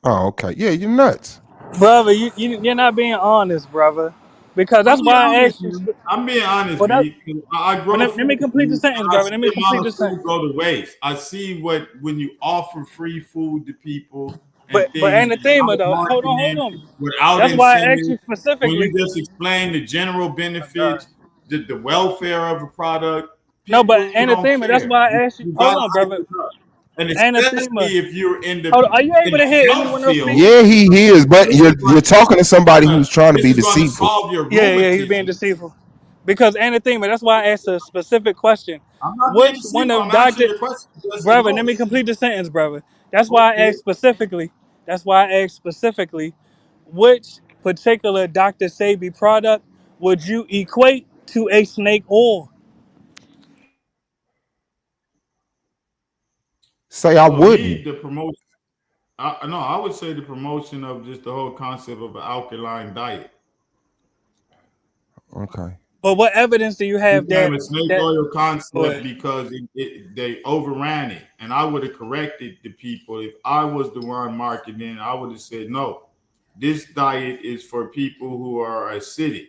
Oh, okay. Yeah, you're nuts. Brother, you're not being honest, brother. Because I'm that's being why I honest, asked you. man. I'm being honest, Well, that, B. I well, grow let me food complete the and sentence, I brother. Let see me a complete lot the of food sentence. go to waste. I see what when you offer free food to people and But things anathema without though. Hold marketing, on. without That's why I asked incentive, you when you specifically. just explain the general Oh my God. benefits, the welfare of a product, No, but people don't anathema. That's care. why I asked you. You Hold gotta on, hype brother. it up. And Anathema. especially if you're in Hold on. Are you able to the hear health anyone else field, speaking? Yeah, he is, but you're talking to somebody who's trying to this be is going to deceitful. solve your Yeah, he's being rheumatism. deceitful. Because anathema. That's why I asked a specific question. I'm not being Which one deceitful. of I'm answering Doctor your question. Yes or brother? Let no. me complete the sentence, brother. That's why I Okay. asked specifically. That's why I asked specifically. Which particular Dr. Sebi product would you equate to a snake oil? Say I Well, me, wouldn't. the promotion. No, I would say the promotion of just the whole concept of an alkaline diet. Okay. But what evidence do you have Became that a snake that? oil Go concept ahead. because they overran it, and I would have corrected the people if I was the one marketing. I would have said, no, this diet is for people who are acidic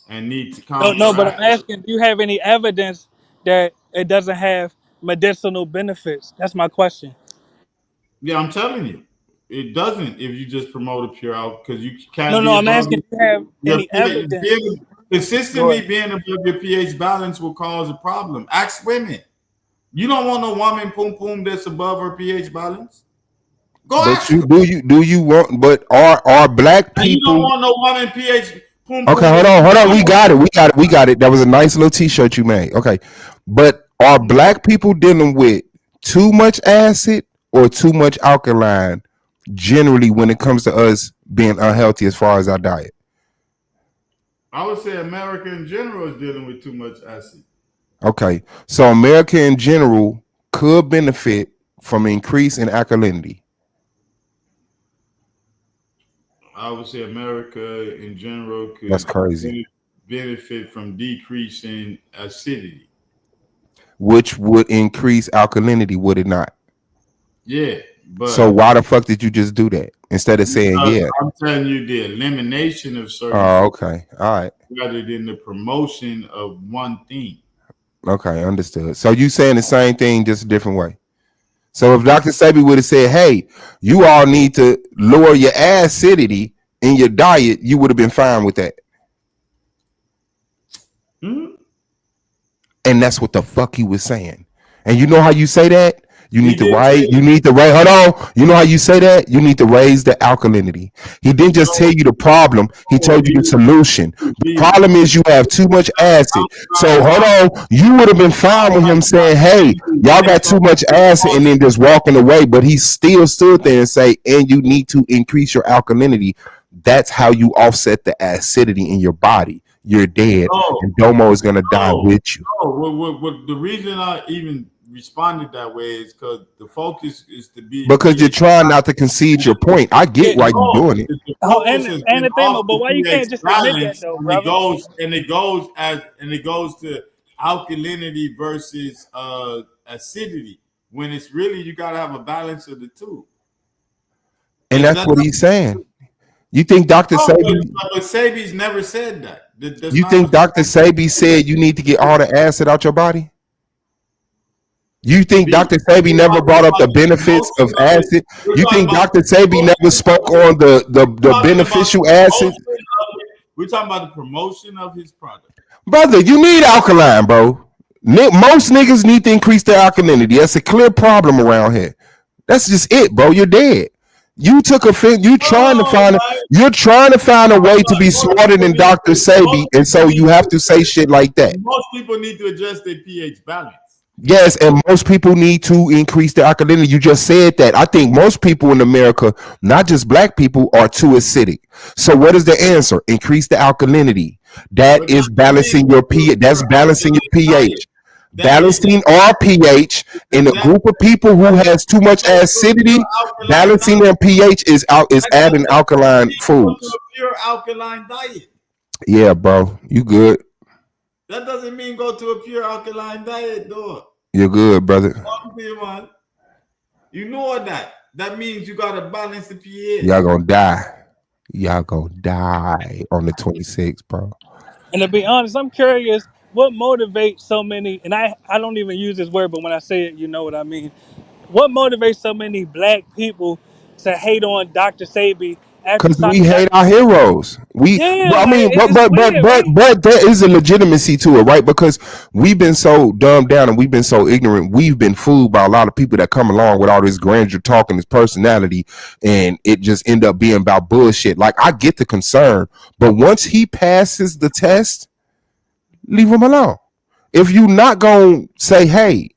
and need to No, but I'm counteract. asking, do you have any evidence that it doesn't have medicinal benefits? That's my question. Yeah, I'm telling you, it doesn't if you just promote a pure alcohol because you can't No, be I'm above asking, do you have your any pH. evidence? Go Consistently ahead. being above your pH balance will cause a problem. Ask women. You don't want no woman poom poom that's above her pH balance. Go But ask you her. do you want? But are black And you don't people? want no woman pH Pum Okay, pum is hold on. We got it. That was a nice little T-shirt you made. Okay, but are black people dealing with too much acid or too much alkaline generally when it comes to us being unhealthy as far as our diet? I would say America in general is dealing with too much acid. Okay, so America in general could benefit from increase in alkalinity. I would say America in general That's could crazy. benefit from decreasing acidity. Which would increase alkalinity, would it not? Yeah, So but why the fuck did you just do that instead of saying because yeah? I'm telling you the elimination of certain Oh, foods okay. All right. rather than the promotion of one thing. Okay, understood. So you saying the same thing, just a different way. So if Mhm. Dr. Sebi would have said, hey, you all need to lower your acidity in your diet, you would have been fine with that. Mhm. And that's what the fuck he was saying. And you know how you say that? You He need to did say write, you need to write, hold on. You know how you say that? You need to raise the alkalinity. He didn't just tell no, you the problem, he no, told you the solution. The problem is you have too much acid. So hold on, you would have been fine with him saying, hey, y'all got too much acid and then just walking away, but he still stood there and say, and you need to increase your alkalinity. That's how you offset the acidity in your body. You're dead, no, and Domo is gonna die no, with you. no. The reason I even responded that way is because the focus is to be Because you're pH. trying not to concede your point. I get Yeah. why you're No, doing it. the focus has And been the thing, off but the why you pH can't just admit that balance, though, and it brother? goes to alkalinity versus acidity. When it's really you got to have a balance of the two. And It's that's not. what he's saying. You think Dr. No, Sabi, but Sebi's never said that. That's you not think what the Dr. Sabi said you need to get all the acid out your body? You think be. Dr. Sabi We're never talking brought up about the the benefits promotion of of it. acid? We're You talking think about Dr. the Sabi never promotion spoke of it. on the Talking about beneficial the acid? promotion of it. We're talking about the promotion of his product. Brother, you need alkaline, bro. Most niggas need to increase their alkalinity. That's a clear problem around here. That's just it, bro. You're dead. You took offense. Oh, right. You're trying to find a way to But be smarter than Dr. Sabi, and so you have to say shit like that. most people need to adjust their pH balance. Yes, and most people need to increase their alkalinity. You just said that. I think most people in America, not just black people, are too acidic. So what is the answer? Increase the alkalinity. That But is that doesn't mean balancing go your to a pH. That's pure balancing your alkaline diet. pH. That means Balancing our pH in a that group of people who has too much go to a pure acidity. alkaline Balancing diet. their pH is That adding doesn't alkaline mean go to foods. a pure alkaline diet. Yeah, bro, you good. That doesn't mean go to a pure alkaline diet, though. You're good, brother. Man. You know that. That means you gotta balance the pH. Y'all gonna die. Y'all gonna die on the 26th, bro. And to be honest, I'm curious what motivates so many, and I don't even use this word, but when I say it, you know what I mean. What motivates so many black people to hate on Dr. Sabi after Because we talking hate our heroes. Yeah, I like mean, it's weird, right? but there is a legitimacy to it, right? Because we've been so dumbed down and we've been so ignorant. We've been fooled by a lot of people that come along with all this grandeur talk and this personality, and it just end up being about bullshit. Like I get the concern, but once he passes the test, leave him alone. If you not gonna say, hey,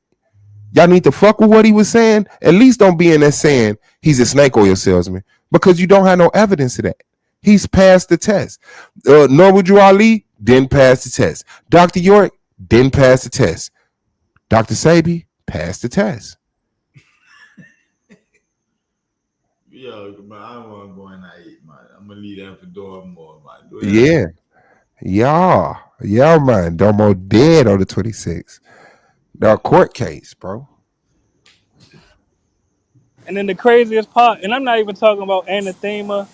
y'all need to fuck with what he was saying, at least don't be in there saying he's a snake oil salesman because you don't have no evidence of that. He's passed the test. Norwood Ali didn't pass the test. Dr. York didn't pass the test. Dr. Sabi passed the test. Yo, man, I don't want to go in that eat, man. I'm gonna leave that for door more, man. Yeah. Yeah, man. Domo dead on the 26th. The court case, bro. And then the craziest part, and I'm not even talking about anathema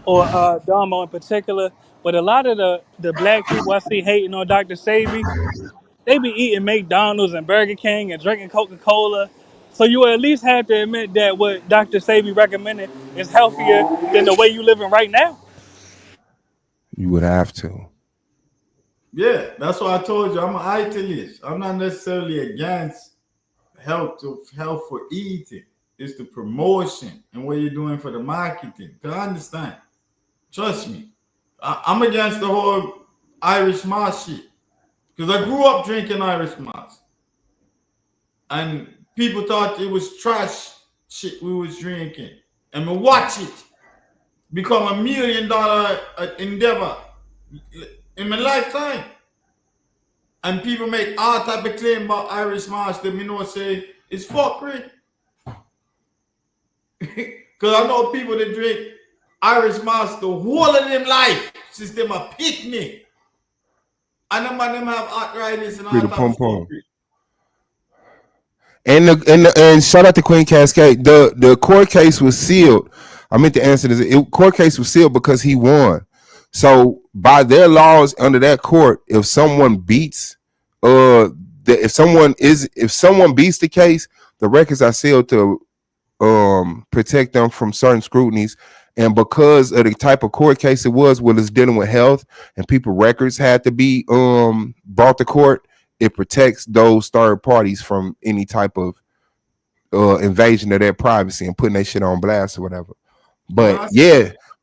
or Domo in particular, but a lot of the black people I see hating on Dr. Sabi, they be eating McDonald's and Burger King and drinking Coca-Cola. So you at least have to admit that what Dr. Sabi recommended is healthier than the way you living right now. You would have to. Yeah, that's why I told you I'm an italist. I'm not necessarily against health for eating. It's the promotion and what you're doing for the marketing. Cause I understand. Trust me. I'm against the whole Irish Moss shit. Because I grew up drinking Irish Moss. And people thought it was trash shit we was drinking. And we watch it become $1 million endeavor in my lifetime. And people make all type of claim about Irish Moss that me know say it's fuckery. Because I know people that drink Irish Moss the whole of them life since them a picnic. And them have arthritis and all type of fuckery. And shout out to Queen Cascade. The court case was sealed. I meant to answer this. Court case was sealed because he won. So by their laws under that court, if someone beats if someone beats the case, the records are sealed to protect them from certain scrutinies. And because of the type of court case it was, it's dealing with health and people records had to be brought to court, it protects those third parties from any type of invasion of their privacy and putting that shit on blast or whatever. But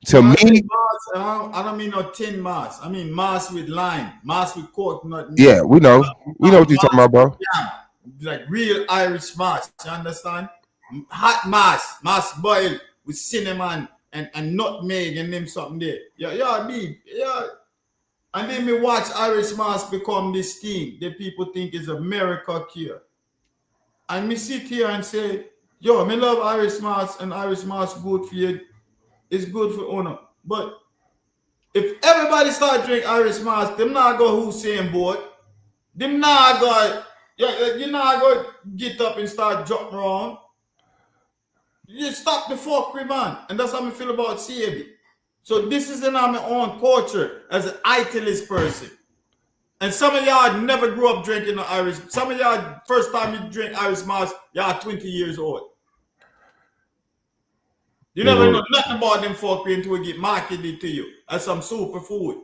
to me, Moss, I don't mean no tin moss. I mean moss with lime, moss with coconut. Yeah, we know what you're talking about, bro. Yeah, like real Irish moss. You understand? Hot moss boiled with cinnamon and nutmeg and them something there. Yeah, and then me watch Irish Moss become this thing that people think is a miracle cure. And me sit here and say, yo, me love Irish Moss and Irish Moss good for you. It's good for owner. But if everybody start drink Irish Moss, them not go Hussein board. Them not go, you not go get up and start jumping around. You stop the fuckery, man. And that's how I feel about Sebi. So this is in my own culture as an italist person. And some of y'all never grew up drinking the Irish. Some of y'all, first time you drink Irish Moss, y'all 20 years old. You never know nothing about them fuckery until we get marketed to you as some superfood.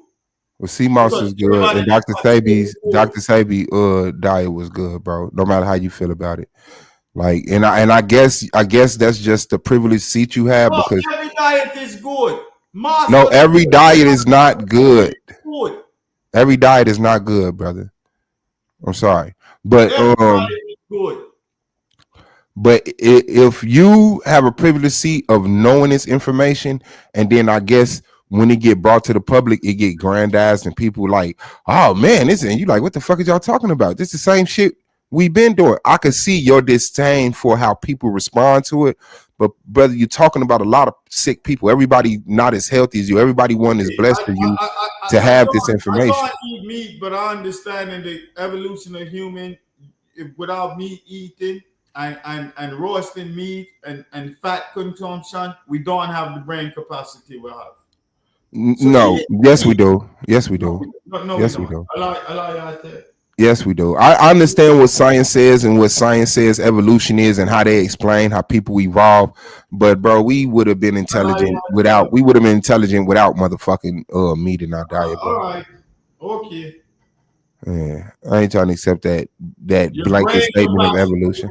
Well, sea moss is good, and Dr. Sebi diet was good, bro. No matter how you feel about it. Like, and I guess that's just the privileged seat you have because every diet is good. No, every diet is not good. Every diet is not good, brother. I'm sorry, but good. But if you have a privileged seat of knowing this information, and then I guess when it get brought to the public, it get grandized, and people like, oh man, this and you like, what the fuck is y'all talking about? This is the same shit we've been doing. I could see your disdain for how people respond to it, but brother, you're talking about a lot of sick people. Everybody not as healthy as you. Everybody one is blessed for you to have this information. I don't eat meat, but I understand in the evolution of human, without meat eating and roasting meat and fat consumption, we don't have the brain capacity we have. No, yes we do. Yes we do. Yes we do. Yes, we do. I understand what science says and what science says evolution is and how they explain how people evolve. But bro, we would have been intelligent without motherfucking meat in our diet, bro. All right. Okay. Yeah, I ain't trying to accept that blanket statement of evolution.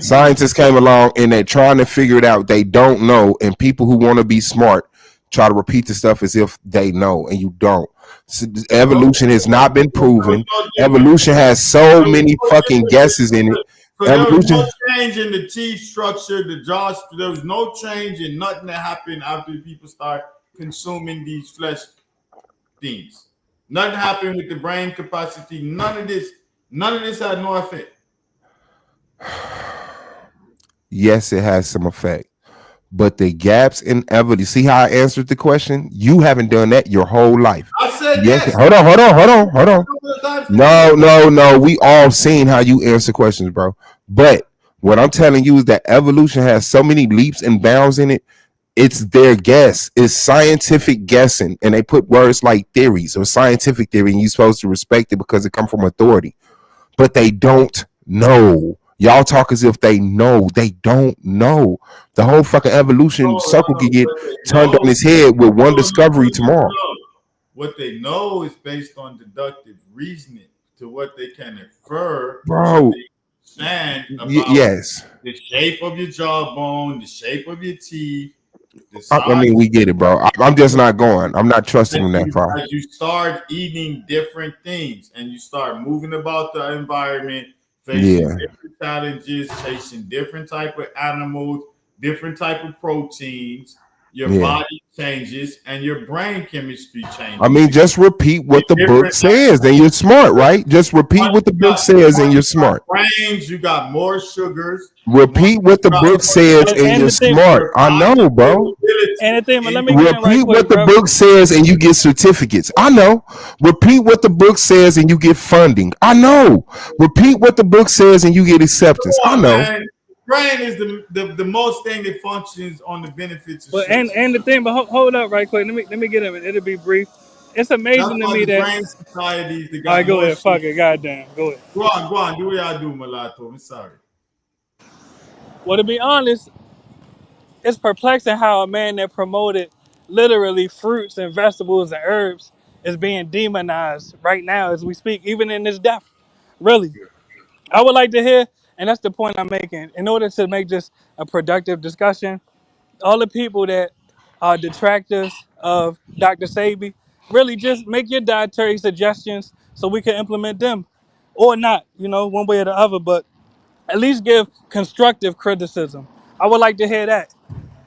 Scientists came along and they're trying to figure it out. They don't know, and people who want to be smart try to repeat the stuff as if they know, and you don't. So evolution has not been proven. Evolution has so many fucking guesses in it. So there was no change in the teeth structure, the jaw. There was no change in nothing that happened after people start consuming these flesh things. Nothing happened with the brain capacity. None of this had no effect. Yes, it has some effect. But the gaps in evolution, see how I answered the question? You haven't done that your whole life. I said yes. Hold on. No. We all seen how you answer questions, bro. But what I'm telling you is that evolution has so many leaps and bounds in it. It's their guess. It's scientific guessing. And they put words like theories or scientific theory, and you're supposed to respect it because it comes from authority. But they don't know. Y'all talk as if they know. They don't know. The whole fucking evolution circle can get turned on its head with one discovery tomorrow. What they know is based on deductive reasoning to what they can infer. Bro. Understand about yes. the shape of your jawbone, the shape of your teeth, The I size mean, we get it, bro. I'm just not going. I'm not trusting them that far. as you start eating different things and you start moving about the environment, facing Yeah. different challenges, chasing different type of animals, different type of proteins, your Yeah. body changes and your brain chemistry I changes. mean, just repeat Get what the book different says, then you're smart, right? Just repeat what the book says, and you're smart. brains, you got more sugars, Repeat what the got book more says, and And you're the thing, smart. your I know, cognitive bro. and the ability thing, but let me get in right Repeat quick, what the brother. book says, and you get certificates. I know. Repeat what the book says, and you get funding. I know. Repeat what the book says, and you get acceptance. I on, know. man. Brain is the most thing that functions on the benefits of But sugar. and the thing, but hold up right quick. Let me get in. It'll be brief. It's That's amazing to why me the that. brain societies they All right, got go more ahead. sugar. Fuck it. Goddamn. Go ahead. Go on, do what y'all do, mulatto. I'm sorry. Well, to be honest, it's perplexing how a man that promoted literally fruits and vegetables and herbs is being demonized right now as we speak, even in this death. Really, I would like to hear, and that's the point I'm making. In order to make this a productive discussion, all the people that are detractors of Dr. Sebi, really just make your dietary suggestions so we can implement them, or not. One way or the other, but at least give constructive criticism. I would like to hear that.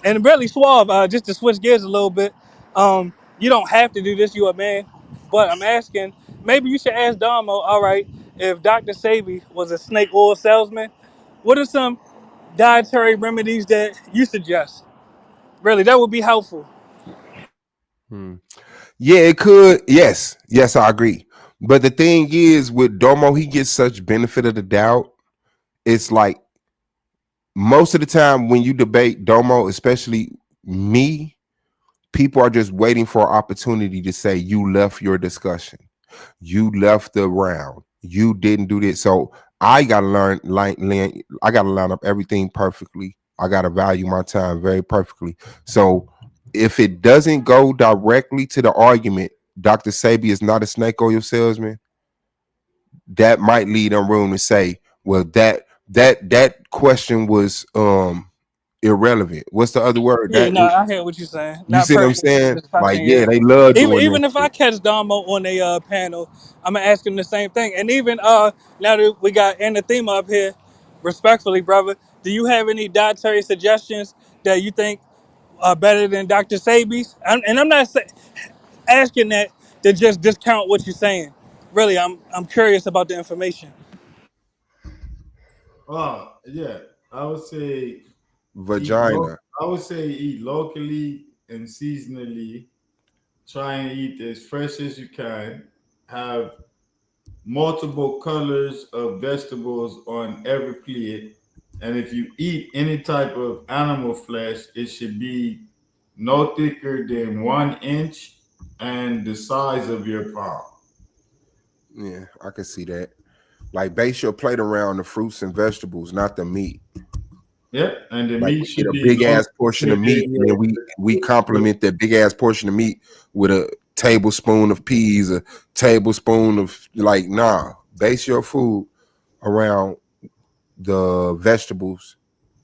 And really, Suave, just to switch gears a little bit, you don't have to do this, you a man, but I'm asking, maybe you should ask Domo, all right, if Dr. Sebi was a snake oil salesman, what are some dietary remedies that you suggest? Really, that would be helpful. Hmm. Yeah, it could. Yes. Yes, I agree. But the thing is, with Domo, he gets such benefit of the doubt. It's like most of the time when you debate Domo, especially me, people are just waiting for an opportunity to say you left your discussion, you left the round, you didn't do this. So I gotta I gotta line up everything perfectly. I gotta value my time very perfectly. So if it doesn't go directly to the argument, Dr. Sabi is not a snake oil salesman, that might lead them room to say, well, that question was irrelevant. What's the other word? Yeah, That no, I hear what you're saying. you Not see what I'm pertinent to saying? this Like, topic, yeah, yeah. they love Even doing that even if I shit. catch Domo on a panel, I'm gonna ask him the same thing. And even now that we got Anathema up here, respectfully, brother, do you have any dietary suggestions that you think are better than Dr. Sabi's? And I'm not asking that to just discount what you're saying. Really, I'm curious about the information. Oh, yeah. I would say Vagina. I would say eat locally and seasonally. Try and eat as fresh as you can. Have multiple colors of vegetables on every plate. And if you eat any type of animal flesh, it should be no thicker than 1 inch and the size of your palm. Yeah, I can see that. Like, base your plate around the fruits and vegetables, not the meat. Yep. And the Like, meat we get should a be big no ass portion thicker of meat, than and then we complement that big ass portion of meat with a tablespoon of peas, a tablespoon of, like, nah. Base your food around the vegetables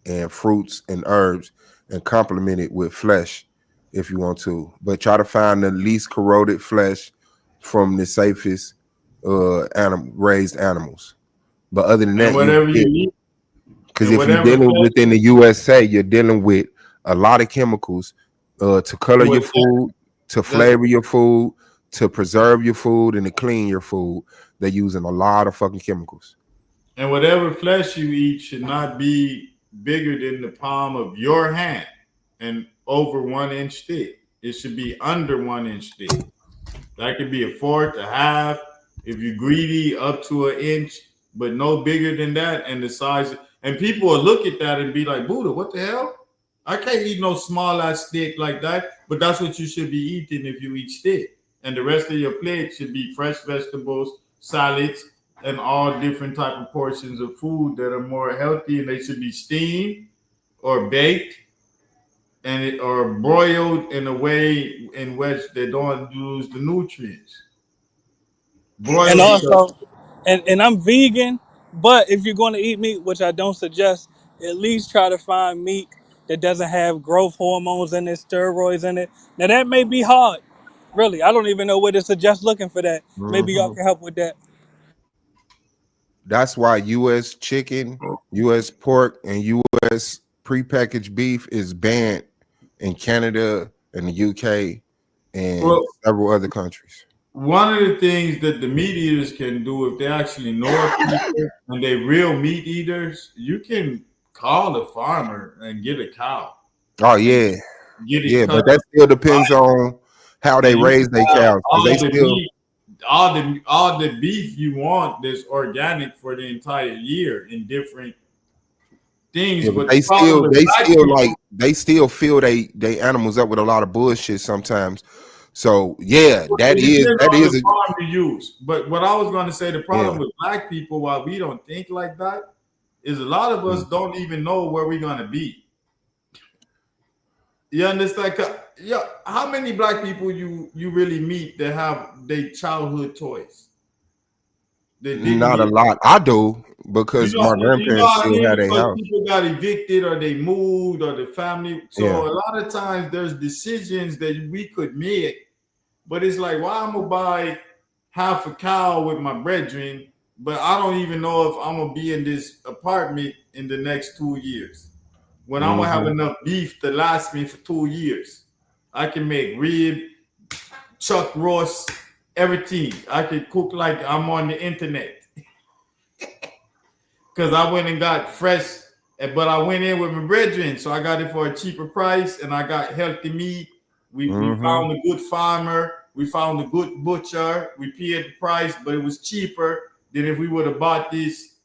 and fruits and herbs, and complement it with flesh if you want to. But try to find the least corroded flesh from the safest raised animals. But other than and that, you whatever you get, eat because and if you're whatever dealing flesh within the USA, you're dealing with a lot of chemicals to color your with food, to that flavor your food, to preserve your food, and to clean your food. They're using a lot of fucking chemicals. and whatever flesh you eat should not be bigger than the palm of your hand and over 1 inch thick. It should be under 1 inch thick. That could be a fourth, a half. If you're greedy, up to 1 inch, but no bigger than that. And the size, and people will look at that and be like, Buddha, what the hell? I can't eat no small ass steak like that. But that's what you should be eating if you eat steak. And the rest of your plate should be fresh vegetables, salads, and all different type of portions of food that are more healthy, and they should be steamed or baked or broiled in a way in which they don't lose the nutrients. And Broiled because also, and I'm vegan, but if you're going to eat meat, which I don't suggest, at least try to find meat that doesn't have growth hormones in it, steroids in it. Now that may be hard. Really, I don't even know where to suggest looking for that. Maybe y'all Mhm. can help with that. That's why U.S. chicken, U.S. pork, and U.S. prepackaged beef is banned in Canada and the UK and Well, several other countries. one of the things that the meat eaters can do if they actually know people and they real meat eaters, you can call a farmer and get a cow Oh and yeah, get it yeah, cut but that up. still depends on how they And you raise can their have cows because they all the still. meat, all the beef you want that's organic for the entire year in different things. Yeah, but But the problem with black people, they still fill they animals up with a lot of bullshit sometimes. So yeah, it depends that on the is a farm you use. But what I was going to say, the yeah. problem with black people, why we don't think like that, is a lot of us Mm. don't even know where we're going to be. You understand? Yeah, how many black people you really meet that have their childhood toys that didn't Not a get? lot. I do because my You know grandparents what I still mean? had a Because house. people got evicted or they moved or the family. Yeah. So a lot of times there's decisions that we could make, but it's like, why I'm gonna buy half a cow with my brethren, but I don't even know if I'm gonna be in this apartment in the next 2 years. When I'm gonna have Hmm. enough beef to last me for 2 years. I can make rib, chuck roast, everything. I can cook like I'm on the internet. Because I went and got fresh, but I went in with my brethren, so I got it for a cheaper price, and I got healthy meat. We Hmm. found a good farmer, we found a good butcher, we paid the price, but it was cheaper than if we would have bought this,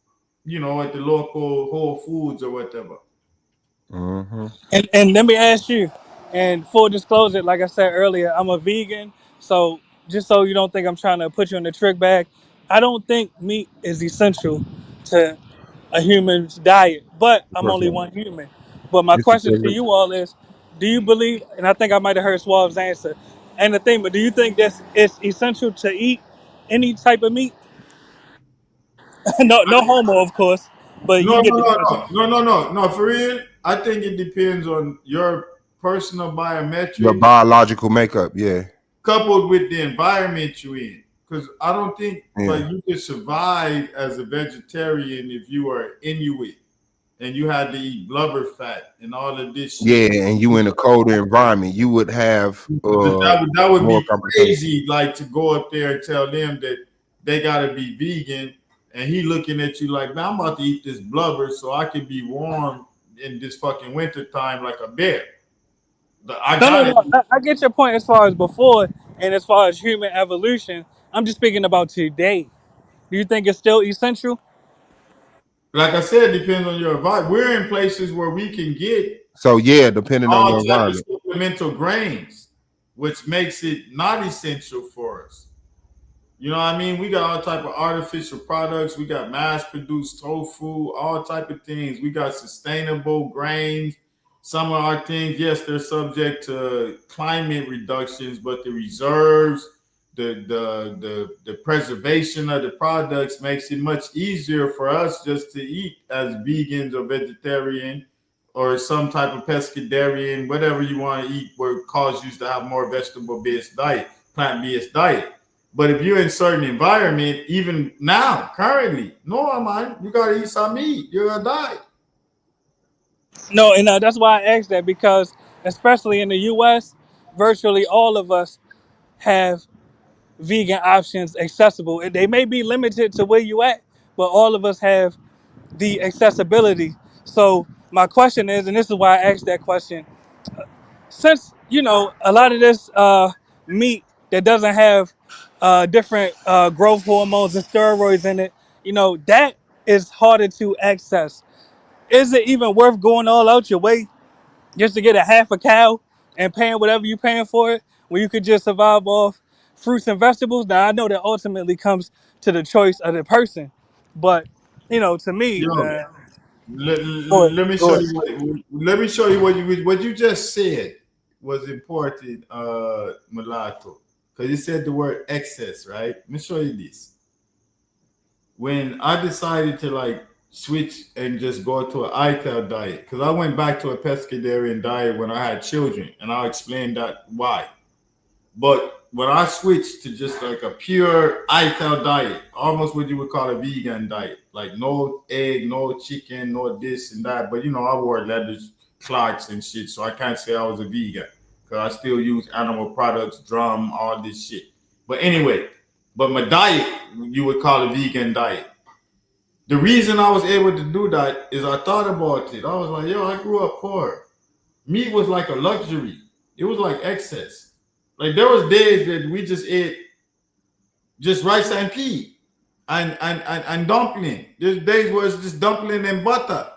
at the local Whole Foods or whatever. Hmm. And let me ask you, and full disclosure, like I said earlier, I'm a vegan, so just so you don't think I'm trying to put you in the trick bag, I don't think meat is essential to a human's diet, but Of I'm course only not. one human. But my It's question because to you all is, do you believe, and I think I might have heard Suave's answer, and the thing, but do you think that it's essential to eat any type of meat? No, no homo, of course, but No, you get no, the no, question. no. For real, I think it depends on your personal your biometrics biological makeup. Yeah. coupled with the environment you're in. Because I don't think like Yeah. you could survive as a vegetarian if you are Inuit and you had to eat blubber fat and all of this Yeah, shit. and you in a colder environment, you would have That would more be complications. crazy, like to go up there and tell them that they gotta be vegan, and he looking at you like, man, I'm about to eat this blubber so I can be warm in this fucking winter time like a bear. I No, no, got it. no. I get your point as far as before and as far as human evolution. I'm just speaking about today. Do you think it's still essential? Like I said, it depends on your vibe. We're in places where we can get So yeah, depending on all your type of environment. supplemental grains, which makes it not essential for us. You know what I mean? We got all type of artificial products. We got mass produced tofu, all type of things. We got sustainable grains. Some of our things, yes, they're subject to climate reductions, but the reserves, the preservation of the products makes it much easier for us just to eat as vegans or vegetarian or some type of pescatarian, whatever you want to eat, where it causes you to have more vegetable based diet, plant based diet. But if you're in certain environment, even now, currently, no man, you gotta eat some meat. You're gonna die. No, and that's why I asked that because, especially in the U.S., virtually all of us have vegan options accessible. And they may be limited to where you at, but all of us have the accessibility. So my question is, and this is why I asked that question, since a lot of this meat that doesn't have different growth hormones and steroids in it, that is harder to access. Is it even worth going all out your way just to get a half a cow and paying whatever you're paying for it when you could just survive off fruits and vegetables? Now I know that ultimately comes to the choice of the person, but to me, Yo, let, go ahead, let me go show ahead. you let me show you what you just said was important, mulatto. Because you said the word excess, right? Let me show you this. When I decided to like switch and just go to an ITAL diet because I went back to a pescatarian diet when I had children, and I'll explain that why. But when I switched to just like a pure ITAL diet, almost what you would call a vegan diet, like no egg, no chicken, no this and that. But I wore leathers, Clarks and shit, so I can't say I was a vegan because I still use animal products, drum, all this shit. But anyway, but my diet, you would call a vegan diet. The reason I was able to do that is I thought about it. I was like, yo, I grew up poor. Meat was like a luxury. It was like excess. Like there was days that we just ate just rice and pea and dumpling. There's days where it's just dumpling and butter.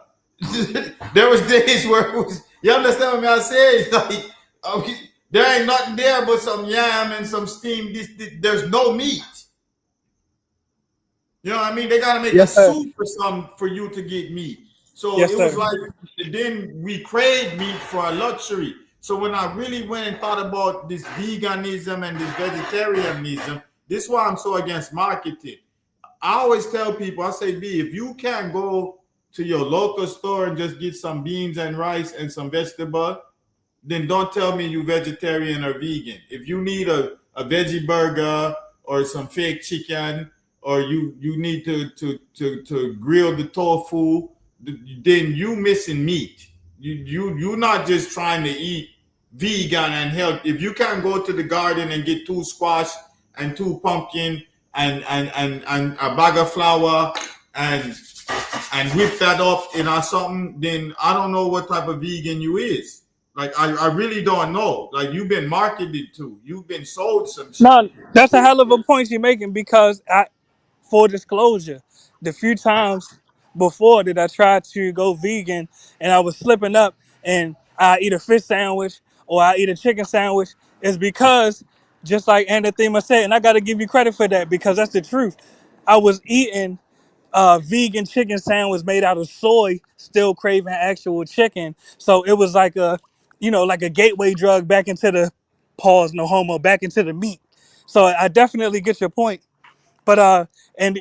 There was days where it was, you understand what I say? It's like there ain't nothing there but some yam and some steamed. There's no meat. You know what I mean? They gotta make a Yes, sir. soup or something for you to get meat. So Yes, it was sir. like then we craved meat for a luxury. So when I really went and thought about this veganism and this vegetarianism, this is why I'm so against marketing. I always tell people, I say, B, if you can't go to your local store and just get some beans and rice and some vegetable, then don't tell me you vegetarian or vegan. If you need a veggie burger or some fake chicken, or you need to grill the tofu, then you missing meat. You're not just trying to eat vegan and health. If you can't go to the garden and get 2 squash and 2 pumpkin and a bag of flour and whip that up in or something, then I don't know what type of vegan you is. Like I really don't know. Like you've been marketed to, you've been sold some shit. No, that's a hell of a point you're making because full disclosure, the few times before that I tried to go vegan and I was slipping up and I eat a fish sandwich or I eat a chicken sandwich is because, just like Anathema said, and I got to give you credit for that because that's the truth. I was eating a vegan chicken sandwich made out of soy, still craving actual chicken. So it was like like a gateway drug back into the pause, no homo, back into the meat. So I definitely get your point. But and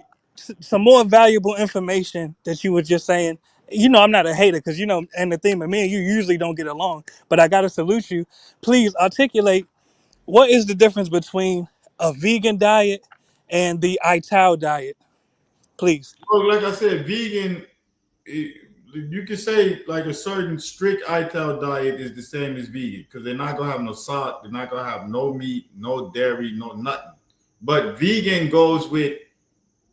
some more valuable information that you were just saying. I'm not a hater because and the theme of me and you usually don't get along. But I gotta salute you. Please articulate what is the difference between a vegan diet and the ITAL diet, please. Well, like I said, vegan, you can say like a certain strict ITAL diet is the same as vegan because they're not gonna have no salt, they're not gonna have no meat, no dairy, no nothing. But vegan goes with,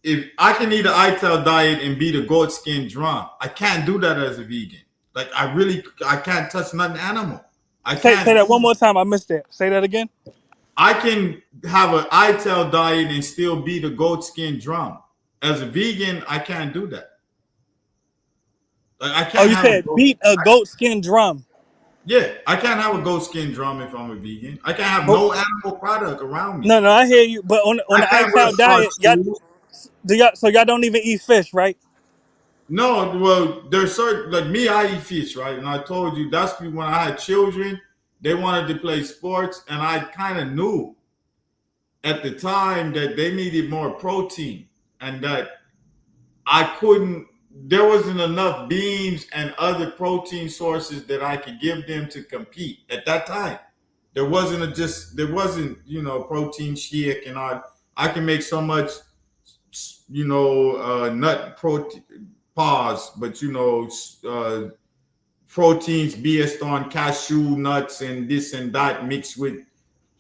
if I can eat an ITAL diet and be the goat skin drum, I can't do that as a vegan. Like I can't touch nothing animal. I Say can't. that one more time. I missed that. Say that again. I can have an ITAL diet and still be the goat skin drum. As a vegan, I can't do that. Like I Oh, can't you have a said beat a goat skin drum. yeah, I can't have a goat skin drum if I'm a vegan. I can't have But no animal product around me. no, I hear you. But on I the can't wear ITAL shark diet, y'all shoes. so y'all don't even eat fish, right? No, well, there's certain like me, I eat fish, right? And I told you that's when I had children, they wanted to play sports, and I kind of knew at the time that they needed more protein and that I couldn't, there wasn't enough beans and other protein sources that I could give them to compete at that time. There wasn't, protein shake and all. I can make so much, nut protein, pause, but proteins based on cashew nuts and this and that mixed with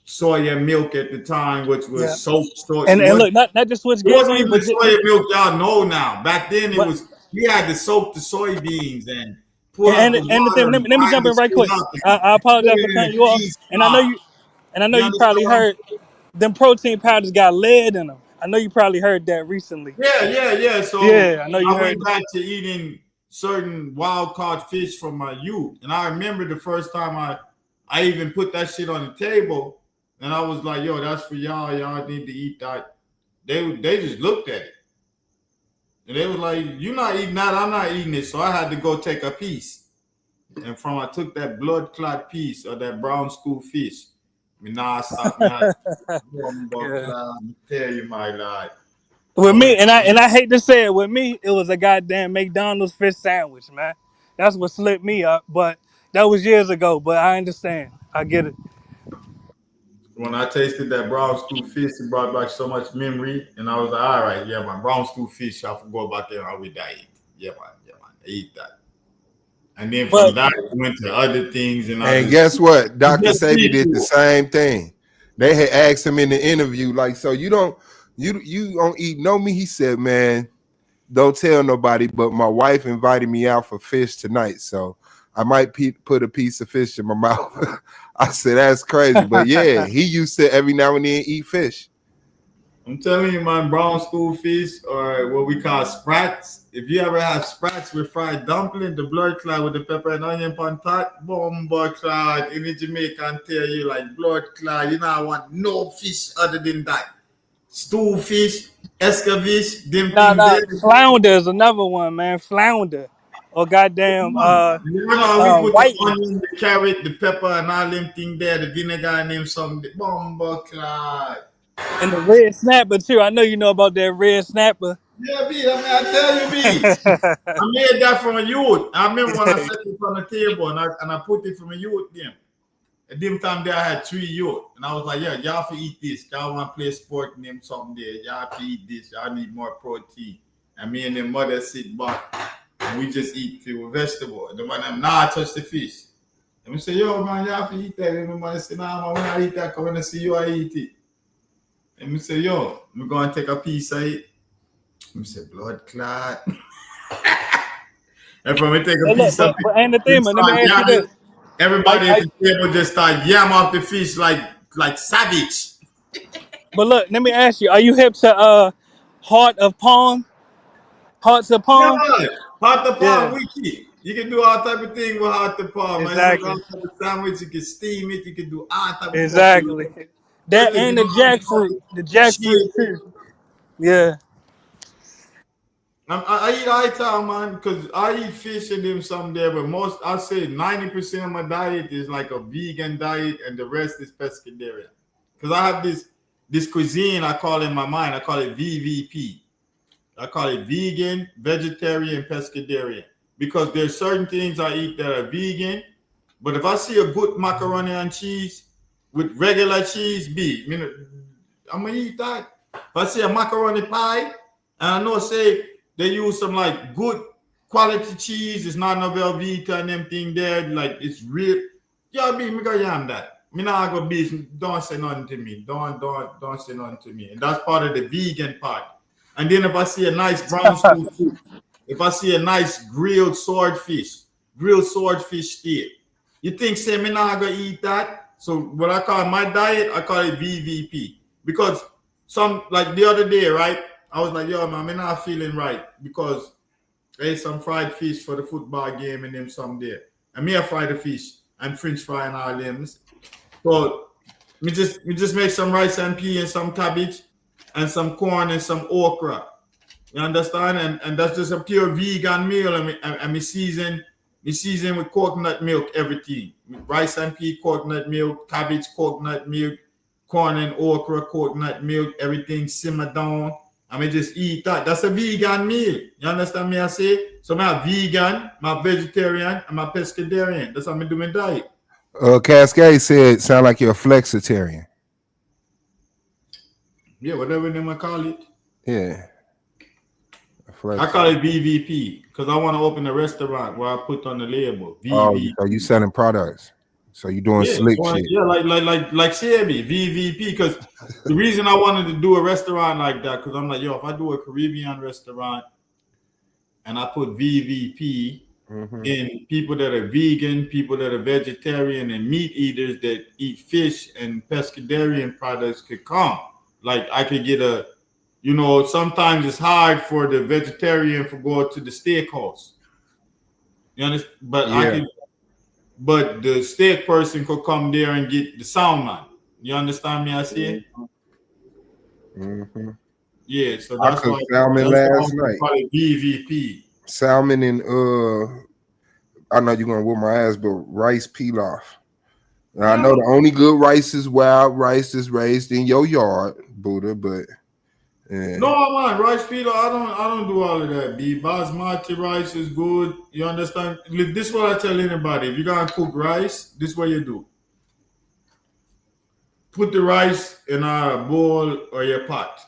soya milk at the time, which Yeah. was soaked. So And look, not to switch it gears wasn't on you, even but the soya milk y'all know now. Back then it but was, we had to soak the soybeans and pull out the and the thing, water and let me grind jump the in right shit quick. up I and put apologize for it in cutting a you off. cheese And pot. I know You you understand probably what I'm heard saying? them protein powders got lead in them. I know you probably heard that recently. Yeah. Yeah, So I know you I heard went that. back to eating certain wild caught fish from my youth. And I remember the first time I even put that shit on the table and I was like, yo, that's for y'all. Y'all need to eat that. They just looked at it. And they was like, you're not eating that, I'm not eating it. So I had to go take a piece. And I took that blood clot piece of that brown school fish. I mean, nah, stop me. I Yeah. tell you my life. With me, and I hate to say it, with me, it was a goddamn McDonald's fish sandwich, man. That's what slipped me up, but that was years ago. But I understand. I get it. When I tasted that brown stew fish, it brought back so much memory, and I was like, all right, yeah, man, brown stew fish, I forgot about that. I would eat. Yeah, man, I eat that. And then from But that, we went to other things, and I And just, guess what? you Dr. just Sebi eat did the to same thing. They had asked him in the interview, like, so you don't eat no meat? He said, man, don't tell nobody, but my wife invited me out for fish tonight, so I might put a piece of fish in my mouth. I said, that's crazy. But yeah, he used to every now and then eat fish. I'm telling you, man, brown stew fish or what we call sprats. If you ever have sprats with fried dumpling, the blood clot with the pepper and onion on top, bomba clot. In Jamaican tell you like blood clot. You know, I want no fish other than that. Stew fish, escafish, them thing nah, there. flounder is another one, man. Flounder, or goddamn You know, we put the whiting, onion, the carrot, the pepper, and all them thing there, the vinegar and them some the bomba clot. and the red snapper too. I know you know about that red snapper. Yeah, B, I mean, I tell you, B. I made that from a youth. I remember when I set it on the table and I put it from a youth them. At them time there I had 3 youth. And I was like, yeah, y'all have to eat this. Y'all want to play sport and them something there. Y'all have to eat this. Y'all need more protein. And me and the mother sit back and we just eat few vegetable. The one them nah touch the fish. And we say, yo, man, y'all have to eat that. And the mother say, nah, man, when I eat that, come when I see you, I eat it. And we say, yo, we're going to take a piece of it. We say, blood clot. And from it take a Hey, look, piece of but ain't the it, thing, man. Let me ask you this. everybody at the table just start yam off the fish like savage. But look, let me ask you: are you hip to Heart of Palm? Hearts of Palm? Yeah, hot the palm, Yeah, wiki. You can do all type of thing with hot the palm. Man. You make all exactly, type of sandwich. You can steam it. You can do all type of fucking. exactly. That First, if and you the know jackfruit, the shit. jackfruit too. Yeah. I eat all the time, man, because I eat fish and them some there, but most I say 90% of my diet is like a vegan diet, and the rest is pescatarian. Because I have this cuisine I call in my mind. I call it VVP. I call it vegan, vegetarian, pescatarian. Because there's certain things I eat that are vegan, but if I see a good macaroni and cheese with regular cheese, I'm gonna eat that. If I see a macaroni pie, and I know say they use some like good quality cheese, it's not no Velveeta and them thing there, like it's real. Yeah, me go yam that. Me not go be. Don't say nothing to me. Don't say nothing to me. And that's part of the vegan part. And then if I see a nice brown stew soup, if I see a nice grilled swordfish steak, you think say me not gonna eat that? So what I call my diet, I call it VVP. Because some like the other day, right? I was like, yo, man, I'm not feeling right because I ate some fried fish for the football game and them some there. And me I fry the fish and French fry and all them. So we just make some rice and pea and some cabbage and some corn and some okra. You understand? And that's just a pure vegan meal. And me season with coconut milk, everything. With rice and pea, coconut milk, cabbage, coconut milk, corn and okra, coconut milk, everything simmer down. I mean, just eat that. That's a vegan meal. You understand me? I say? So I'm vegan, my vegetarian, and my pescatarian. That's how I'm doing diet. Cascade said, sound like you're a flexitarian. Yeah, whatever they might call it. Yeah. I call it VVP because I want to open a restaurant where I put on the label Oh, VVP. so you selling products. So you doing Yeah, slick shit. yeah, like Sebi, VVP. Because the reason I wanted to do a restaurant like that, because I'm like, yo, if I do a Caribbean restaurant and I put VVP in people that are vegan, people that are vegetarian, and meat eaters that eat fish and pescatarian products could come. Like I could get sometimes it's hard for the vegetarian to go to the steakhouse. You understand? But the steak person could come there and get the salmon. You understand me? I say, Mm-hmm. yeah. So I that's cooked why salmon last night. call it BVP. Salmon and I know you're gonna whip my ass, but rice pilaf. Now, I know the only good rice is wild rice that's raised in your yard, Buddha, but Yeah. No, man, rice Peter, I don't do all of that. B basmati rice is good. You understand? Look, this is what I tell anybody. If you're gonna cook rice, this is what you do. Put the rice in a bowl or your pot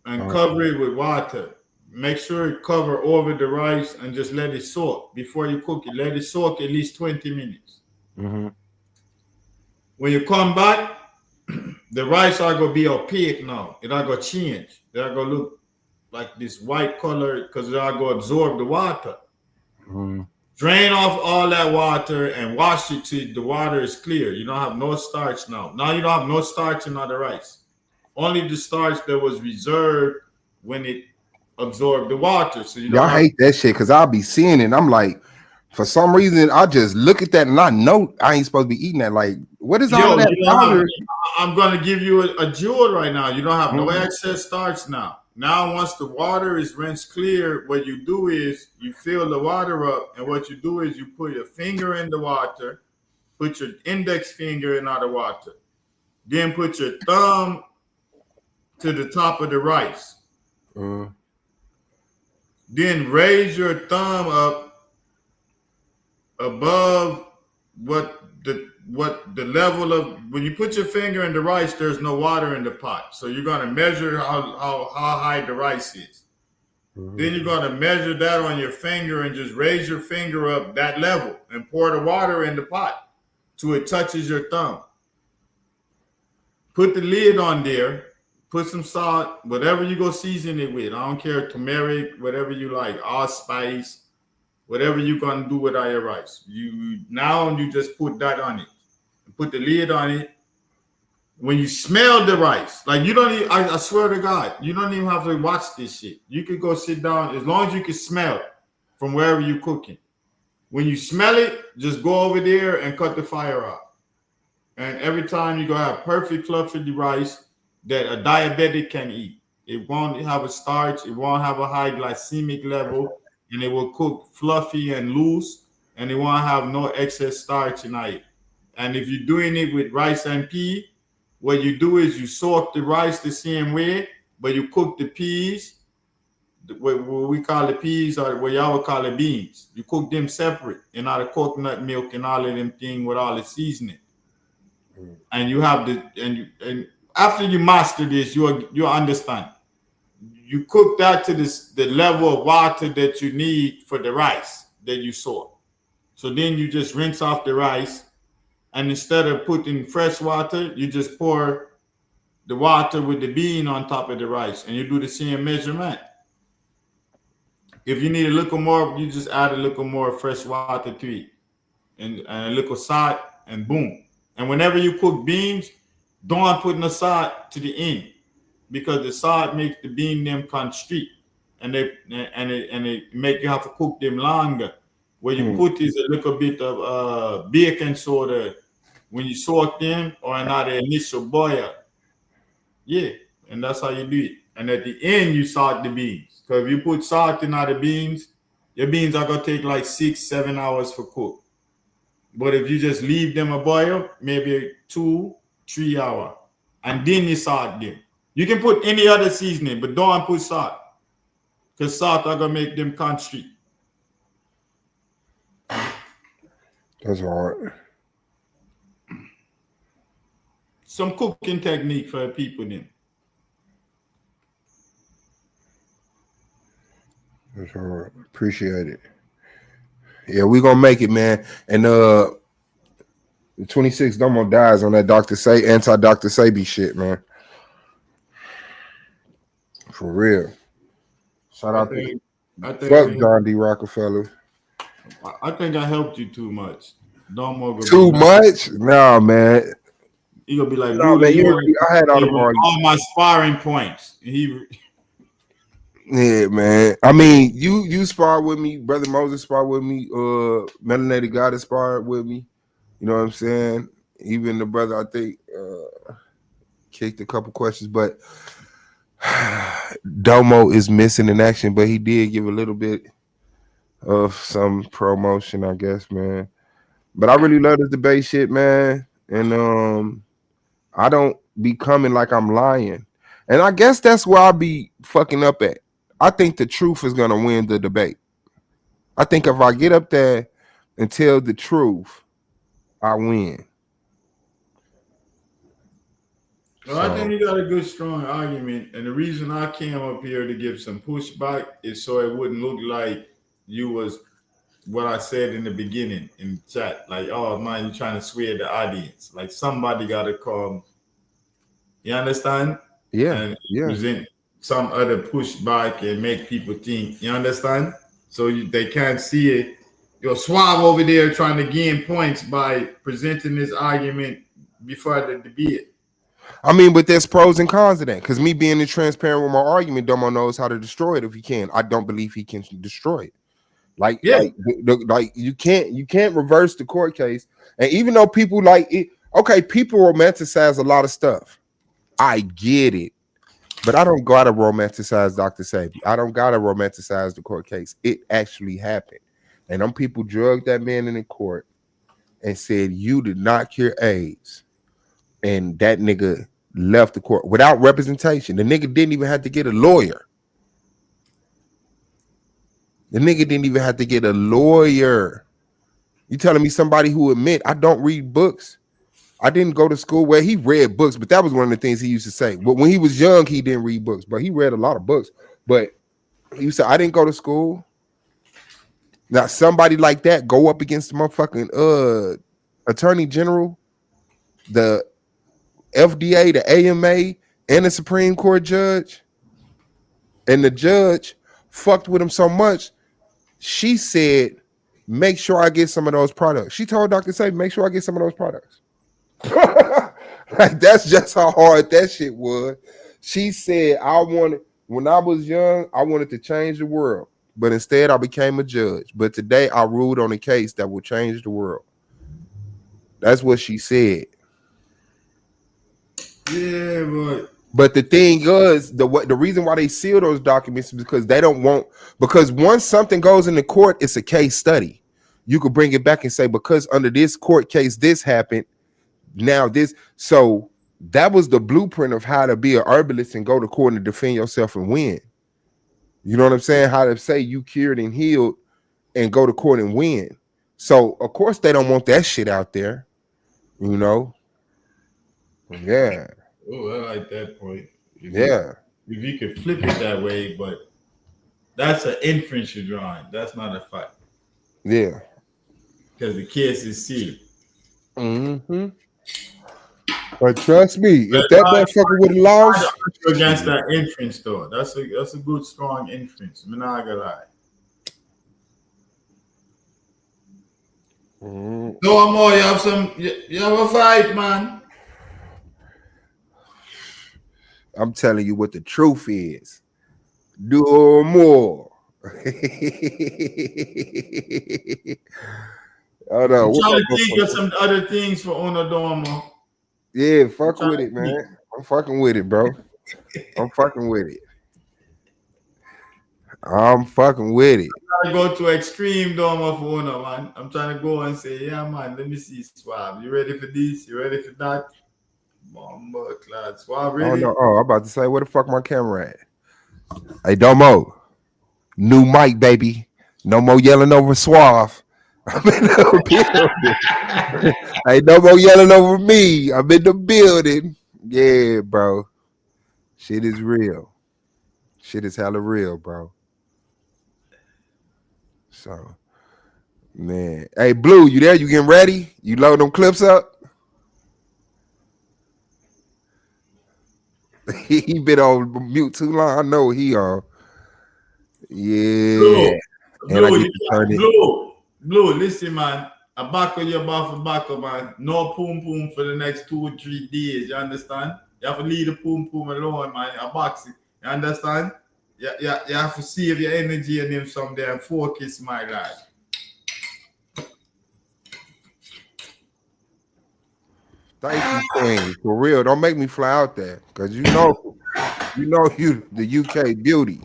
and cover it with water. Make sure it cover over the rice and just let it soak before you cook it. Let it soak at least 20 minutes. Mm-hmm. When you come back, the rice are gonna be opaque now. It are gonna change. They are gonna look like this white color because they are gonna absorb the water. Mm-hmm. Drain off all that water and wash it till the water is clear. You don't have no starch now. Now you don't have no starch in all the rice. Only the starch that was reserved when it absorbed the water. So you Yeah, don't I have. hate that shit because I'll be seeing it. And I'm like, for some reason, I just look at that and I know I ain't supposed to be eating that. Like, what is all Yo, of that you don't have. powder? I'm gonna give you a jewel right now. You don't have no Mm-hmm. excess starch now. Now, once the water is rinsed clear, what you do is you fill the water up, and what you do is you put your finger in the water, put your index finger in the water, then put your thumb to the top of the rice. Mm-hmm. Then raise your thumb up above what the level of when you put your finger in the rice, there's no water in the pot. So you're gonna measure how high the rice is. Mm-hmm. Then you're gonna measure that on your finger and just raise your finger up that level and pour the water in the pot till it touches your thumb. Put the lid on there, put some salt, whatever you go season it with. I don't care, turmeric, whatever you like, allspice, whatever you're gonna do with your rice. You just put that on it. Put the lid on it. When you smell the rice, like you don't even, I swear to God, you don't even have to watch this shit. You could go sit down as long as you can smell it from wherever you're cooking. When you smell it, just go over there and cut the fire off. And every time you're gonna have perfect fluffy rice that a diabetic can eat. It won't have a starch, it won't have a high glycemic level, and it will cook fluffy and loose, and it won't have no excess starch in it. And if you're doing it with rice and pea, what you do is you soak the rice the same way, but you cook the peas, what we call the peas or what y'all would call the beans. You cook them separate in all the coconut milk and all of them thing with all the seasoning. And you have and after you master this, you'll understand. You cook that to the level of water that you need for the rice that you soak. So then you just rinse off the rice, and instead of putting fresh water, you just pour the water with the bean on top of the rice, and you do the same measurement. If you need a little more, you just add a little more fresh water to it, and a little salt, and boom. And whenever you cook beans, don't put no salt to the end because the salt makes the bean them constrict, and it make you have to cook them longer. What you put is a little bit of baking soda when you soak them or another initial boil. Yeah, and that's how you do it. And at the end, you salt the beans. Because if you put salt in all the beans, your beans are gonna take like 6-7 hours for cook. But if you just leave them a boil, maybe 2-3 hours, and then you salt them. You can put any other seasoning, but don't put salt, because salt are gonna make them constrict. That's hard. Some cooking technique for people then. That's hard. Appreciate it. Yeah, we gonna make it, man. And the 26th Domo dies on that anti-Dr. Sebi shit, man. For real. Shout out to fuck John D. Rockefeller. I think I helped you too much. Domo Too much? Nah, man. He gonna be like, nah, Buddha, man, I had all the all my sparring points. Yeah, man. I mean, you sparred with me, Brother Moses sparred with me, Melanated God sparred with me. You know what I'm saying? Even the brother, I think, kicked a couple questions, but Domo is missing in action, but he did give a little bit of some promotion, I guess, man. But I really love this debate shit, man. And I don't be coming like I'm lying. And I guess that's where I be fucking up at. I think the truth is gonna win the debate. I think if I get up there and tell the truth, I win. Well, I think you got a good, strong argument, and the reason I came up here to give some pushback is so it wouldn't look like you was what I said in the beginning in the chat, like, oh man, you're trying to sway the audience. Like somebody got to come. You understand? Yeah, And yeah. present some other pushback and make people think. You understand? So they can't see it. You're Suave over there trying to gain points by presenting this argument before the debate. I mean, but there's pros and cons to that. Because me being transparent with my argument, Domo knows how to destroy it if he can. I don't believe he can destroy it. Like you can't reverse the court case. And even though people like it, okay, people romanticize a lot of stuff. I get it. But I don't gotta romanticize Dr. Sebi. I don't gotta romanticize the court case. It actually happened. And them people drugged that man in the court and said, you did not cure AIDS. And that nigga left the court without representation. The nigga didn't even have to get a lawyer. The nigga didn't even have to get a lawyer. You telling me somebody who admit I don't read books? I didn't go to school where he read books, but that was one of the things he used to say. But when he was young, he didn't read books, but he read a lot of books. But he said, I didn't go to school. Now, somebody like that go up against the motherfucking attorney general, the FDA, the AMA, and the Supreme Court judge. And the judge fucked with him so much, she said, make sure I get some of those products. She told Dr. Sebi, make sure I get some of those products. Like, that's just how hard that shit was. She said, when I was young, I wanted to change the world. But instead, I became a judge. But today, I ruled on a case that will change the world. That's what she said. Yeah, but the thing is, the reason why they seal those documents is because they don't want, because once something goes into court, it's a case study. You could bring it back and say, because under this court case, this happened. Now this, so that was the blueprint of how to be an herbalist and go to court and defend yourself and win. You know what I'm saying? How to say you cured and healed and go to court and win. So of course they don't want that shit out there. You know? Yeah. Oh, I like that point. If you could flip it that way, but that's an inference you're drawing. That's not a fact. Yeah. Because the case is sealed. Mm-hmm. But trust me, if that motherfucker would have lost against that inference, though, that's a good strong inference. I'm not gonna lie. No more. You have a fight, man. I'm telling you what the truth is. Do more. Hold on. I'm trying to think of some other things for Domo. Yeah, fuck with it, man. I'm fucking with it, bro. I'm fucking with it. I'm fucking with it. I'm trying to go to extreme Domo for Uno, man. I'm trying to go and say, yeah, man, let me see Suave. You ready for this? You ready for that? Bomber class. Suave, ready? Oh, no. Oh, I'm about to say, where the fuck my camera at? Hey, Domo. New mic, baby. No more yelling over Suave. I'm in the building. Hey, no more yelling over me. I'm in the building. Yeah, bro. Shit is real. Shit is hella real, bro. So, man. Hey, Blue, you there? You getting ready? You load them clips up? He been on mute too long. I know he on. Yeah. Blue, listen, man. I back on your bar for backup, man. No poom poom for the next 2 or 3 days. You understand? You have to leave the poom poom alone, man. I box it. You understand? You have to save your energy and him someday and focus, my life. Thank you, Queen. For real. Don't make me fly out there. Cause you know you the UK beauty.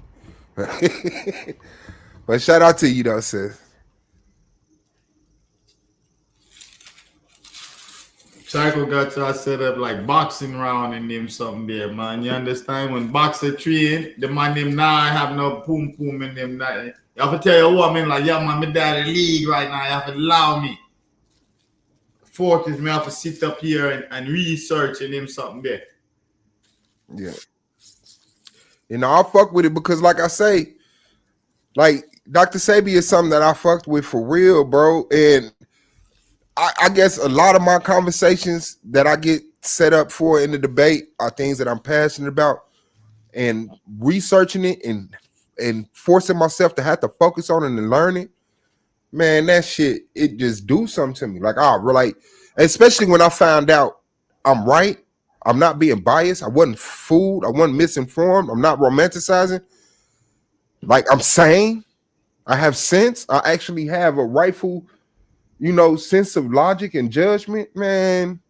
But shout out to you though, sis. Psycho got y'all set up like boxing round in them something there, man. You understand? When boxer train, the man them now have no boom boom in them. You have to tell your woman like, yeah, man, me down the league right now. You have to allow me. Fourth is me have to sit up here and research in him something there. Yeah. You know, I fuck with it because, like I say, like Dr. Sebi is something that I fucked with for real, bro. And I guess a lot of my conversations that I get set up for in the debate are things that I'm passionate about, and researching it and forcing myself to have to focus on it and learn it. Man, that shit, it just do something to me. Like, especially when I found out I'm right. I'm not being biased. I wasn't fooled. I wasn't misinformed. I'm not romanticizing. Like, I'm sane. I have sense. I actually have a rightful, sense of logic and judgment. Man,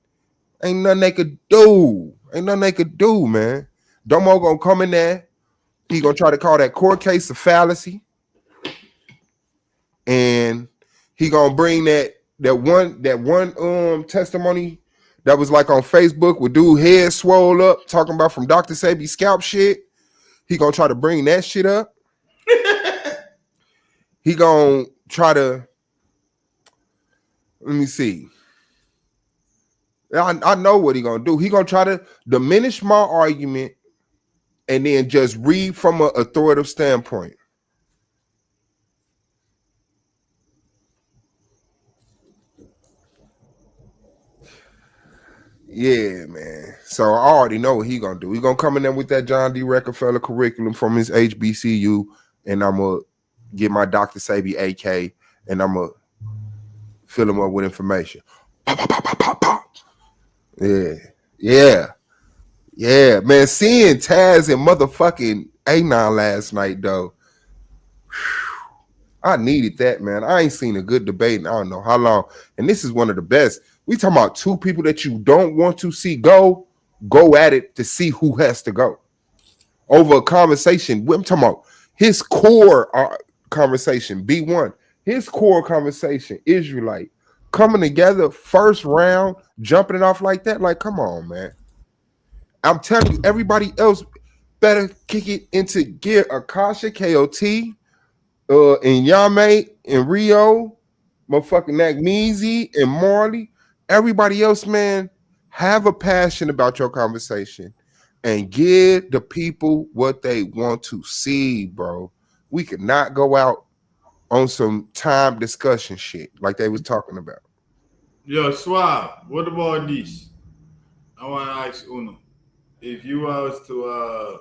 ain't nothing they could do. Ain't nothing they could do, man. Domo gonna come in there. He gonna try to call that court case a fallacy. And he gonna bring that one testimony that was like on Facebook with dude head swole up talking about from Dr. Sebi scalp shit. He gonna try to bring that shit up. He gonna try to, let me see. I know what he gonna do. He gonna try to diminish my argument and then just read from an authoritative standpoint. Yeah, man. So I already know what he gonna do. He gonna come in there with that John D. Rockefeller curriculum from his HBCU, and I'm gonna get my Dr. Sebi AK, and I'm gonna fill him up with information. Yeah, man. Seeing Taz and motherfucking A9 last night, though, I needed that, man. I ain't seen a good debate in I don't know how long, and this is one of the best. We talking about two people that you don't want to see go at it to see who has to go over a conversation. I'm talking about his core conversation, B1, his core conversation, Israelite, coming together first round, jumping it off like that. Like, come on, man. I'm telling you, everybody else better kick it into gear. Akasha, KOT, and Yame, and Rio, motherfucking Nagmeezy, and Marley. Everybody else, man, have a passion about your conversation and give the people what they want to see, bro. We could not go out on some time discussion shit like they was talking about. Yo, Suave, what about this? I want to ask Uno. If you was to,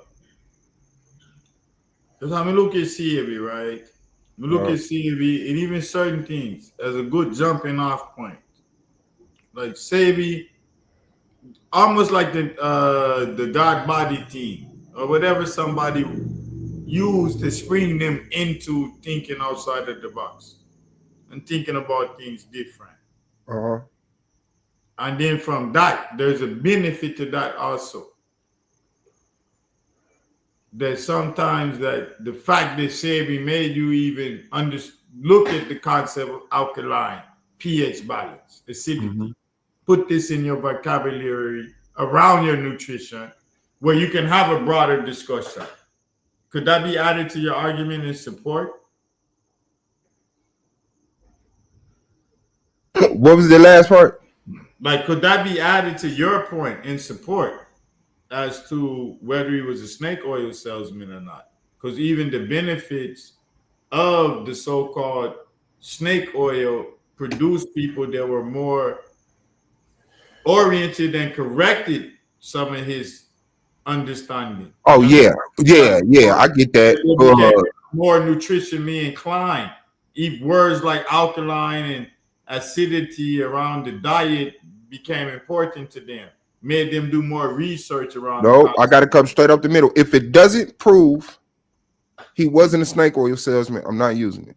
because I mean, look at Sebi, right? Look at Sebi, and even certain things as a good jumping off point. Like Sebi, almost like the God body team or whatever somebody used to spring them into thinking outside of the box and thinking about things different. And then from that, there's a benefit to that also. That sometimes that the fact that Sebi made you even look at the concept of alkaline, pH balance, acidity. Put this in your vocabulary around your nutrition where you can have a broader discussion. Could that be added to your argument in support? What was the last part? Like, could that be added to your point in support as to whether he was a snake oil salesman or not? Because even the benefits of the so-called snake oil produced people that were more oriented and corrected some of his understanding. Oh, yeah. I get that. More nutritionally inclined. Eat words like alkaline and acidity around the diet became important to them. Made them do more research around. No, I got to come straight up the middle. If it doesn't prove he wasn't a snake oil salesman, I'm not using it.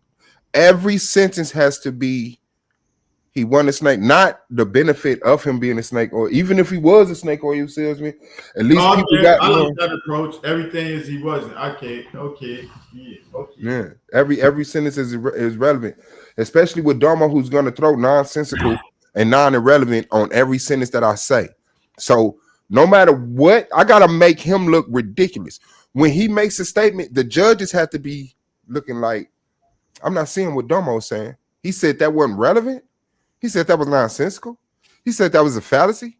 Every sentence has to be he wasn't a snake, not the benefit of him being a snake oil. Even if he was a snake oil salesman, at least people got. I like that approach. Everything is he wasn't. Okay. Yeah. Every sentence is relevant, especially with Domo, who's going to throw nonsensical and non-irrelevant on every sentence that I say. So no matter what, I gotta make him look ridiculous. When he makes a statement, the judges have to be looking like, I'm not seeing what Domo's saying. He said that wasn't relevant. He said that was nonsensical. He said that was a fallacy.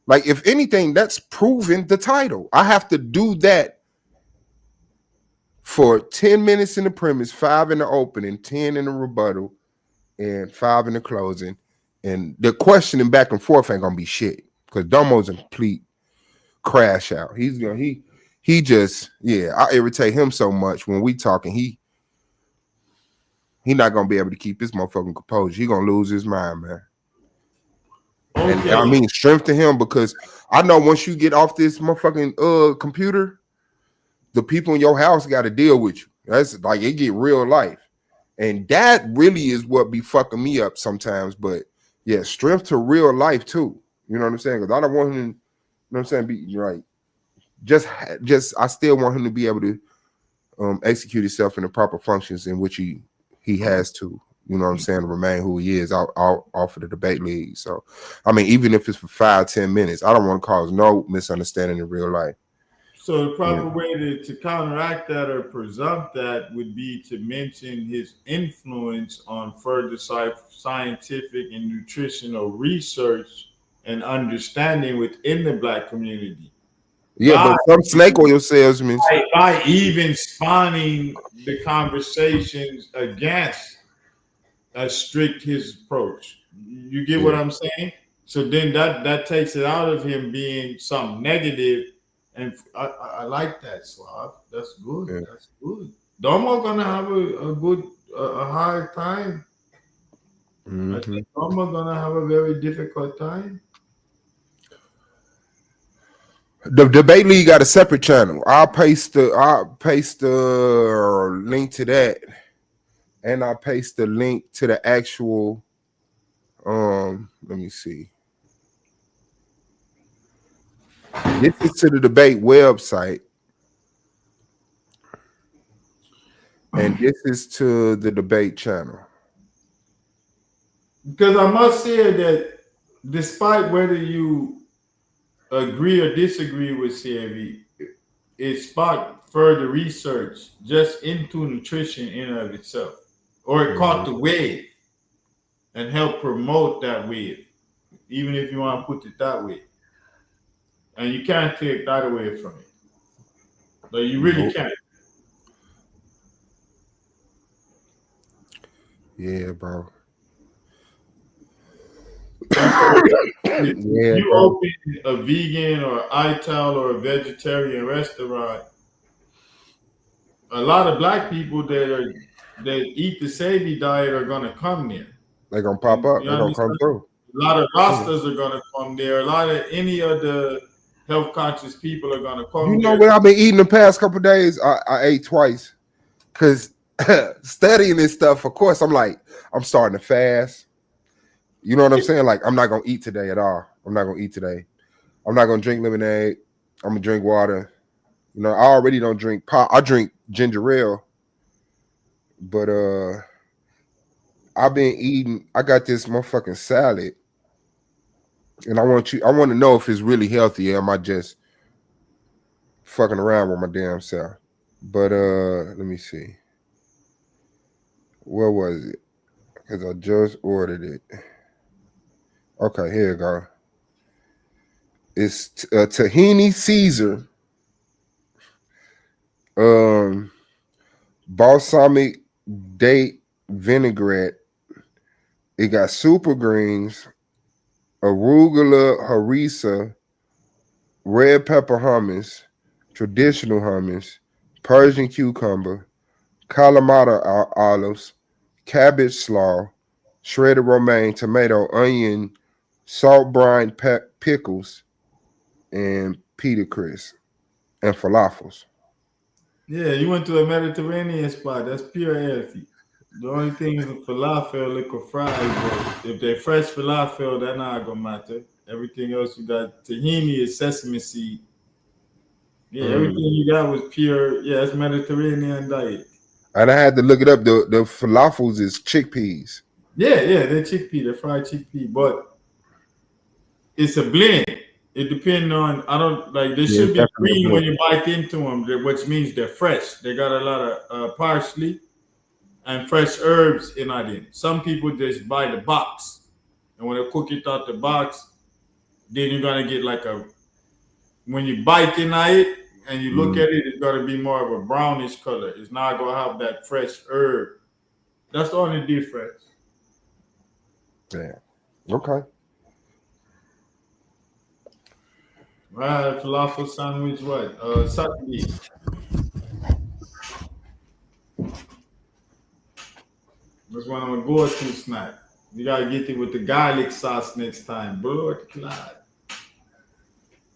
Like, if anything, that's proving the title. I have to do that for 10 minutes in the premise, 5 in the opening, 10 in the rebuttal, and 5 in the closing. And the questioning back and forth ain't gonna be shit. Because Domo's a complete crash out. He just, yeah, I irritate him so much when we talking. He not gonna be able to keep his motherfucking composure. He gonna lose his mind, man. Okay. And I mean strength to him, because I know once you get off this motherfucking computer, the people in your house got to deal with you. That's like, it get real life. And that really is what be fucking me up sometimes. But yeah, strength to real life too. You know what I'm saying? Because I don't want him, you know what I'm saying, be right. Just I still want him to be able to execute himself in the proper functions in which he has to, you know what I'm saying, to remain who he is out off of the debate league. So, I mean, even if it's for 5-10 minutes, I don't want to cause no misunderstanding in real life. So the proper way to counteract that or presume that would be to mention his influence on further scientific and nutritional research and understanding within the Black community. Yeah, but some snake oil salesmen, by even spawning the conversations against a strict his approach. You get what I'm saying? So then that takes it out of him being something negative. And I like that, Suave. That's good. Yeah. That's good. Domo gonna have a hard time. I think Domo gonna have a very difficult time. The debate league got a separate channel. I'll paste the link to that, and I'll paste the link to the actual. Let me see. This is to the debate website, and this is to the debate channel. Because I must say that despite whether you agree or disagree with Sebi, it sparked further research just into nutrition in and of itself. Or it caught the wave and helped promote that wave, even if you want to put it that way. And you can't take that away from it. But you really can't. Yeah, bro. If you open a vegan or ITAL or a vegetarian restaurant, a lot of Black people that eat the Sebi diet are gonna come there. They're gonna pop up. They're gonna come through. A lot of Rastas are gonna come there. A lot of any of the health conscious people are gonna come. You know what I've been eating the past couple of days? I ate twice, because studying this stuff, of course, I'm starting to fast. You know what I'm saying? Like, I'm not gonna eat today at all. I'm not gonna eat today. I'm not gonna drink lemonade. I'm gonna drink water. You know, I already don't drink pop. I drink ginger ale, but I've been eating. I got this motherfucking salad, and I want to know if it's really healthy, or am I just fucking around with my damn self? But let me see. Where was it? Because I just ordered it. Okay, here you go. It's tahini Caesar, balsamic date vinaigrette. It got super greens, arugula harissa, red pepper hummus, traditional hummus, Persian cucumber, Kalamata olives, cabbage slaw, shredded romaine, tomato, onion, salt brine pickles, and pita crisp, and falafels. Yeah, you went to a Mediterranean spot. That's pure healthy. The only thing is the falafel, liquor fries. But if they're fresh falafel, that's not gonna matter. Everything else you got, tahini is sesame seed. Yeah, everything you got was pure. Yeah, it's Mediterranean diet. And I had to look it up. The falafels is chickpeas. Yeah, they're chickpea, they're fried chickpea, but it's a blend. It depends on I don't like they Yeah, should it's be definitely a green when blend. you bite into them, which means they're fresh. They got a lot of parsley and fresh herbs in them. Some people just buy the box, and when they cook it out the box, then you're gonna get like a when you bite in it and you look at it, it's gonna be more of a brownish color. It's not gonna have that fresh herb. That's the only difference. Yeah. Okay. Right, falafel sandwich, what? Saturday. That's one of my go-to snack. You gotta get it with the garlic sauce next time, bro.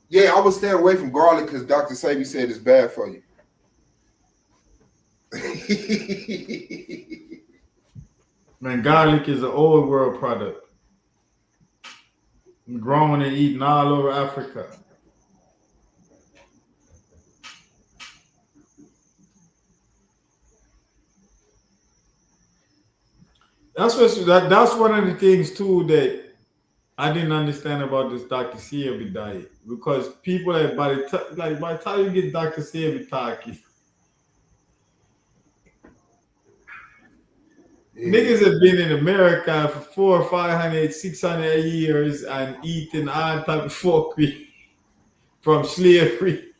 Yeah, I would stay away from garlic because Dr. Sebi said it's bad for you. Man, garlic is an old world product. Grown and eaten all over Africa. That's one of the things too that I didn't understand about this Dr. Sebi diet because people that by the time you get Dr. Sebi talking, niggas have been in America for 400, 500, 600 years and eating all type of fuckery from slavery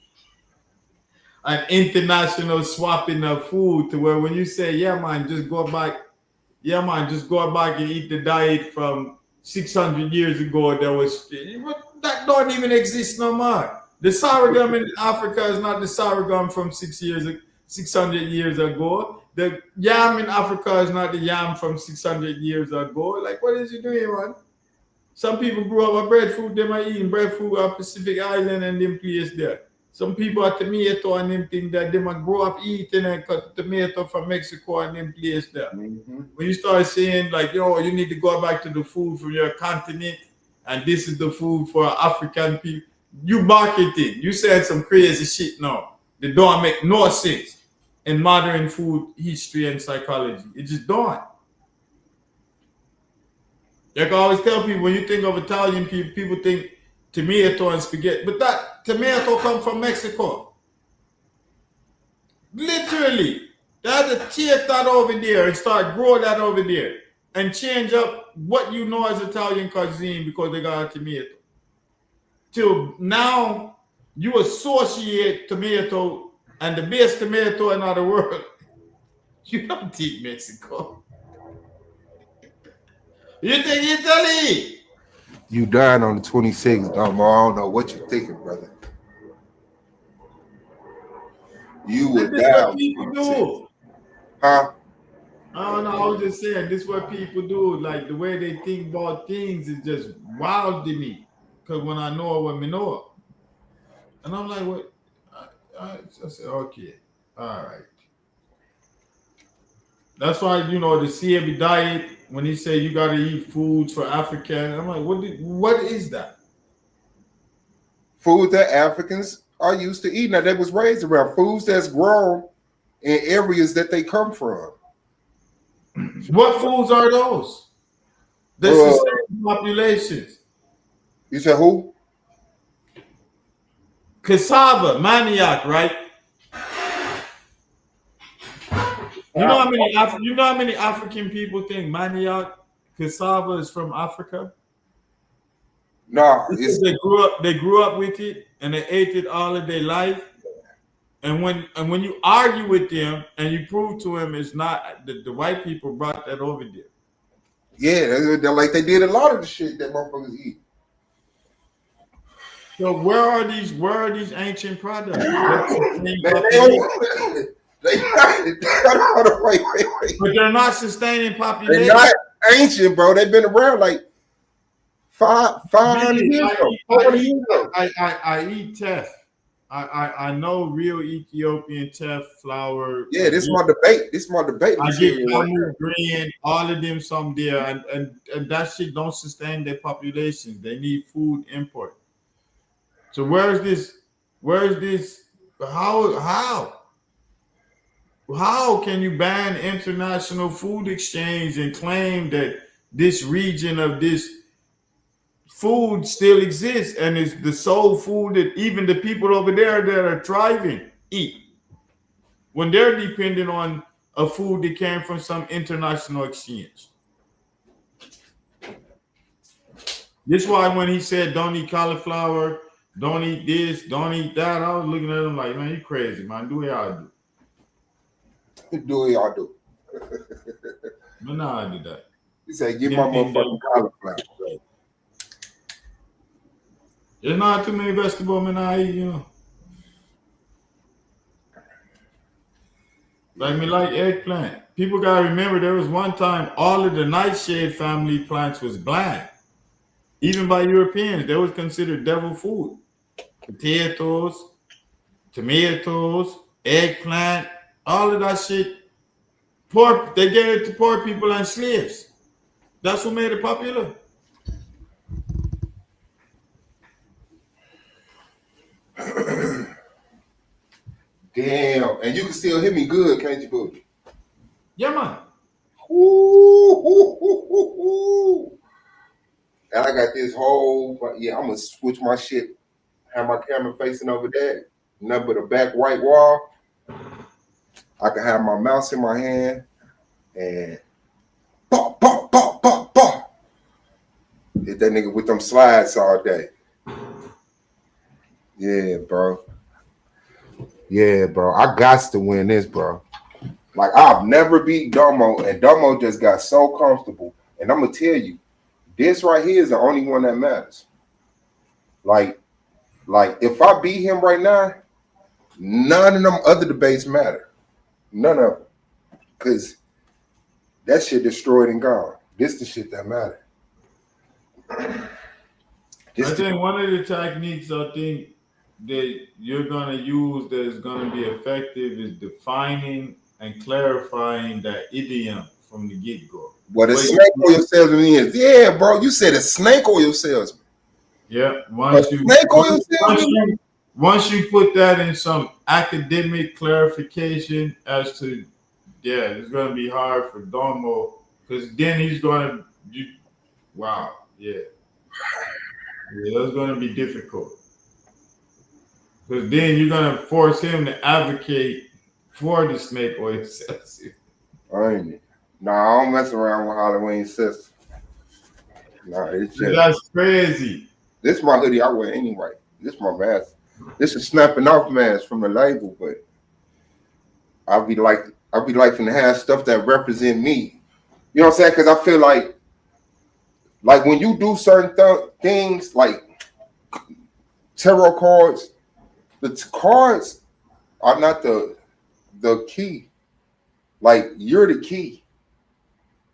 and international swapping of food to where when you say, yeah man, just go back and eat the diet from 600 years ago that don't even exist no more. The sorghum in Africa is not the sorghum from 600 years ago. The yam in Africa is not the yam from 600 years ago. Like, what is you doing, man? Some people grew up with breadfruit, they might eating breadfruit on Pacific Island and them place there. Some people are tomato and them thing that they might grow up eating and cut tomato from Mexico and them place there. Mm-hmm. When you start saying like, you need to go back to the food from your continent and this is the food for African people, you marketing. You said some crazy shit now. They don't make no sense in modern food history and psychology. It just don't. Like I always tell people, when you think of Italian people, people think tomato and spaghetti. But that tomato come from Mexico. Literally. They had to take that over there and start growing that over there and change up what you know as Italian cuisine because they got a tomato. Till now, you associate tomato and the best tomato in the world. You don't think Mexico. You think Italy. You dying on the 26th, Domo. I don't know what you're thinking, brother. You would This is die what on people the 26th. do. Huh? I don't know. I was just saying, this is what people do. Like the way they think about things is just wild to me. Because when I know it, when I know it. And I'm like, what? I said, okay. All right. That's why, the CAB diet, when he say you got to eat foods for African, I'm like, what is that? Food that Africans are used to eating, that they was raised around. Foods that's grown in areas that they come from. What foods are those? The sustained populations. You said who? Cassava, manioc, right? You know how many African people think manioc, cassava is from Africa? No, they grew up with it and they ate it all of their life. And when you argue with them and you prove to them it's not the white people brought that over there. Yeah, they're like they did a lot of the shit that motherfuckers eat. So where are these ancient products? But they're not sustaining population. They're not ancient, bro. They've been around like 500 years ago. I eat teff. I know real Ethiopian teff flour. Yeah, this is my debate. I get Kamu green, all of them some there, and that shit don't sustain their populations. They need food import. So where is this? How can you ban international food exchange and claim that this region of this food still exists, and it's the soul food that even the people over there that are thriving eat when they're dependent on a food that came from some international exchange. This is why when he said don't eat cauliflower, don't eat this, don't eat that, I was looking at him like, man, you crazy, man. Do what y'all do. Do what y'all do. But no, I did that. He said, "Give my motherfucking cauliflower." There's not too many vegetables man I eat, you know. Like me like eggplant. People gotta remember there was one time all of the nightshade family plants was black. Even by Europeans, they was considered devil food. Potatoes, tomatoes, eggplant, all of that shit. Poor, they gave it to poor people and slaves. That's what made it popular. Damn, and you can still hear me good, can't you, boogie? Yeah, man. Ooh. And I got this whole, yeah, I'm gonna switch my shit, have my camera facing over there, nothing but a back white wall. I can have my mouse in my hand and hit that nigga with them slides all day. Yeah, bro. Yeah, bro. I got to win this, bro. Like, I've never beat Domo, and Domo just got so comfortable. And I'm gonna tell you, this right here is the only one that matters. Like if I beat him right now, none of them other debates matter. None of them. Because that shit destroyed and gone. This the shit that matter. I think one of the techniques I think that you're gonna use that is gonna be effective is defining and clarifying that idiom from the get-go. What a snake oil salesman is. Yeah, bro. You said a snake oil salesman. Yeah. Once you put that in some academic clarification as to, yeah, it's gonna be hard for Domo because then he's gonna wow, yeah. Yeah, that's gonna be difficult. Because then you're gonna force him to advocate for the snake oil salesman. Ain't it? Nah, I don't mess around with Halloween sister. Nah, it's just, that's crazy. This is my hoodie I wear anyway. This is my mask. This is snapping off mask from the label, but I'll be liking to have stuff that represent me. You know what I'm saying? Because I feel like when you do certain things, like tarot cards, the cards are not the key. Like, you're the key.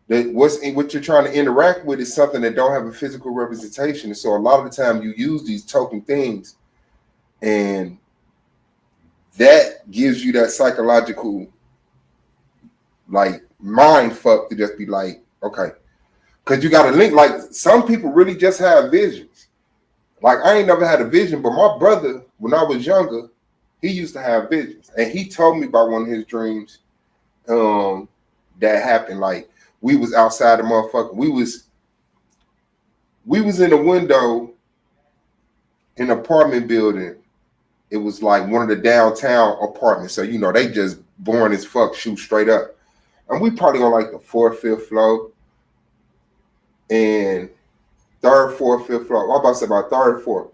That what you're trying to interact with is something that don't have a physical representation. And so a lot of the time you use these token things, and that gives you that psychological like mind fuck to just be like, okay. Because you got to link, like some people really just have visions. Like I ain't never had a vision, but my brother, when I was younger, he used to have visions. And he told me about one of his dreams that happened. Like we was outside the motherfucker. We was in a window in an apartment building. It was like one of the downtown apartments. So, you know, they just boring as fuck, shoot straight up. And we probably on like the 4th, 5th floor. And 3rd, 4th, 5th floor. I'm about to say about 3rd, 4th.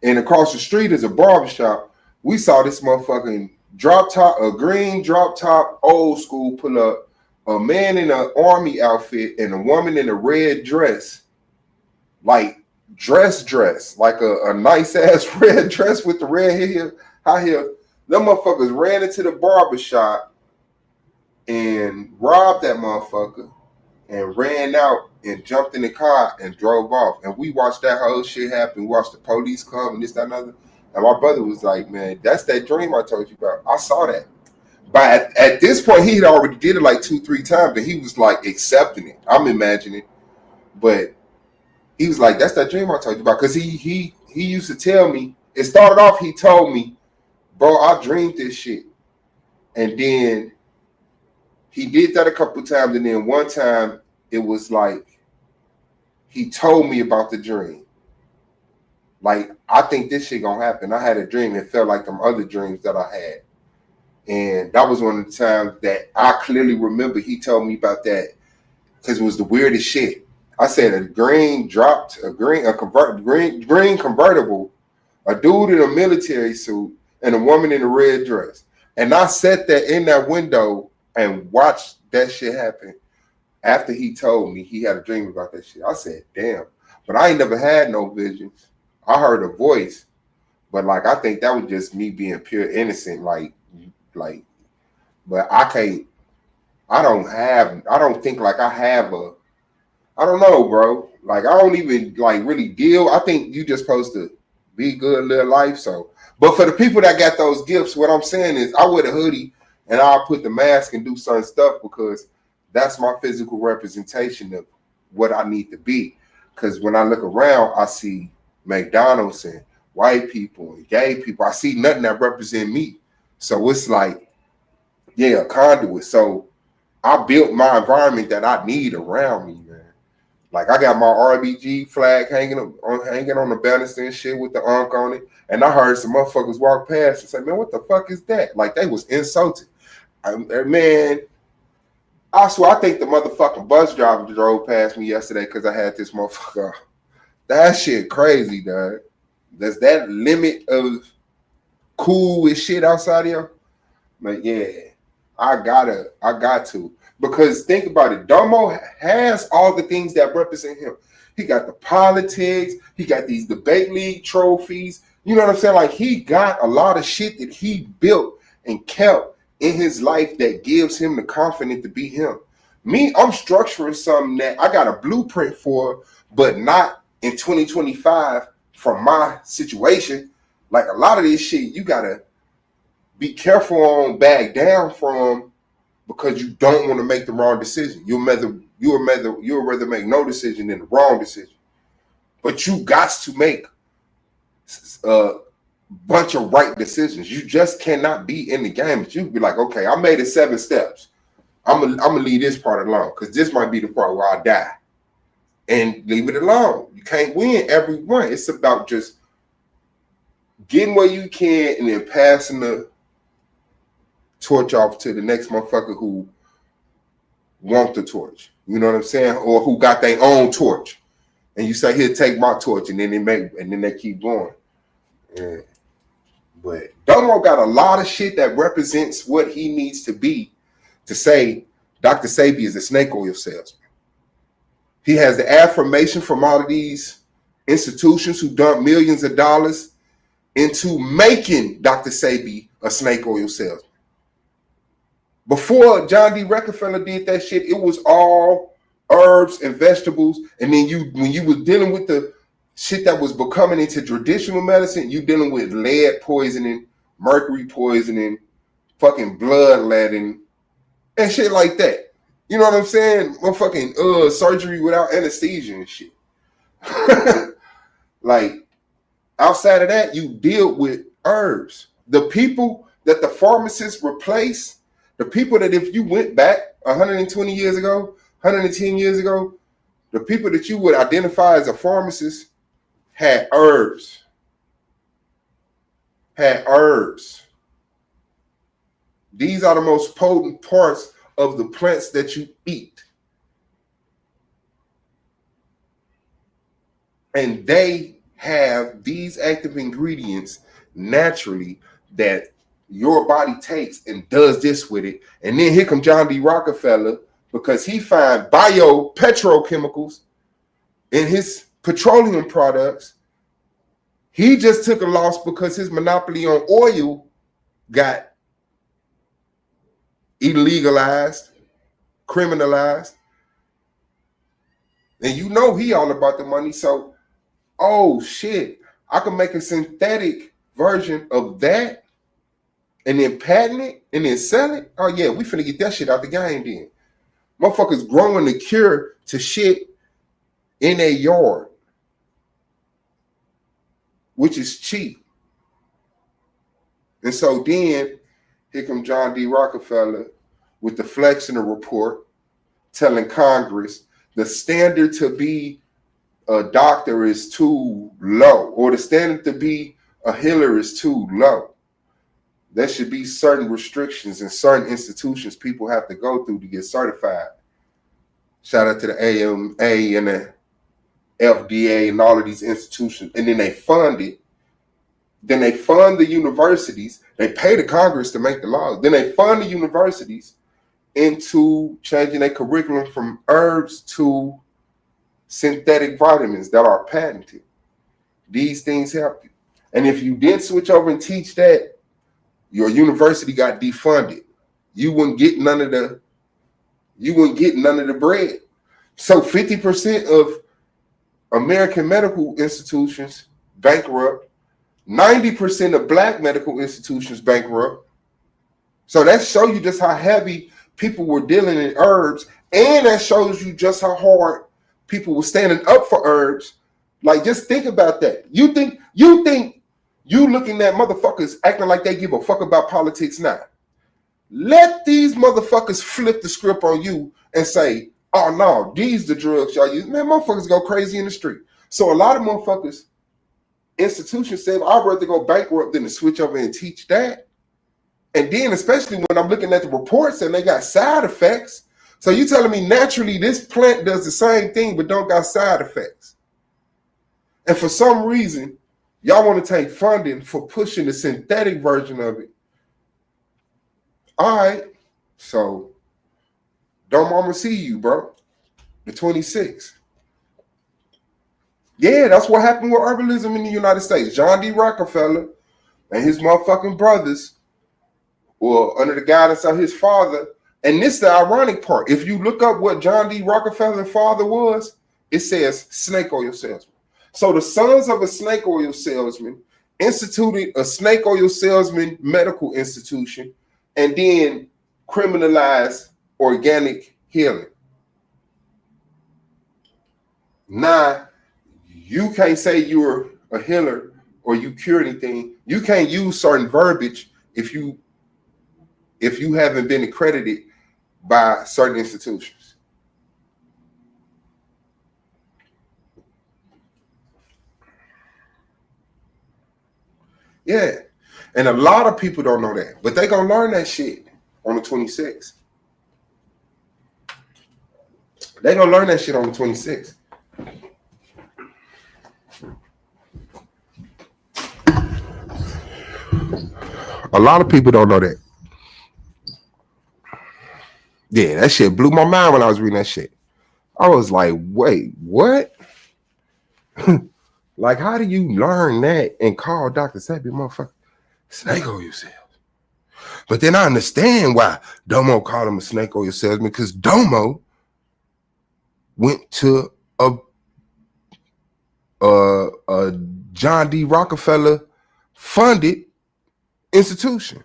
And across the street is a barbershop. We saw this motherfucking a green drop top, old school pull up, a man in an army outfit and a woman in a red dress, like dress, like a nice ass red dress with the red high heel. Them motherfuckers ran into the barbershop and robbed that motherfucker and ran out and jumped in the car and drove off. And we watched that whole shit happen. We watched the police come and this, that, and other. And my brother was like, man, that's that dream I told you about. I saw that. But at this point, he had already did it like 2-3 times, and he was like accepting it. I'm imagining. But he was like, that's that dream I told you about. Because he used to tell me, it started off, he told me, bro, I dreamed this shit. And then he did that a couple times, and then one time it was like he told me about the dream. Like, I think this shit gonna happen. I had a dream. It felt like them other dreams that I had. And that was one of the times that I clearly remember he told me about that because it was the weirdest shit. I said a green convertible, a dude in a military suit, and a woman in a red dress. And I sat there in that window and watched that shit happen. After he told me he had a dream about that shit, I said, damn. But I ain't never had no visions. I heard a voice, but like I think that was just me being pure innocent, like, but I don't think like I have I don't know, bro. Like I don't even like really deal. I think you just supposed to be good, live life. So, but for the people that got those gifts, what I'm saying is I wear the hoodie and I'll put the mask and do certain stuff because that's my physical representation of what I need to be. Because when I look around, I see McDonald's and white people and gay people. I see nothing that represent me. So it's like, yeah, a conduit. So I built my environment that I need around me, man. Like I got my RBG flag hanging on the banister and shit with the unk on it. And I heard some motherfuckers walk past and say, man, what the fuck is that? Like they was insulted. Man, I swear I think the motherfucking bus driver drove past me yesterday because I had this motherfucker. That shit crazy, dog. There's that limit of cool with shit outside here. But yeah, I got to. Because think about it, Domo has all the things that represent him. He got the politics, he got these debate league trophies. You know what I'm saying? Like he got a lot of shit that he built and kept in his life that gives him the confidence to be him. Me, I'm structuring something that I got a blueprint for, but not in 2025 from my situation. Like a lot of this shit, you gotta be careful on, back down from, because you don't want to make the wrong decision. You'll rather make no decision than the wrong decision. But you got to make a bunch of right decisions. You just cannot be in the game. But you be like, okay, I made it 7 steps. I'm gonna leave this part alone because this might be the part where I die. And leave it alone. You can't win every one. It's about just getting where you can and then passing the torch off to the next motherfucker who want the torch. You know what I'm saying? Or who got their own torch. And you say, here, take my torch, and then they keep going. Yeah. But Domo got a lot of shit that represents what he needs to be to say Dr. Sebi is a snake oil salesman. He has the affirmation from all of these institutions who dump millions of dollars into making Dr. Sebi a snake oil salesman. Before John D. Rockefeller did that shit, it was all herbs and vegetables. And then when you was dealing with the shit that was becoming into traditional medicine, you dealing with lead poisoning, mercury poisoning, fucking bloodletting, and shit like that. You know what I'm saying? Motherfucking surgery without anesthesia and shit. Like, outside of that, you deal with herbs. The people that the pharmacists replace, the people that if you went back 120 years ago, 110 years ago, the people that you would identify as a pharmacist had herbs. These are the most potent parts of the plants that you eat. And they have these active ingredients naturally that your body takes and does this with it. And then here comes John D. Rockefeller because he found biopetrochemicals in his petroleum products. He just took a loss because his monopoly on oil got illegalized, criminalized. And you know he all about the money. So, oh shit, I can make a synthetic version of that and then patent it and then sell it. Oh yeah, we finna get that shit out the game then. Motherfuckers growing the cure to shit in a yard, which is cheap. And so then here comes John D. Rockefeller with the Flexner report telling Congress the standard to be a doctor is too low, or the standard to be a healer is too low. There should be certain restrictions and certain institutions people have to go through to get certified. Shout out to the AMA and the FDA and all of these institutions. And then they fund it. Then they fund the universities. They pay the Congress to make the laws. Then they fund the universities into changing their curriculum from herbs to synthetic vitamins that are patented. These things help you. And if you didn't switch over and teach that, your university got defunded. You wouldn't get none of the bread. So 50% of American medical institutions bankrupt. 90% of black medical institutions bankrupt. So that shows you just how heavy people were dealing in herbs, and that shows you just how hard people were standing up for herbs. Like, just think about that. You think you looking at motherfuckers acting like they give a fuck about politics now. Let these motherfuckers flip the script on you and say, oh no, these the drugs y'all use. Man, motherfuckers go crazy in the street. So a lot of motherfuckers, institutions say, I'd rather go bankrupt than to switch over and teach that. And then, especially when I'm looking at the reports and they got side effects. So you telling me naturally this plant does the same thing but don't got side effects. And for some reason, y'all want to take funding for pushing the synthetic version of it. All right. So, Domo, I'ma see you, bro. The 26th. Yeah, that's what happened with herbalism in the United States. John D. Rockefeller and his motherfucking brothers were under the guidance of his father. And this is the ironic part. If you look up what John D. Rockefeller's father was, it says snake oil salesman. So the sons of a snake oil salesman instituted a snake oil salesman medical institution and then criminalized organic healing. Now, you can't say you're a healer or you cure anything. You can't use certain verbiage if you haven't been accredited by certain institutions. Yeah. And a lot of people don't know that, but they're going to learn that shit on the 26th. They're going to learn that shit on the 26th. A lot of people don't know that. Yeah, that shit blew my mind when I was reading that shit. I was like, wait, what? Like, how do you learn that and call Dr. Sebi motherfucker snake oil salesman? But then I understand why Domo called him a snake oil salesman, because Domo went to a John D. Rockefeller funded institution.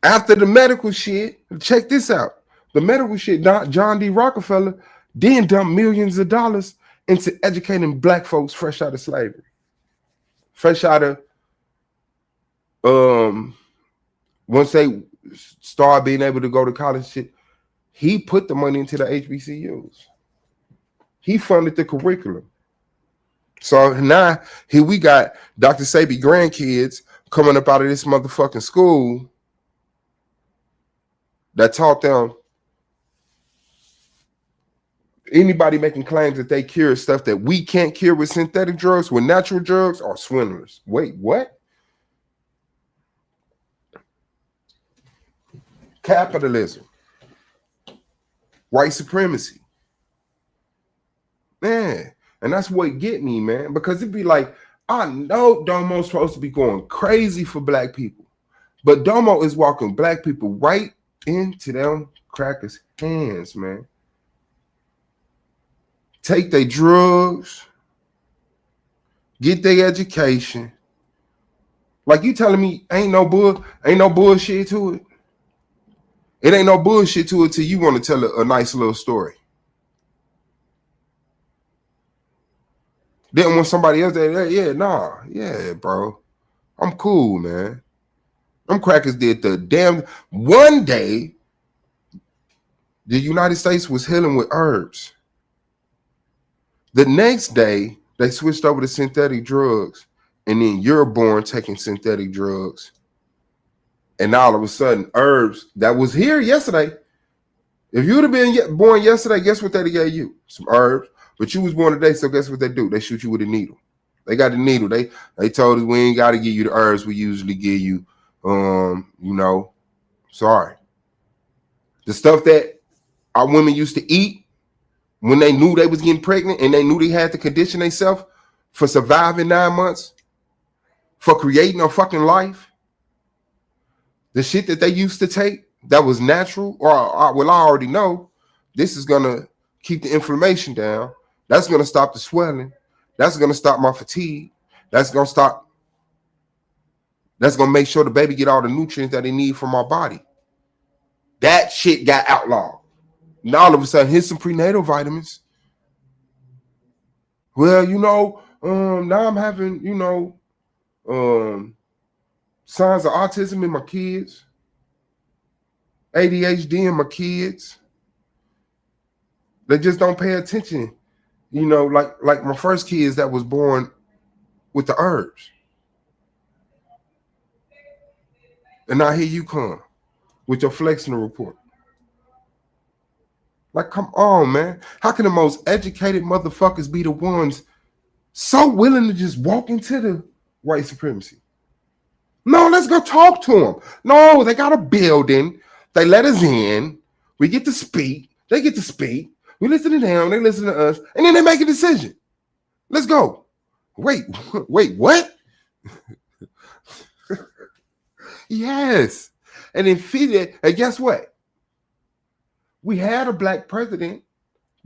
After the medical shit, check this out. The medical shit, John D. Rockefeller then dumped millions of dollars into educating black folks fresh out of slavery. Fresh out of once they start being able to go to college shit, he put the money into the HBCUs. He funded the curriculum. So now here we got Dr. Sebi grandkids coming up out of this motherfucking school that taught them anybody making claims that they cure stuff that we can't cure with synthetic drugs, with natural drugs, are swindlers. Wait, what? Capitalism. White supremacy. Man, and that's what get me, man, because it'd be like, I know Domo's supposed to be going crazy for black people, but Domo is walking black people right into them crackers' hands, man. Take their drugs, get their education. Like, you telling me ain't no bullshit to it? It ain't no bullshit to it till you want to tell a nice little story. Then when somebody else yeah, bro, I'm cool, man. Them crackers did the damn. One day, the United States was healing with herbs. The next day, they switched over to synthetic drugs, and then you're born taking synthetic drugs. And all of a sudden, herbs that was here yesterday. If you would have been born yesterday, guess what they gave you? Some herbs. But you was born today, so guess what they do? They shoot you with a needle. They got the needle. They told us we ain't got to give you the herbs we usually give you. Sorry. The stuff that our women used to eat when they knew they was getting pregnant and they knew they had to condition themselves for surviving 9 months, for creating a fucking life. The shit that they used to take that was natural, I already know this is going to keep the inflammation down. That's going to stop the swelling. That's going to stop my fatigue. That's going to make sure the baby get all the nutrients that they need from our body. That shit got outlawed. Now all of a sudden, here's some prenatal vitamins. Well, now I'm having, signs of autism in my kids, ADHD in my kids. They just don't pay attention. Like my first kids that was born with the herbs. And now here you come with your flexing report. Like, come on, man. How can the most educated motherfuckers be the ones so willing to just walk into the white supremacy? No, let's go talk to them. No, they got a building. They let us in. We get to speak. They get to speak. We listen to them. They listen to us. And then they make a decision. Let's go. Wait, what? Yes. And then feed it. And guess what? We had a black president,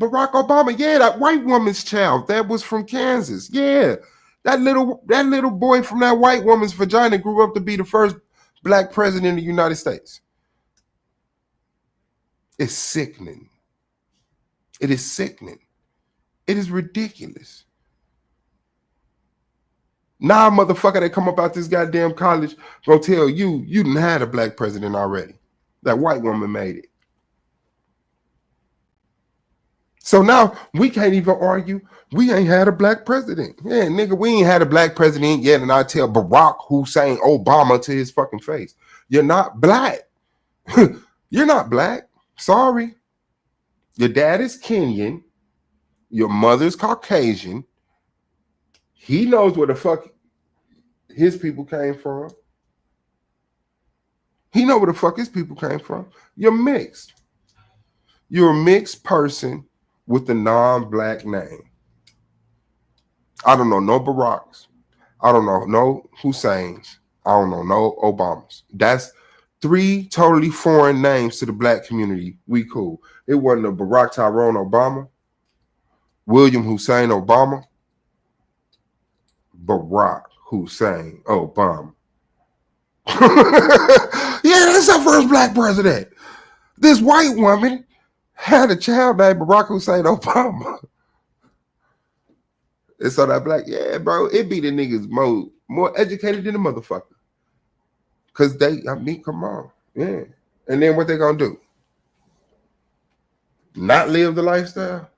Barack Obama. Yeah, that white woman's child that was from Kansas. Yeah. That little boy from that white woman's vagina grew up to be the first black president of the United States. It's sickening. It is sickening. It is ridiculous. Now, motherfucker that come up out this goddamn college gonna tell you didn't have a black president already. That white woman made it. So now we can't even argue we ain't had a black president. Yeah, nigga, we ain't had a black president yet. And I tell Barack Hussein Obama to his fucking face, you're not black. You're not black. Sorry. Your dad is Kenyan. Your mother's Caucasian. He knows where the fuck his people came from. He know where the fuck his people came from. You're mixed. You're a mixed person with a non-black name. I don't know no Baracks. I don't know no Husseins. I don't know no Obamas. That's 3 totally foreign names to the black community. We cool. It wasn't a Barack Tyrone Obama, William Hussein Obama, Barack Hussein Obama. Yeah, that's our first black president. This white woman had a child named Barack Hussein Obama. And so that black, yeah, bro, it be the niggas more educated than the motherfucker. Because come on. Yeah. And then what they gonna do? Not live the lifestyle?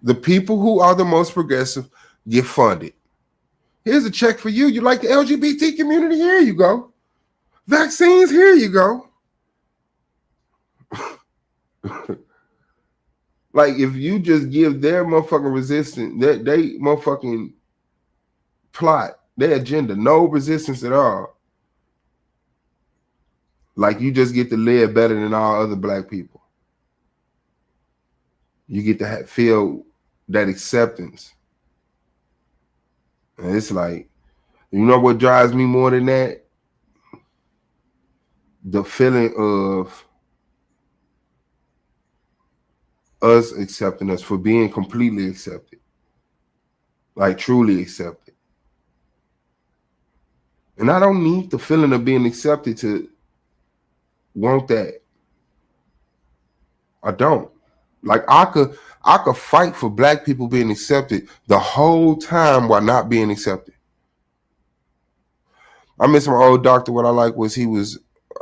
The people who are the most progressive get funded. Here's a check for you. You like the LGBT community? Here you go. Vaccines, here you go. Like, if you just give their motherfucking resistance, they motherfucking plot, their agenda, no resistance at all. Like, you just get to live better than all other black people. You get to feel that acceptance. And it's like, you know what drives me more than that? The feeling of us accepting us for being completely accepted. Like, truly accepted. And I don't need the feeling of being accepted to want that. I don't. Like, I could fight for black people being accepted the whole time while not being accepted. I miss my old doctor. What I like was he was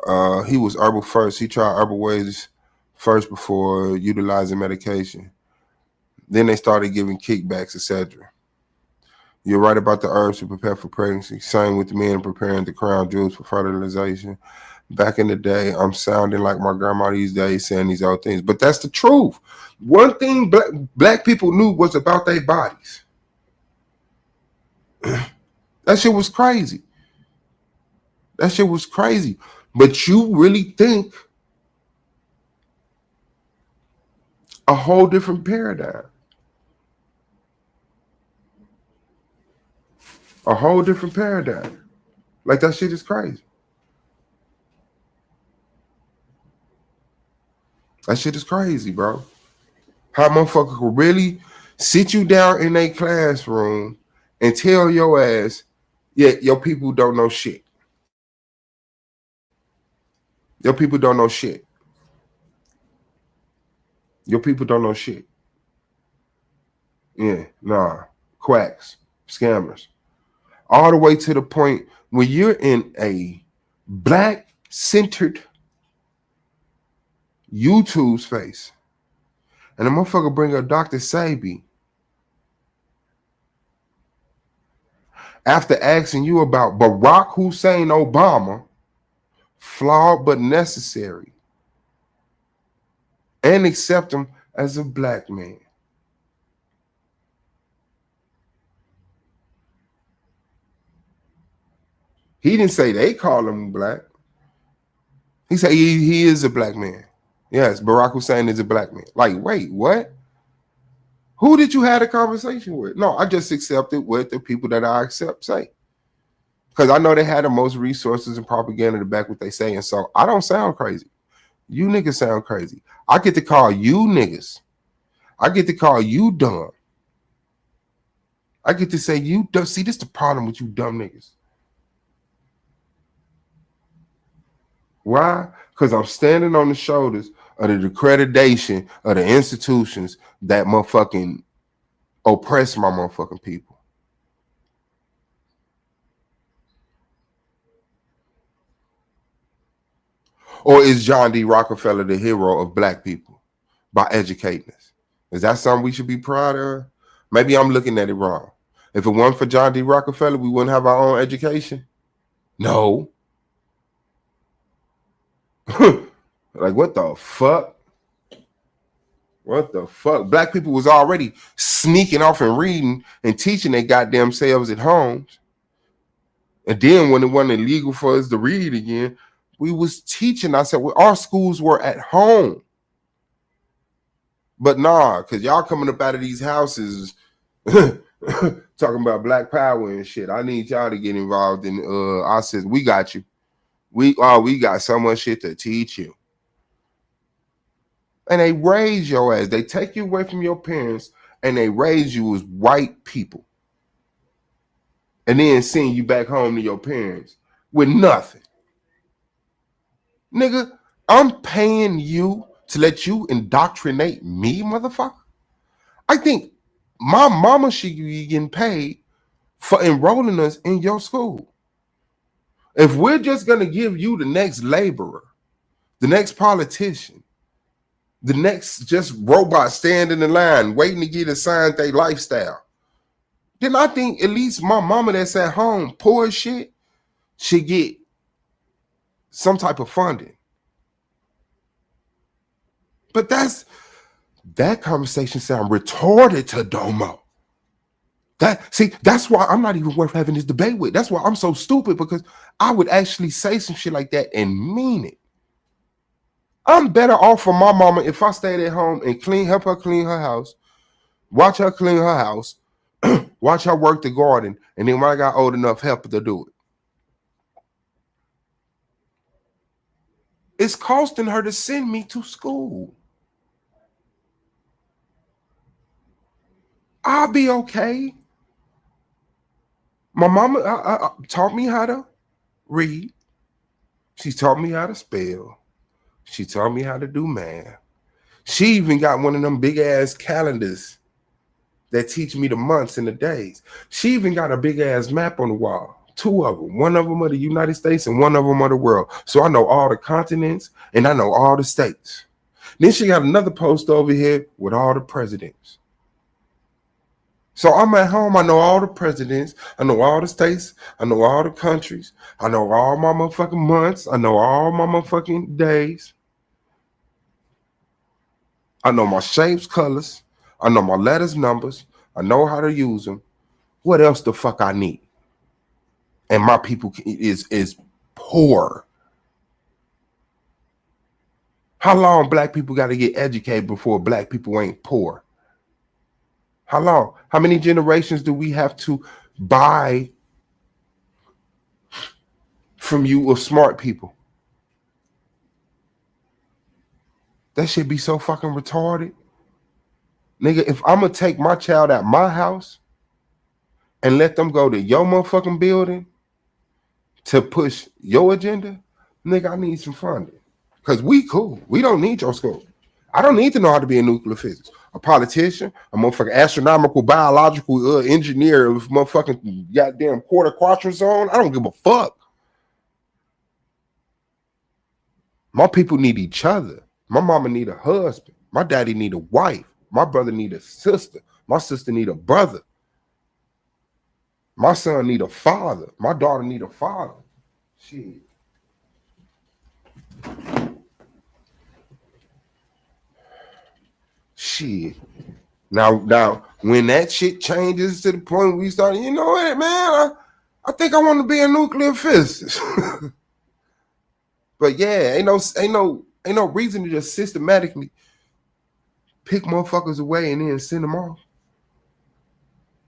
herbal first. He tried herbal ways first before utilizing medication. Then they started giving kickbacks, etc. You're right about the herbs to prepare for pregnancy. Same with men preparing the crown jewels for fertilization. Back in the day, I'm sounding like my grandma these days saying these old things, but that's the truth. One thing black people knew was about their bodies. That shit was crazy. That shit was crazy. But you really think a whole different paradigm. A whole different paradigm. Like that shit is crazy. That shit is crazy, bro. How motherfucker could really sit you down in a classroom and tell your ass, yeah, your people don't know shit. Your people don't know shit. Your people don't know shit. Yeah, nah. Quacks, scammers. All the way to the point when you're in a black-centered YouTube space and a motherfucker bring up Dr. Sebi after asking you about Barack Hussein Obama, flawed but necessary, and accept him as a black man. He didn't say they call him black. He said he is a black man. Yes, Barack Hussein is a black man. Like, wait, what? Who did you have a conversation with? No, I just accepted what the people that I accept say. Because I know they had the most resources and propaganda to back what they say. And so I don't sound crazy. You niggas sound crazy. I get to call you niggas. I get to call you dumb. I get to say you dumb. See, this is the problem with you dumb niggas. Why? Because I'm standing on the shoulders of the accreditation of the institutions that motherfucking oppress my motherfucking people. Or is John D. Rockefeller the hero of black people by educating us? Is that something we should be proud of? Maybe I'm looking at it wrong. If it weren't for John D. Rockefeller, we wouldn't have our own education? No. Like, what the fuck? What the fuck? Black people was already sneaking off and reading and teaching their goddamn selves at homes. And then when it wasn't illegal for us to read again, we was teaching ourselves. Our schools were at home. But nah, because y'all coming up out of these houses talking about black power and shit. I need y'all to get involved in I said, we got you. We got so much shit to teach you. And they raise your ass. They take you away from your parents and they raise you as white people. And then send you back home to your parents with nothing. Nigga, I'm paying you to let you indoctrinate me, motherfucker. I think my mama should be getting paid for enrolling us in your school. If we're just going to give you the next laborer, the next politician, the next just robot standing in line waiting to get assigned their lifestyle, then I think at least my mama that's at home, poor as shit, should get some type of funding. But that conversation sound retarded to Domo. That's why I'm not even worth having this debate with. That's why I'm so stupid, because I would actually say some shit like that and mean it. I'm better off for my mama if I stayed at home and help her clean her house, watch her clean her house, watch her work the garden, and then when I got old enough, help her to do it. It's costing her to send me to school. I'll be okay. My mama taught me how to read. She taught me how to spell. She taught me how to do math. She even got one of them big ass calendars that teach me the months and the days. She even got a big ass map on the wall. 2 of them. One of them of the United States and one of them of the world. So I know all the continents and I know all the states. Then she got another poster over here with all the presidents. So I'm at home. I know all the presidents. I know all the states. I know all the countries. I know all my motherfucking months. I know all my motherfucking days. I know my shapes, colors. I know my letters, numbers. I know how to use them. What else the fuck I need? And my people is poor. How long black people got to get educated before black people ain't poor? How long? How many generations do we have to buy from you of smart people? That should be so fucking retarded. Nigga, if I'm gonna take my child out my house and let them go to your motherfucking building to push your agenda, nigga, I need some funding. Because we cool. We don't need your school. I don't need to know how to be a nuclear physicist, a politician, a motherfucking astronomical biological engineer with motherfucking goddamn quarter quadrant zone. I don't give a fuck. My people need each other. My mama need a husband. My daddy need a wife. My brother need a sister. My sister need a brother. My son need a father. My daughter need a father. Shit. Shit. Now, when that shit changes to the point we start, you know what, man? I think I want to be a nuclear physicist. But yeah, ain't no reason to just systematically pick motherfuckers away and then send them off,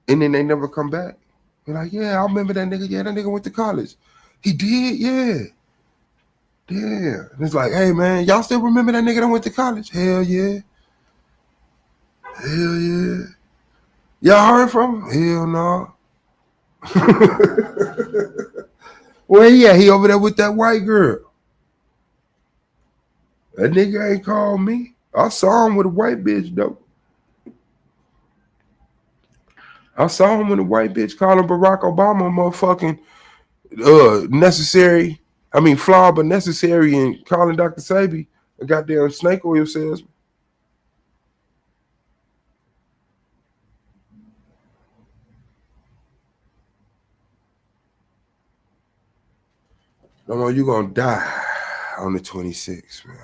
and then they never come back. You're like, yeah, I remember that nigga. Yeah, that nigga went to college. He did, yeah. Yeah. And it's like, hey man, y'all still remember that nigga that went to college? Hell yeah. Hell yeah. Y'all heard from him? Hell no. Well, yeah, he over there with that white girl. That nigga ain't called me. I saw him with a white bitch though. I saw him with a white bitch calling Barack Obama motherfucking necessary. I mean, flawed but necessary, and calling Dr. Sebi a goddamn snake oil salesman. No, you gonna die on the 26th, man.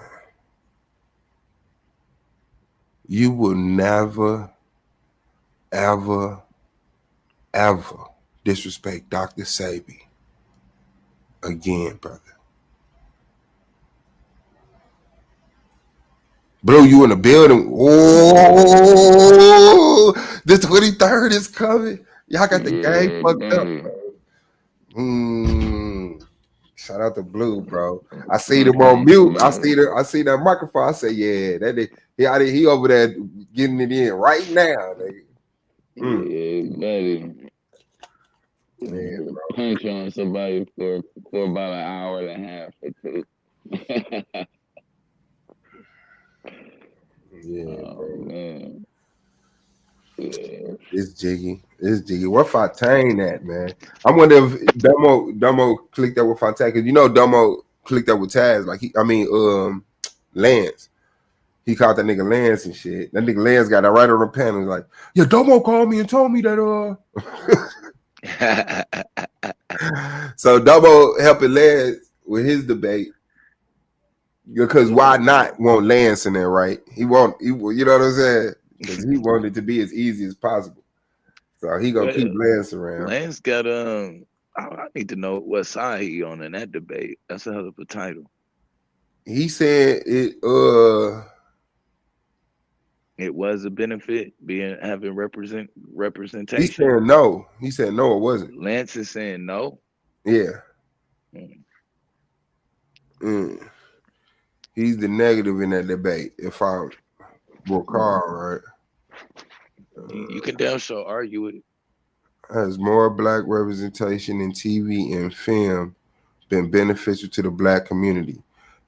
You will never, ever, ever disrespect Dr. Sebi again, brother. Blue, you in the building. Oh, the 23rd is coming. Y'all got the game fucked up, bro. Shout out to Blue, bro. I see them on mute. I see that microphone. I say, yeah, that he over there getting it in right now. Yeah, buddy. Yeah, punch on somebody for about an hour and a half or two. Yeah, oh man. Yeah. It's jiggy. What Fontaine at, man? I wonder if Domo clicked up with Fontaine, because you know Domo clicked up with Taz. Like Lance. He called that nigga Lance and shit. That nigga Lance got that right on the panel. He's like, yeah, Domo called me and told me that So Domo helping Lance with his debate. Because why not want Lance in there, right? You know what I'm saying? Because he wanted it to be as easy as possible. So he gonna keep Lance around. Lance got I need to know what side he on in that debate. That's a hell of a title. He said it was a benefit having representation. He said no. He said no, it wasn't. Lance is saying no. Yeah. He's the negative in that debate, if I recall right. You can damn sure argue with it. Has more black representation in TV and film been beneficial to the black community?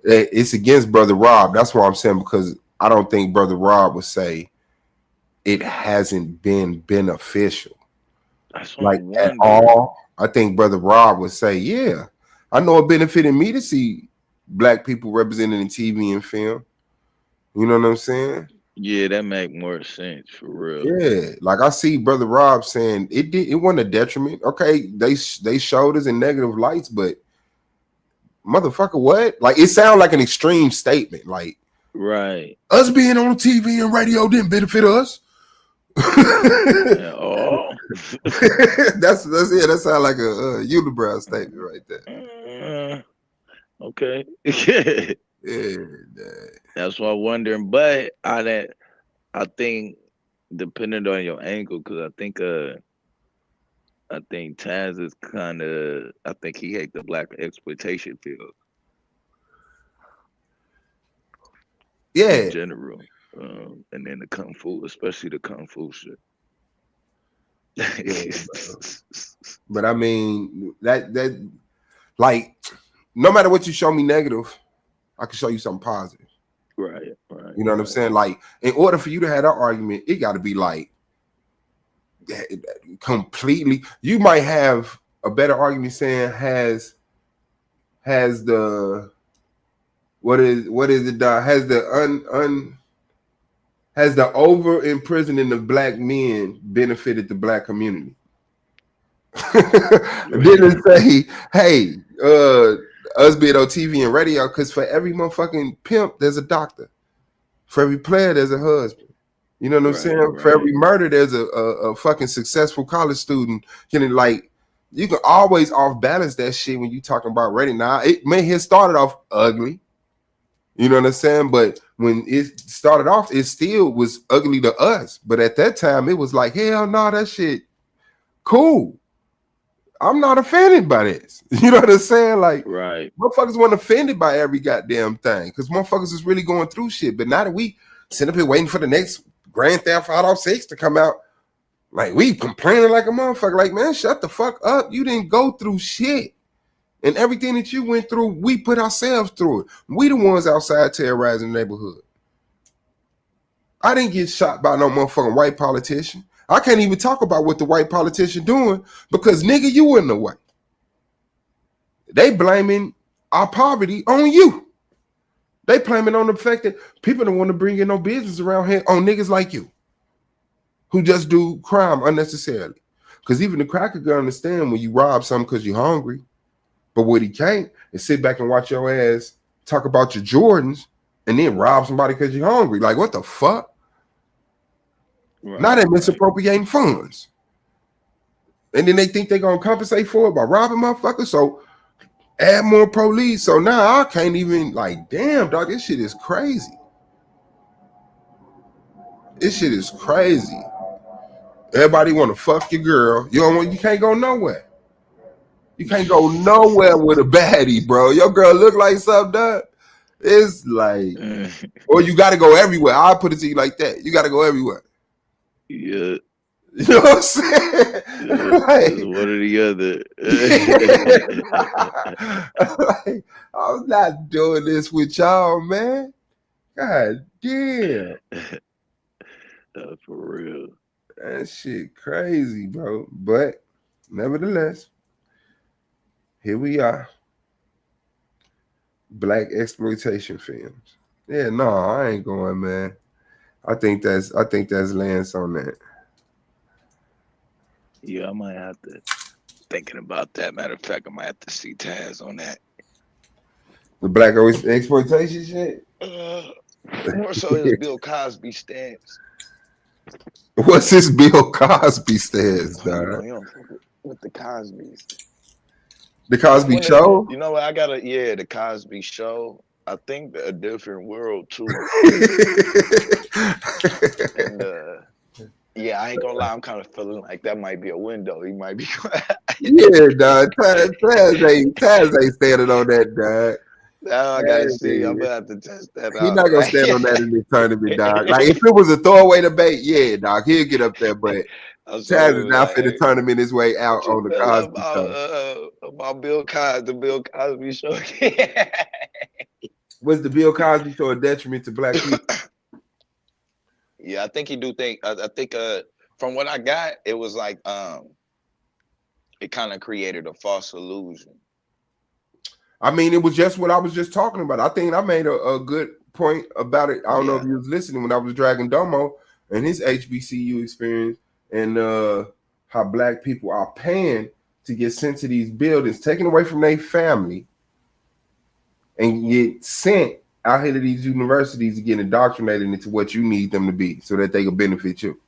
It's against Brother Rob. That's what I'm saying, because I don't think Brother Rob would say it hasn't been beneficial. That's like at all. I think Brother Rob would say, yeah, I know it benefited me to see black people represented in TV and film. You know what I'm saying? Yeah, that make more sense for real. Yeah, like I see Brother Rob saying it wasn't a detriment. Okay, they showed us in negative lights, but motherfucker, what? Like it sounds like an extreme statement. Like right, us being on TV and radio didn't benefit us. oh, That sounds like a unibrow statement right there. okay. Yeah, That's what I'm wondering. But I think depending on your angle, because I think Taz is kind of, I think he hate the black exploitation field in yeah. general, and then the kung fu, especially the kung fu shit. Yeah, but I mean that like no matter what you show me negative, I can show you something positive. Right. You know what I'm saying? Like in order for you to have that argument, it got to be like completely. You might have a better argument saying has the what is it? Has the has the over imprisoning of black men benefited the black community? Didn't say, hey, us being on TV and radio, because for every motherfucking pimp, there's a doctor. For every player, there's a husband. You know what I'm saying? Right. For every murder, there's a fucking successful college student. Like, you can always off balance that shit when you talking about rating. Now, it may have started off ugly. You know what I'm saying? But when it started off, it still was ugly to us. But at that time, it was like, hell no, that shit cool. I'm not offended by this. You know what I'm saying? Like, right. Motherfuckers weren't offended by every goddamn thing because motherfuckers is really going through shit. But now that we sit up here waiting for the next Grand Theft Auto 6 to come out, like we complaining like a motherfucker. Like, man, shut the fuck up. You didn't go through shit. And everything that you went through, we put ourselves through it. We the ones outside terrorizing the neighborhood. I didn't get shot by no motherfucking white politician. I can't even talk about what the white politician doing because nigga, you in the way. They blaming our poverty on you. They blaming on the fact that people don't want to bring in no business around here on niggas like you who just do crime unnecessarily. Because even the cracker can understand when you rob something because you're hungry. But what he can't is sit back and watch your ass talk about your Jordans and then rob somebody because you're hungry. Like, what the fuck? Right, now they're misappropriating funds. And then they think they're going to compensate for it by robbing motherfuckers. So add more police. So now I can't even, like, damn, dog, this shit is crazy. This shit is crazy. Everybody want to fuck your girl. You can't go nowhere. You can't go nowhere with a baddie, bro. Your girl look like something, dog. It's like, or you got to go everywhere. I'll put it to you like that. You got to go everywhere. Yeah. You know what I'm saying? Yeah, like, one or the other. Like, I'm not doing this with y'all, man. God damn. For real. That shit crazy, bro. But nevertheless, here we are. Black exploitation films. Yeah, no, I ain't going, man. I think that's Lance on that. Yeah, I might have to thinking about that. Matter of fact, I might have to see Taz on that. The black exploitation shit? More so his Bill Cosby stance. What's his Bill Cosby stance, dog? You know, with the Cosbys. The Cosby Show? You know what? The Cosby Show. I think a different world too. And yeah, I ain't gonna lie, I'm kind of feeling like that might be a window. He might be. Yeah, dog. Taz ain't standing on that, dog. Now I gotta see. I'm gonna have to test that out. He's not gonna stand on that in the tournament, dog. Like if it was a throwaway debate, yeah, dog, he'll get up there. But Taz is not finna tournament his way out on the Cosby Show. About the Bill Cosby Show. Was the Bill Cosby Show a detriment to black people? Yeah, I think he do think. I think from what I got, it was like it kind of created a false illusion. I mean, it was just what I was just talking about. I think I made a good point about it. I don't know Yeah. if you was listening when I was dragging Domo and his HBCU experience and how black people are paying to get sent to these buildings, taken away from their family, and get sent out here to these universities to get indoctrinated into what you need them to be so that they can benefit you.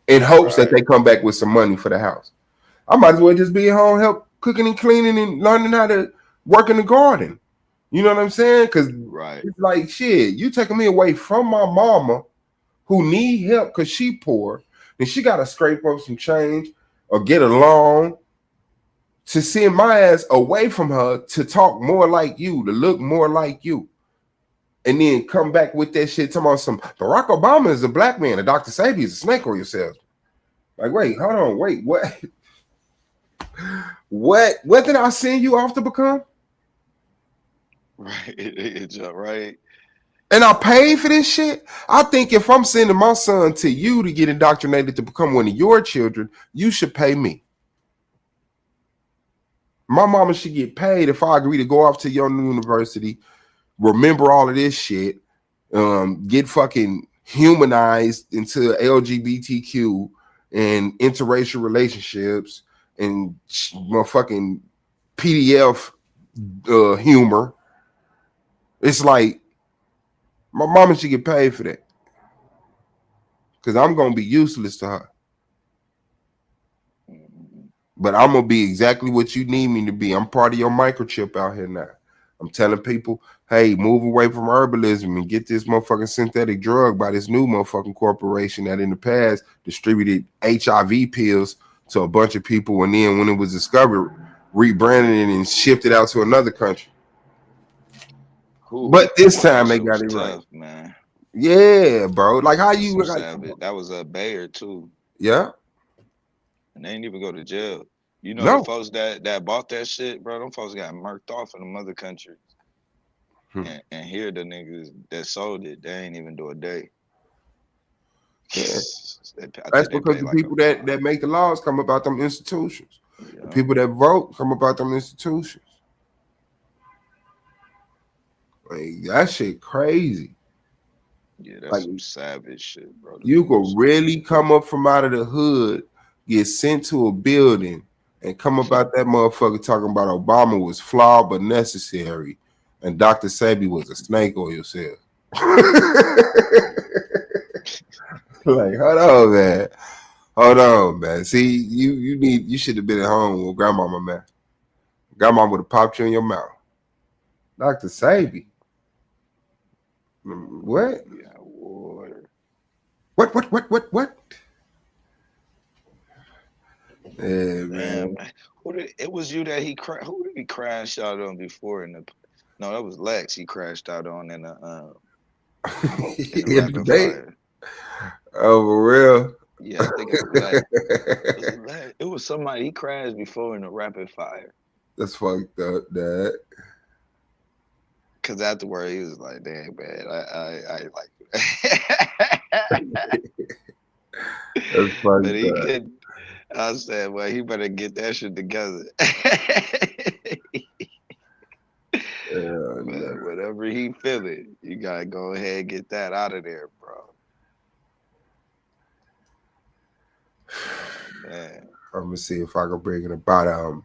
In hopes that they come back with some money for the house. I might as well just be at home, help cooking and cleaning and learning how to work in the garden. You know what I'm saying? Because it's like, shit, you taking me away from my mama who need help because she poor, and she got to scrape up some change or get a loan to send my ass away from her to talk more like you, to look more like you. And then come back with that shit talking about some Barack Obama is a black man and Dr. Sebi is a snake oil salesman. Like, wait, hold on, wait, what? What did I send you off to become? Right. And I paid for this shit. I think if I'm sending my son to you to get indoctrinated to become one of your children, you should pay me. My mama should get paid if I agree to go off to your university, remember all of this shit, get fucking humanized into LGBTQ and interracial relationships and motherfucking PDF humor. It's like my mama should get paid for that because I'm gonna be useless to her. But I'm gonna be exactly what you need me to be. I'm part of your microchip out here now. I'm telling people, hey, move away from herbalism and get this motherfucking synthetic drug by this new motherfucking corporation that in the past distributed HIV pills to a bunch of people, and then when it was discovered, rebranded it and shipped it out to another country. But this time they got it right, man. Yeah, bro. Like how you that was a Bayer too. Yeah. And they didn't even go to jail. You know, No. the folks that bought that shit, bro, them folks got murked off in the mother countries. And here the niggas that sold it, they ain't even do a day. Yeah. That's because the people that make the laws come about them institutions. Yeah. The people that vote come about them institutions. Like that shit crazy. Yeah, that's some savage shit, bro. You could really come up from out of the hood, get sent to a building, and come about that motherfucker talking about Obama was flawed but necessary, and Dr. Sebi was a snake oil salesman. Like, hold on, man. See, you should have been at home with grandmama, man. Grandma would have popped you in your mouth. Dr. Sebi. What? Yeah, water. What? Yeah, man. It was you that who did he crash out on before in the? No, that was Lex. He crashed out on in the rapid fire. Oh, for real? Yeah, I think it was Lex. It was somebody he crashed before in the rapid fire. That's fucked up, Dad. Cause afterward he was like, "Damn, man, I like it." That's fucked but he up. could. I said, "Well, he better get that shit together." Man, whatever he feeling, you gotta go ahead and get that out of there, bro. Man, I'm gonna see if I can bring it about.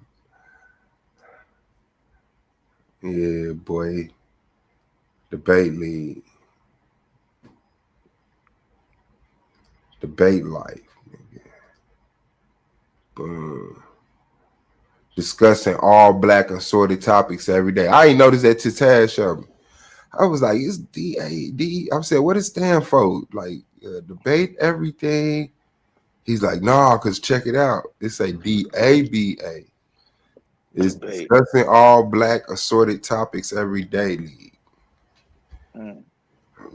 Yeah, boy. Debate league. Debate life, nigga. Boom. Discussing all black assorted topics every day. I ain't noticed that to Taz show me. I was like, it's DAD. I said, what does it stand for? Like, debate everything. He's like, nah, because check it out. It say DABA. It's discussing all black assorted topics every day league. I'm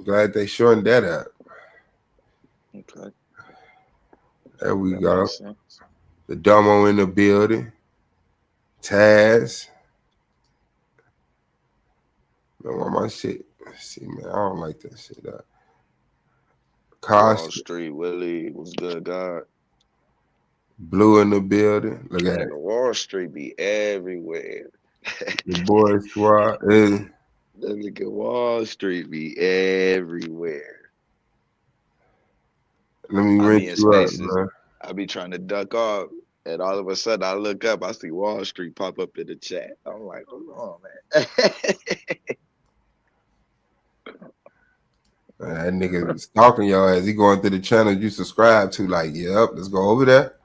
glad they shortened that up. Okay. There we go. The Domo in the building. Taz. Man, why my shit? See, man, I don't like that shit. Wall Street Willie was good, God. Blue in the building. Look at it. Wall Street be everywhere. The boy Suave. That nigga Wall Street be everywhere. Let me I rinse be in you up, spaces. man. I be trying to duck off, and all of a sudden I look up, I see Wall Street pop up in the chat. I'm like, hold on, man. That nigga stalking your ass. He going through the channel you subscribe to. Like, yep, let's go over there.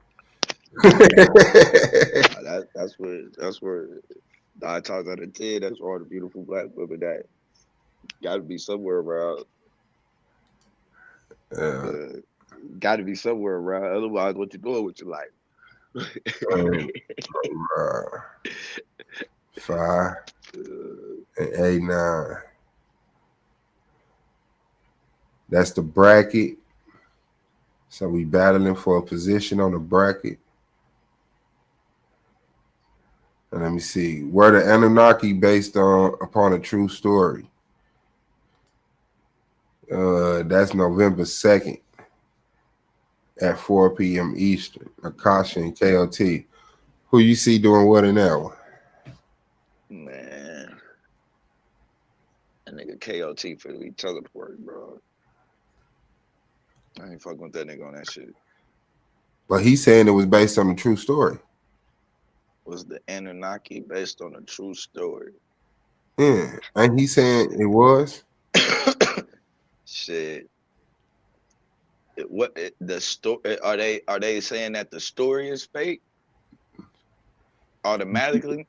That's where 9 times out of 10, that's where all the beautiful black women that got to be somewhere around. Got to be somewhere around. Otherwise, what you doing with your life? uh, 5 and 8, 9. That's the bracket. So we battling for a position on the bracket. And let me see. Were the Anunnaki based upon a true story? That's November 2nd at 4 p.m. Eastern. Akasha and KOT. Who you see doing what in that one? Man. That nigga KOT for the teleport, bro. I ain't fucking with that nigga on that shit. But he's saying it was based on a true story. Was the Anunnaki based on a true story? Yeah. And he saying it was? Shit. The story are they saying that the story is fake? Automatically?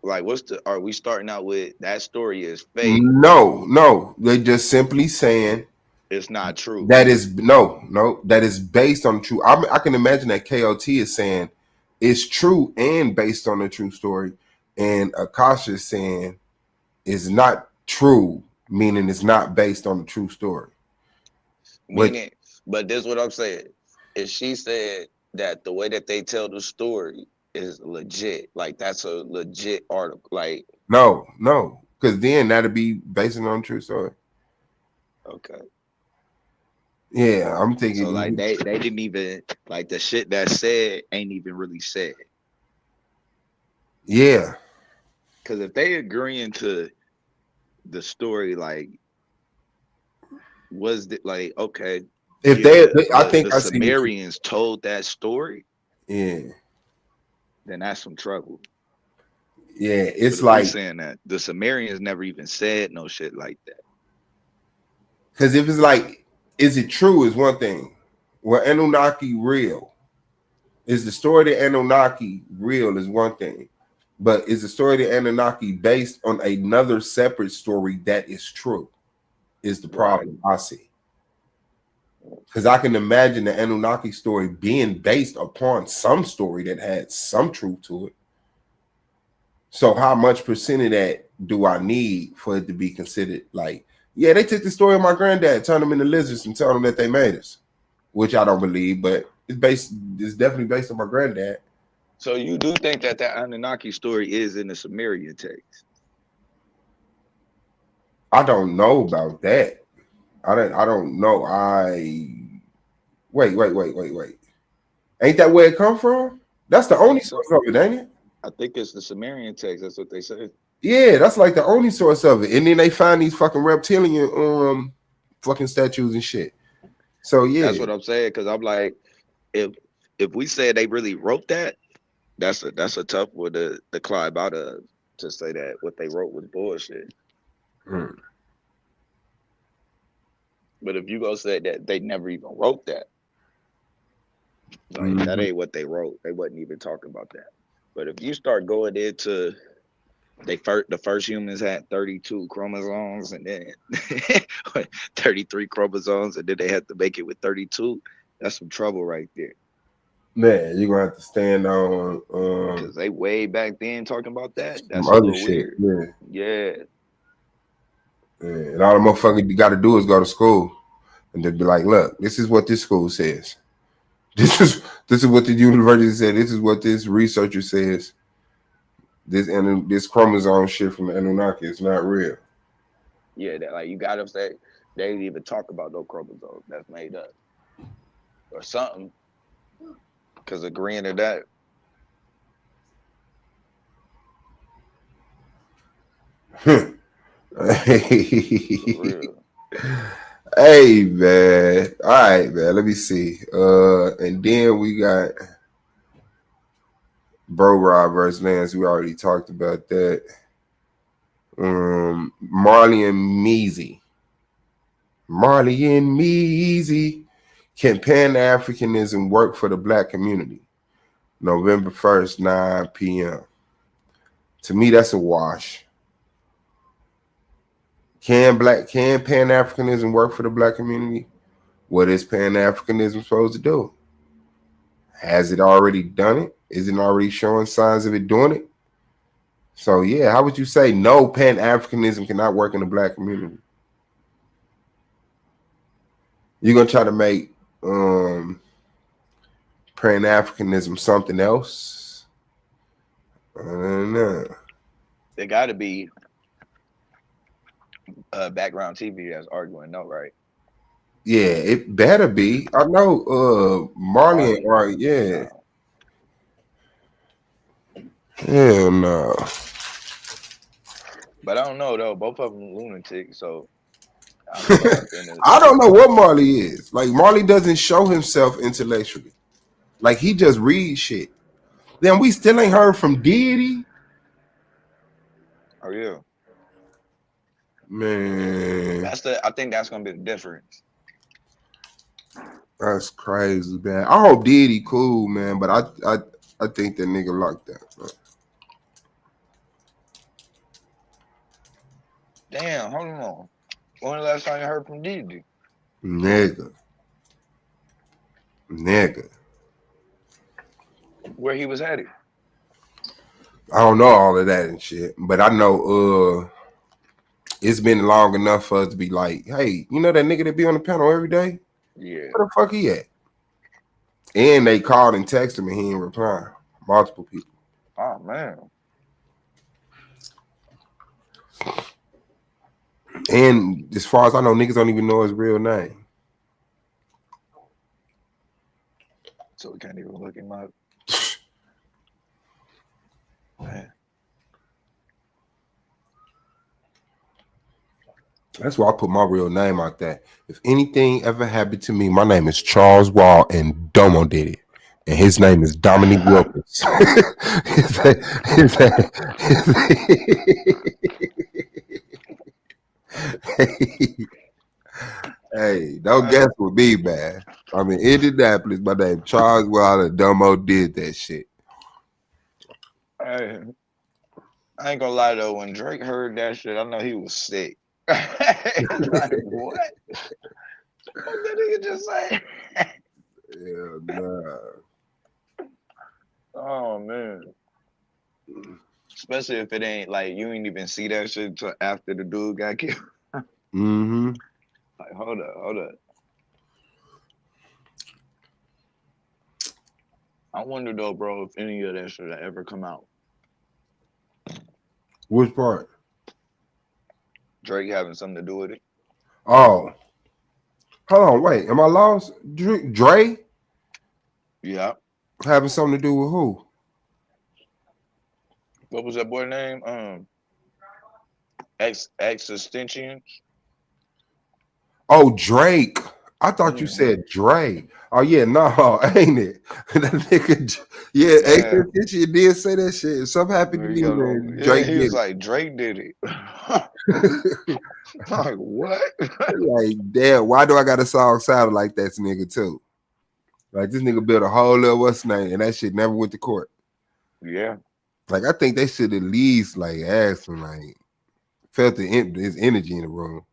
Like are we starting out with that story is fake? No. They just simply saying it's not true. That is that is based on true. I can imagine that KOT is saying it's true and based on a true story, and Akasha is saying it's not true, meaning it's not based on a true story. But this is what I'm saying. If she said that the way that they tell the story is legit, like that's a legit article, like no, because then that'd be based on a true story. Okay. Yeah, I'm thinking. So like they didn't even like the shit that said ain't even really said. Yeah. Because if they agreeing to the story, like was it like okay? If I think the Sumerians told that story. Yeah. Then that's some trouble. Yeah, it's like saying that the Sumerians never even said no shit like that. Because if it's like, is it true is one thing. Well, Anunnaki real? Is the story of the Anunnaki real is one thing. But is the story of the Anunnaki based on another separate story that is true? Is the problem I see. Because I can imagine the Anunnaki story being based upon some story that had some truth to it. So how much percent of that do I need for it to be considered like, yeah, they took the story of my granddad, turned them into lizards and told them that they made us, which I don't believe, but it's definitely based on my granddad. So you do think that Anunnaki story is in the Sumerian text? I don't know about that. I don't know. Wait. Ain't that where it come from? That's the only source of it, ain't it? I think it's the Sumerian text. That's what they say. Yeah, that's like the only source of it. And then they find these fucking reptilian fucking statues and shit. So yeah. That's what I'm saying. Because I'm like, if we say they really wrote that, that's a tough one to climb out of, to say that what they wrote was bullshit. But if you go say that they never even wrote that, like that ain't what they wrote. They wasn't even talking about that. But if you start going into the first humans had 32 chromosomes and then 33 chromosomes, and then they had to make it with 32. That's some trouble right there. Man, you're gonna have to stand on because they way back then talking about that. That's some a other little shit. weird. Yeah. And all the motherfucker got to do is go to school, and they'd be like, "Look, this is what this school says. This is what the university said. This is what this researcher says. This chromosome shit from the Anunnaki is not real." Yeah, that like you got to say they didn't even talk about no chromosomes. That's made up or something. Because agreeing to that. For real. Hey man. All right, man. Let me see. And then we got Bro Rob versus Lance. We already talked about that. Marley and Meezy. Marley and Meezy. Can Pan-Africanism work for the black community? November 1st, 9 p.m. To me, that's a wash. Can Pan-Africanism work for the black community? What is Pan-Africanism supposed to do? Has it already done it? Is it already showing signs of it doing it? So yeah, how would you say no, Pan-Africanism cannot work in the black community? You're gonna try to make Pan-Africanism something else? I don't know. There got to be background TV that's arguing no, right? Yeah, it better be. I know Marley and right, yeah. No. Hell no. But I don't know though. Both of them lunatics, so I don't know at the end of the I day. don't know what Marley is. Like Marley doesn't show himself intellectually. Like he just reads shit. Then we still ain't heard from Diddy. Oh yeah. Man. I think that's gonna be the difference. That's crazy, man. I hope Diddy cool, man, but I think that nigga locked that. Man. Damn, hold on. When the last time you heard from Diddy? Nigga. Where he was headed? I don't know all of that and shit, but I know it's been long enough for us to be like, hey, you know that nigga that be on the panel every day? Yeah. Where the fuck he at? And they called and texted him and he didn't reply. Multiple people. Oh man. And as far as I know, niggas don't even know his real name. So we can't even look him up. Man. That's why I put my real name out there. If anything ever happened to me, my name is Charles Wall and Domo did it. And his name is Dominique Wilkins. Hey, don't guess with me, man. I'm in Indianapolis. My name Charles Wall and Domo did that shit. Hey, I ain't gonna lie though, when Drake heard that shit, I know he was sick. Like, what? What that nigga just say? Yeah, nah. Oh man. Especially if it ain't like you ain't even see that shit till after the dude got killed. Mm-hmm. Like, hold up. I wonder though, bro, if any of that should have ever come out. Which part? Drake having something to do with it. Oh. Hold on, wait. Am I lost? Dre? Yeah. Having something to do with who? What was that boy name? Existentians. Oh, Drake. I thought you said Dre. Oh yeah, no, ain't it? That nigga, yeah, Existential did say that shit. If something happened to me, man, Yeah, Drake he did was it. like, Drake did it. Like, what? Like, damn, why do I got a song sounding like that nigga too? Like this nigga built a whole little what's name, and that shit never went to court. Yeah. Like I think they should at least like ask him, like felt his energy in the room.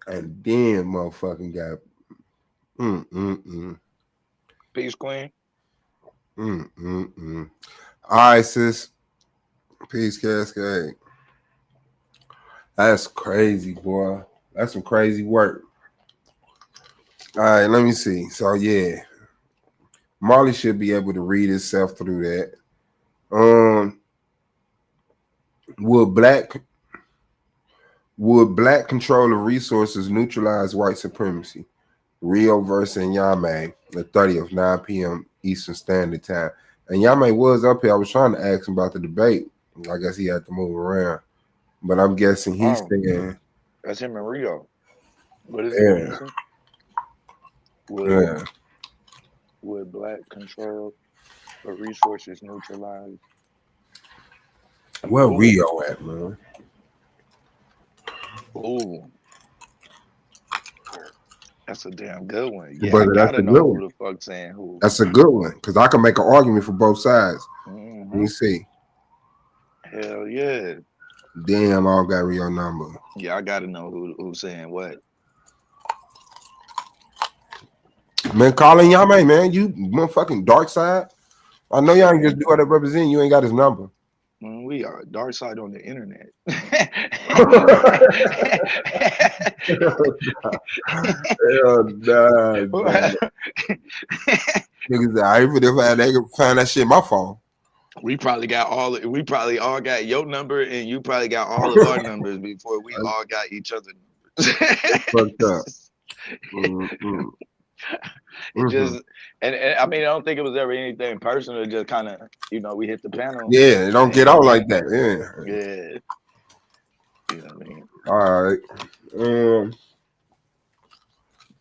And then motherfucking got Peace Queen. All right, sis. Peace, Cascade. That's crazy, boy. That's some crazy work. All right, let me see. So yeah, Marley should be able to read himself through that. Would black control of resources neutralize white supremacy? Rio versus Yame, the 30th, 9 p.m. Eastern Standard Time. And Yame was up here. I was trying to ask him about the debate. I guess he had to move around. But I'm guessing he's Oh, saying, that's him in Rio. What is it, yeah, Kingston? Would yeah. would black control but resources neutralized? Where Ooh, Rio at, man? ooh, that's a damn good one. Yeah, I But that's gotta a know good who one. the fuck saying who. That's a good one because I can make an argument for both sides. Let Hmm. me see. Hell yeah. Damn, I don't got Rio number. Yeah, I gotta know who's saying what. Man, calling y'all, man. You motherfucking dark side. I know y'all ain't just Shit. do what I represent. You ain't got his number. We are dark side on the internet. Hell nah, man. Niggas said, I even if they can find that shit in my phone. We probably all got your number and you probably got all of our numbers before we all got each other Fucked up. numbers. It just and I mean I don't think it was ever anything personal, it just kinda, we hit the panel Yeah, it don't get out and like that. Yeah. yeah. You know what I mean? All right.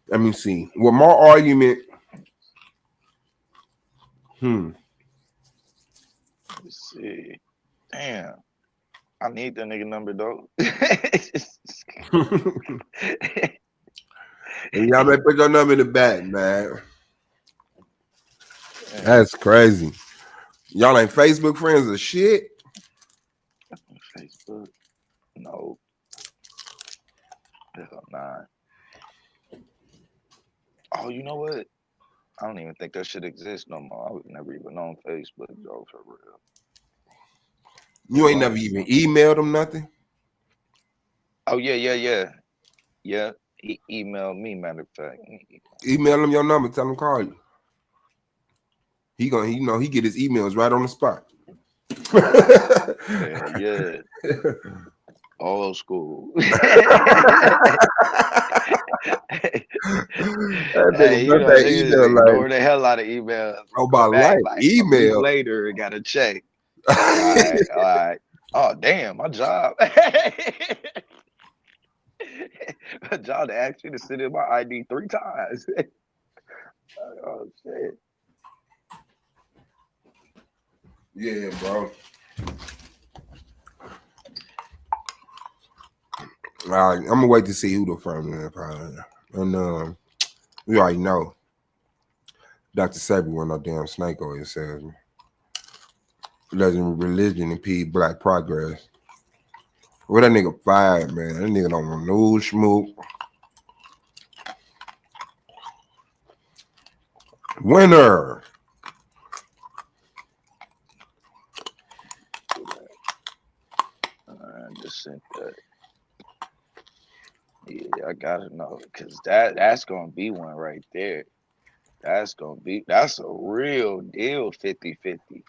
Let me see. Well, my argument. Let's see. Damn. I need that nigga number though. And y'all better put your number in the back, man. That's crazy. Y'all ain't Facebook friends or shit. Facebook. No. Hell nah. Oh, you know what? I don't even think that shit exists no more. I was never even on Facebook, though, for real. You ain't never even emailed them nothing. Oh yeah. Yeah. He emailed me, matter of fact. Email him your number. Tell him call you. He get his emails right on the spot. Yeah. Old school. That Niggas email like, ignore the hell out of emails. oh my Come back life, like a week email. later and got a check. All right. Oh damn, my job. My job to ask you to sit in my ID 3 times. Oh shit. Yeah, bro. All right, I'm gonna wait to see who the firm is, probably. And we already know Dr. Sebi went no damn snake oil salesman. Legend religion impede black progress. Well, that nigga fired, man. That nigga don't want no schmook. Winner. I just sent that. Yeah, I gotta know because that's gonna be one right there. That's a real deal 50-50.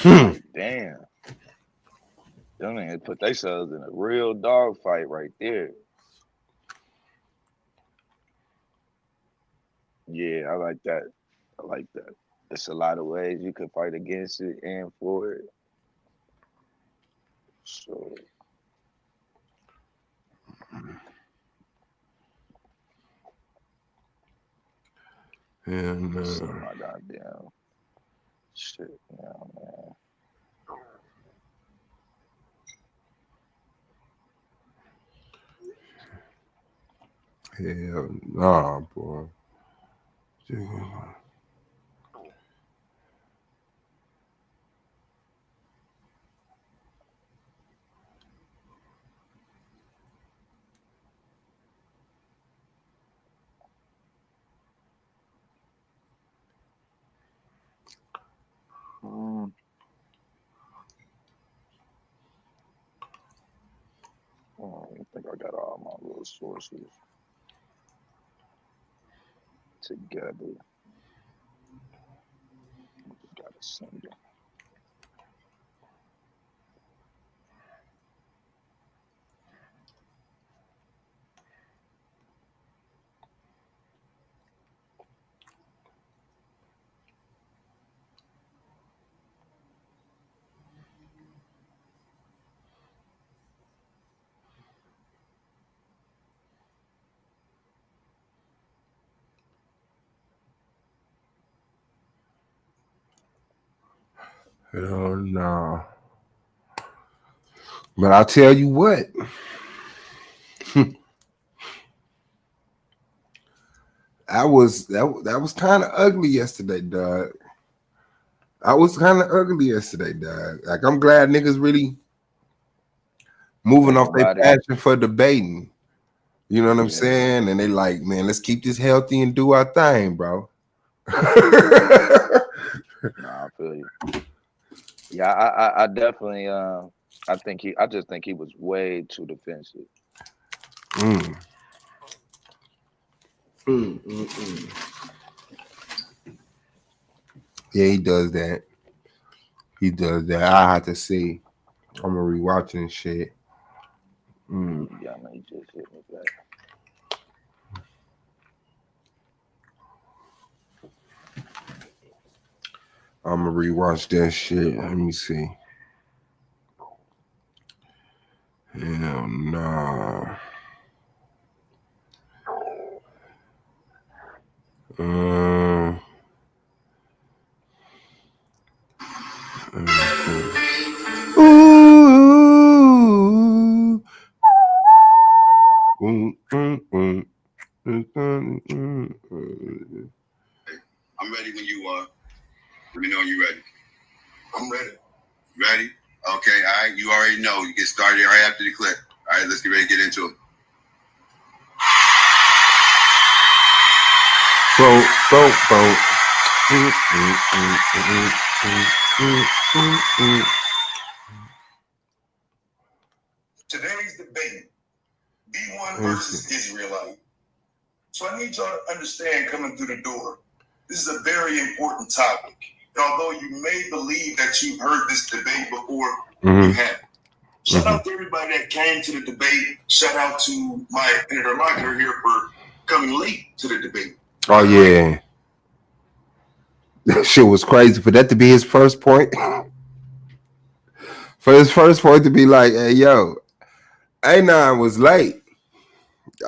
Like damn. Them niggas put themselves in a real dog fight right there. Yeah, I like that. I like that. There's a lot of ways you could fight against it and for it. So And my goddamn shit now, man. hell nah, boy. I think I got all my little sources together. I just gotta send them. Hell no. But I'll tell you what. that was kind of ugly yesterday, dog. I was kind of ugly yesterday, dog. Like, I'm glad niggas really moving off their passion for debating. You know what I'm saying? And they like, man, let's keep this healthy and do our thing, bro. Nah, I feel you. Yeah, I definitely I just think he was way too defensive. Yeah, he does that. He does that. I have to see. I'm gonna rewatching shit. Yeah, no, he just hit me back. I'm gonna rewatch that shit. Let me see. Hell no. Ooh. I'm ready when you are. Let me know when you're ready. I'm ready. Ready? Okay, all right. You already know. You get started right after the clip. All right, let's get ready to get into it. Today's debate, B1 versus Israelite. So I need y'all to understand coming through the door, this is a very important topic. Although you may believe that you've heard this debate before, you haven't. Shout out to everybody that came to the debate. Shout out to my interlocutor here for coming late to the debate. Oh yeah. That shit was crazy for that to be his first point. For his first point to be like, hey yo, A9 was late.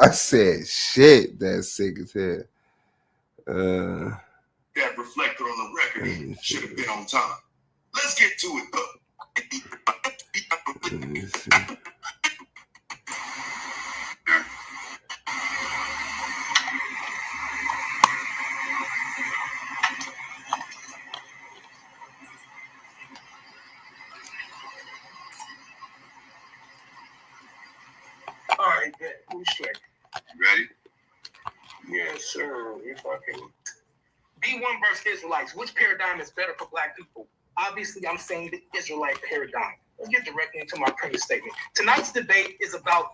I said, shit, that's sick as hell. That reflected on the record should have been on time. Let's get to it though. All right, who's straight? You ready? Yes, sir. If I can. B1 versus Israelites. Which paradigm is better for Black people? Obviously, I'm saying the Israelite paradigm. Let's get directly into my premise statement. Tonight's debate is about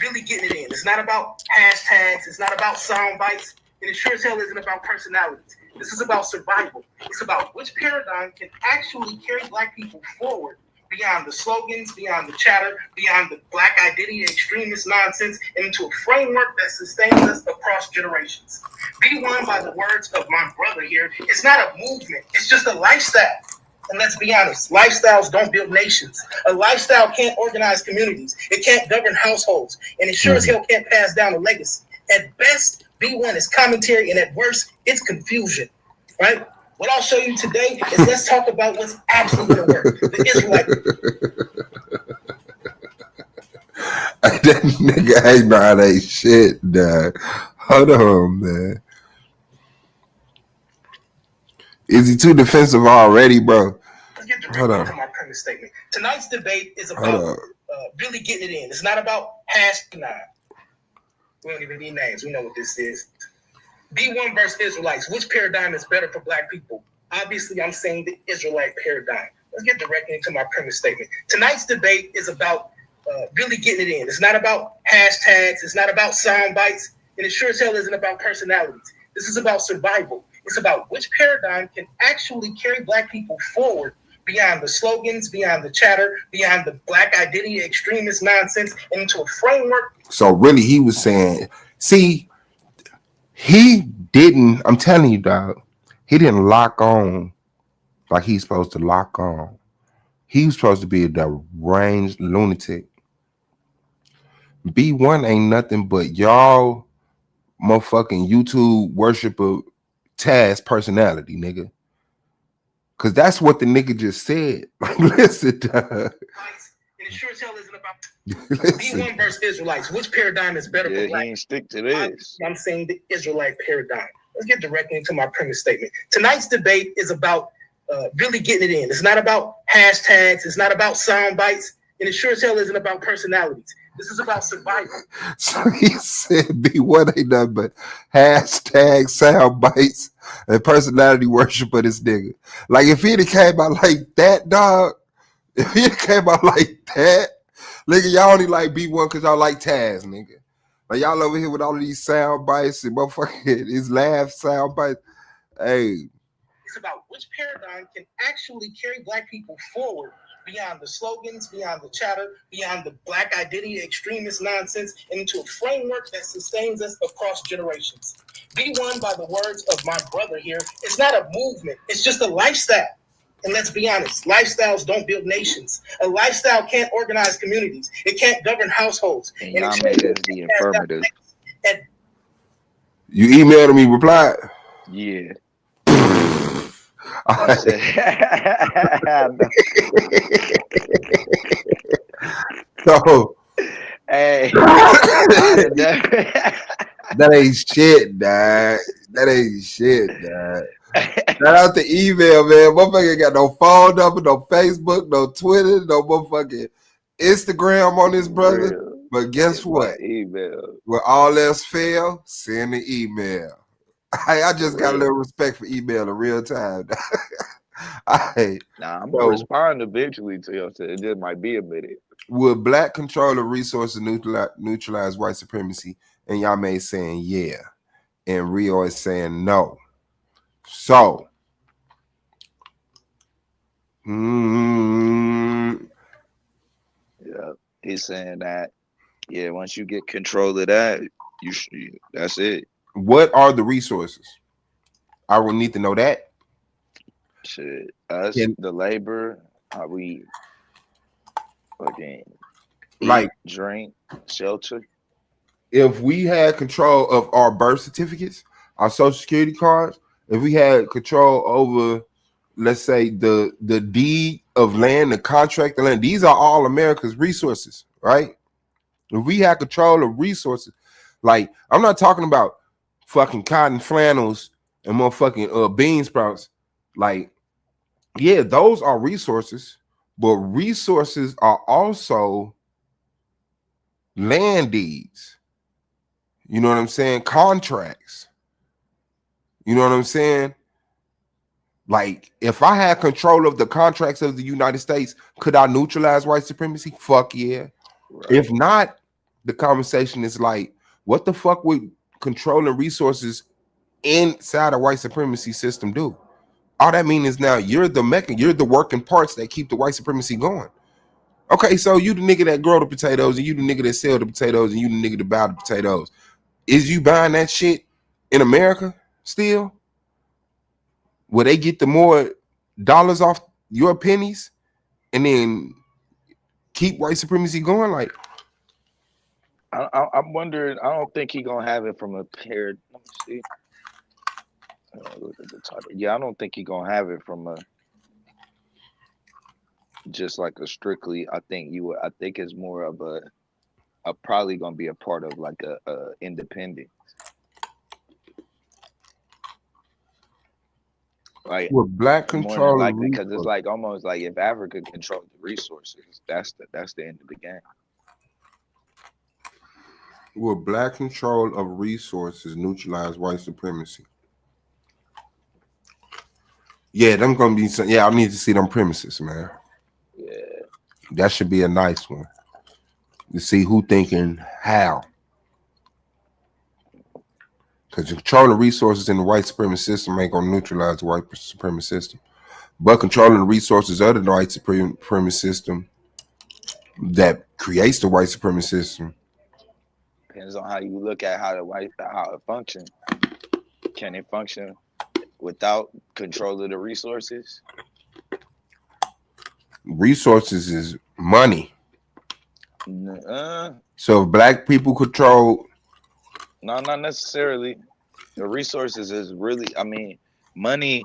really getting it in. It's not about hashtags. It's not about sound bites. And it sure as hell isn't about personalities. This is about survival. It's about which paradigm can actually carry Black people forward beyond the slogans, beyond the chatter, beyond the Black identity extremist nonsense, and into a framework that sustains us across generations. B1, by the words of my brother here, it's not a movement. It's just a lifestyle. And let's be honest, lifestyles don't build nations. A lifestyle can't organize communities. It can't govern households. And it sure as hell can't pass down a legacy. At best, B1 is commentary, and at worst, it's confusion. Right? What I'll show you today is let's talk about what's actually going to work. The Israelite. That nigga ain't not that shit, dog. Hold on, man. Is he too defensive already, bro? Let's get directly into my premise statement. Tonight's debate is about really getting it in. It's not about #9. We don't even need names. We know what this is. B1 versus Israelites. Which paradigm is better for Black people? Obviously, I'm saying the Israelite paradigm. Let's get directly into my premise statement. Tonight's debate is about really getting it in. It's not about hashtags. It's not about sound bites. And it sure as hell isn't about personalities. This is about survival. It's about which paradigm can actually carry Black people forward beyond the slogans, beyond the chatter, beyond the Black identity extremist nonsense, and into a framework. So really, he was saying, see, he didn't, I'm telling you, dog, he didn't lock on like he's supposed to lock on. He was supposed to be a deranged lunatic. B1 ain't nothing but y'all motherfucking YouTube worshiper Taz personality, nigga. Cause that's what the nigga just said. Like, listen, dog. And it sure as hell isn't about B1 versus Israelites. Which paradigm is better for black? He ain't stick to this. I'm saying the Israelite paradigm. Let's get directly into my premise statement. Tonight's debate is about really getting it in. It's not about hashtags. It's not about sound bites. And it sure as hell isn't about personalities. This is about survival. So he said B1 ain't nothing but hashtag sound bites and personality worship of this nigga. Like, if he'd have came out like that, dog, if he'd have came out like that, nigga, y'all only like B1 because y'all like Taz, nigga. Like, y'all over here with all of these sound bites and motherfucking his laugh sound bites. Hey. It's about which paradigm can actually carry black people forward beyond the slogans, beyond the chatter, beyond the black identity extremist nonsense, and into a framework that sustains us across generations. B1, by the words of my brother here, it's not a movement, it's just a lifestyle. And let's be honest, lifestyles don't build nations. A lifestyle can't organize communities. It can't govern households. And y'all made this the affirmative. You emailed me, replied? Yeah. I said, so, hey, that ain't shit, dog. That ain't shit, dog. Shout out the email, man. Motherfucker ain't got no phone number, no Facebook, no Twitter, no motherfucking Instagram on this brother. Real. But guess what? Email. When all else fail, send the email. I just got a little respect for email in real time. I'm gonna respond eventually to you. It just might be a minute. Would black control of resources neutralize white supremacy? And y'all may saying yeah, and Rio is saying no. So, yeah, he's saying that. Yeah, once you get control of that, that's it. What are the resources? I will need to know that. Shit, us, the labor, how we fucking eat, drink, shelter. If we had control of our birth certificates, our social security cards, if we had control over, let's say, the deed of land, the contract of land, these are all America's resources, right? If we had control of resources, like, I'm not talking about fucking cotton flannels and motherfucking bean sprouts. Like, yeah, those are resources, but resources are also land deeds. You know what I'm saying? Contracts. You know what I'm saying? Like, if I had control of the contracts of the United States, could I neutralize white supremacy? Fuck yeah. Right. If not, the conversation is like, what the fuck would controlling resources inside a white supremacy system do? All that means is now you're the working parts that keep the white supremacy going. Okay, so you the nigga that grow the potatoes, and you the nigga that sell the potatoes, and you the nigga that buy the potatoes. Is you buying that shit in America still? Will they get the more dollars off your pennies and then keep white supremacy going? Like, I'm wondering. I don't think he gonna have it from a pair. Let me see. Look at the title. Yeah, I don't think he gonna have it from a just like a strictly. I think it's more of a probably gonna be a part of like a independent. Like with black control, likely because it's like almost like if Africa controlled the resources, that's the end of the game. Will black control of resources neutralize white supremacy? Yeah, them gonna be some. Yeah, I need to see them premises, man. Yeah, that should be a nice one to see who thinking how. Because controlling resources in the white supremacist system ain't gonna neutralize the white supremacist system, but controlling the resources of the white supremacist system that creates the white supremacist system depends on how you look at how it functions. Can it function without control of the resources? Resources is money. So if black people control, no, not necessarily. The resources is really, I mean, money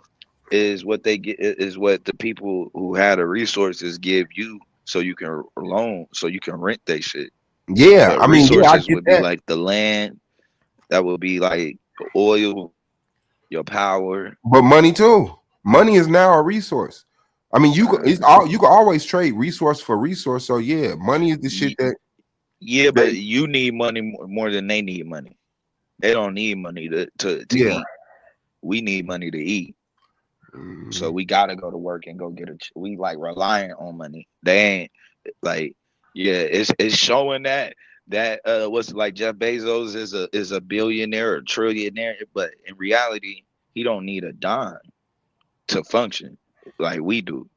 is what they get is what the people who had the resources give you, so you can loan, so you can rent they shit. Yeah, But I mean, yeah, I resources get would be that. like the land, that would be like the oil, your power. But money too. Money is now a resource. I mean, you can always trade resource for resource. So yeah, money is the shit that Yeah, they, but you need money more than they need money. They don't need money to yeah. eat. We need money to eat. So Mm. we gotta go to work and go get we like reliant on money. They ain't like, yeah, it's showing that what's like Jeff Bezos is a billionaire or trillionaire, but in reality, he don't need a dime to function like we do.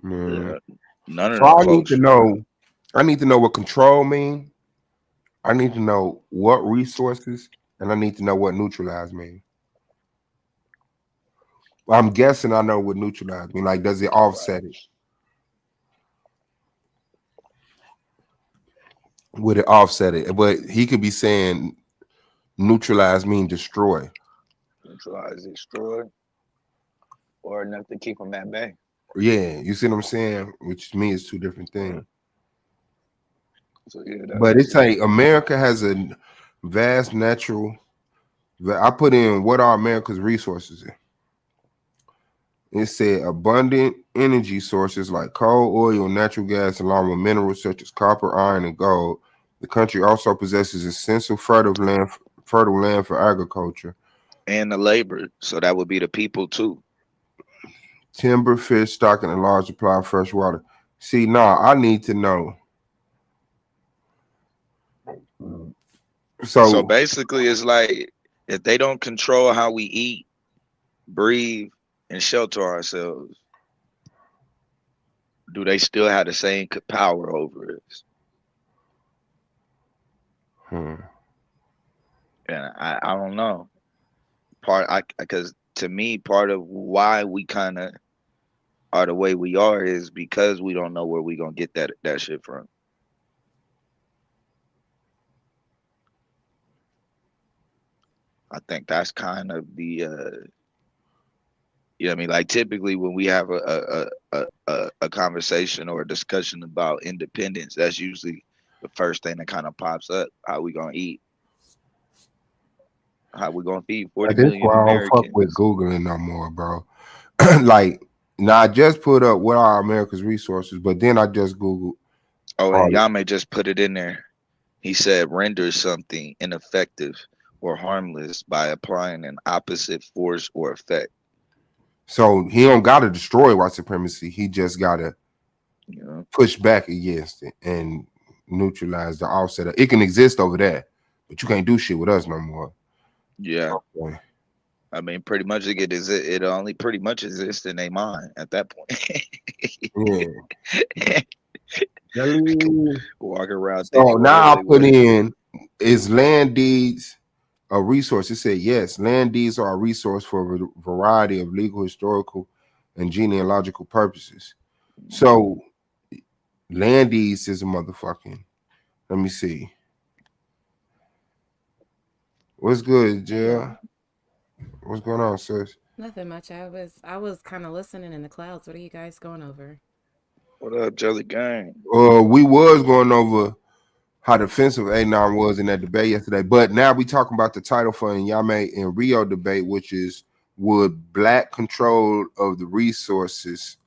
Mm. None of So them I need to close, man. know. I need to know what control mean. I need to know what resources, and I need to know what neutralize mean. I'm guessing I know what neutralize mean. Like, does it offset it? Would it offset it? But he could be saying neutralize mean destroy. Neutralize, destroy, or enough to keep them at bay. Yeah, you see what I'm saying? Which to me is two different things. So yeah, But that's it's it. like America has a vast natural. I put in what are America's resources? It said abundant energy sources like coal, oil, and natural gas, along with minerals such as copper, iron, and gold. The country also possesses essential fertile land for agriculture, And the labor, so that would be the people too. timber, fish, stocking, and large supply of fresh water. See, I need to know. So So, basically, it's like if they don't control how we eat, breathe, and shelter ourselves, do they still have the same power over us? And I don't know. Because to me, part of why we kind of are the way we are is because we don't know where we gonna get that shit from. I think that's kind of the you know what I mean? Like typically when we have a conversation or a discussion about independence, that's usually the first thing that kind of pops up. How we gonna eat? How we gonna feed 40 that's million why I don't fuck with Americans? Googling no more, bro. Like, now I just put up what are America's resources, but then I just Googled. Oh, All and right. Yame just put it in there. He said render something ineffective or harmless by applying an opposite force or effect. So he don't gotta destroy white supremacy. He just gotta You know? push back against it and neutralize the offset. It can exist over there, but you can't do shit with us no more. Yeah. Okay. I mean, pretty much it only pretty much exists in their mind at that point. Yeah. Walking around So thinking now whatever I they put want to think. in, is land deeds a resource? It said yes, land deeds are a resource for a variety of legal, historical, and genealogical purposes. So land deeds is a motherfucking. Let me see. What's good, Hey Jill? y'all. What's going on, sis? Nothing much. I was kind of listening in the clouds. What are you guys going over? What up, Jelly Gang? We was going over how defensive A9 was in that debate yesterday, but now we talking about the title for Yame and Rio debate, which is would black control of the resources,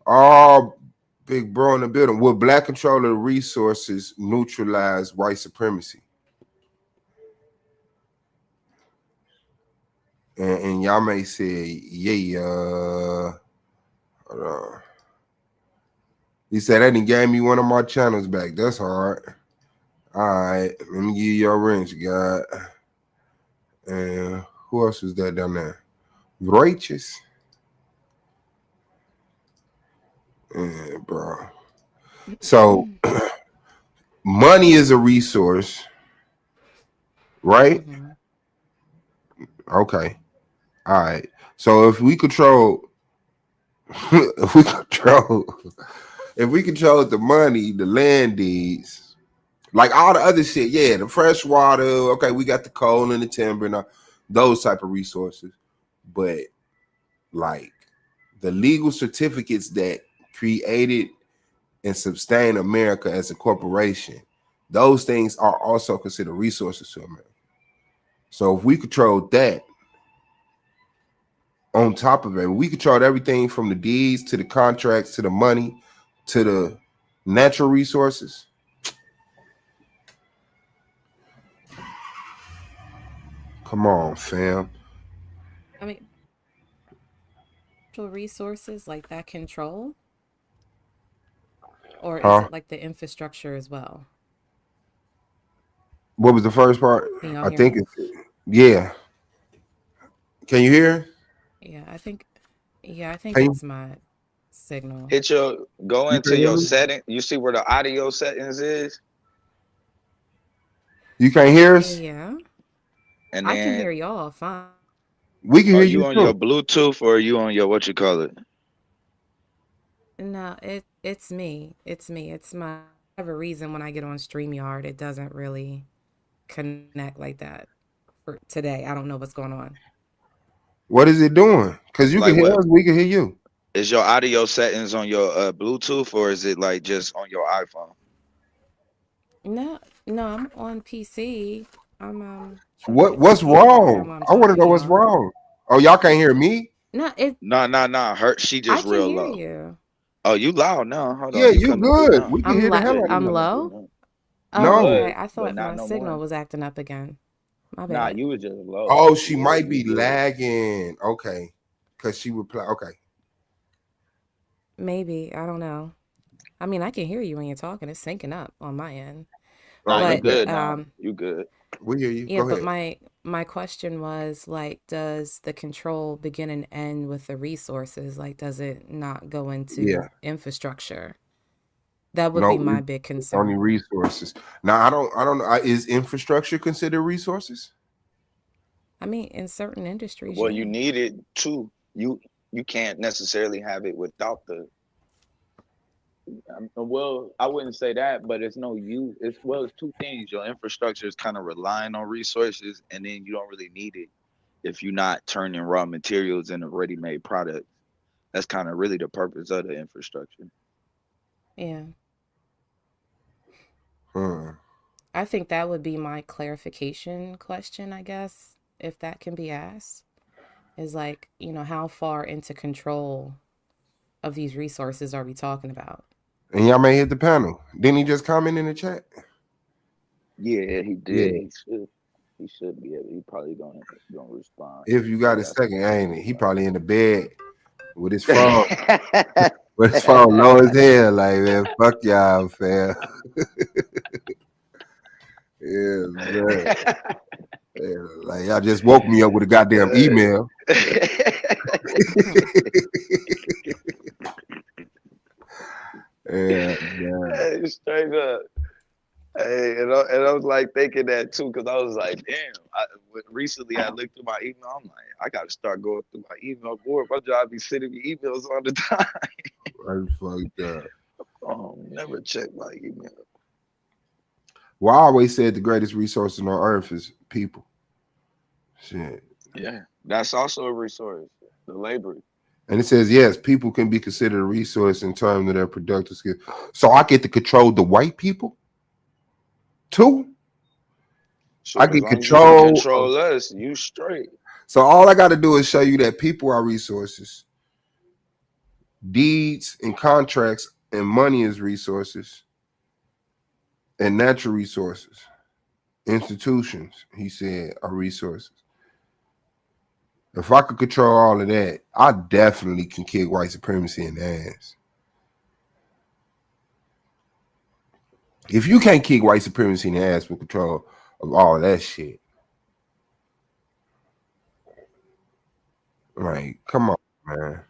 all big bro in the building, would black control of the resources neutralize white supremacy? And Yame said, yeah. Hold on. He said, I didn't gave me one of my channels back. That's hard. All right, let me give you your wrench, God. And who else was that down there? Righteous. Yeah, bro. So money is a resource, right? Mm-hmm. Okay. All right. So if we control if we control the money, the land deeds, like all the other shit, yeah, the fresh water, okay, we got the coal and the timber and all, those type of resources. But like the legal certificates that created and sustain America as a corporation, those things are also considered resources to America. So if we control that, on top of it, we controlled everything from the deeds to the contracts to the money to the natural resources. Come on, fam. I mean, natural resources like that control, or is Huh? it like the infrastructure as well? What was the first part? Can y'all I hear think me? it's yeah. Can you hear? Yeah, I think. Yeah, I think Can you, it's my signal. Go you into can hear your me? setting. You see where the audio settings is, You can't hear us? Yeah, and I can then hear y'all fine. We can are hear you you on too. your Bluetooth or are you on your what you call it? No, it's me. It's me. It's my. I have a reason when I get on StreamYard, it doesn't really connect like that for today. I don't know what's going on. What is it doing? Because you can Like hear what us, we can hear you. is your audio settings on your Bluetooth or is it like just on your iPhone? No, no, I'm on PC. I'm trying to What get some what's music on wrong? while I'm I want to talking know to what's y'all. wrong. Oh, y'all can't hear me? No, it. No. Her she I just can real hear low. you. Oh, you loud now. Hold Yeah, on. You you coming through good. now. We can hear the hell out Yeah, of you I'm you. coming through low. now. You Oh, No. okay. was, I but thought not my no signal more. was acting up again. My Nah, bad. you was just low. Oh, she Yeah, might you be good. lagging. Okay. Because she replied. Okay. Maybe. I don't know. I mean, I can hear you when you're talking. It's syncing up on my end. Nah, Oh, you But okay. good now. You good. We hear you. yeah, Go but ahead. my question was like, does the control begin and end with the resources? Like, does it not go Yeah. into infrastructure? That would be No, my big it's only concern. resources. Now I don't know. Is infrastructure considered resources? I mean, in certain industries, Well, you yeah. need it too. You can't necessarily have it without the. Well, I wouldn't say that, but it's no use. It's two things. Your infrastructure is kind of relying on resources, and then you don't really need it if you're not turning raw materials into ready-made products. That's kind of really the purpose of the infrastructure. Yeah. Hmm. I think that would be my clarification question, I guess, if that can be asked. Is like, how far into control of these resources are we talking about? And y'all may hit the panel. Didn't he just comment in the chat? Yeah, he did. Yeah. He should. He should be able. He probably gonna respond. If you got He a got some second, shit ain't to it? He probably in the bed with his say. phone. With his phone low as hell. Like, man, fuck y'all, fam. Yeah, man. Yeah, like y'all just woke me up with a goddamn email. Yeah, man. Hey, straight up. Hey, and I was like thinking that too, because I was like, damn. Recently, I looked through my email. I'm like, I got to start going through my email board. My job be sending me emails all the time. I fucked up. Never check my email. Well, I always said the greatest resource on earth is people. Shit. Yeah, that's also a resource. The labor. And it says, yes, people can be considered a resource in terms of their productive skills. So I get to control the white people too. I Sure, as get long as you can control. control us, you straight. So all I got to do is show you that people are resources, deeds and contracts and money is resources, and natural resources, institutions, he said, are resources. If I could control all of that, I definitely can kick white supremacy in the ass. If you can't kick white supremacy in the ass with control of all of that shit, like, come on, man.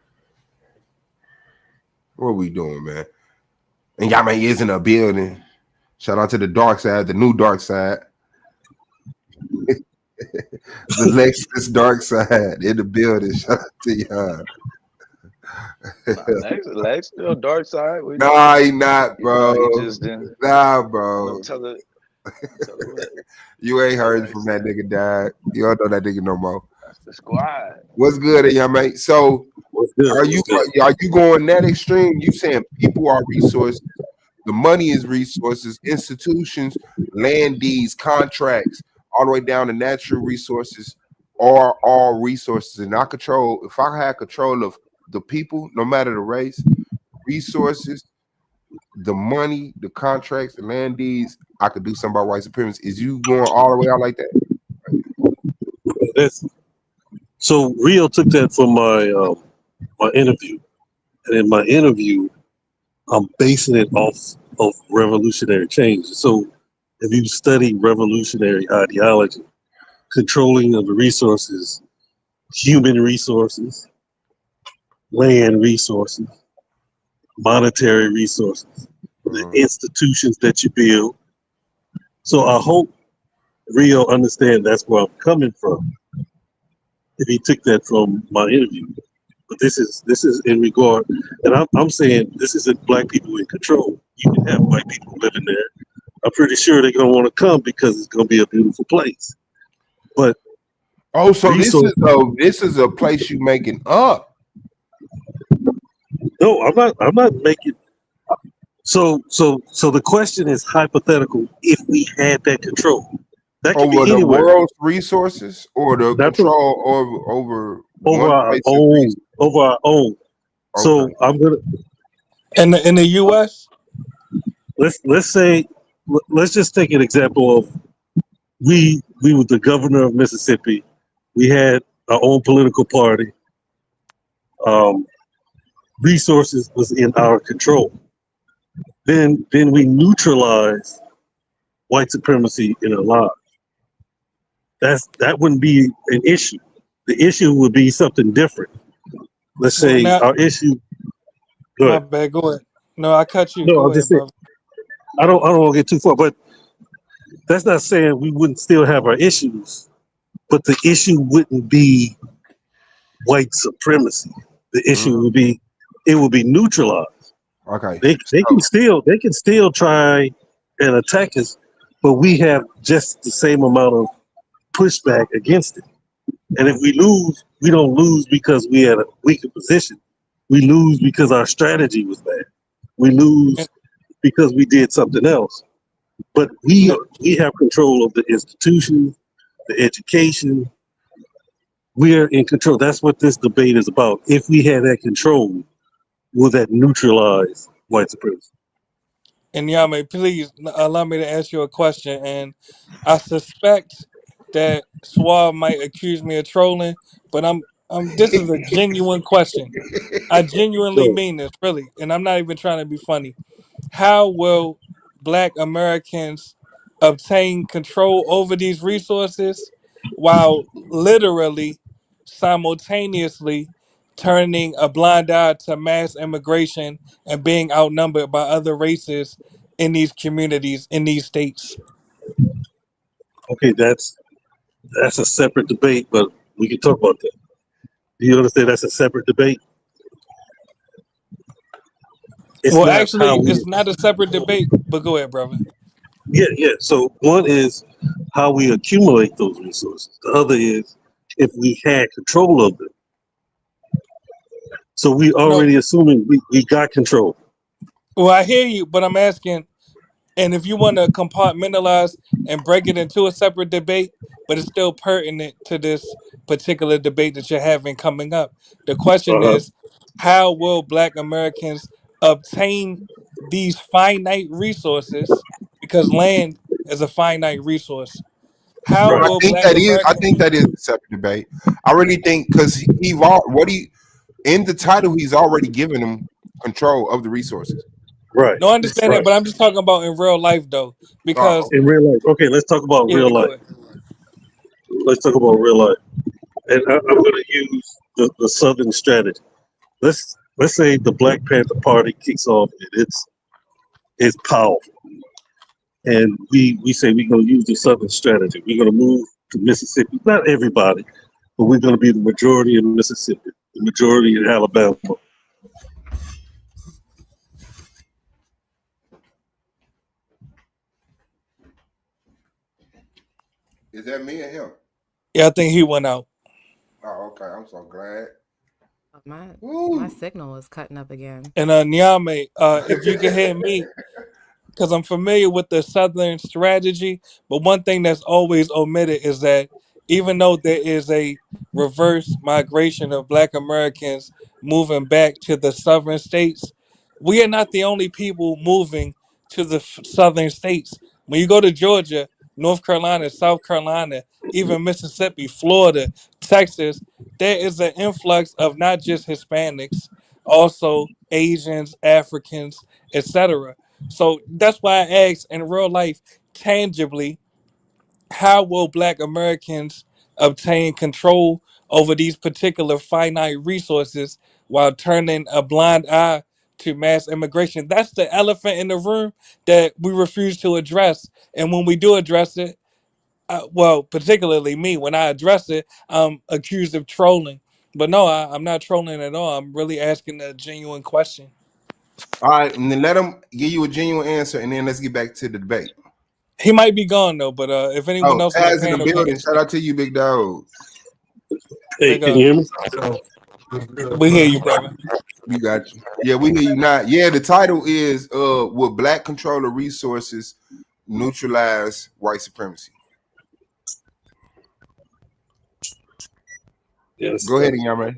What we doing, man? And y'all man is in a building. Shout out to the dark side, the new dark side. The Lexus dark side in the building. Shout out to y'all. Nah, Lex still dark side. Nah, he not, No, bro. he just didn't. Nah, Don't bro. tell it. Tell it what. You ain't heard Anyway, from that nigga, dad. You don't know that nigga no more. that's the squad. What's good, young mate? So What's good? are you What's good? are you going that extreme? You saying people are resources, the money is resources, institutions, land deeds, contracts, all the way down to natural resources are all resources. And I control, if I had control of the people, no matter the race, resources, the money, the contracts, the land deeds, I could do something about white supremacy. Is you going all the way out like that? So Rio took that from my interview, and in my interview, I'm basing it off of revolutionary change. So if you study revolutionary ideology, controlling of the resources, human resources, land resources, monetary resources, the institutions that you build. So I hope Rio understand that's where I'm coming from. If he took that from my interview, but this is in regard, and I'm saying this isn't black people in control. You can have white people living there. I'm pretty sure they're gonna want to come because it's gonna be a beautiful place. But oh, so resource, this is a place you making up. no, I'm not making. So the question is hypothetical. If we had that control, that could be Over the anywhere. world's resources or the That's what, control over one place of resources? over our own. So Okay. I'm gonna In the U.S., let's say let's just take an example of we were the governor of Mississippi. We had our own political party. Um, resources was in our control. Then we neutralized white supremacy in our lives. That wouldn't be an issue. The issue would be something different. Let's well, say now our issue. Go my ahead. bad. Go ahead. No, I cut you. No, Go I'm just ahead, saying. brother. I don't want to get too far, but that's not saying we wouldn't still have our issues. But the issue wouldn't be white supremacy. The issue would be it would be neutralized. Okay. They can still try and attack us, but we have just the same amount of pushback against it. And if we lose, we don't lose because we had a weaker position. We lose because our strategy was bad. We lose because we did something else. But No, we have control of the institutions, the education. We're in control. That's what this debate is about. If we had that control, will that neutralize white supremacy? and Yame, please allow me to ask you a question. And I suspect that Suave might accuse me of trolling, but this is a genuine question. I genuinely So, mean this, really, and I'm not even trying to be funny. How will Black Americans obtain control over these resources while literally simultaneously turning a blind eye to mass immigration and being outnumbered by other races in these communities, in these states? okay, that's a separate debate, but we can talk about that. Do you understand that's a separate debate? It's Well, not how actually, we. it's not a separate debate, but go ahead, brother. Yeah. So one is how we accumulate those resources. The other is if we had control of them. So we No, already assuming we got control. well, I hear you, but I'm asking. And if you want to compartmentalize and break it into a separate debate, but it's still pertinent to this particular debate that you're having coming up, the question Uh-huh. is, how will Black Americans obtain these finite resources? Because land is a finite resource. How I Right. will think Black that is. I Americans? think that is a separate debate. I really think because what he in the title he's already given him control of the resources. Right. No, I understand that, Right. but I'm just talking about in real life, though, because In real life. Okay, let's talk about yeah, real go life. ahead. Let's talk about real life. And I'm going to use the Southern strategy. Let's say the Black Panther Party kicks off and it's powerful. And we say we're going to use the Southern strategy. We're going to move to Mississippi. Not everybody, but we're going to be the majority in Mississippi, the majority in Alabama. Is that me and him? Yeah, I think he went out. Oh, okay. I'm so glad. My signal is cutting up again. And Nyame, if you can hear me, because I'm familiar with the Southern strategy, but one thing that's always omitted is that even though there is a reverse migration of Black Americans moving back to the Southern states, we are not the only people moving to the Southern states. When you go to Georgia, North Carolina, South Carolina, even Mississippi, Florida, Texas, there is an influx of not just Hispanics, also Asians, Africans, etc. So that's why I asked in real life, tangibly, how will Black Americans obtain control over these particular finite resources while turning a blind eye to mass immigration? That's the elephant in the room that we refuse to address. And when we do address it, well, particularly me, when I address it, I'm accused of trolling. But no, I'm not trolling at all. I'm really asking a genuine question. All right, and then let him give you a genuine answer, and then let's get back to the debate. He might be gone though, but if anyone Oh, else on the Taz in the panel can building. answer, Shout out to you, big dog. Hey, big can up. you hear me? We hear you, brother. We got you. Yeah, we hear you not. Yeah, the title is will Black controller resources neutralize white supremacy? Yes. Go ahead, young man.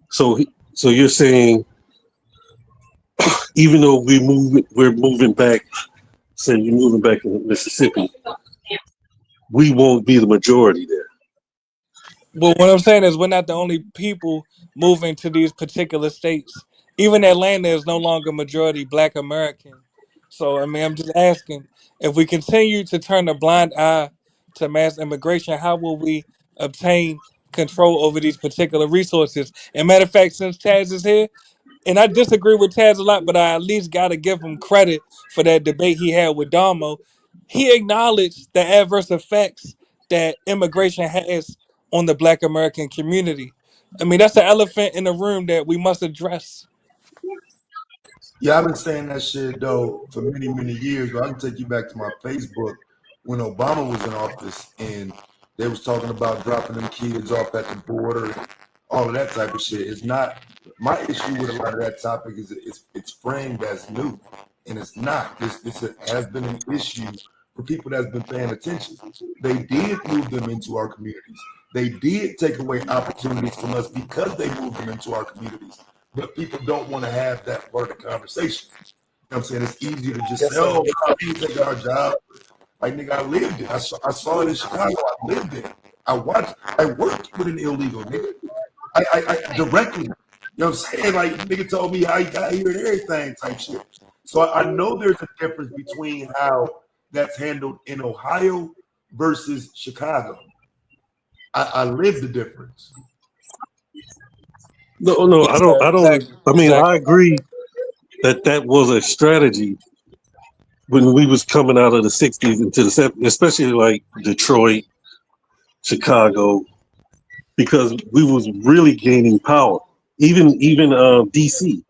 So, so you're saying even though we're moving back, say you're moving back to Mississippi, we won't be the majority there. Well, what I'm saying is we're not the only people moving to these particular states. Even Atlanta is no longer majority Black American. So I mean, I'm just asking if we continue to turn a blind eye to mass immigration, how will we obtain control over these particular resources? And matter of fact, since Taz is here, and I disagree with Taz a lot, but I at least got to give him credit for that debate he had with Domo. He acknowledged the adverse effects that immigration has on the Black American community. I mean, that's the elephant in the room that we must address. Yeah, I've been saying that shit though for many, many years. But I can take you back to my Facebook when Obama was in office and they was talking about dropping them kids off at the border and all of that type of shit. It's not my issue with a lot of that topic is it's framed as new, and it's not. Has been an issue for people that's been paying attention. They did move them into our communities. They did take away opportunities from us because they moved them into our communities. But people don't want to have that part of the conversation. You know what I'm saying? It's easier to just say, Yes, sir. oh, no, you take our job. Like, nigga, I lived it. I saw it in Chicago. I lived it. I worked with an illegal nigga. I directly. You know what I'm saying? Like, nigga told me how he got here and everything type shit. So I know there's a difference between how that's handled in Ohio versus Chicago. I live the difference. No, Yes, sir. I don't. Exactly. I mean, I Exactly. agree that was a strategy when we was coming out of the '60s into the '70s, especially like Detroit, Chicago, because we was really gaining power. Even DC,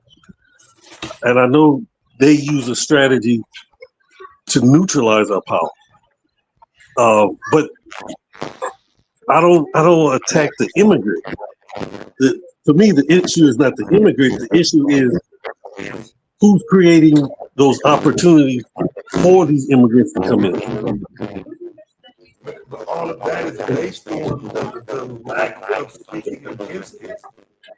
and I know they use a strategy to neutralize our power. But I don't attack the immigrant. For me, the issue is not the immigrant. The issue is who's creating those opportunities for these immigrants to come in. But all of that is based on the lack of speaking against it.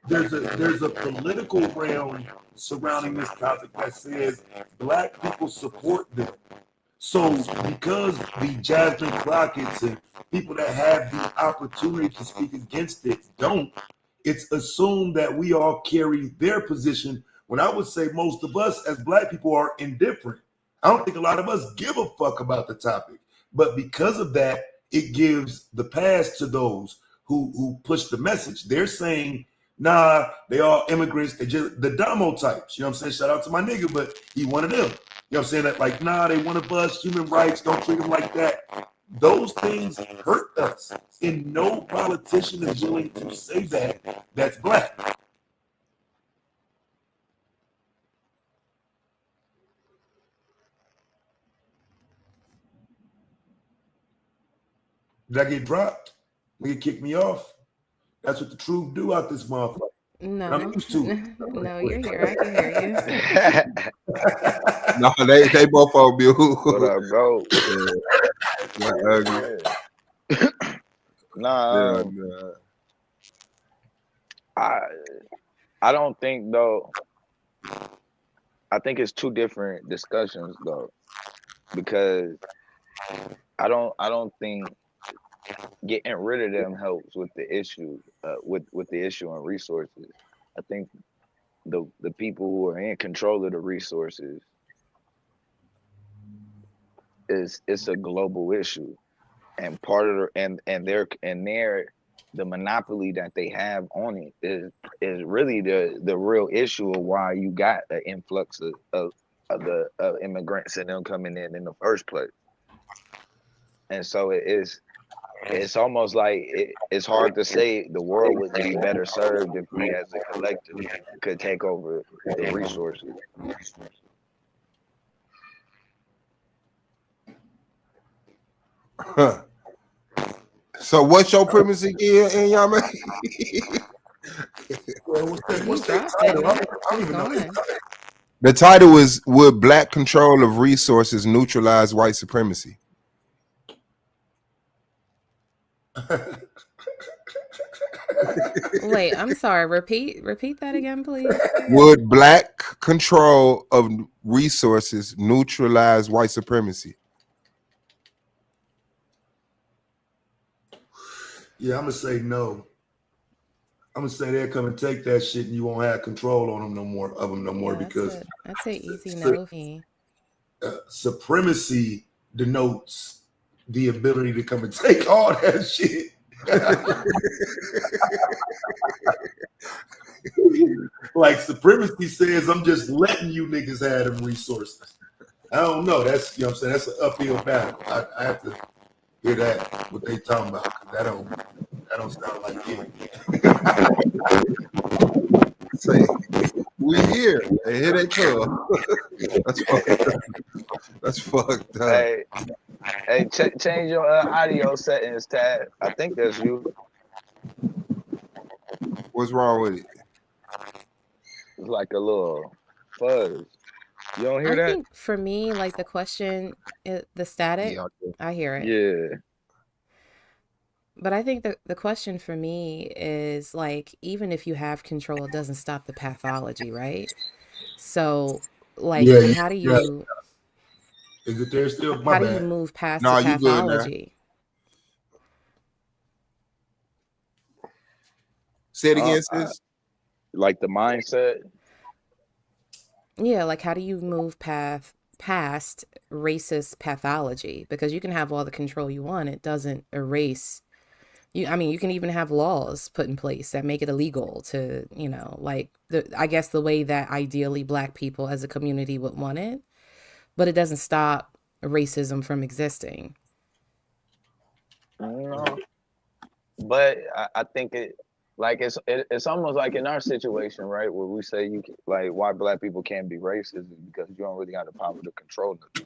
There's a political realm surrounding this topic that says black people support them. So because the Jasmine Crockett's and people that have the opportunity to speak against it don't, it's assumed that we all carry their position when I would say most of us as black people are indifferent. I don't think a lot of us give a fuck about the topic. But because of that, it gives the pass to those who push the message. They're saying, nah, they all immigrants, they just the Domo types. You know what I'm saying? Shout out to my nigga, but he one of them. You know what I'm saying? That like, nah, they one of us, human rights, don't treat them like that. Those things hurt us. And no politician is willing to say that that's black. Did I get dropped? Nigga kick me off. That's what the truth do out this motherfucker. And I'm No, used to it. no, you're here. I can hear you. No, they both on mute. What up, bro? Yeah, ugly. Nah, I don't think though. I think it's two different discussions though, because I don't think getting rid of them helps with the issue, with the issue and resources. I think the people who are in control of the resources it's a global issue, and part of the monopoly that they have on it is really the real issue of why you got an influx of immigrants and them coming in the first place. And so it's almost like it's hard to say the world would be better served if we as a collective could take over the resources. Huh. So what's your premise again, and y'all man? What's that title? I don't even know. The title is "Would Black Control of Resources Neutralize White Supremacy?" Wait, I'm sorry. Repeat that again, please. Would black control of resources neutralize white supremacy? Yeah, I'm gonna say no. I'm gonna say they'll come and take that shit, and you won't have control on them no more because that's an easy no for me. Supremacy denotes the ability to come and take all that shit. Like supremacy says, I'm just letting you niggas have them resources. I don't know. That's, you know what I'm saying, that's an uphill battle. I have to hear that what they talking about. That don't sound like it. Say, we here, and here they come. That's fucked up. Hey, change your audio settings, Tad. I think that's you. What's wrong with it? It's like a little fuzz. You don't hear that? I think for me, like the question, the static, I hear it. Yeah. But I think the question for me is like, even if you have control, it doesn't stop the pathology, right? So, like, how do you? Is it there still? How do you move past the pathology? Say it again, sis. Like the mindset. Yeah, like how do you move past racist pathology? Because you can have all the control you want, it doesn't erase you. I mean, you can even have laws put in place that make it illegal to, you know, like I guess the way that ideally Black people as a community would want it, but it doesn't stop racism from existing. No, but I think it's almost like in our situation, right, where we say like why Black people can't be racist is because you don't really have the power to control them.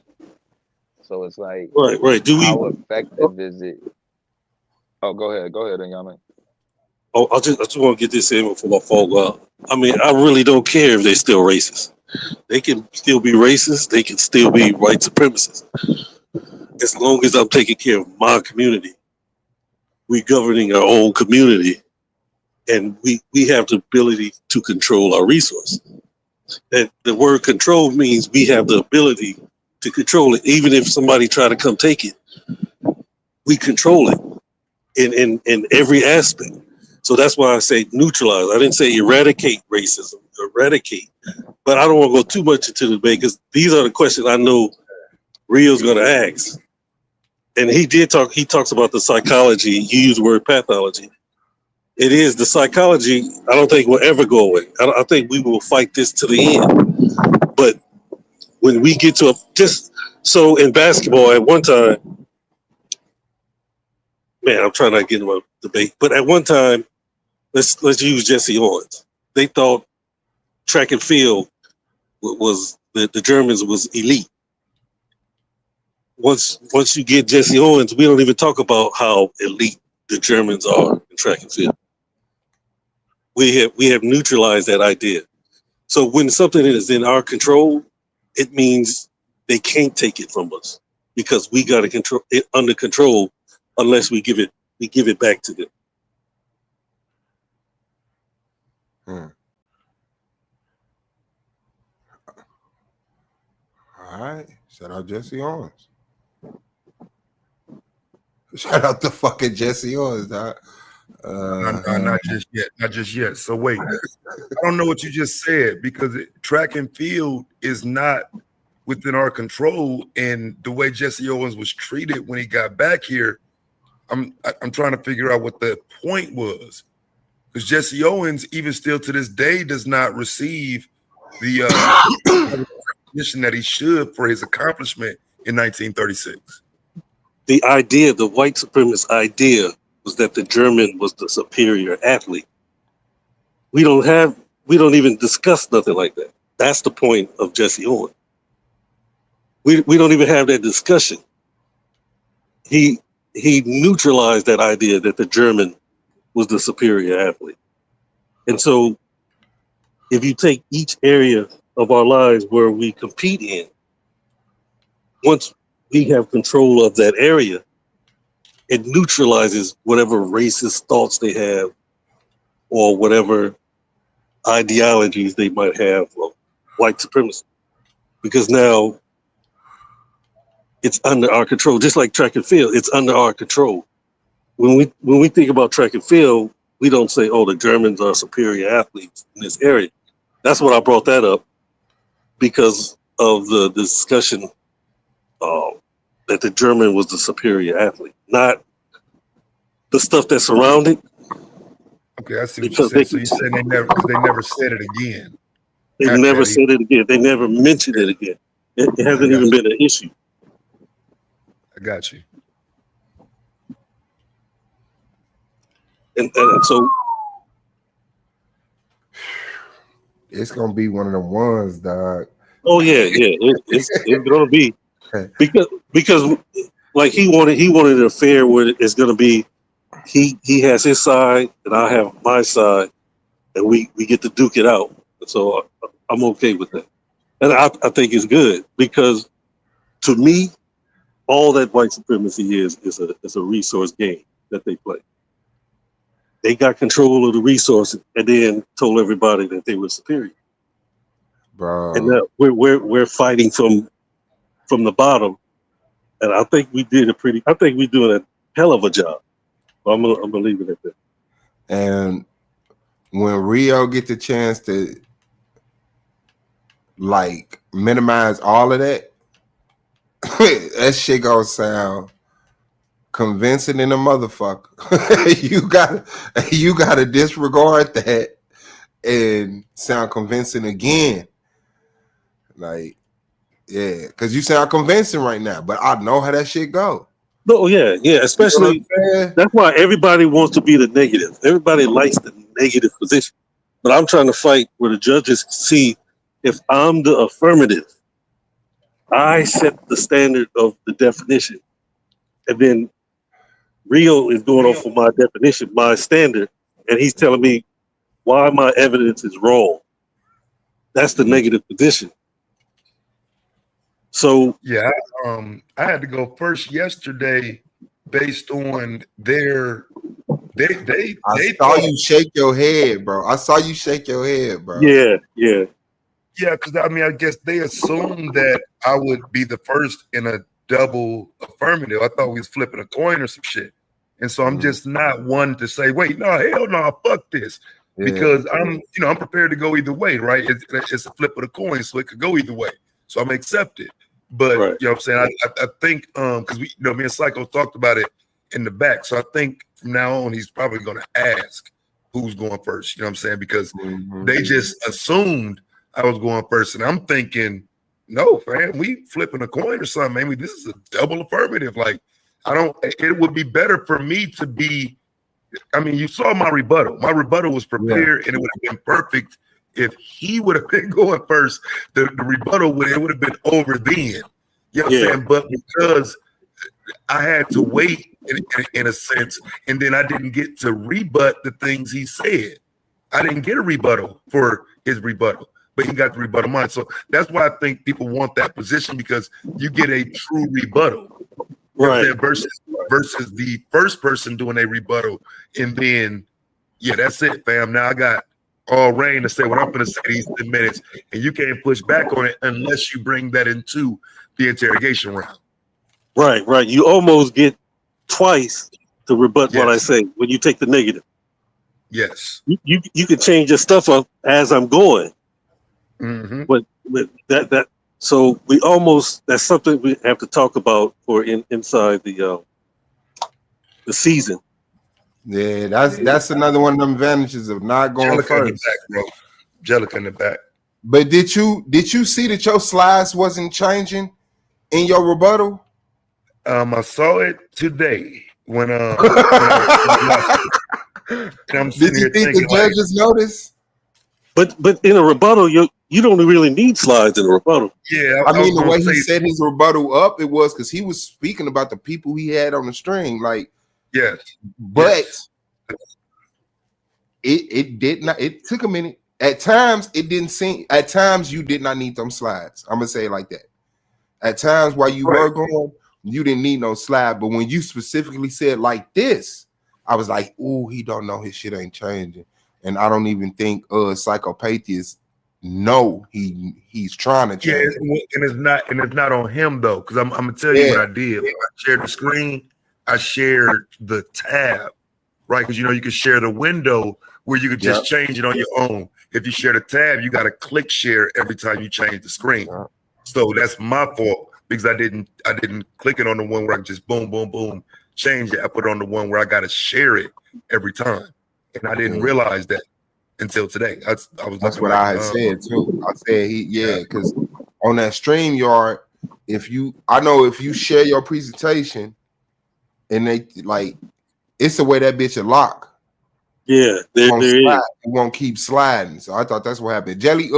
So it's like, right. How effective is it? Oh, go ahead, Yaman. Oh, I just want to get this in before I fall out. I mean, I really don't care if they're still racist. They can still be racist. They can still be white supremacists. As long as I'm taking care of my community, we're governing our own community, and we have the ability to control our resources. And the word control means we have the ability to control it. Even if somebody try to come take it, we control it in every aspect. So that's why I say neutralize. I didn't say eradicate racism, eradicate. But I don't want to go too much into the debate because these are the questions I know Rio's going to ask. And he talks about the psychology. You use the word pathology. It is the psychology. I don't think will ever go away. I think we will fight this to the end. But when we get to so in basketball at one time, man, I'm trying not to get into a debate, but at one time, let's use Jesse Owens. They thought track and field was the Germans was elite. once you get Jesse Owens, we don't even talk about how elite the Germans are in track and field. We have neutralized that idea. So when something is in our control, it means they can't take it from us because we got to control it under control unless we give it back to them. All right. Shout out Jesse Owens. Shout out to fucking Jesse Owens, dog. Not just yet. Not just yet. So wait, I don't know what you just said because track and field is not within our control. And the way Jesse Owens was treated when he got back here, I'm trying to figure out what the point was. Because Jesse Owens, even still to this day, does not receive the recognition that he should for his accomplishment in 1936. The idea, the white supremacist idea, was that the German was the superior athlete. We don't even discuss nothing like that. That's the point of Jesse Owens. We don't even have that discussion. He neutralized that idea that the German was the superior athlete. And so if you take each area of our lives where we compete in, once we have control of that area, it neutralizes whatever racist thoughts they have or whatever ideologies they might have of white supremacy. Because now it's under our control, just like track and field, it's under our control. When we think about track and field, we don't say, oh, the Germans are superior athletes in this area. That's what I brought that up because of the discussion that the German was the superior athlete, not the stuff that surrounded. Okay, I see what you said. So you said they never said it again. They never said it again. They never mentioned it again. It hasn't even been an issue. I got you. And so it's gonna be one of the ones, dog. Oh yeah. It's gonna be because like he wanted an affair where it's gonna be he has his side and I have my side and we get to duke it out. So I'm okay with that. And I think it's good because to me, all that white supremacy is a resource game that they play. They got control of the resources and then told everybody that they were superior. Bro. And now we're fighting from the bottom. And I think we're doing a hell of a job. So I'm gonna leave it at that. And when Rio get the chance to like minimize all of that, that shit gonna sound convincing in a motherfucker. you gotta disregard that and sound convincing again. Like, yeah, because you sound convincing right now, but I know how that shit go. No, yeah, especially that's why everybody wants to be the negative. Everybody likes the negative position. But I'm trying to fight where the judges see if I'm the affirmative, I set the standard of the definition. And then Rio is going off of my definition, my standard, and he's telling me why my evidence is wrong. That's the negative position. So yeah, I had to go first yesterday based on their they saw you shake your head, bro. I saw you shake your head, bro. Yeah. Yeah, because I mean, I guess they assumed that I would be the first in a double affirmative. I thought we was flipping a coin or some shit. And so I'm just not one to say, wait, no, hell no, fuck this. Yeah. Because I'm prepared to go either way, right? It's a flip of the coin, so it could go either way. So I'm accepted. But right. You know what I'm saying? I think because me and Psycho talked about it in the back. So I think from now on he's probably gonna ask who's going first. You know what I'm saying? Because they just assumed I was going first. And I'm thinking, no, fam, we flipping a coin or something. Maybe this is a double affirmative. Like, it would be better for me to be, I mean, you saw my rebuttal. My rebuttal was prepared and it would have been perfect if he would have been going first. The rebuttal would have been over then. You know what I'm saying? But because I had to wait in a sense, and then I didn't get to rebut the things he said. I didn't get a rebuttal for his rebuttal, but he got the rebuttal mine. So that's why I think people want that position, because you get a true rebuttal. You know what I'm saying? Versus the first person doing a rebuttal, and then that's it, fam. Now I got all rain to say what I'm going to say these 10 minutes, and you can't push back on it unless you bring that into the interrogation round. Right. You almost get twice to rebut what I say when you take the negative. Yes. You can change your stuff up as I'm going. Mm-hmm. But that so that's something we have to talk about for inside the season. Yeah, that's another one of them advantages of not going Jellica first. in the back, bro. Jellica in the back. But did you see that your slides wasn't changing in your rebuttal? I saw it today when I'm Did you think the judges noticed? But in a rebuttal, you don't really need slides in a rebuttal. Yeah, I mean the way he set his rebuttal up, it was because he was speaking about the people he had on the string, like but it did not. It took a minute. At times, it didn't seem. At times, you did not need them slides. I'm gonna say it like that. At times, while you were going, you didn't need no slide. But when you specifically said like this, I was like, "Ooh, he don't know his shit ain't changing." And I don't even think psychopathies know he's trying to change. And it's not on him though, because I'm gonna tell you what I did. When I shared the screen, I shared the tab, right? Because you can share the window where you could just change it on your own. If you share the tab, you got to click share every time you change the screen. So that's my fault, because I didn't click it on the one where I can just boom, boom, boom, change it. I put it on the one where I got to share it every time, and I didn't realize that until today. That's what I had said too. I said because on that StreamYard, if you share your presentation and they it's the way that bitch will lock. Yeah, it won't keep sliding. So I thought that's what happened. Jelly,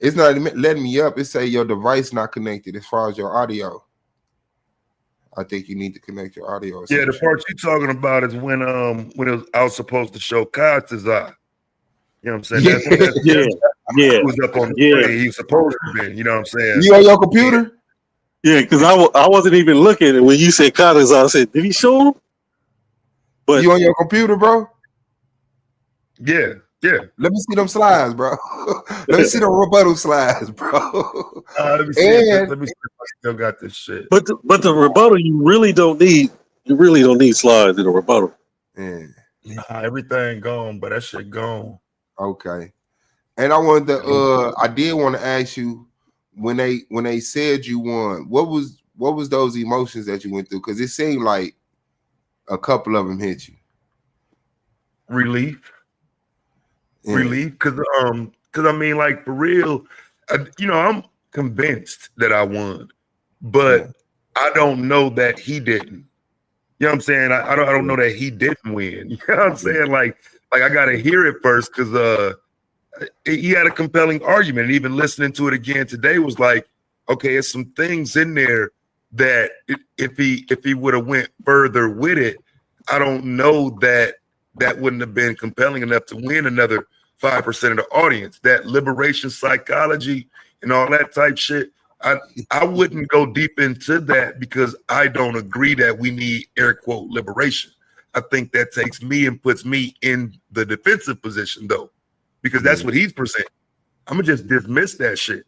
it's not letting me up. It say your device not connected as far as your audio. I think you need to connect your audio. Yeah, the part you're talking about is when I was supposed to show Kaz's eye. You know what I'm saying? Yeah. He was up on the screen. He was supposed to be. You know what I'm saying? You on your computer? Yeah, because I wasn't even looking, and when you said Kaz's eye, I said, did he show him? But you on your computer, bro? Yeah. Let me see them slides, bro. Let me see them rebuttal slides, bro. Let me see if I still got this shit. But the rebuttal, you really don't need slides in a rebuttal. Yeah. Nah, everything gone, but that shit gone. Okay. And I wanted to I did want to ask you, when they said you won, what was those emotions that you went through? Because it seemed like a couple of them hit you. Relief, because I mean, like, for real, I'm convinced that I won, but I don't know that he didn't. You know what I'm saying? I don't know that he didn't win. You know what I'm saying? Like I gotta hear it first, because he had a compelling argument, and even listening to it again today was like, okay, there's some things in there that if he would have went further with it, I don't know that wouldn't have been compelling enough to win another 5% of the audience. That liberation psychology and all that type shit, I wouldn't go deep into that, because I don't agree that we need air quote liberation. I think that takes me and puts me in the defensive position though, because that's what he's presenting. I'm gonna just dismiss that shit.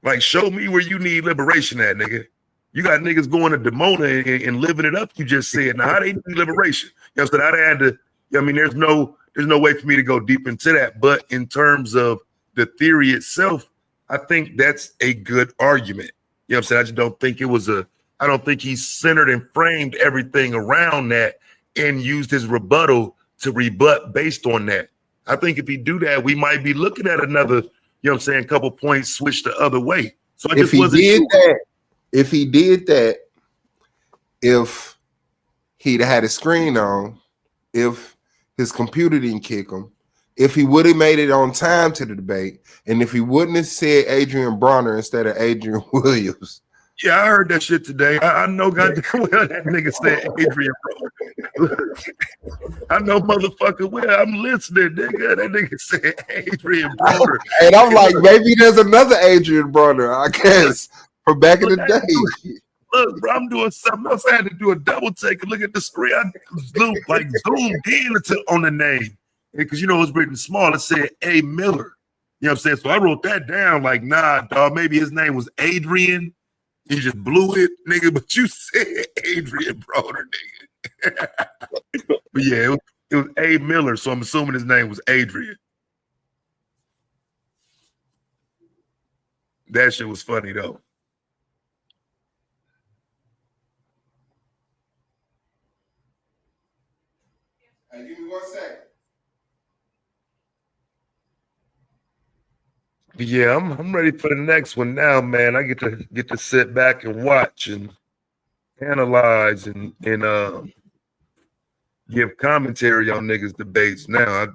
Like, show me where you need liberation at, nigga. You got niggas going to Domo and living it up. You just said, now how they need liberation? You know, so I had to. I mean, there's no way for me to go deep into that. But in terms of the theory itself, I think that's a good argument. You know what I'm saying? I just don't think it was I don't think he centered and framed everything around that and used his rebuttal to rebut based on that. I think if he do that, we might be looking at another, couple points switch the other way. So I just wasn't sure. If he did that, if he'd had a screen on, if his computer didn't kick him, if he would have made it on time to the debate, and if he wouldn't have said Adrian Bronner instead of Adrian Williams, Yeah, I heard that shit today. I know goddamn well that nigga said Adrian, bro. I know motherfucker well. I'm listening, nigga. That nigga said Adrian Broner. And I'm like, maybe there's another Adrian Broner, I guess, from back in the day. Look, bro, I'm doing something else. I had to do a double take and look at the screen. I zoomed in on the name. Because you know it's written small. It said A. Miller. You know what I'm saying? So I wrote that down like, nah, dog, maybe his name was Adrian. You just blew it, nigga, but you said Adrian Broner, nigga. But yeah, it was A. Miller, so I'm assuming his name was Adrian. That shit was funny, though. Hey, give me 1 second. Yeah, I'm ready for the next one now, man. I get to sit back and watch and analyze and give commentary on niggas' debates. Now I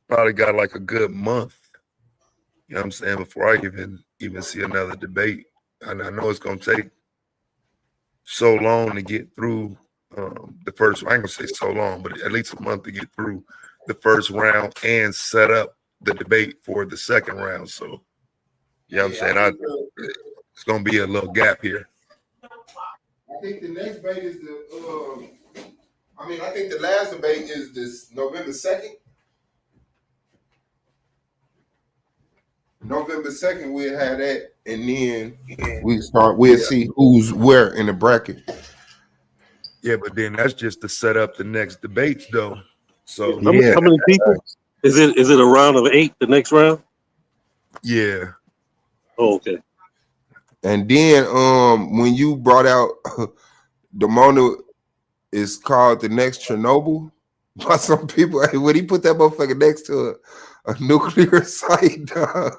probably got like a good month. You know what I'm saying, before I even see another debate. And I know it's gonna take so long to get through the first. I ain't gonna say so long, but at least a month to get through the first round and set up the debate for the second round. So, you know what I'm saying? It's gonna be a little gap here. I think the next debate is I think the last debate is this November 2nd. November 2nd, we'll have that, and then we'll see who's where in the bracket. Yeah, but then that's just to set up the next debates, though. So how many people? Is it a round of 8? The next round? Yeah. Oh, okay. And then when you brought out Domo is called the next Chernobyl by some people, when he put that motherfucker next to a nuclear site, dog.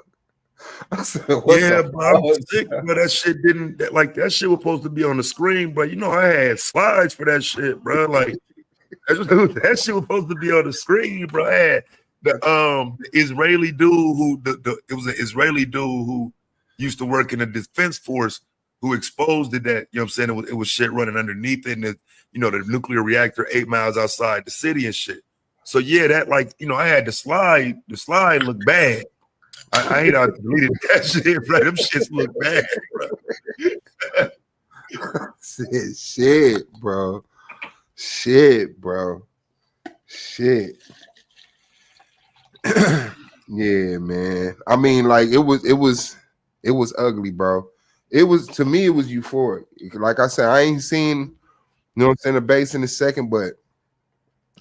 I said, yeah, but I'm sick, but that shit that shit was supposed to be on the screen, but you know I had slides for that shit, bro. Like that shit was supposed to be on the screen, bro. I had the Israeli dude who it was an Israeli dude who used to work in the defense force who exposed it that, you know what I'm saying, it was shit running underneath it, and the nuclear reactor 8 miles outside the city and shit. So yeah, that I had the slide looked bad. I ain't out deleted that shit, bro. Them shits look bad, bro. Shit, bro. Shit, bro. Shit. Yeah, man. I mean, like it was ugly, bro. To me, it was euphoric. Like I said, I ain't seen, you know what I'm saying, the base in a second, but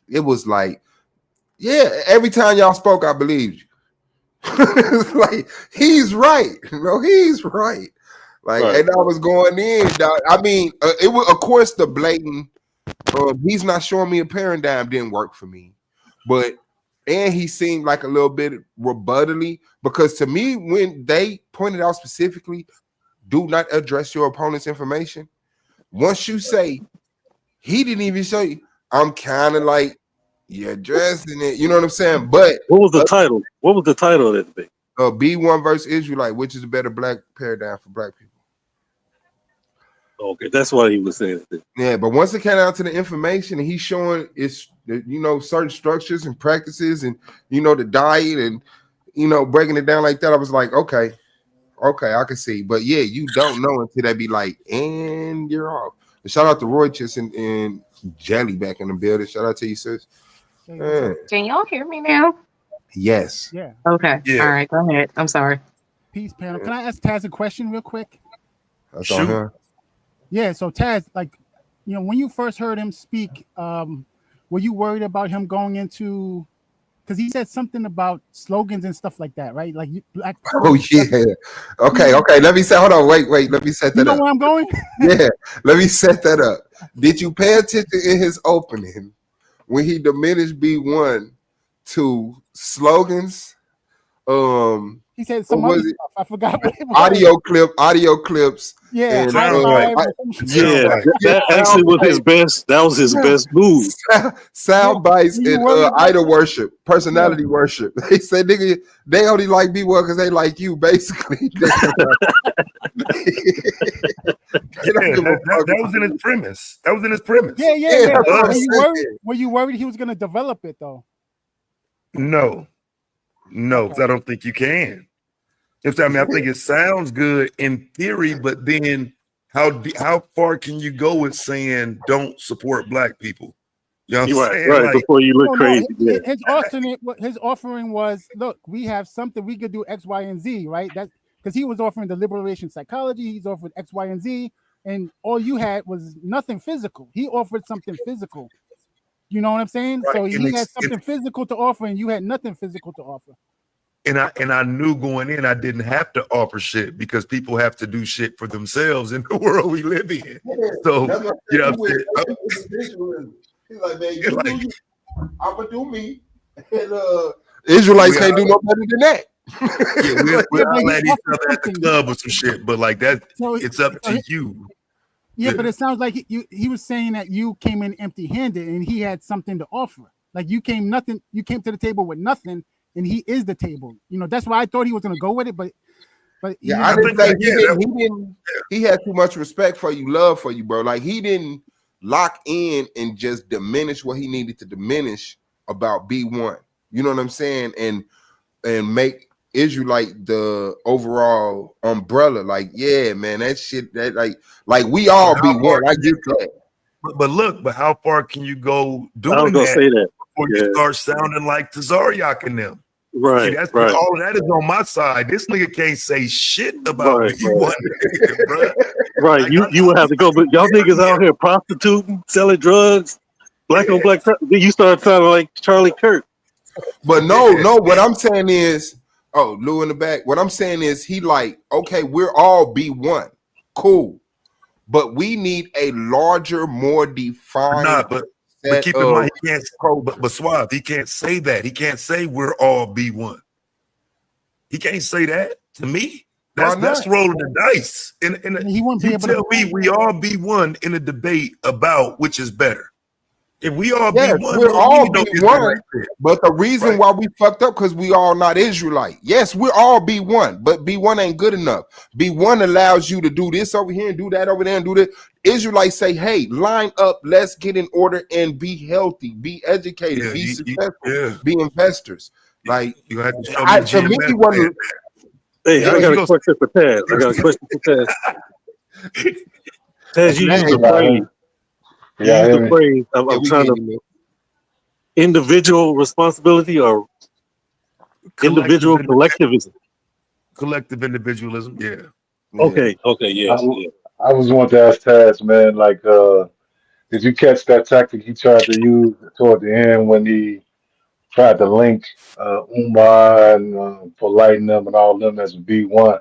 it was like, yeah, every time y'all spoke, I believed you. Like he's right, he's right. Like, right. And I was going in, dog. I mean, it was, of course, the blatant. He's not showing me a paradigm didn't work for me, and he seemed like a little bit rebuttally, because to me, when they pointed out specifically, do not address your opponent's information. Once you say he didn't even show you, I'm kind of like, you're addressing it. You know what I'm saying? But what was the title? What was the title of that debate? B1 versus Israelite, which is a better black paradigm for black people. Okay, that's why he was saying it. Yeah, but once it came out to the information and he's showing it's certain structures and practices and the diet and breaking it down like that, I was like, okay, I can see. But yeah, you don't know until they be like, and you're off. And shout out to Roy Chis and Jelly back in the building. Shout out to you, sis. Can y'all hear me now? Yes. Yeah. Okay. Yeah. All right. Go ahead. I'm sorry. Peace, panel. Can I ask Taz a question real quick? That's on her. Yeah. So Taz, when you first heard him speak, were you worried about him going into? Because he said something about slogans and stuff like that, right? Like black. Oh yeah. Okay. Let me say. Hold on. Wait. Let me set that up. You know where I'm going? Yeah. Let me set that up. Did you pay attention in his opening when he diminished B1 to slogans, He said some What other was it? stuff. I forgot what it was. Audio clips. Yeah, and, high five. That actually was his best. That was his best move. Sound bites you and worried about idol worship, personality worship. They said, nigga, they only like B1 because they like you, basically. That was in his premise. That was in his premise. Yeah. Were you worried he was going to develop it though? No, because I don't think you can. I think it sounds good in theory, but then how far can you go with saying don't support black people? You know what I'm saying? Right. Before you look crazy. Yeah. His offering was, look, we have something we could do X, Y, and Z, right? That because he was offering the liberation psychology, he's offered X, Y, and Z, and all you had was nothing physical. He offered something physical. You know what I'm saying? Right. So he had something physical to offer, and you had nothing physical to offer. And I knew going in I didn't have to offer shit because people have to do shit for themselves in the world we live in. So you know, he's like, man, you do you. I'm gonna do me. And Israelites can't do no better than that. We're all at each other at the club or some shit, but like that, it's up to you. Yeah, but it sounds like he was saying that you came in empty-handed and he had something to offer. Like you came to the table with nothing, and he is the table. You know, that's why I thought he was gonna go with it, but yeah, I didn't think he had too much respect for you, love for you, bro. Like he didn't lock in and just diminish what he needed to diminish about B1. You know what I'm saying? And make Israelite the overall umbrella. Like, yeah, man, that shit that like we all B1. I get that. But how far can you go doing I was gonna say that before you start sounding like Tazariak and them? Right, See, that's right. all of that is on my side. This nigga can't say shit about B1, bro. Right, you would have to go, but y'all niggas out here prostituting, selling drugs, black on black. You start sounding like Charlie Kirk. But no, what I'm saying is, Lou in the back. What I'm saying is, he like, okay, we're all B1, cool, but we need a larger, more defined. But keep in mind, he can't. But Suave, he can't say that. He can't say we're all B1. He can't say that to me. That's rolling the dice. And he won't be able to tell me we all B1 in a debate about which is better. If we all B1, we're all B1. But the reason why we fucked up because we all not Israelite. Yes, we're all B1, but B1 ain't good enough. B1 allows you to do this over here and do that over there and do this. Israelites say, hey, line up, let's get in order and be healthy, be educated, be successful, be investors. Like you have to show me Hey, I got a question for Taz. Taz, you use the phrase. Yeah, the phrase. I'm trying to individual responsibility or individual collectivism. Collective individualism, yeah. Okay, yes. I was wanting to ask Taz, man, like, did you catch that tactic he tried to use toward the end when he tried to link Umar and Polite them and all of them as a B1?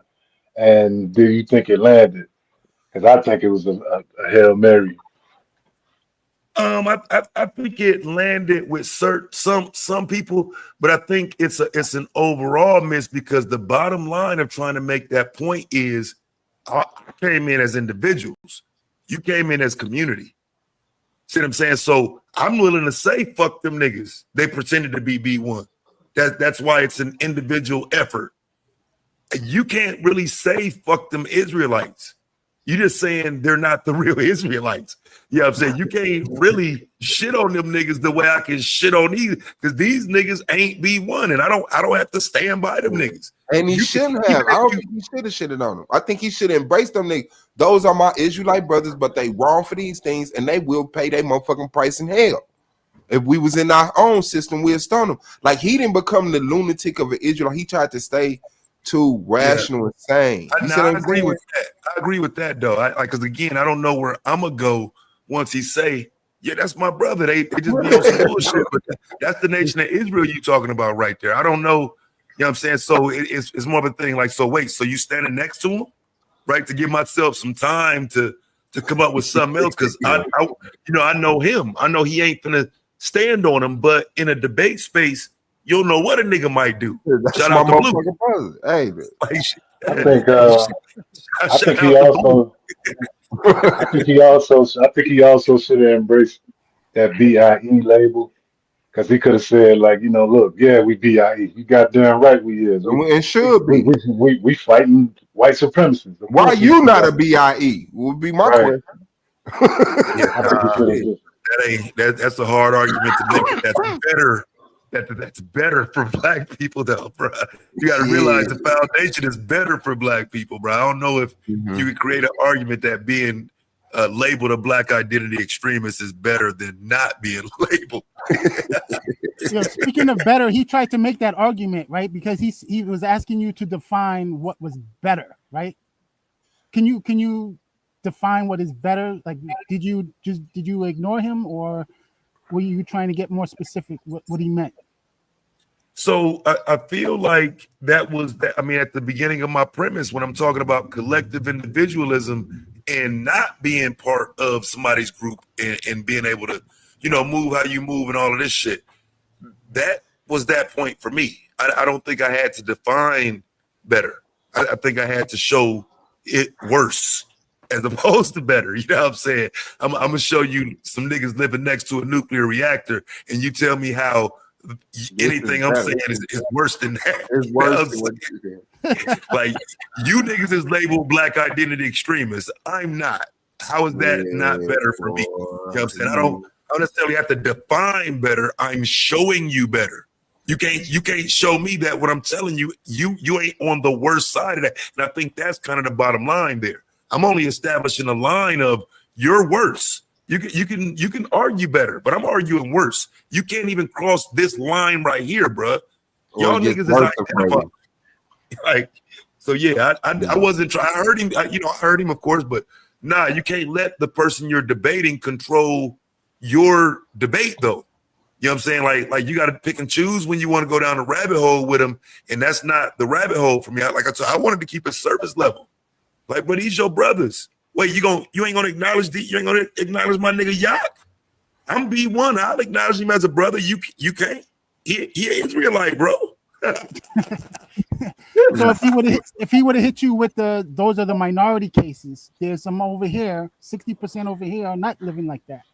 And do you think it landed? Because I think it was a Hail Mary. I think it landed with some people, but I think it's an overall miss because the bottom line of trying to make that point is I came in as individuals. You came in as community. See what I'm saying? So I'm willing to say fuck them niggas. They pretended to be B1. That's why it's an individual effort. You can't really say fuck them Israelites. You're just saying they're not the real Israelites. You know what I'm saying? You can't really shit on them niggas the way I can shit on these because these niggas ain't B1 and I don't have to stand by them niggas. And he shouldn't have. I don't think he should have shitted on them. I think he should embrace them niggas. Those are my Israelite brothers, but they wrong for these things and they will pay their motherfucking price in hell. If we was in our own system, we'd stone them. Like he didn't become the lunatic of an Israelite. He tried to stay too rational and sane. I agree with that. I agree with that though. Because again, I don't know where I'm gonna go once he say, "Yeah, that's my brother." They just be on some bullshit. But that's the nation of Israel you talking about right there. I don't know. You know what I'm saying? So it's more of a thing. Like, so wait, so you standing next to him, right? To give myself some time to come up with something else because I know him. I know he ain't gonna stand on him. But in a debate space, you don't know what a nigga might do. That's Shout my out to Blue. motherfucking brother. Hey, Like, I think I think he out to also I think he also should have embraced that BIE label. Because he could have said, like, you know, look, yeah, we BIE. You goddamn right we is. and should be. We fighting white supremacists. Of Why course we you not a BIE. BIE? Would be my Right. question. Yeah, I think he should have just that's a hard argument to make. That's better. That's better for black people, though, bro. You got to realize the foundation is better for black people, bro. I don't know if you could create an argument that being labeled a black identity extremist is better than not being labeled. Speaking of better, he tried to make that argument, right? Because he was asking you to define what was better, right? Can you define what is better? Like, did you ignore him, or were you trying to get more specific what he meant? So I feel like that was that. I mean, at the beginning of my premise, when I'm talking about collective individualism and not being part of somebody's group and being able to, you know, move how you move and all of this shit, that was that point for me. I don't think I had to define better. I think I had to show it worse as opposed to better. You know what I'm saying? I'm gonna show you some niggas living next to a nuclear reactor, and you tell me how anything I'm saying is worse than that. It's worse than what you said. Like, you niggas is labeled black identity extremists. I'm not. How is that not better for me? You know what I'm saying? I don't necessarily have to define better. I'm showing you better. You can't show me that what I'm telling you, you ain't on the worst side of that. And I think that's kind of the bottom line there. I'm only establishing a line of you're worse. You can argue better, but I'm arguing worse. You can't even cross this line right here, bro. Y'all niggas is identified. Like, so yeah, I wasn't trying. I heard him. I heard him, of course, but nah, you can't let the person you're debating control your debate, though. You know what I'm saying? Like you got to pick and choose when you want to go down the rabbit hole with them, and that's not the rabbit hole for me. Like I said, I wanted to keep it surface level. Like, but these your brothers. Wait, you ain't gonna acknowledge my nigga Yak? I'm B1. I'll acknowledge him as a brother. You can't. He Israelite, bro. So if he would have hit you with those are the minority cases, there's some over here, 60% over here are not living like that.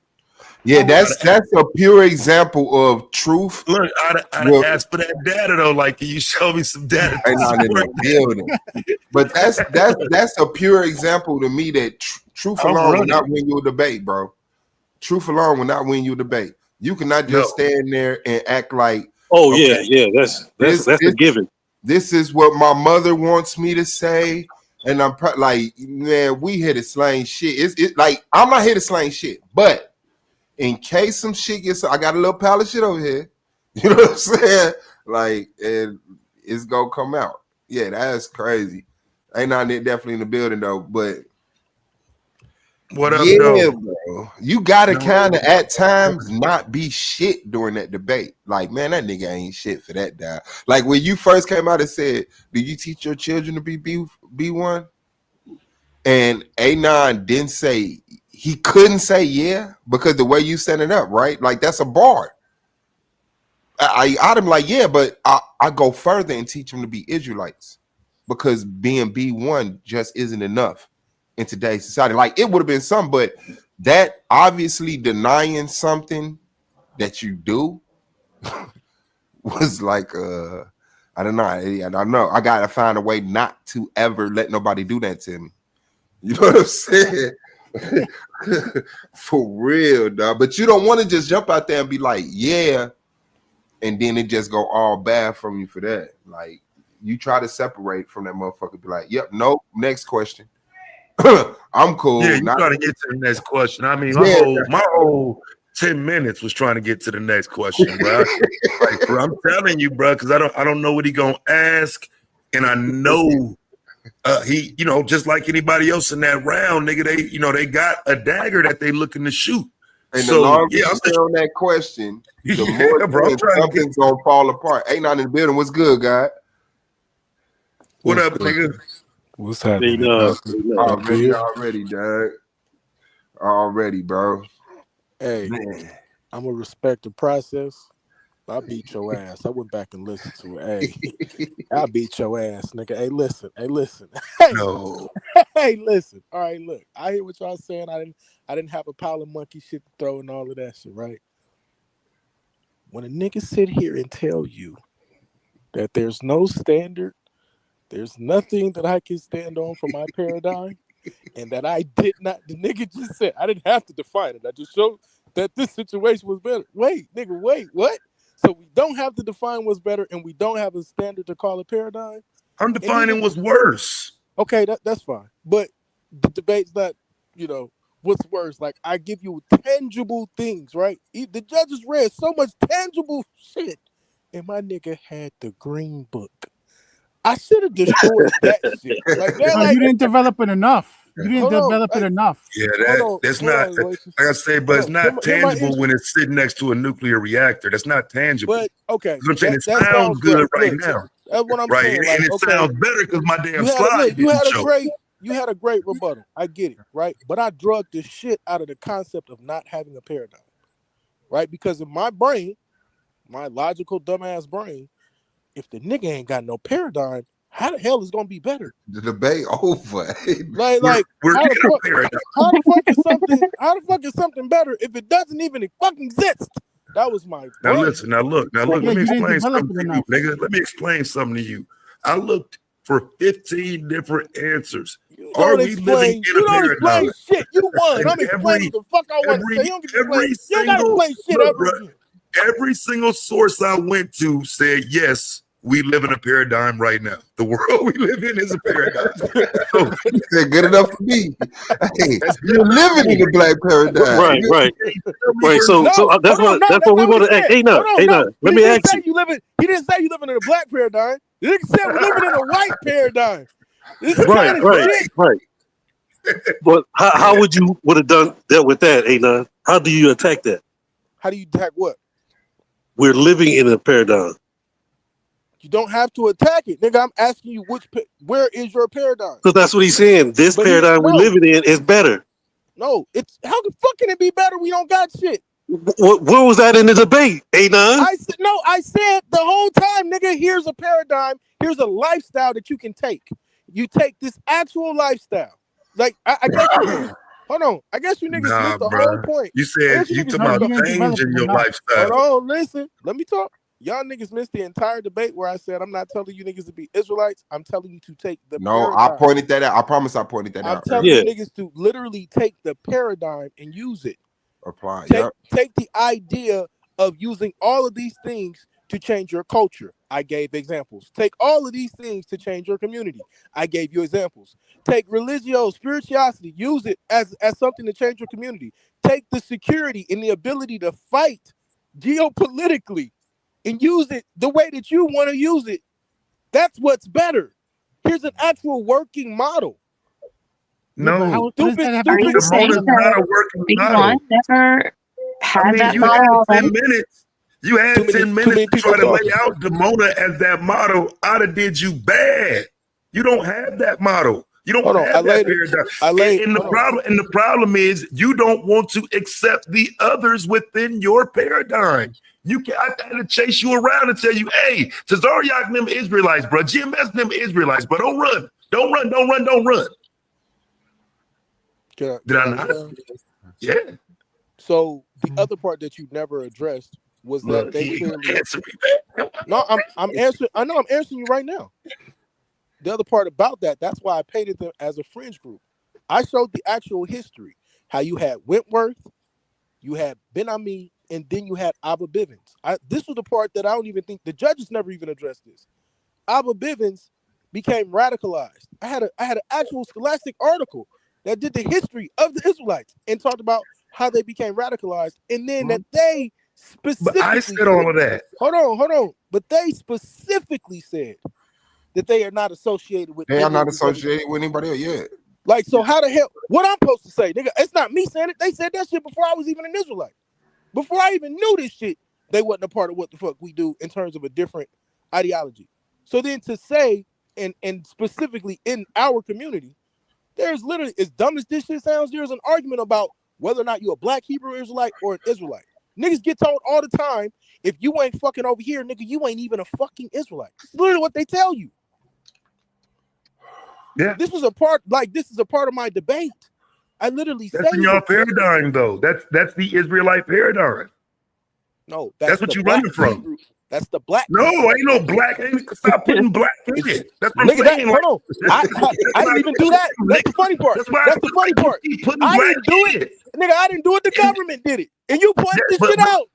Yeah, that's a pure example of truth. Look, I'd ask for that data though. Like, can you show me some data? Not in the building. But that's a pure example to me that truth alone will not win you a debate, bro. Truth alone will not win you a debate. You cannot just stand there and act like, that's a given. This is what my mother wants me to say, and I'm like, man, we here to slang shit. It's like I'm not here to slang shit, but in case some shit gets, I got a little pile of shit over here. You know what I'm saying? Like, and it's gonna come out. Yeah, that's crazy. Ain't not definitely in the building though, but what up, though? Bro, you gotta kind of at times not be shit during that debate. Like, man, that nigga ain't shit for that guy. Like when you first came out and said, "Do you teach your children to be B1?" And A9 didn't say. He couldn't say yeah because the way you set it up, right? Like that's a bar. I'd him like, yeah, but I go further and teach them to be Israelites because being B1 just isn't enough in today's society. Like it would have been something, but that obviously denying something that you do was like, I don't know. I don't know. I gotta find a way not to ever let nobody do that to me. You know what I'm saying? For real, dog. But you don't want to just jump out there and be like, yeah, and then it just go all bad from you for that. Like you try to separate from that motherfucker, be like, yep, nope, next question. I'm cool. Yeah, you try to get to the next question. I mean, my whole 10 minutes was trying to get to the next question, bro. Like, bro, I'm telling you, bro, because I don't know what he gonna ask, and I know he, just like anybody else in that round, nigga, they got a dagger that they looking to shoot. And the longer you stay on that question, the more something's gonna fall apart. Ain't not in the building. What's good, God? What up, nigga? What's happening? Already, dog. Already, bro. Hey, I'm gonna respect the process. I beat your ass. I went back and listened to it. Hey, I beat your ass, nigga. Hey, listen. Hey, No. hey, listen. All right, look. I hear what y'all saying. I didn't have a pile of monkey shit to throw and all of that shit, right? When a nigga sit here and tell you that there's no standard, there's nothing that I can stand on for my paradigm, and that I did not, the nigga just said, I didn't have to define it. I just showed that this situation was better. Wait, nigga, wait, what? So we don't have to define what's better, and we don't have a standard to call a paradigm? I'm defining what's worse. Okay, that's fine. But the debate's not, what's worse. Like, I give you tangible things, right? The judges read so much tangible shit, and my nigga had the green book. I should have destroyed that shit. Like, they're No, like, you didn't develop it enough. You didn't develop it enough. Yeah, that's not. Like I say, but it's not tangible when it's sitting next to a nuclear reactor. That's not tangible. But okay, I'm saying it that sounds good great. right Look, now. that's what I'm right, saying. Like, and it okay, sounds better because my damn slide you didn't show. You had a great rebuttal. I get it, right? But I drug the shit out of the concept of not having a paradigm, right? Because in my brain, my logical dumbass brain, if the nigga ain't got no paradigm, how the hell is it gonna be better? The debate over. Like we're how the fuck is something better if it doesn't even fucking exist? That was my Now brain. listen, now look. Yeah, Let me you didn't explain develop something it to you, enough. nigga. Let me explain something to you. I looked for 15 different answers. Are we living in a paradigm? Explain shit. You won. I'm explaining what the fuck I want to say. You don't get to explain. You don't gotta explain shit ever again. Every single source I went to said yes. We live in a paradigm right now. The world we live in is a paradigm. So, good enough for me. Hey, you're living in the black paradigm. Right. So that's what we want to ask. Hey, no. Let me ask you. He didn't say you living in a black paradigm. The nigga said we're living in a white paradigm. This is Right. But how would you have dealt with that, Anon? How do you attack that? How do you attack what? We're living in a paradigm. You don't have to attack it, nigga. I'm asking you where is your paradigm? Because that's what he's saying. This paradigm we're living in is better. No, it's how the fuck can it be better? We don't got shit. Where was that in the debate, Anon? I said the whole time, nigga. Here's a paradigm. Here's a lifestyle that you can take. You take this actual lifestyle. Like I guess you niggas. Hold on. I guess you niggas missed the whole point. You said you talking about changing your lifestyle. Hold on, listen. Let me talk. Y'all niggas missed the entire debate where I said I'm not telling you niggas to be Israelites. I'm telling you to take the paradigm. I pointed that out. I promise I pointed that out. I'm telling you niggas to literally take the paradigm and use it. Apply. Take the idea of using all of these things to change your culture. I gave examples. Take all of these things to change your community. I gave you examples. Take religio, spirituality, use it as something to change your community. Take the security and the ability to fight geopolitically and use it the way that you want to use it. That's what's better. Here's an actual working model. No, Are you saying that B1 never had that model already? 10 minutes. You had 10 minutes to try to lay out Demona as that model. I'd have did you bad. You don't have that model. You don't have that paradigm. And the problem is you don't want to accept the others within your paradigm. I had to chase you around and tell you, hey, Tazariak and them Israelites, bro. GMS and them Israelites, but don't run. Don't run. Did I not? Yeah. So the other part that you never addressed was that they clearly No, I'm answering. I know I'm answering you right now. The other part about that's why I painted them as a fringe group. I showed the actual history, how you had Wentworth, you had Ben Ami, and then you had Abba Bivens. This was the part that I don't even think the judges never even addressed this. Abba Bivens became radicalized. I had an actual scholastic article that did the history of the Israelites and talked about how they became radicalized, and then that they specifically. But I said all of that. Hold on. But they specifically said that they are not associated with. They are not associated with anybody else yet. Like, so how the hell? What I'm supposed to say, nigga? It's not me saying it. They said that shit before I was even an Israelite. Before I even knew this shit, they wasn't a part of what the fuck we do in terms of a different ideology. So then to say, and specifically in our community, there's literally, as dumb as this shit sounds, there's an argument about whether or not you're a black Hebrew Israelite or an Israelite. Niggas get told all the time, if you ain't fucking over here, nigga, you ain't even a fucking Israelite. It's literally what they tell you. Yeah. This is a part of my debate. I literally That's say in y'all paradigm, though. That's the Israelite paradigm. no, that's what you running from. Hebrew. That's the black. No, ain't no black. Ain't stop putting black in it. That's what Nigga, I'm saying. hold on. I didn't even do that. That's the funny part. That's the funny part. I didn't do it. Nigga, I didn't do it. The government did it. And you pointed this shit out.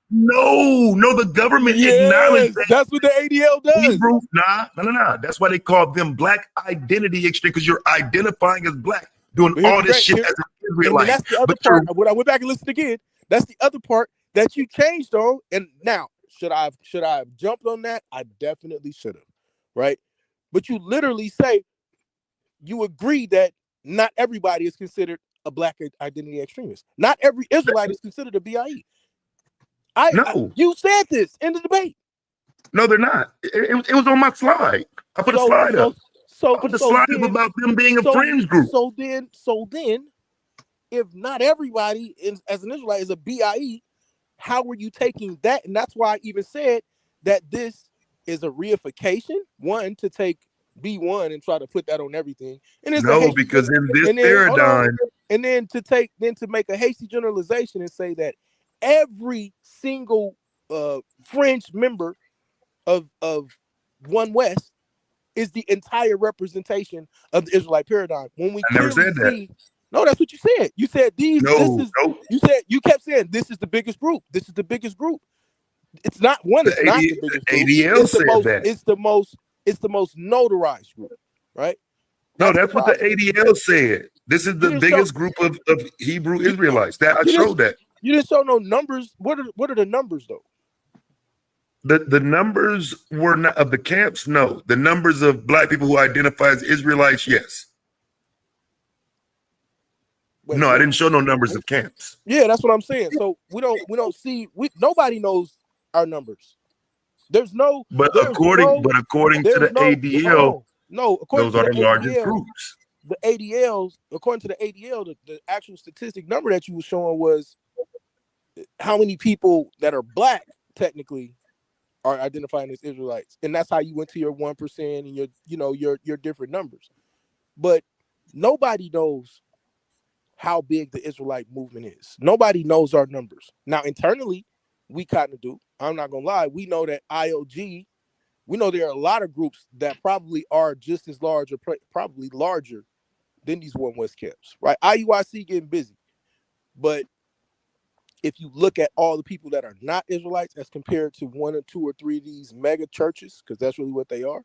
No, the government acknowledged that. That's what the ADL does. Hebrew, nah. That's why they call them black identity exchange, because you're identifying as black, doing all this shit as an Israelite. And that's the other part. When I went back and listened again, that's the other part that you changed on. And now, should I have jumped on that? I definitely should have, right? But you literally say you agree that not everybody is considered a black identity extremist. Not every Israelite is considered a BIE. You said this in the debate. No, they're not. It was on my slide. I put a slide up. I put the slide up about them being a fringe group. So then, if not everybody as an Israelite is a BIE, how were you taking that? And that's why I even said that this is a reification. One, to take B1 and try to put that on everything. And it's because in this paradigm, and then to make a hasty generalization and say that every single fringe member of One West is the entire representation of the Israelite paradigm. When we I never said that. No, that's what you said. You said You kept saying this is the biggest group. This is the biggest group. It's not one. It's not the biggest group. ADL said that. It's the most notarized group, right? No, that's what the ADL said. This is the biggest group of Hebrew Israelites. That I showed that. You didn't show no numbers. What are the numbers though? The numbers were not of the camps. No, the numbers of black people who identify as Israelites. Yes. No, I didn't show no numbers of camps. Yeah, that's what I'm saying. So we don't see. Nobody knows our numbers. According to the ADL, those are the largest groups. The ADLs, according to the ADL, the actual statistic number that you were showing was how many people that are black technically are identifying as Israelites, and that's how you went to your 1% and your different numbers. But nobody knows how big the Israelite movement is. Nobody knows our numbers. Now internally, we kind of do. I'm not gonna lie. We know that IOG. We know there are a lot of groups that probably are just as large or probably larger than these One West camps, right? IUIC getting busy, but if you look at all the people that are not Israelites as compared to one or two or three of these mega churches, because that's really what they are,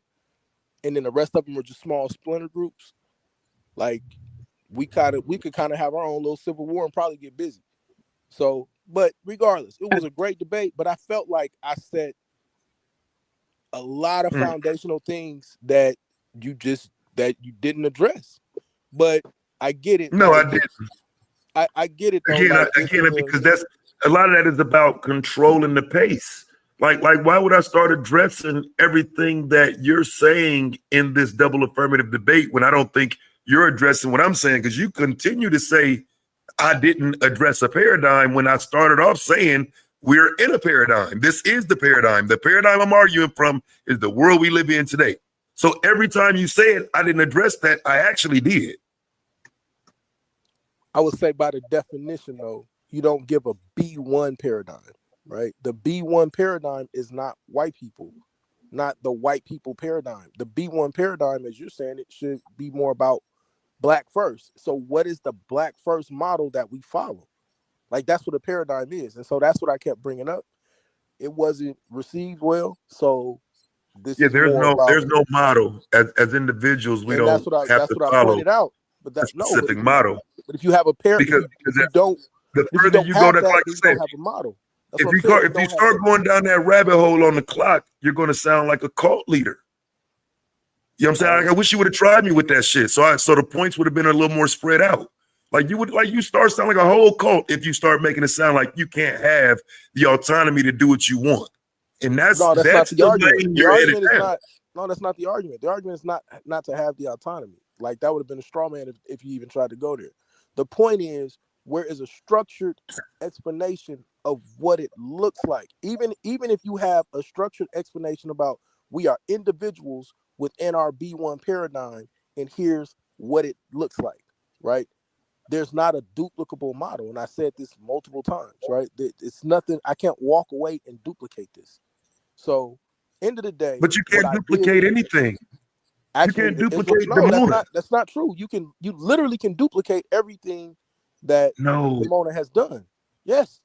and then the rest of them are just small splinter groups, like we could kind of have our own little civil war and probably get busy. So, but regardless, it was a great debate, but I felt like I said a lot of foundational things that you didn't address. But I get it. No, I didn't. I get it though. Again, because that's a lot of that is about controlling the pace. Like why would I start addressing everything that you're saying in this double affirmative debate when I don't think you're addressing what I'm saying? Because you continue to say I didn't address a paradigm when I started off saying we're in a paradigm. This is the paradigm. The paradigm I'm arguing from is the world we live in today. So every time you say it, I didn't address that. I actually did. I would say by the definition, though, you don't give a B1 paradigm, right? The B1 paradigm is not white people, not the white people paradigm. The B1 paradigm, as you're saying, it should be more about black first. So what is the black first model that we follow? Like, that's what a paradigm is. And so that's what I kept bringing up. It wasn't received well. So there's no model as individuals. We don't have to follow. I pointed out. But that's specific model. But if you have a parent, because you don't. The further you go, that's like I said. Have a model. If you start going down that rabbit hole on the clock, you're going to sound like a cult leader. You know what I'm saying? I wish you would have tried me with that shit. So the points would have been a little more spread out. You start sounding like a whole cult if you start making it sound like you can't have the autonomy to do what you want. And that's not the argument. The argument is not. No, that's not the argument. The argument is not to have the autonomy. Like, that would have been a straw man if you even tried to go there. The point is, where is a structured explanation of what it looks like. Even if you have a structured explanation about we are individuals within our B1 paradigm, and here's what it looks like, right? There's not a duplicable model, and I said this multiple times, right? It's nothing. I can't walk away and duplicate this. So, end of the day, but you can't duplicate anything. Actually, you can't duplicate that's not true. You literally can duplicate everything that Demona has done. Yes,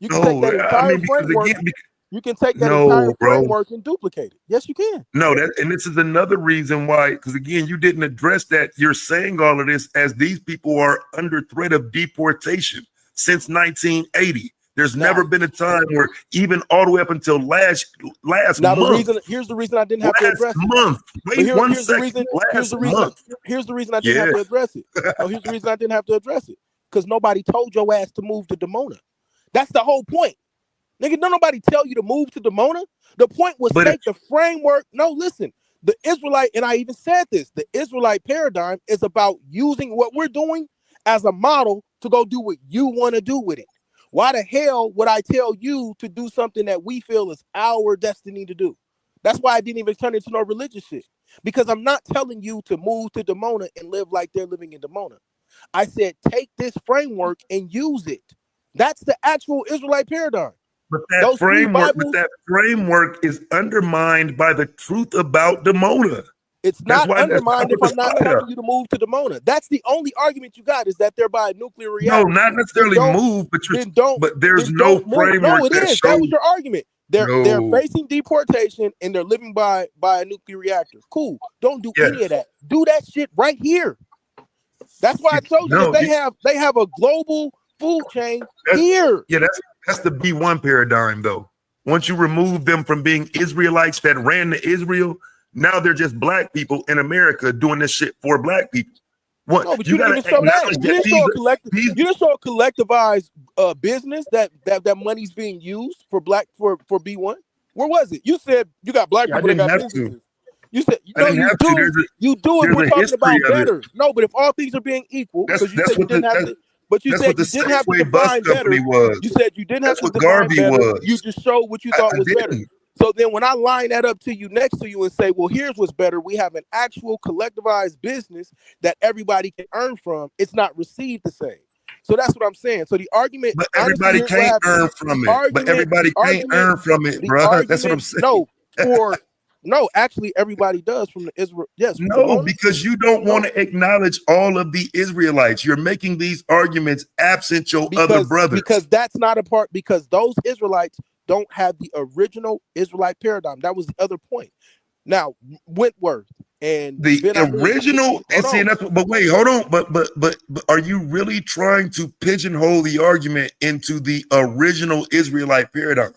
you can take that entire framework. You can take that entire framework and duplicate it. Yes, you can. No, and this is another reason why, because again, you didn't address that. You're saying all of this as these people are under threat of deportation since 1980. There's never been a time where, even all the way up until last month. Here's the reason I didn't have to address it. Wait one second. Here's the reason I didn't have to address it. No, here's the reason I didn't have to address it. Because nobody told your ass to move to Demona. That's the whole point. Nigga, don't nobody tell you to move to Demona. The point was take the framework. No, listen. The Israelite, and I even said this, the Israelite paradigm is about using what we're doing as a model to go do what you want to do with it. Why the hell would I tell you to do something that we feel is our destiny to do? That's why I didn't even turn into no religious shit. Because I'm not telling you to move to Demona and live like they're living in Demona. I said, take this framework and use it. That's the actual Israelite paradigm. But that framework is undermined by the truth about Demona. It's not undermined if I'm not telling you to move to Demona. That's the only argument you got, is that they're by a nuclear reactor. No, not necessarily move, but there's no framework. No, it is. That was your argument. They're facing deportation and they're living by a nuclear reactor. Cool. Don't do any of that. Do that shit right here. That's why I told you that they have a global food chain here. Yeah, that's the B1 paradigm, though. Once you remove them from being Israelites that ran to Israel, now they're just black people in America doing this shit for black people. What? No, but you didn't show that. You didn't show a collectivized business that money's being used for B1. Where was it? You said you got black people that got businesses. You said you do it. We're talking about better. No, but if all things are being equal, because you said you didn't have to. But you said you didn't have to define better. You said you didn't have to define better. You just showed what you thought was better. So then when I line that up to you next to you and say, well, here's what's better. We have an actual collectivized business that everybody can earn from. It's not received the same. So that's what I'm saying. So the argument. But everybody can't earn from it. But everybody can't earn from it, bro. That's what I'm saying. No, actually, everybody does from the Israel. Yes. No, because you don't want to acknowledge all of the Israelites. You're making these arguments absent your other brothers. Because that's not a part. Because those Israelites don't have the original Israelite paradigm. That was the other point. Now, Wentworth and the original. But wait, hold on. But are you really trying to pigeonhole the argument into the original Israelite paradigm?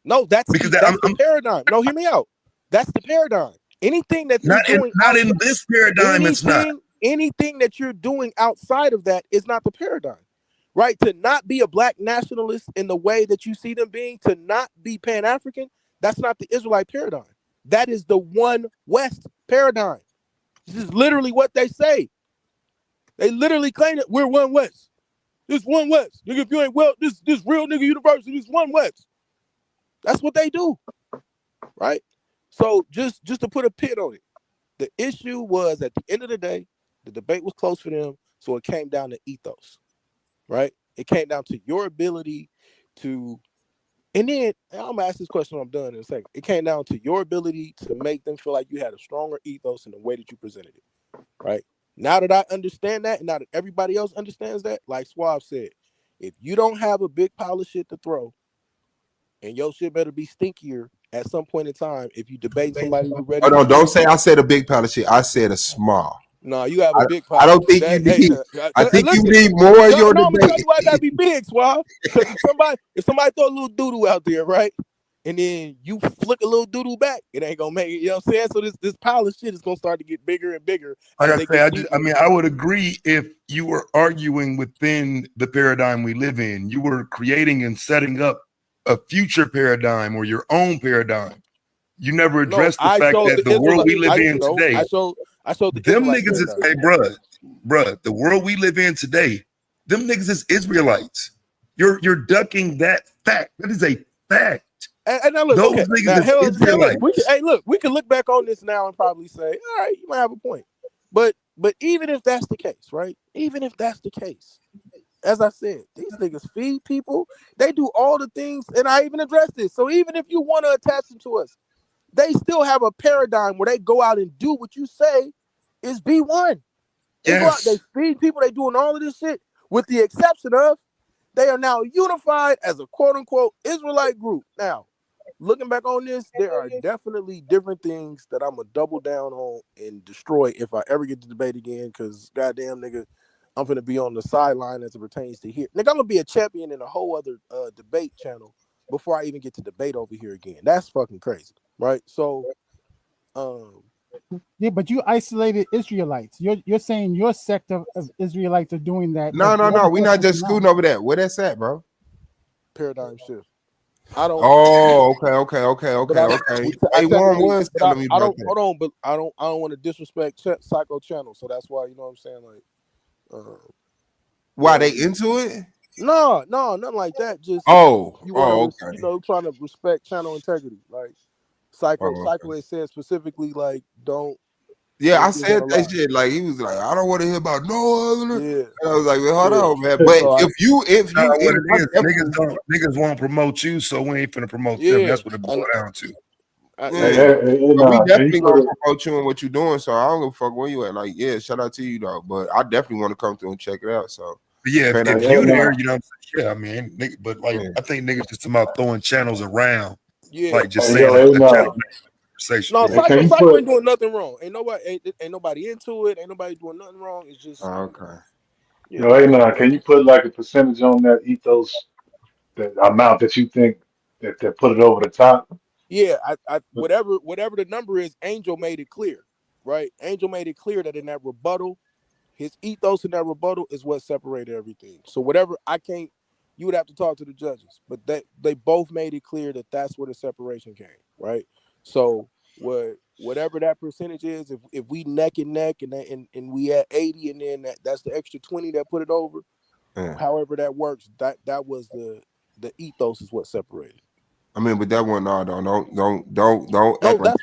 No, that's the paradigm. No, hear me out. That's the paradigm. Anything that you're doing not in this paradigm, it's not. Anything that you're doing outside of that is not the paradigm. Right? To not be a black nationalist in the way that you see them being, to not be Pan-African, that's not the Israelite paradigm. That is the One West paradigm. This is literally what they say. They literally claim that we're One West. This One West. Nigga, if you ain't this real nigga university, this One West. That's what they do. Right? So just to put a pin on it, the issue was at the end of the day, the debate was close for them, so it came down to ethos. Right? It came down to your ability to, and then I'm gonna ask this question when I'm done in a second. It came down to your ability to make them feel like you had a stronger ethos in the way that you presented it. Right? Now that I understand that, and now that everybody else understands that, like Suave said, if you don't have a big pile of shit to throw, and your shit better be stinkier at some point in time, if you debate somebody who's ready. Oh, no, don't say I said a big pile of shit. I said a small. No, you have a big pile. I don't think you need. I think you need more of your debate. I'm gonna tell you why it gotta be big, Suave. Because if somebody throw a little doodoo out there, right, and then you flick a little doodoo back, it ain't gonna make it. You know what I'm saying? So this pile of shit is gonna start to get bigger and bigger. Like I say, I would agree if you were arguing within the paradigm we live in. You were creating and setting up a future paradigm or your own paradigm. You never addressed the fact that the world we live in today. I showed them niggas is, hey, bruh, the world we live in today, them niggas is Israelites. You're ducking that fact. That is a fact. And now look, those okay, niggas now, is look, Israelites. we can look back on this now and probably say, all right, you might have a point. But even if that's the case, right? Even if that's the case, as I said, these niggas feed people. They do all the things, and I even addressed this. So even if you want to attach them to us, they still have a paradigm where they go out and do what you say is B1. They go out, they feed people, they doing all of this shit, with the exception of they are now unified as a quote unquote Israelite group. Now, looking back on this, there are definitely different things that I'm gonna double down on and destroy if I ever get to debate again. Because goddamn nigga, I'm gonna be on the sideline as it pertains to here. Nigga, I'm gonna be a champion in a whole other debate channel before I even get to debate over here again. That's fucking crazy, right? So, yeah, but you isolated Israelites. You're saying your sect of Israelites are doing that. No. We're not just scooting over that. Where that's at, bro? Paradigm shift. I don't. Oh, okay. A1 was telling me I about don't. that. Hold on, but I don't want to disrespect Psycho Channel, so that's why, you know what I'm saying, like. Why they into it? No, nothing like that. Just you want to, okay. you know, trying to respect channel integrity. Like Psycho had said specifically, like don't. Yeah, I give said her a that lie. shit. Like he was like, I don't want to hear about no other. Yeah. And I was like, well, hold Yeah. on, man. But So what it is, niggas won't promote you, so we ain't finna promote them. That's what it boils down to. But we definitely put gonna promote you and what you're doing. So I don't give a fuck where you at. Like, yeah, shout out to you though. But I definitely want to come through and check it out. So yeah, if you there, you know what I'm saying? Yeah, I mean, but like I think niggas just about throwing channels around. Yeah. Like just saying a channel conversation. No, Psycho ain't doing nothing wrong. Ain't nobody into it. Ain't nobody doing nothing wrong. It's just okay. Yeah. Can you put like a percentage on that ethos, the amount that you think that put it over the top? Yeah, I whatever the number is, Angel made it clear, right? Angel made it clear that in that rebuttal, his ethos in that rebuttal is what separated everything. So whatever, you would have to talk to the judges, but they both made it clear that that's where the separation came, right? So whatever that percentage is, if we neck and neck and we at 80, and then that's the extra 20 that put it over, however that works, that was the ethos is what separated. I mean, but that one, no, don't act like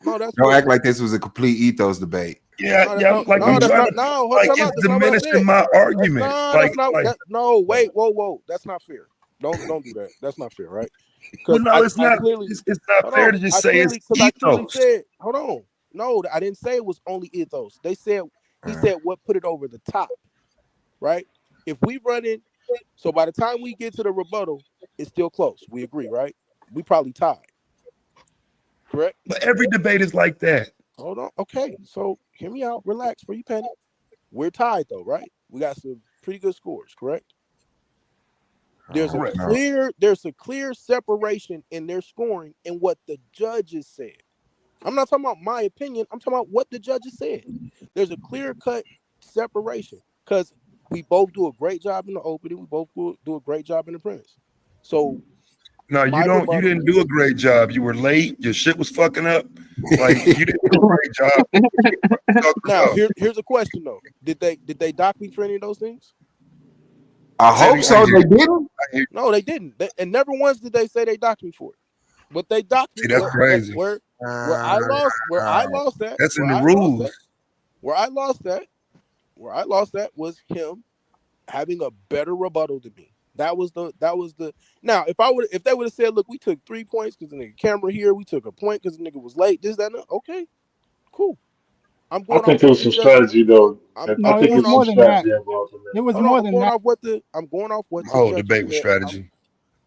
don't act like this was a complete ethos debate. Yeah, like I'm trying to, like it's diminishing my argument. Whoa, that's not fair. Don't do that. That's not fair, right? Well, no, it's not. It's not fair to just say it's ethos. Hold on. No, I didn't say it was only ethos. He said what put it over the top, right? If we run in, so by the time we get to the rebuttal, it's still close. We agree, right? We probably tied. Correct? But every debate is like that. Hold on. Okay, so hear me out. Relax before you panic. We're tied though, right? We got some pretty good scores, correct? There's a clear separation in their scoring and what the judges said. I'm not talking about my opinion. I'm talking about what the judges said. There's a clear-cut separation because we both do a great job in the opening. We both do a great job in the premise. So no, you didn't do a great job. You were late. Your shit was fucking up. Like you didn't do a great job. Now here's a question though. Did they dock me for any of those things? I hope so. They didn't. No, they didn't. And never once did they say they docked me for it. But they docked me. See, that's crazy. Where I lost that. That's in the rules. Where I lost that was him having a better rebuttal than me. That was the. Now, if they would have said, look, we took 3 points because the nigga camera here, we took a point because the nigga was late. This, that, no. Okay, cool. I think there was some strategy though. I think it was more than that. It was more than that. I'm going off what the whole debate was strategy.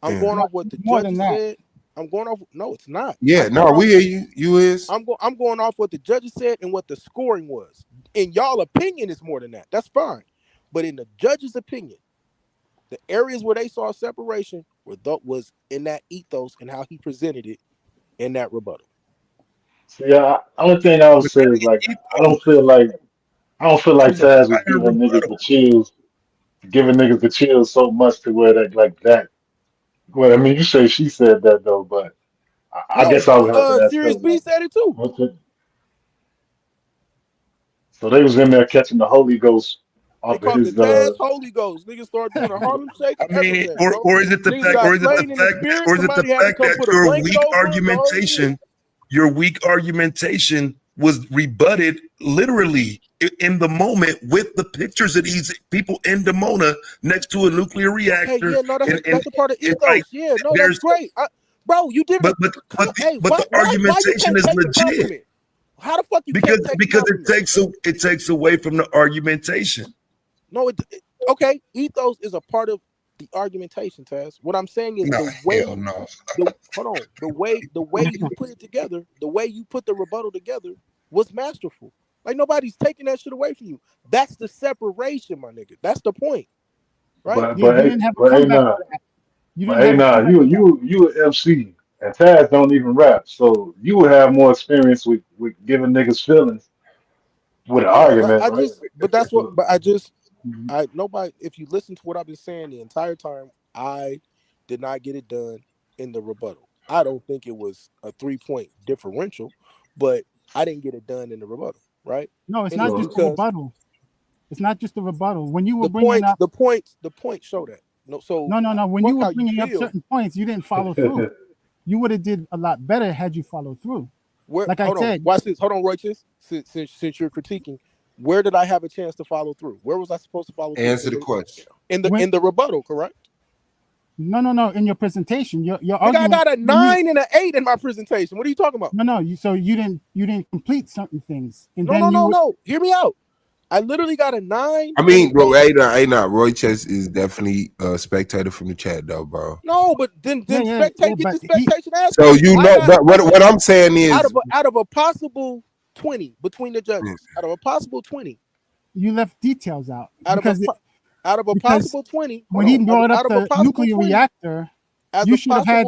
I'm going off what the judges said. I'm going off. No, it's not. Yeah, no, we hear you. You is. I'm going off what the judges said and what the scoring was. In y'all opinion, it's more than that. That's fine. But in the judge's opinion, the areas where they saw separation was in that ethos and how he presented it in that rebuttal. Yeah, only thing I would say is like I don't feel like Taz was giving niggas the chills so much to where that like that. Well, I mean, you say she said that though, but I guess I would have to ask Serious her. B said it too. So they was in there catching the Holy Ghost They called the Taz Holy Ghost. Niggas started doing a Harlem Shake. I mean, everything, or is it the niggas fact, got or is it the slain in the fact, spirit. or is it the Somebody had to fact come that put a your blanket weak over the whole shit. argumentation, your weak argumentation was rebutted literally in the moment with the pictures of these people in Dimona next to a nuclear reactor. Okay, yeah, no, that's a part of ethos. Like, yeah, no, that's great. Bro, you did it. Hey, but the why you argumentation can't is take the legit. compliment? How the fuck you Because can't take the compliment? it takes away from the argumentation. No, okay. Ethos is a part of the argumentation, Taz. What I'm saying is the way. Hold on. The way you put it together, the way you put the rebuttal together, was masterful. Like nobody's taking that shit away from you. That's the separation, my nigga. That's the point, right? But hey, nah, you an MC, and Taz don't even rap, so you would have more experience with giving niggas feelings with an argument, right? Nobody. If you listen to what I've been saying the entire time, I did not get it done in the rebuttal. I don't think it was a 3-point differential, but I didn't get it done in the rebuttal, right? No, it's not just the rebuttal. It's not just the rebuttal. When you were bringing up the points show that. No, so no. When you were bringing up certain points, you didn't follow through. You would have did a lot better had you followed through. Like I said, watch this. Hold on, Royce. Since you're critiquing, where did I have a chance to follow through? Where was I supposed to follow through? Answer the question. In the rebuttal, correct? No. In your presentation, your argument. I got a 9 and an 8 in my presentation. What are you talking about? No. So you didn't complete certain things. And no. Hear me out. I literally got a 9. I mean, bro, Roy Chess is definitely a spectator from the chat, though, bro. No, but then spectate, get the spectation aspect. So you know, but what I'm saying is, out of a possible 20 between the judges, out of a possible 20, you left details out. Out of a possible 20, when he brought up the nuclear reactor, you should have had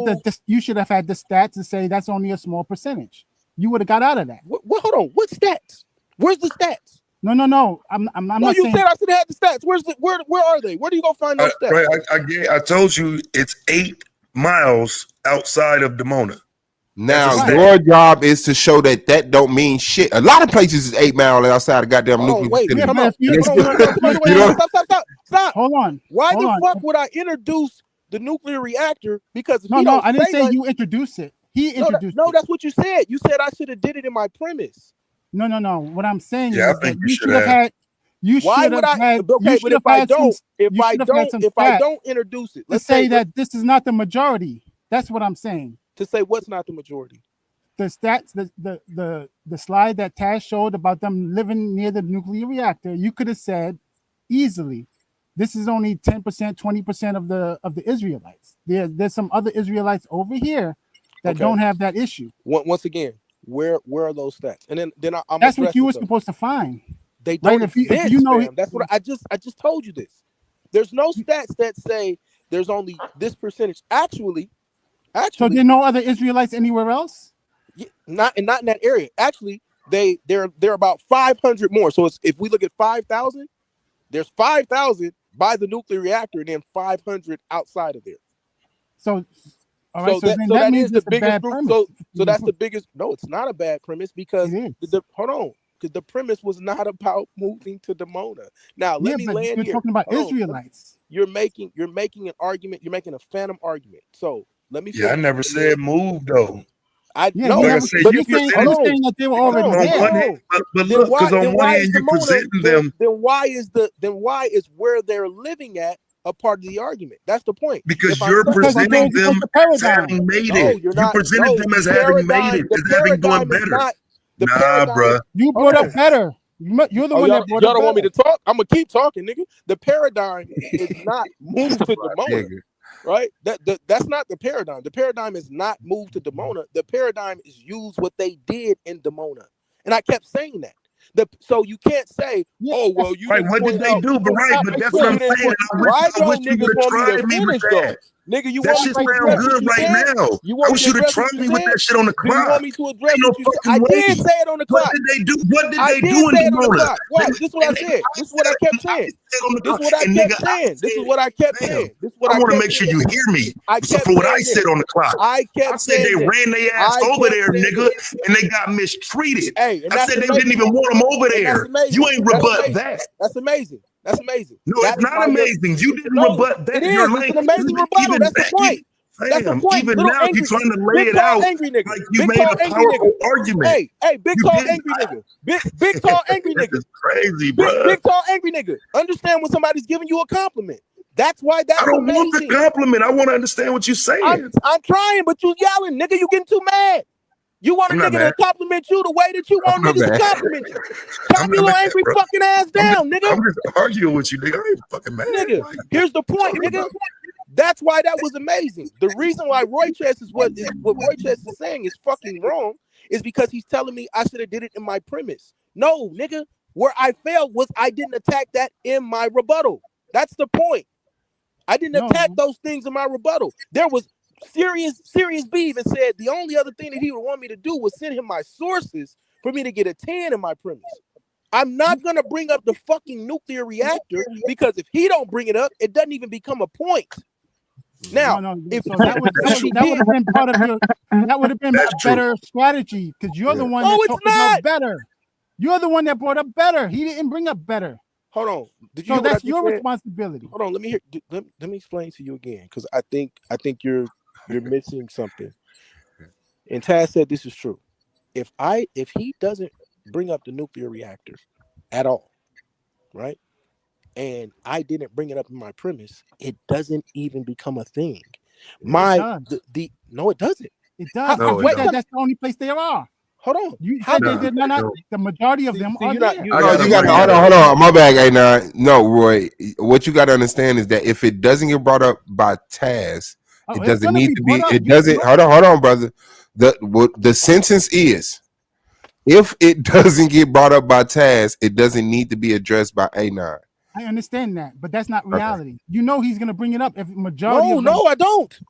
the stats to say that's only a small percentage. You would have got out of that. Hold on, what stats? Where's the stats? No. I'm not. You said I should have had the stats. Where are they? Where do you go find those stats? Right, I told you it's 8 miles outside of Dimona. Now your job is to show that don't mean shit. A lot of places is 8 miles outside of goddamn nuclear. Wait, stop. Hold on. Why the fuck would I introduce the nuclear reactor? Because no, I didn't say you introduced it. He introduced it. No, that's what you said. You said I should have did it in my premise. No. What I'm saying is that you should have had. Why would I? Okay, but if I don't introduce it, let's say that this is not the majority. That's what I'm saying. To say what's not the majority? The stats, the slide that Taz showed about them living near the nuclear reactor, you could have said easily, this is only 10%, 20% of the Israelites. There's some other Israelites over here that don't have that issue. Once again, where are those stats? And then I'm that's what you were supposed to find. They don't exist, if you know, that's what I just told you this. There's no stats that say there's only this percentage. Actually, so there are no other Israelites anywhere else? Not in that area. Actually, they're about 500 more. So if we look at 5,000, there's 5,000 by the nuclear reactor and then 500 outside of there. So that is the biggest group. So that's the biggest. No, it's not a bad premise because hold on. Because the premise was not about moving to Dimona. Now let me land here. You're talking about Israelites. You're making an argument. You're making a phantom argument. So let me. I never said move though. But you're saying that they were already there. But look, because on one hand you're presenting them. Then why is where they're living at a part of the argument? That's the point. Because you're presenting them as having made it. You presented them as having made it, as having done better. Nah, bro. You brought up better. You're the one that brought up better. Y'all don't want me to talk? I'm gonna keep talking, nigga. The paradigm is not move to Dimona, right? That's not the paradigm. The paradigm is not move to Dimona. The paradigm is use what they did in Dimona, and I kept saying that. So you can't say, oh well, you right. What did they do? But that's what I'm saying. I wish you would have tried me with that. Nigga, you that want shit me to sound good right now. I wish you'd have tried me with that shit on the clock. You want me to address I did say it on the clock. What did they do? What did they do in Dimona? What? This is what I said. This is what I kept saying. This is what I kept saying. This is what I kept saying. This is what I want to make sure you hear me. For what I said on the clock. I said they ran their ass over there, nigga, and they got mistreated. I said they didn't even want them over there. You ain't rebut that. That's amazing. That's amazing. No, That it's is not why amazing. You didn't no, rebut that. it Your is. It's an language, amazing rebuttal. even That's the point. That's the point. even Little now, angry, you're trying to lay big it tall out angry nigga. like you Big made tall a angry powerful nigga. argument. Hey, big You tall didn't. angry nigga. Big tall angry This nigga. is crazy, Big bro. tall angry nigga. Understand when somebody's giving you a compliment. That's why I that's don't want the amazing. compliment. I want to understand what you're saying. I'm trying, but you yelling, nigga. You getting too mad. You want a I'm not nigga mad. to compliment you the way that you want I'm niggas to mad. compliment you. I'm Calm your not little mad, angry bro. fucking ass down, nigga. I'm just arguing with you, nigga. I ain't fucking mad. Nigga, Like, here's the point, talking nigga. about? That's why that was amazing. The reason why Roy Chess is what Roy Chess is saying is fucking wrong is because he's telling me I should have did it in my premise. No, nigga. Where I failed was I didn't attack that in my rebuttal. That's the point. I didn't attack those things in my rebuttal. There was Serious B even said the only other thing that he would want me to do was send him my sources for me to get a 10 in my premise. I'm not gonna bring up the fucking nuclear reactor because if he don't bring it up, it doesn't even become a point. Now, if that would have been part of your, that would have been a better strategy because you're the one that talked about better. You're the one that brought up better. He didn't bring up better. Hold on. Did you so hear that's what I your said? responsibility. Hold on. Let me hear. Let me explain to you again because I think you're missing something. And Taz said this is true. If he doesn't bring up the nuclear reactor at all, right? And I didn't bring it up in my premise, it doesn't even become a thing. No, it doesn't. It does. That's the only place they are. Hold on. You said they're not. The majority of them are there. You got hold on. My bad, A9. No, Roy. What you got to understand is that if it doesn't get brought up by Taz, it doesn't need to be. It doesn't. Hold on, brother. The sentence is, if it doesn't get brought up by Taz, it doesn't need to be addressed by A9. I understand that, but that's not reality. Okay. You know he's gonna bring it up if majority. No, I don't.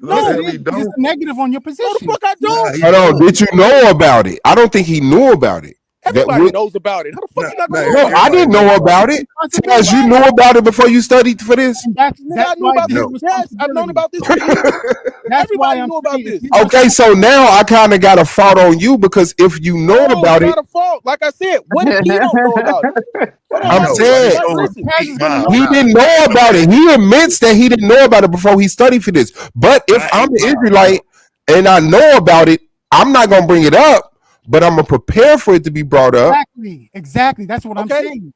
No, it's a negative on your position. No, the fuck I don't. Hold on. Did you know about it? I don't think he knew about it. Everybody knows about it. How the fuck you not gonna know No, about it? I didn't know about it. Taz, you knew about it before you studied for this? That's I knew about this. Yes, I've known about this for years. Everybody knew about this. Okay, so now I kind of got a fault on you because if you know about it, not a fault. Like I said, what if he don't know about it? I'm saying he didn't know about it. He admits that he didn't know about it before he studied for this. But if I'm an Israelite and I know about it, I'm not gonna bring it up. But I'm gonna prepare for it to be brought up. Exactly. That's what I'm saying.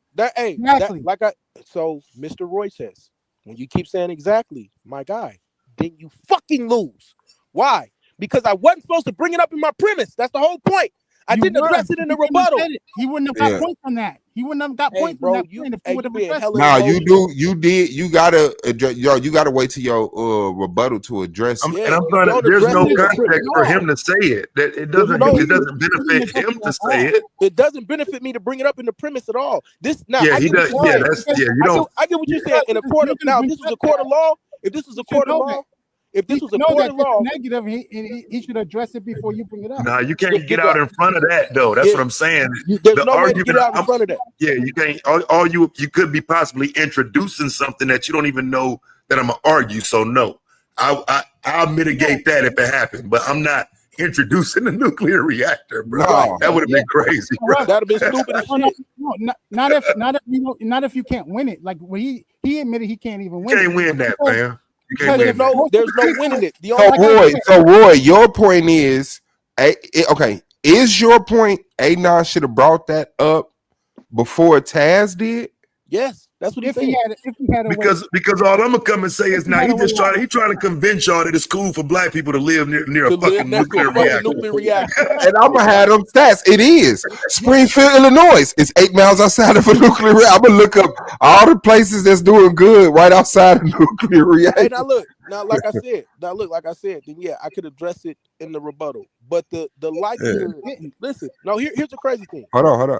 So Mr. Roy says, when you keep saying exactly, my guy, then you fucking lose. Why? Because I wasn't supposed to bring it up in my premise. That's the whole point. I didn't address it in the rebuttal. He wouldn't have got points from that. He wouldn't have got points from that. Nah, you did. You gotta address. You gotta wait till your rebuttal to address it. And I'm trying to. There's no context for him to say it. That it doesn't benefit him to say it. It doesn't benefit me to bring it up in the premise at all. This now. Yeah, he does. Yeah, you don't. I get what you're saying. In a court of now, if this was a court of law. If this was a court of law. If this was a court of law, negative, he should address it before you bring it up. Nah, you can't get out in front of that though. That's what I'm saying. There's no way to get out in front of that. Yeah, you can't. All you could be possibly introducing something that you don't even know that I'm gonna argue. So no, I'll mitigate that if it happens, but I'm not introducing a nuclear reactor, bro. No. That would have been crazy, bro. That'd have been stupid as shit. No, not if you can't win it. Like when he admitted he can't even win. Can't win that, man. There's no winning it. So Roy, your point is, okay, is your point A9 should have brought that up before Taz did? Yes, that's what if he had because all I'm gonna come and say is now he trying to convince y'all that it's cool for black people to live near a fucking nuclear reactor. And I'm gonna have them stats. It is Springfield, Illinois. It's 8 miles outside of a nuclear reactor. I'm gonna look up all the places that's doing good right outside of nuclear reactor. Hey, like I said, then yeah, I could address it in the rebuttal. But the likelihood, listen, no, here's the crazy thing. Hold on.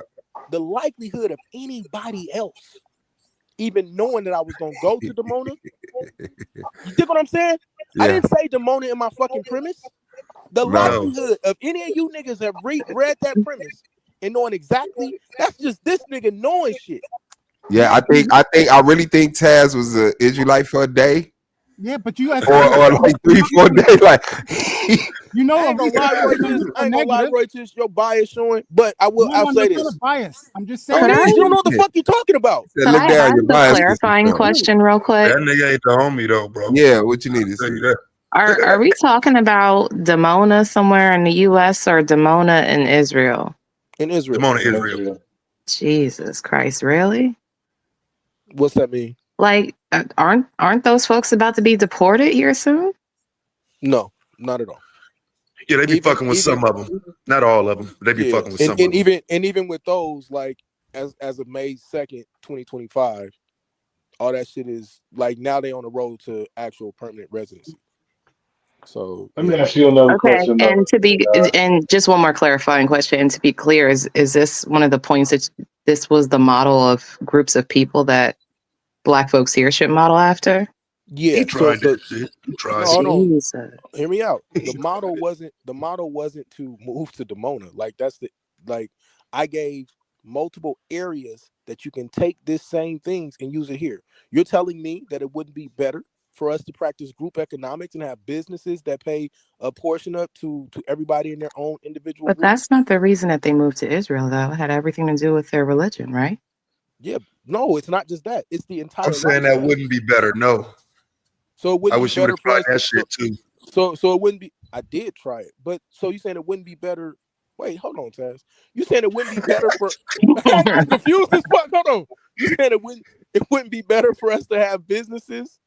The likelihood of anybody else even knowing that I was gonna go to Demona, you get what I'm saying? Yeah. I didn't say Demona in my fucking premise. The likelihood of any of you niggas have read that premise and knowing exactly, that's just this nigga knowing shit. Yeah, I really think Taz was an Israelite for a day. Yeah, but you as or like 3-4 days, like you know, I ain't gonna lie, Royces. Your bias showing, but I'll say not a this. bias. I'm just No, saying. it is. You don't know what the fuck you talking about. Look I down ask your a bias. clarifying question real quick? That nigga ain't the homie though, bro. Yeah, what you need to Tell say? you that. Are we talking about Demona somewhere in the U.S. or Demona in Israel? In Israel. Demona, Israel. Jesus Christ, really? What's that mean? Like, aren't those folks about to be deported here soon? No, not at all. Yeah, they be fucking with some of them, not all of them. They be fucking with some of them. Even with those, like as of May 2nd, 2025, all that shit is like now they on the road to actual permanent residency. So let me ask you another question. And just one more clarifying question. And to be clear, is this one of the points that this was the model of groups of people that Black folks here should model after? Yeah, he tried that shit. He tried. No, hold on. Hear me out. The model wasn't to move to Demona. Like I gave multiple areas that you can take this same things and use it here. You're telling me that it wouldn't be better for us to practice group economics and have businesses that pay a portion up to everybody in their own individual But group? that's not the reason that they moved to Israel, though. It had everything to do with their religion, right? Yeah, no, it's not just that. It's the entire. I'm saying that wouldn't be better. No. So it wouldn't I wish be you would better have for tried us. that shit too. So it wouldn't be. I did try it, but so you saying it wouldn't be better? Wait, hold on, Taz. You saying it wouldn't be better for? I'm confused as fuck. Hold on. You saying it wouldn't be better for us to have businesses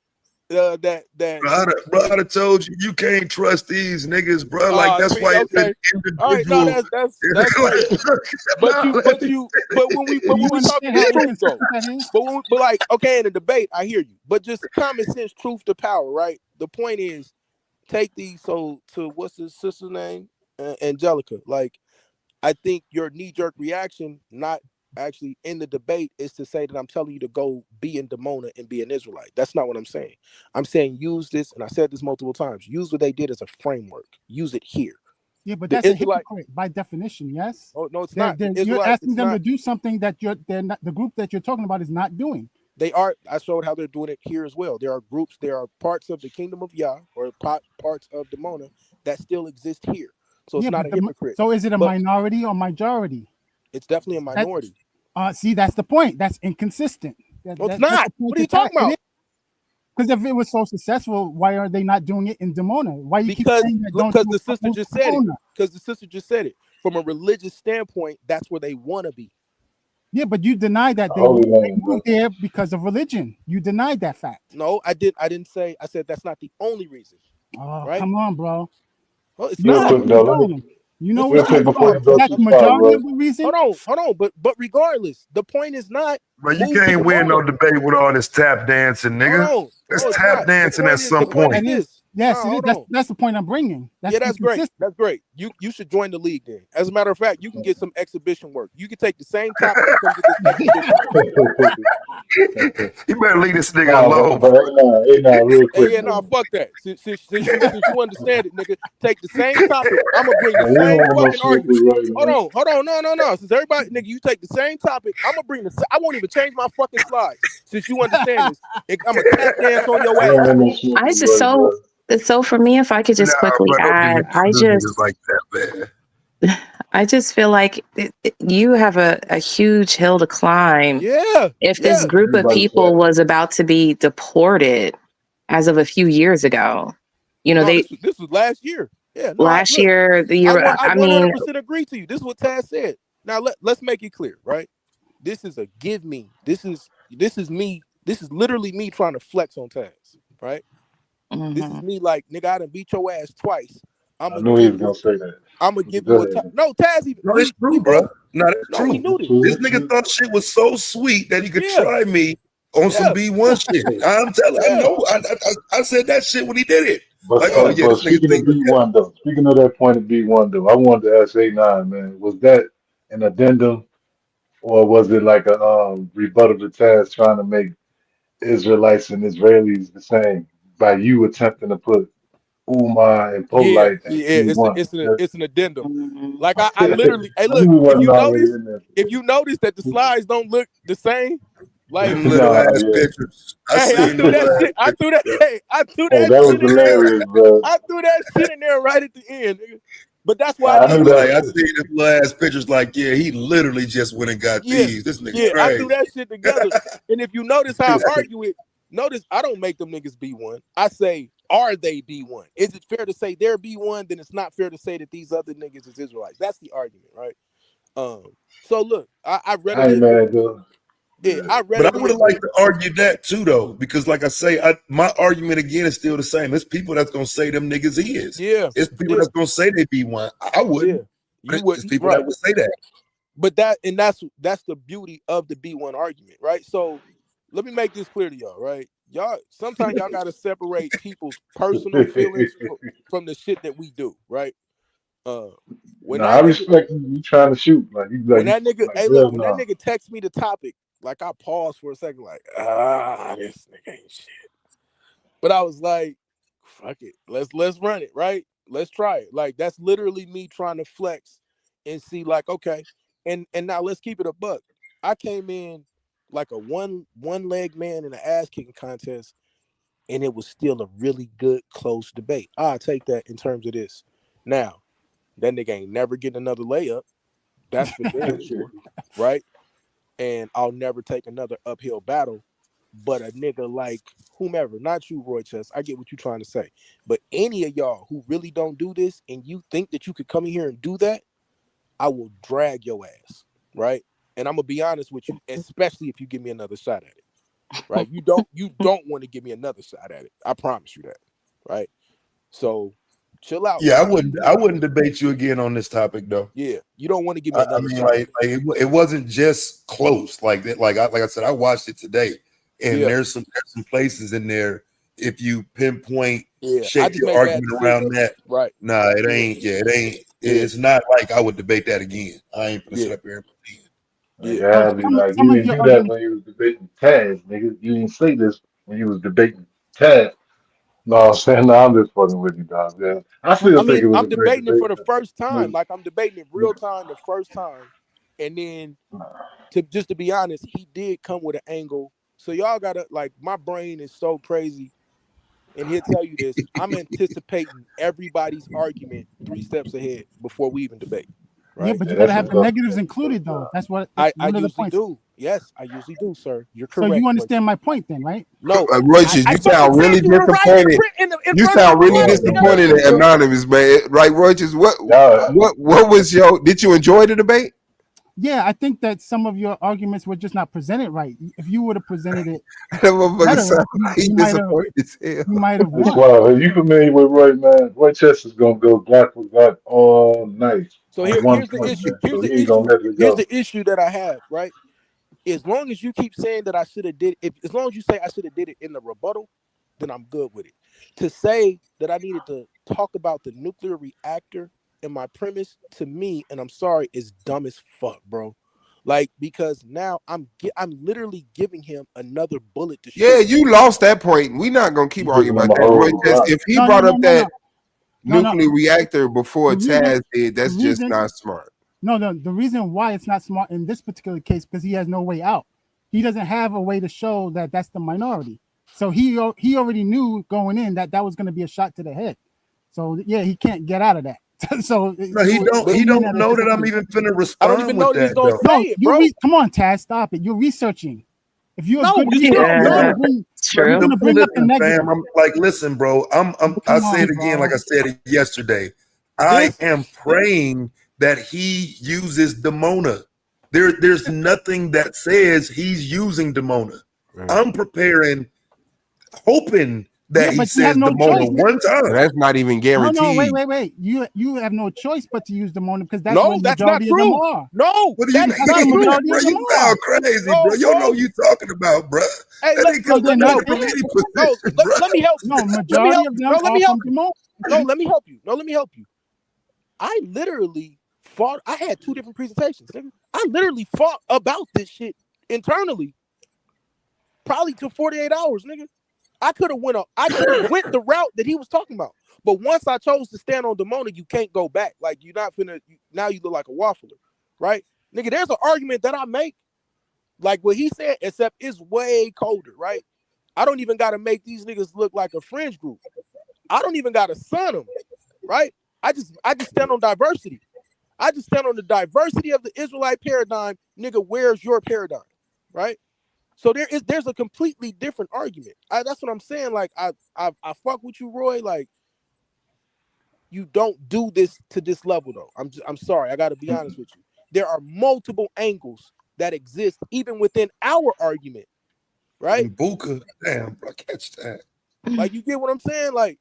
that. Bro, I'd have told you can't trust these niggas, bro. Like that's why it's an individual. All right, no, that's great. But when we talking the truth though, but like okay, in a debate, I hear you. But just common sense, truth to power, right? The point is, take these to what's his sister's name, Angelica. Like, I think your knee-jerk reaction, not actually in the debate, is to say that I'm telling you to go be in Demona and be an Israelite. That's not what I'm saying. I'm saying use this, and I said this multiple times. Use what they did as a framework. Use it here. Yeah, but that's a hypocrite by definition. Yes. Oh no, it's not. You're asking them to do something that they're not. The group that you're talking about is not doing. They are. I showed how they're doing it here as well. There are groups. There are parts of the Kingdom of Yah or parts of Demona that still exist here. So it's not a hypocrite. So is it a minority or majority? It's definitely a minority. See, that's the point. That's inconsistent. No, it's not. What are you talking about? Because if it was so successful, why are they not doing it in Demona? Why you keep saying that? Because the sister just said it. Because the sister just said it. From a religious standpoint, that's where they want to be. Yeah, but you denied that they moved there because of religion. You denied that fact. No, I didn't say. I said that's not the only reason. Oh, right? Come on, bro. Well, it's not. You know what's going on? That's the majority of the reason. Hold on. But regardless, the point is not. But you can't win no debate with all this tap dancing, nigga. It's tap dancing at some point. Yes, that's the point I'm bringing. That's great. That's great. You should join the league then. As a matter of fact, you can get some exhibition work. You can take the same topic and come to this exhibition. You better leave this nigga alone. Real quick. Yeah, no, fuck that. Since you understand it, nigga, take the same topic. I'm gonna bring the same fucking argument. Hold on, no. Since everybody, nigga, you take the same topic. I'm gonna bring I won't even change my fucking slides. Since you understand this, I'm gonna tap dance on your ass. I just so for me, if I could just quickly add, I just feel like you have a huge hill to climb. Yeah. If this group of people was about to be deported as of a few years ago, this was last year. Yeah. No, last year, the year. I 100% agree to you. This is what Taz said. Now let's make it clear, right? This is a give me. This is me. This is literally me trying to flex on Taz, right? Mm-hmm. This is me like, nigga, I done beat your ass twice. I knew he was gonna say that. I'm gonna give you a no, Taz. Even no, it's true, bro. No, that's true. He knew this nigga thought shit was so sweet that he could try me on some B1 shit. I'm telling you, I know. I said that shit when he did it. But, like, but speaking of B1 though, speaking of that point of B1 though, I wanted to ask A9, man, was that an addendum or was it like a rebuttal to Taz trying to make Israelites and Israelis the same by you attempting to put Umar and Polite? It's an addendum. Like I literally, hey, look, if you notice that the slides don't look the same, Like them little ass pictures. I threw that shit. I threw that. Hey, I threw Hey, that that was shit in there. hilarious, bro. I threw that shit in there right at the end, nigga. But that's why I I did knew the Like I that. see them little ass pictures. Like he literally just went and got yeah, these. This nigga yeah. I crazy. threw that shit together. And if you notice how I argue it, notice I don't make them niggas B1. I say, are they B1? Is it fair to say they're B1? Then it's not fair to say that these other niggas is Israelites. That's the argument, right? So look, I I readily ain't admit. mad though. Yeah, I But I readily would have liked admit. to argue that too, though, because like I say, my argument again is still the same. It's people that's gonna say them niggas is. Yeah, It's people yeah, that's gonna say they be one. I yeah. wouldn't, but You it's wouldn't, people that right? would say that. But that's the beauty of the B1 argument, right? So let me make this clear to y'all, right? Y'all sometimes y'all gotta separate people's personal feelings from the shit that we do, right? When No, I that nigga respect you trying to shoot. Like you when that nigga like hey look, hell when that no. nigga texts me the topic, like I paused for a second, like, this nigga ain't shit. But I was like, fuck it. Let's run it, right? Let's try it. Like that's literally me trying to flex and see, like, okay. And now let's keep it a buck. I came in like a one leg man in an ass kicking contest, and it was still a really good close debate. I'll take that in terms of this. Now, that nigga ain't never getting another layup. That's for damn sure, right? And I'll never take another uphill battle. But a nigga like whomever, not you, Roy Chess, I get what you're trying to say. But any of y'all who really don't do this and you think that you could come in here and do that, I will drag your ass, right? And I'm gonna be honest with you, especially if you give me another shot at it, right? You don't want to give me another shot at it. I promise you that, right? So chill out, Yeah, man. I wouldn't debate you again on this topic though. Yeah, you don't want to give me I another mean, shot at it. it wasn't just close like that. Like I said, I watched it today, and Yeah, there's some places in there. If you pinpoint, yeah. I shape just your make bad argument around decisions, that, right? nah, it Yeah, ain't. Yeah, it ain't. yeah, It's not like I would debate that again. I ain't gonna yeah, sit up here. Like yeah. I'll be like, Some you of didn't your do that arguments. when you was debating Taz, nigga. You didn't say this when you was debating Taz. No, I'm saying, no, I'm just fucking with you, dog. Yeah. I still I think mean, it was a I'm great debating it debate. for the first time. But, Like I'm debating it real time the first time. And then to be honest, he did come with an angle. So y'all gotta like my brain is so crazy. And he'll tell you this. I'm anticipating everybody's argument 3 steps ahead before we even debate. Yeah, Right. but you yeah, gotta that's have what's the up. negatives That's what's included though. up. That's I one of the usually points. do. Yes, I usually do, sir. You're So you correct. understand my point then, right? No, Roaches, I you fucking sound said really you were right disappointed. in You front of the sound really rebuttal, Yeah, nigga. disappointed at Anonymous, man. Right, Roaches? y'all, What was your? Did you enjoy the debate? Yeah, I think that some of your arguments were just not presented right. If you would have presented it That motherfucker better, sound like he disappointed as hell. you might have it's won. wild. Are you familiar with Roy, man? Roy Chester's gonna go black for black all night So on one here's the point, issue. man. So he ain't gonna let it Here's go. the issue that I have, right? As long as you keep saying that I should have did it, as long as you say I should have did it in the rebuttal, then I'm good with it. To say that I needed to talk about the nuclear reactor in my premise, to me, and I'm sorry, is dumb as fuck, bro. Like because now I'm literally giving him another bullet to Yeah, shoot. you lost that point. We're not gonna keep You arguing giving him about a that. Roy whole Test, lot. if he No, no, brought no, up no, that no, no, no. nuclear reactor before The reason, Taz did, the that's just reason, not smart. no, the reason why it's not smart in this particular case because he has no way out. He doesn't have a way to show that that's the minority. So he already knew going in that was going to be a shot to the head. So yeah, he can't get out of that. So No, he don't. But He came in don't at a know that I'm disadvantage. even finna I don't even respond know with that he's that gonna though. say No, it, bro. come on, Taz, stop it. You're researching. If you're a No, good you still researcher, don't you're know. gonna No, bring you're True. gonna bring up the listen, negative. fam. I'm like, listen, bro. I Come say on, it again, like bro. I said it yesterday. I This am praying that he uses Demona. There's nothing that says he's using Demona. Right. I'm preparing, hoping Yeah, that he but you have says no choice. Demona one So time. that's not even No, wait, guaranteed. You have no choice but to use the mono because that's where no, the that's not majority of them true. are. No, What do you that is That's where not the mean, true. majority bro? of them You are. sound crazy, bro. No, You don't know bro. what you talking about, bro. Hey, That ain't So come let from then me no help that's you. it. any No, position, bro. let me help you. No, Let me majority help of you. them No, let are me help from you. Demone. No, let me help you. No, let me help you. I literally fought. I had 2 different presentations, nigga. I literally fought about this shit internally, probably till 48 hours, nigga. I could have went the route that he was talking about. But once I chose to stand on Demona, you can't go back. Like you're not finna now you look like a waffler, right? Nigga, there's an argument that I make Like what he said, except it's way colder, right? I don't even got to make these niggas look like a fringe group. I don't even got to son them, right? I just stand on diversity. I just stand on the diversity of the Israelite paradigm. Nigga, where's your paradigm, right? So there's a completely different argument. That's what I'm saying. Like I fuck with you, Roy. Like you don't do this to this level though. I'm sorry. I got to be honest with you. There are multiple angles that exist even within our argument, right? And Buka, damn, bro, catch that. Like you get what I'm saying? Like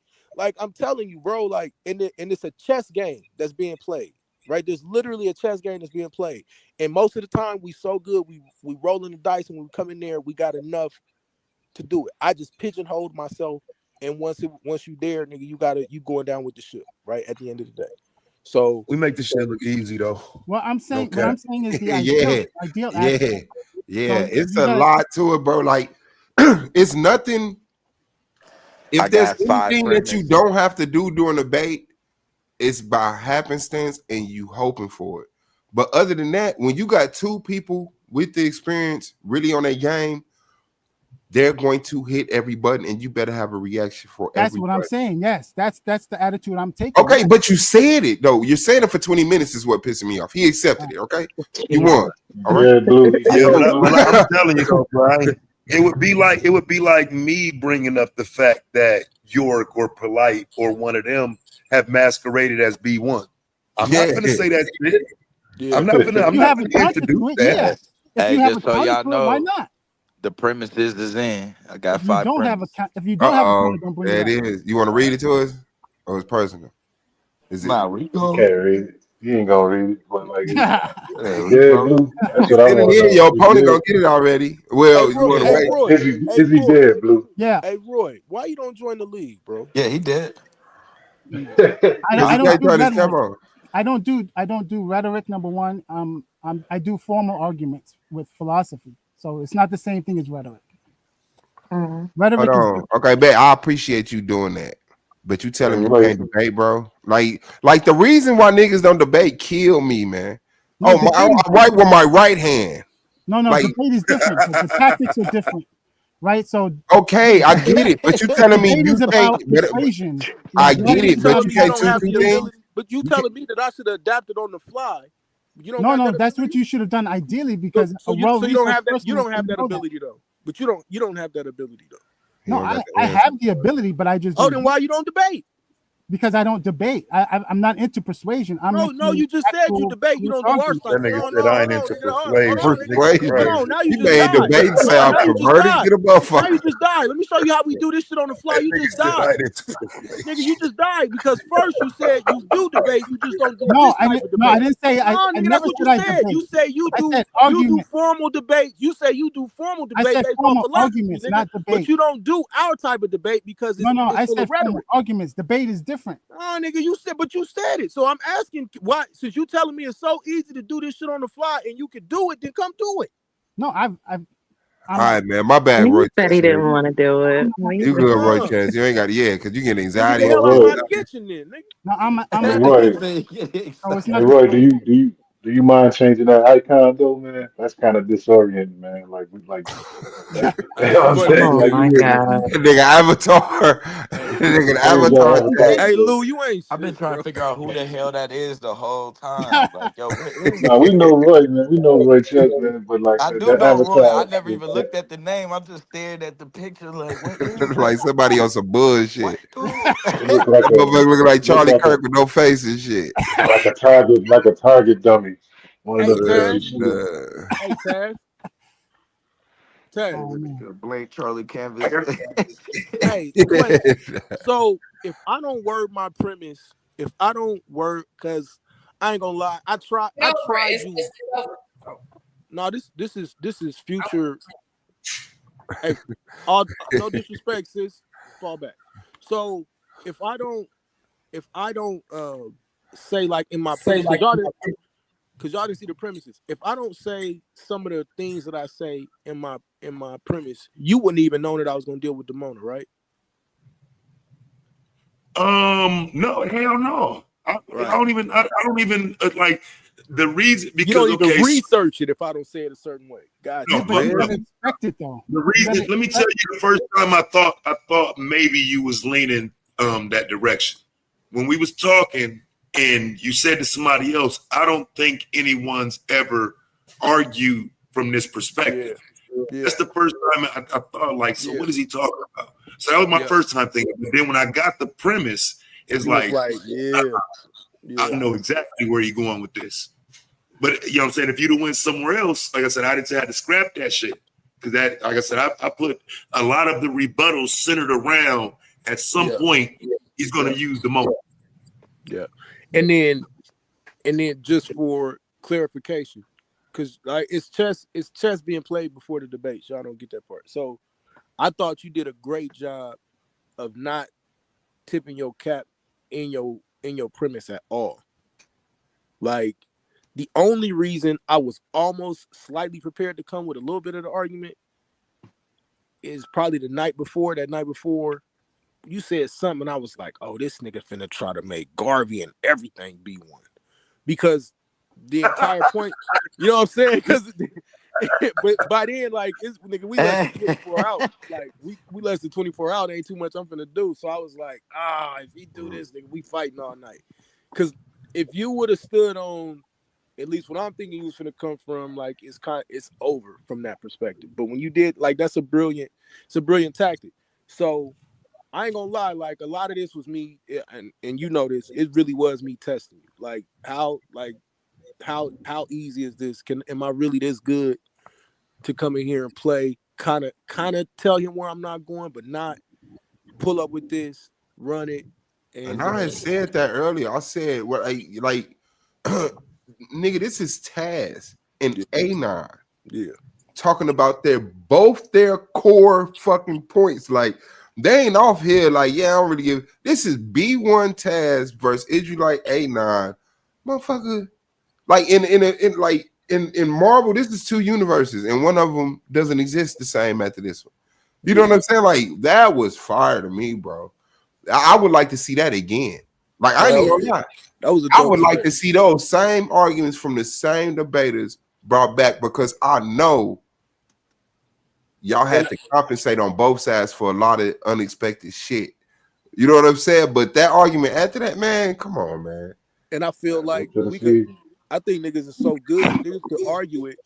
I'm telling you, bro. Like and it's a chess game that's being played, right? There's literally a chess game that's being played, and most of the time we so good we rolling the dice, and when we come in there, we got enough to do it. I just pigeonholed myself, and once you there, nigga, you going down with the ship, right? At the end of the day. So we make the shit look easy though. What I'm saying is the ideal yeah. aspect. Yeah, So it's a lot to it, bro. Like it's nothing. If there's anything that you don't have to do during the debate, it's by happenstance and you hoping for it. But other than that, when you got two people with the experience really on their game, they're going to hit every button, and you better have a reaction for every That's what I'm saying. Yes, that's the attitude I'm taking. Okay, but you said it though. You're saying it for 20 minutes is what pissing me off. He accepted it. Okay, you won. All right. Yeah, Blue. Yeah, but I'm telling you though, Brian, it would be like me bringing up the fact that York or Polite or one of them have masqueraded as B1. I'm not going to say that shit. Yeah. I'm not going to introduce that. Hey, just so y'all know, why not? The premises is in. I got If you 5 don't premises. if you don't have a counter, don't bring There it it up. is. You want to read it to us, or it's personal? Is it? Nah, we You can't read it. You ain't gonna read it, but like, Yeah, Blue. That's what I send it want to in. know. Your Is opponent dead? gonna get it already. Well, you want to wait? Roy, Is he dead, Blue? Yeah. Hey, Roy, why you don't join the league, bro? Yeah, he did. I don't do turn his rhetoric. camera on. I don't do rhetoric. Number one, I do formal arguments with philosophy, so it's not the same thing as rhetoric. Rhetoric Hold is on. Okay, bet I appreciate you doing that. But you telling me you can't debate, bro? Like the reason why niggas don't debate kill me, man. No, I write with my right hand. No, like, debate is different. The tactics are different, right? So okay, I get it, but you telling me debate you is about can't. persuasion. I get it, but telling you me you can't don't have choose the two things. ability, but you telling me that I should adapt it on the fly. You don't No, that's what you should have done ideally because so you don't have that. You don't have that ability though. But you don't have that ability though. No, I have the ability, but I just then why you don't debate? Because I don't debate. I'm not into persuasion. No, you just said you debate. You don't do our stuff. That nigga said I ain't into persuasion. No, now you He just made died. debate and say I'm now you just perverted. died. Get a motherfucker. Now you just died. Let me show you how we do this shit on the fly. You just died. Nigga, you just died because first you said you do debate, you just don't do this type of debate. No, I didn't say I nigga, never that's what said you I said. debate. You say you do formal debate. You say you do formal debate said based formal on philosophy, arguments, nigga, not but debate. you don't do our type of debate because it's, No, it's I full said of formal rhetoric. arguments. Debate is different. Oh, nigga, but you said it. So I'm asking why, since you telling me it's so easy to do this shit on the fly and you can do it, then come do it. No, All right, man. My bad, Roy. Said he didn't want to do it. You good, Roy Chance. You ain't got it. Because you get anxiety. Get the hell out of my kitchen then, nigga. No, I'm Hey, Roy. it's Hey, not Roy, do you mind changing that icon though, man? That's kind of disorienting, man. Like, you know what I'm saying? Oh Like, my god. Nigga avatar. Nigga avatar. Hey, Lou, you ain't I've been shit, trying bro. to figure out who the hell that is the whole time. Like, yo, what is Nah, we know Roy, man. We know Roy Chess, man. But like I do that know Roy. I avatar, never even looked at the name. I'm just staring at the picture like, what is that? Like somebody on some bullshit. it look like That motherfucker looking like Charlie like Kirk with no face and shit. like a target dummy. One of them things you shoot. Hey, Taz. Blank Charlie canvas. Hey, question. So if I don't word my premise, because I ain't gonna lie, I tried you. No, this is future. Hey, no disrespect, sis. Fall back. So if I don't say like in my premise, because y'all didn't see the premises. If I don't say some of the things that I say in my premise, you wouldn't even know that I was gonna deal with Demona, right? No, hell no. I don't even like the reason You don't because even research it if I don't say it a certain way. God, no, Yeah, but you gotta expect it though. the You gotta reason. Let me tell expect you, the first time I thought maybe you was leaning that direction when we was talking, and you said to somebody else, "I don't think anyone's ever argued from this perspective." That's the first time I thought, like, so what is he talking about? So that was my first time thinking. But then when I got the premise, it's you was like, like, I know exactly where you're going with this. But you know what I'm saying? If you'd have went somewhere else, like I said, I didn't say I had to scrap that shit. Because that, like I said, I put a lot of the rebuttals centered around at some point he's gonna use the moment. Yeah. And then just for clarification, because like it's chess being played before the debate. Y'all don't get that part. So I thought you did a great job of not tipping your cap in your premise at all. Like the only reason I was almost slightly prepared to come with a little bit of the argument is probably the night before. That night before, you said something, I was like, "Oh, this nigga finna try to make Garvey and everything be one," because the entire point, you know what I'm saying? Because but by then, like, it's nigga, we less than 24 out. Like we less than 24 out. Ain't too much I'm finna do. So I was like, if he do this, nigga, we fighting all night. Because if you would have stood on, at least what I'm thinking you was finna come from, like it's over from that perspective. But when you did, like, it's a brilliant tactic. So I ain't gonna lie, like a lot of this was me, and you know this, it really was me testing you. Like how easy is this? Am I really this good to come in here and play? Kind of tell him where I'm not going, but not pull up with this, run it. And I had said that earlier. I said, "What, like, nigga, this is Taz and A9, talking about both their core fucking points. Like, they ain't off here. Like, yeah, I don't really give. This is B1 Taz versus Israelite A9, motherfucker. Like in Marvel, this is two universes, and one of them doesn't exist the same after this one. You know what I'm saying? Like, that was fire to me, bro. I would like to see that again. Like, I ain't even gonna lie. That was I would like to see those same arguments from the same debaters brought back, because I know y'all had to compensate on both sides for a lot of unexpected shit. You know what I'm saying? But that argument after that, man, come on, man. And I feel like I think niggas are so good, niggas could argue it.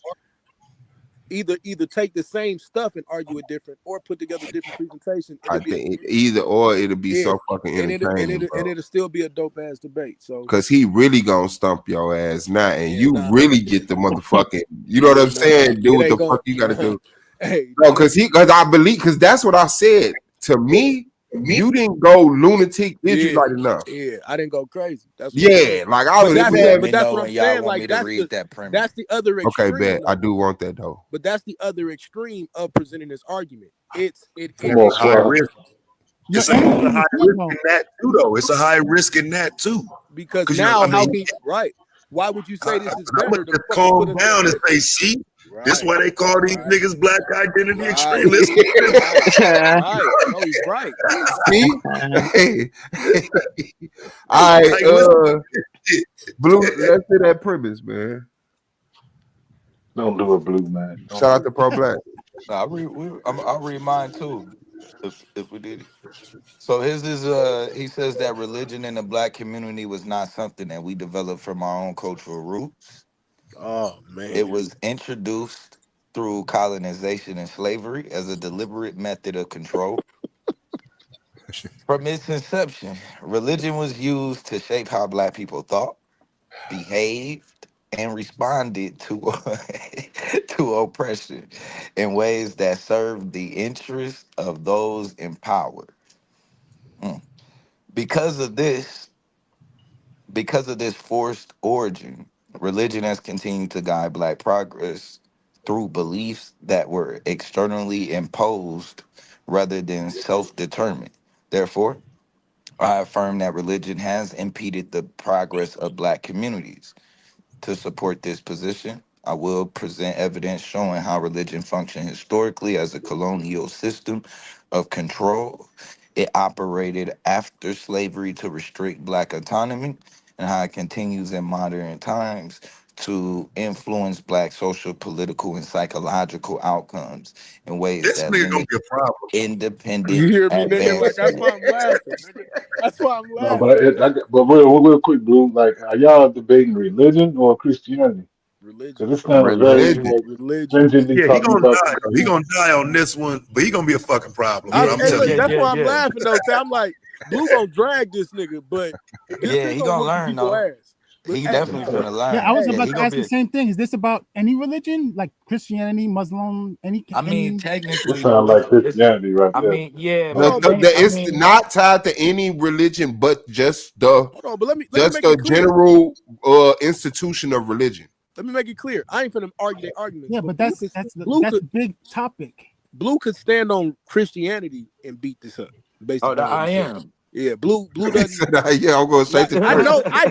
Either take the same stuff and argue it different, or put together different presentations. I think either or, it'll be so fucking entertaining, and it'll still be a dope ass debate. So, because he really gonna stump your ass now, and you really get the motherfucking, you know what I'm saying? Do what the fuck you gotta do. No, because I believe, because that's what I said. To me, you didn't go lunatic Israelite enough. Yeah, I didn't go crazy. That's like I was. But that's what I'm saying. Like that's the other extreme. Okay, bet I do want that though. But that's the other extreme of presenting this argument. It's high risk. It's a high risk in that too, though. It's a high risk in that too. Because now, how can why would you say this is better? To calm down and say, see, this is why they call these niggas black identity extremists. No, he's right. See? All right, Blue, let's do that premise, man. Don't do it, Blue, man. Shout out to Pro Black. I'll read mine too, if we did it. So his is he says that religion in the black community was not something that we developed from our own cultural roots. Oh man. It was introduced through colonization and slavery as a deliberate method of control. From its inception, religion was used to shape how black people thought, behaved, and responded to to oppression in ways that served the interests of those in power. Because of this forced origin, religion has continued to guide black progress through beliefs that were externally imposed rather than self-determined. Therefore, I affirm that religion has impeded the progress of black communities. To support this position, I will present evidence showing how religion functioned historically as a colonial system of control. It operated after slavery to restrict black autonomy, and how it continues in modern times to influence black social, political, and psychological outcomes in ways This that nigga gonna limit be a problem. independent You hear me, nigga? Like that's advancement. why I'm laughing, nigga. That's why I'm No, laughing. but real quick, Blue. Like, are y'all debating religion or Christianity? Religion, Because it's kind of very Religion. like religion. stringently Yeah, he talking gonna about die. He Christianity. gonna die on this one, but he gonna be a fucking problem, bro. Yeah, I'm Hey, yeah, telling look, yeah, you. that's yeah, why I'm yeah. laughing though. Say I'm like, Blue gonna drag this nigga, but this Yeah, he he gonna gonna whoop some learn people though. ass. But He hey, definitely finna Yeah, I learn. was hey, Yeah, about he to gonna ask the be. same thing. Is this about any religion, like Christianity, Muslim, I mean, any? This technically, sounds bro. like It's. Christianity right I there. mean, yeah, hold on, but but I It's mean, not tied to any religion, but just the hold on, but let me make it clear. general institution of religion. Let me make it clear. I ain't finna argue their arguments, Yeah, but but that's that's the Blue that's could the big topic. Blue could stand on Christianity and beat this up based oh, upon that what he I said. am. Yeah, Blue He doesn't said, "Yeah, I'm going straight like. to I church."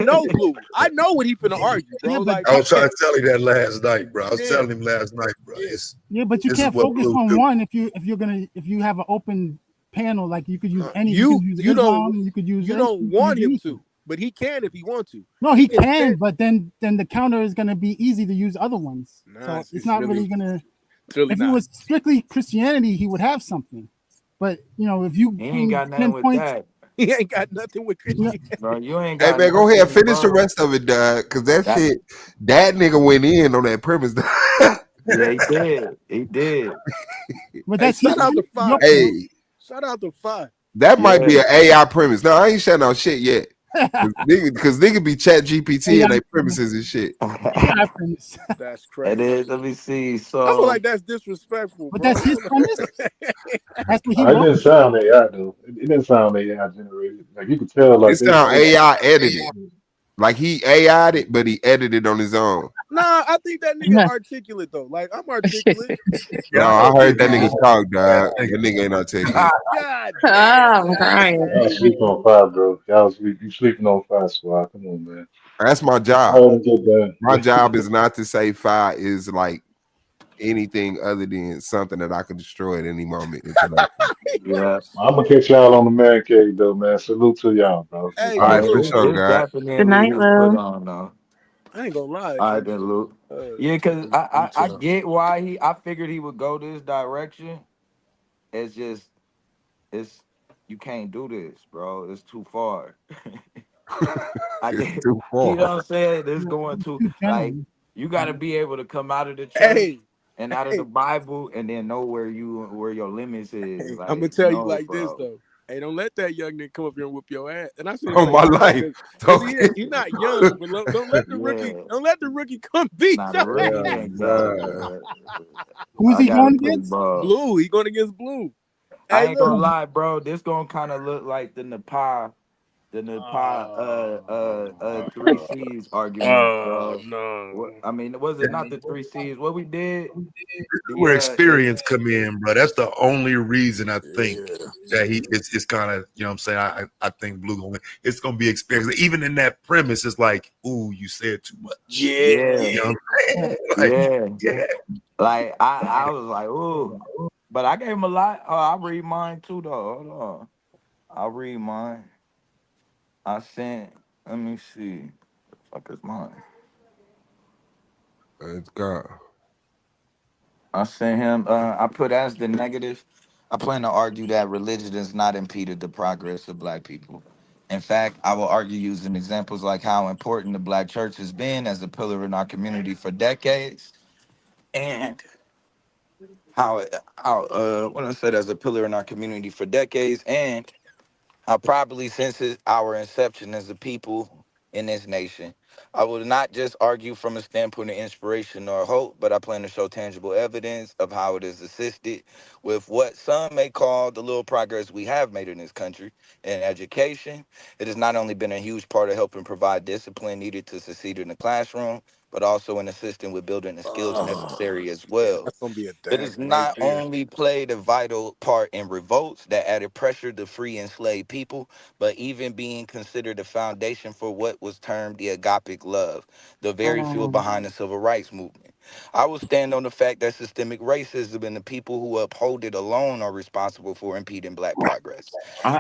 know Blue. I know what he finna argue, Yeah, bro. but Like, I was trying to tell you that last night, bro. I was yeah, telling him last night, bro. It's, yeah, but you this is can't what focus Blue on do. one if you have an open panel. Like you could use any. You you could use you don't Islam. You could use you any. don't You could use want him anything. to, but he can if he wants to. No, He he can can, stand. but then the counter is gonna be easy to use other ones. Nah, So it's it's not really really gonna. it's really If it not. was strictly Christianity, he would have something. But if you He ain't can got nothing with pinpoint, that, He ain't got nothing with you know, Christianity. bro. You ain't Hey got man, go ahead, nothing, finish the bro. rest of it, Doug, because that That shit, that nigga went in on that premise. yeah, he did. He did. but Hey, that's shout out to your Five, bro. Hey, Shout out to Five. that might Yeah. be an AI premise. No, I ain't shutting out shit yet. Because nigga be chat GPT and AI they premise. premises and shit. AI premise. That's It crazy. is. Let me see. I feel So like that's disrespectful, But bro. that's I his don't premise. know. That's what he It didn't wants. sound AI though. It didn't sound AI generated. Like you could tell, It like sound they AI edited. Like he AI'd it, but he edited on his own. Nah, I think that nigga articulate though. Like I'm articulate. No, Yeah, I I know heard that B1. nigga talk, That dog. nigga. That nigga ain't articulate. God Oh, damn, I'm God. crying. y'all sleep on Five, bro. Y'all sleep. You sleeping on Five, Squad. Come on, man. That's my It's job. hard to get My done. job is not to say fire is like anything other than something that I can destroy at any moment intellectually. yeah, I'm gonna catch y'all on the man cave though, man. Salute to y'all, bro. Hey, All hey, right, yeah. for Luke. sure, It's God. Good definitely night, is put Lou. on though. I ain't gonna lie. I did look. Yeah, cause I get why I figured he would go this direction. It's just it's you can't do this, bro. It's too far. I It's get too you know far. what I'm saying? It's going to Too like general. you gotta be able to come out of the church Hey, and out of the hey, Bible and then know where your limits is. hey. I'm gonna Like, tell you no, like this bro. though. Hey, don't let that young nigga come up here and whoop your ass. And I shouldn't On say my young life. because Okay. he's not young, but Yeah. don't let the rookie come beat Nah, the your rookie Yeah, ain't ass. coming, man. man. Who's I he gotta going play against? ball. Blue, he going against Blue. I Hey, ain't look. gonna lie, bro. This gonna kind of look like the Napai three C's argument, Oh bro. no. What I mean, was it not the three C's? What we did, This is the where experience come in, bro. That's the only reason I think Yeah. that it's kind of, you know what I'm saying? I think Blue gonna win. It's gonna be experience. Even in that premise, it's like, ooh, you said too much. Yeah. yeah, You know what I'm saying? Like, yeah. yeah. Like I was like, ooh, but I gave him a lot. Oh, I read mine too, though. Hold on, I'll read mine. I sent. Let me see. What the fuck is mine? Let's go. I sent him. I put as the negative. I plan to argue that religion has not impeded the progress of Black people. In fact, I will argue using examples like how important the Black church has been as a pillar in our community for decades, and when I said as a pillar in our community for decades, and probably since our inception as a people in this nation. I will not just argue from a standpoint of inspiration or hope, but I plan to show tangible evidence of how it has assisted with what some may call the little progress we have made in this country in education. It has not only been a huge part of helping provide discipline needed to succeed in the classroom, but also in assisting with building the skills necessary as well. That's gonna be a It dagger has right not there. only played a vital part in revolts that added pressure to free enslaved people, but even being considered a foundation for what was termed the agapic love, the very fuel behind the civil rights movement. I will stand on the fact that systemic racism and the people who uphold it alone are responsible for impeding Black progress.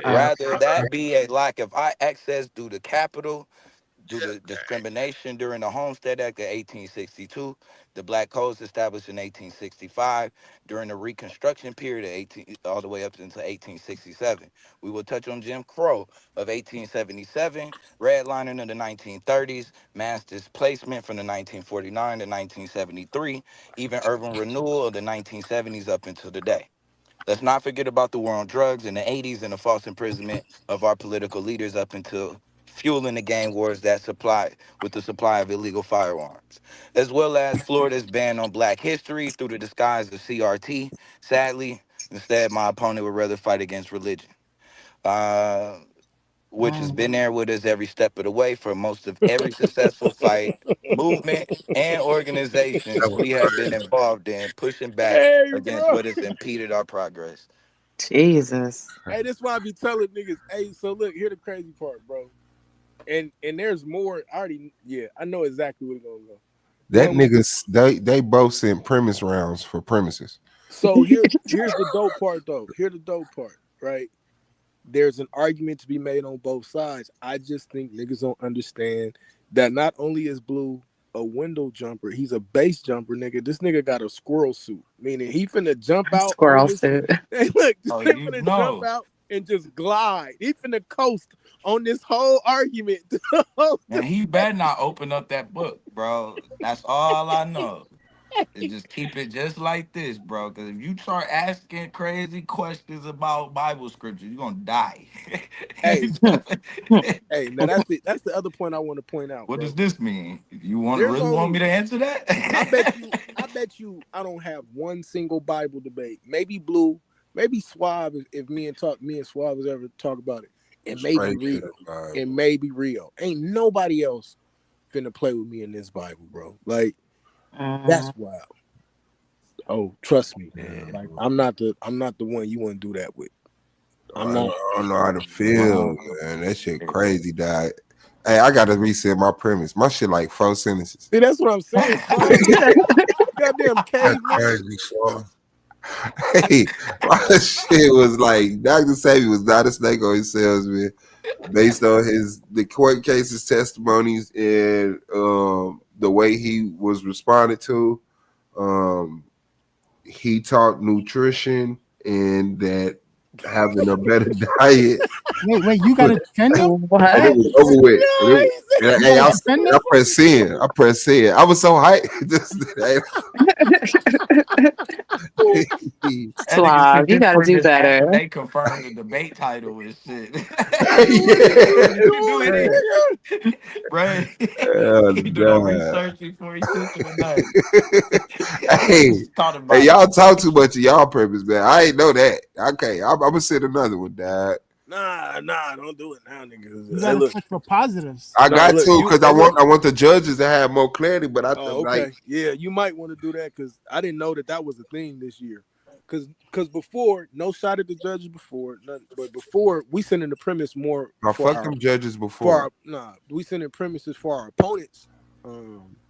Rather that be a lack of access due to capital, due to discrimination during the Homestead Act of 1862, the Black Codes established in 1865, during the Reconstruction period of all the way up until 1867. We will touch on Jim Crow of 1877, redlining of the 1930s, mass displacement from the 1949 to 1973, even urban renewal of the 1970s up until today. Let's not forget about the war on drugs in the 80s and the false imprisonment of our political leaders up until fueling the gang wars that supply with the supply of illegal firearms, as well as Florida's ban on black history through the disguise of CRT. Sadly, instead, my opponent would rather fight against religion, which has been there with us every step of the way for most of every successful fight, movement, and organizations we have been involved in, pushing back Hey, against bro. what has impeded our progress. Jesus. Hey, that's why I be telling niggas. Hey, so look, here the crazy part, bro. And there's more. I know exactly where it's gonna go. That niggas, they both sent premise rounds for premises. So here's the dope part, though. Here's the dope part, right? There's an argument to be made on both sides. I just think niggas don't understand that not only is Blue a window jumper, he's a base jumper, nigga. This nigga got a squirrel suit, meaning he finna jump out on Squirrel this. suit. Hey, look, this Oh, nigga you finna know. jump out and just glide. He finna coast on this whole argument. And he better not open up that book, bro. That's all I know. And just keep it just like this, bro. Because if you start asking crazy questions about Bible scripture, you're gonna die. Hey, hey, now that's the other point I want to point out. What bro. does this mean? You There's really want me to answer that? I bet you I don't have one single Bible debate. Maybe Blue, maybe Suave if me and Suave ever talk about it. And maybe Rio. And maybe Rio. Ain't nobody else finna play with me in this Bible, bro. Like that's wild. Oh, trust me, man. Like I'm not the one you want to do that with. I'm not. I don't know how to feel, man. That shit crazy, dog. Hey, I gotta reset my premise. My shit like 4 sentences. See, that's what I'm saying. Goddamn caveman. Crazy, hey, my shit was like Dr. Sebi was not a snake on his salesman, based on the court cases, testimonies, and the way he was responded to. He taught nutrition and that having a better diet. Wait, you got to defend him? And it was over with. Hey, I press send. I was so hyped. Suave, you gotta do better. They confirmed the debate title and shit. Right? He do no research before he sent you tonight. Hey, y'all talk too much of y'all purpose, man. I ain't know that. Okay, I'm gonna send another one, dad. Nah, don't do it now, nigga. You gotta look for positives. I got to because I want the judges to have more clarity. But I think okay, yeah, you might want to do that because I didn't know that was a thing this year. Because before, no shot at the judges before, but before we sent in the premise more. Fuck them judges before. We sent in premises for our opponents.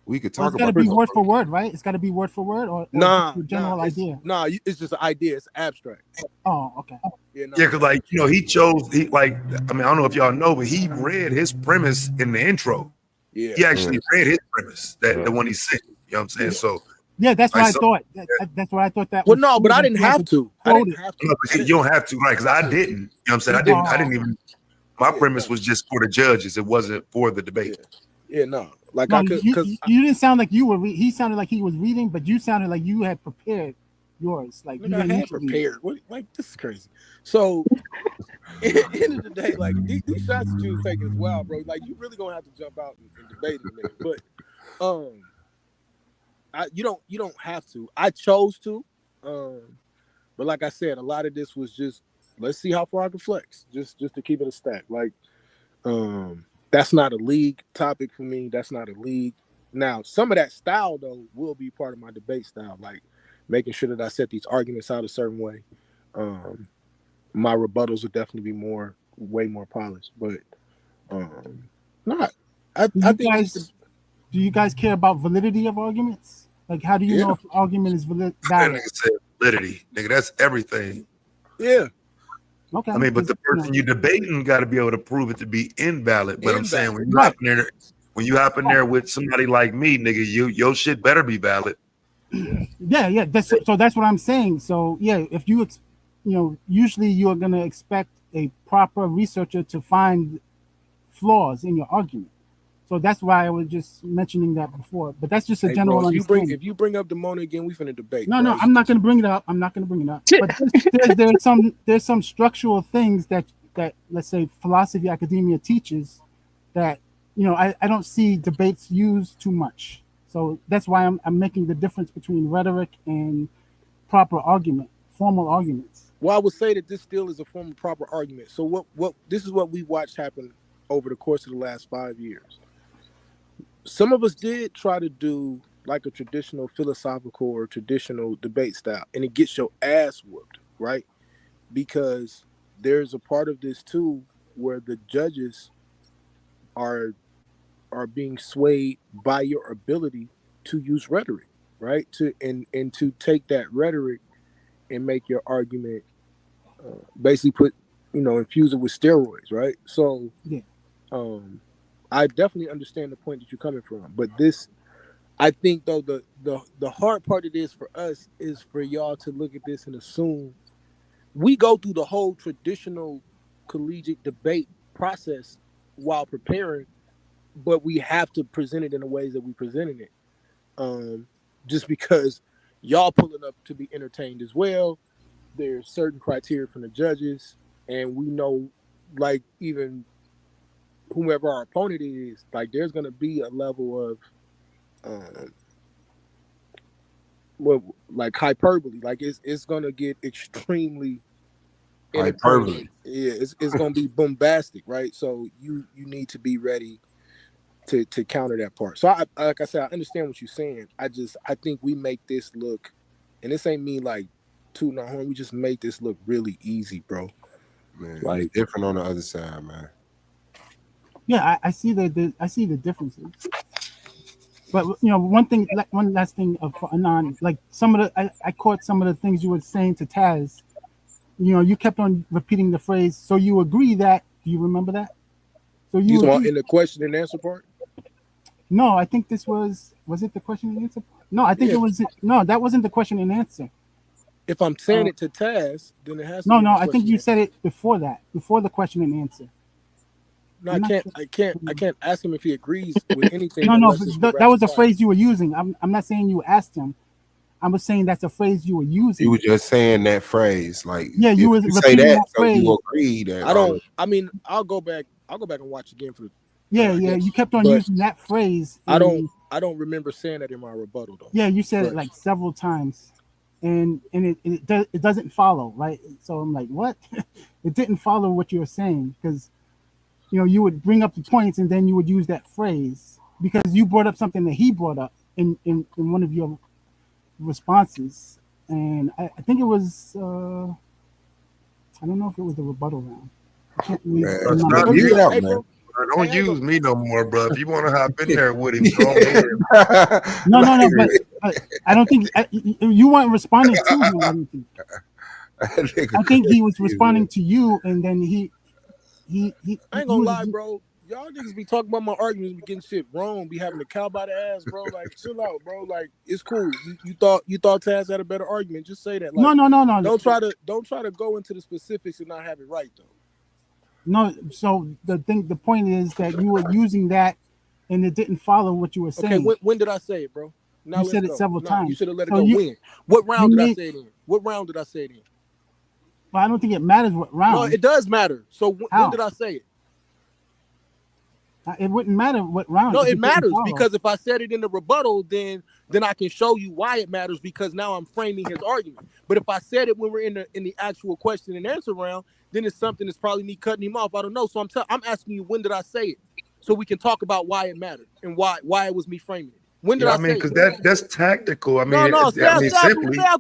We could talk about. It's got to be word for word, right? It's got to be word for word, or general idea. It's just an idea. It's abstract. Oh, okay. Yeah, because he chose. I don't know if y'all know, but he read his premise in the intro. Yeah, he actually read his premise the one he sent. You know what I'm saying? So. Yeah, that's what I thought. That's what I thought that. Well, no, but I didn't have to. No, you don't have to, right? Because I didn't. You know what I'm saying? I didn't even. My premise was just for the judges. It wasn't for the debate. Yeah, no. Like no, you didn't sound like you were. He sounded like he was reading, but you sounded like you had prepared yours. Like you I had prepared. Like this is crazy. So, at the end of the day, like these shots that you was taking is wild, bro. Like you really gonna have to jump out and debate it, but you don't have to. I chose to, but like I said, a lot of this was just let's see how far I can flex, just to keep it a stack. Like, that's not a league topic for me. That's not a league. Now, some of that style though will be part of my debate style, like making sure that I set these arguments out a certain way. My rebuttals would definitely be way more polished, but not. I think. Do you guys care about validity of arguments? Like, how do you know if an argument is valid? That nigga said validity, nigga. That's everything. Yeah. Okay. I mean, but the person you're debating got to be able to prove it to be invalid. But I'm saying when you hop in there with somebody like me, nigga, your shit better be valid. Yeah. So that's what I'm saying. So yeah, if you usually you're gonna expect a proper researcher to find flaws in your argument. So that's why I was just mentioning that before. But that's just a general bro, understanding. if you bring up Domo again, we finna debate. No, bro. I'm not going to bring it up. But there's some structural things that let's say philosophy academia teaches that I don't see debates used too much. So that's why I'm making the difference between rhetoric and proper argument, formal arguments. Well, I would say that this still is a form of proper argument. So what this is what we watched happen over the course of the last 5 years. Some of us did try to do like a traditional philosophical or traditional debate style, and it gets your ass whooped, right? Because there's a part of this too where the judges are being swayed by your ability to use rhetoric, right? And to take that rhetoric and make your argument, basically infuse it with steroids, right? So yeah. I definitely understand the point that you're coming from, but this, I think though the hard part of this for us is for y'all to look at this and assume we go through the whole traditional collegiate debate process while preparing, but we have to present it in the ways that we presented it. Just because y'all pulling up to be entertained as well. There's certain criteria from the judges, and we know, like, even whomever our opponent is, like, there's going to be a level of like hyperbole. Like it's going to get extremely hyperbole. Yeah, it's going to be bombastic, right? So you need to be ready to counter that part. So like I said, I understand what you're saying. I think we make this look, and this ain't me like tooting our horn. We just make this look really easy, bro. Man, like, it's different on the other side, man. Yeah, I see I see the differences. But one last thing of Anon, like some of the I caught some of the things you were saying to Taz. You kept on repeating the phrase. So you agree that? Do you remember that? So you want in the question and answer part? No, I think this was it the question and answer? No, I think it was no. That wasn't the question and answer. If I'm saying it to Taz, then it has to. No, I think you said it before that, before the question and answer. No, I can't ask him if he agrees with anything. No, that was a phrase you were using. I'm not saying you asked him. I was saying that's a phrase you were using. You were just saying that phrase, like you were say that, so phrase. you agree that. I don't. I mean, I'll go back and watch again for the. Yeah. You kept on using that phrase. I don't remember saying that in my rebuttal though. Yeah, you said it like several times, and it doesn't follow, right? So I'm like, what? It didn't follow what you were saying, because you would bring up the points and then you would use that phrase because you brought up something that he brought up in one of your responses, and I think it was I don't know if it was the rebuttal round. Don't use me no more, bro. If you want to hop in there with him, go ahead. No, but I don't think you weren't responding to him. I think he was responding to you, and then he I ain't gonna lie, bro. Y'all niggas be talking about my arguments, be getting shit wrong, be having the cow by the ass, bro. Like, chill out, bro. Like, it's cool. You thought Taz had a better argument. Just say that. Like, no. Don't try to go into the specifics and not have it right though. No, so the point is that you were using that, and it didn't follow what you were saying. Okay, when did I say it, bro? Now you said it several times. You should have let it go. When? What round did I say it in? What round did I say it in? Well, I don't think it matters what round. No, it does matter. So when did I say it? It wouldn't matter what round. No, it matters because if I said it in the rebuttal, then I can show you why it matters because now I'm framing his argument. But if I said it when we're in the actual question and answer round, then it's something that's probably me cutting him off. I don't know. So I'm asking you, when did I say it? So we can talk about why it mattered and why it was me framing it. When did I say it? Because that's tactical. I mean, stay out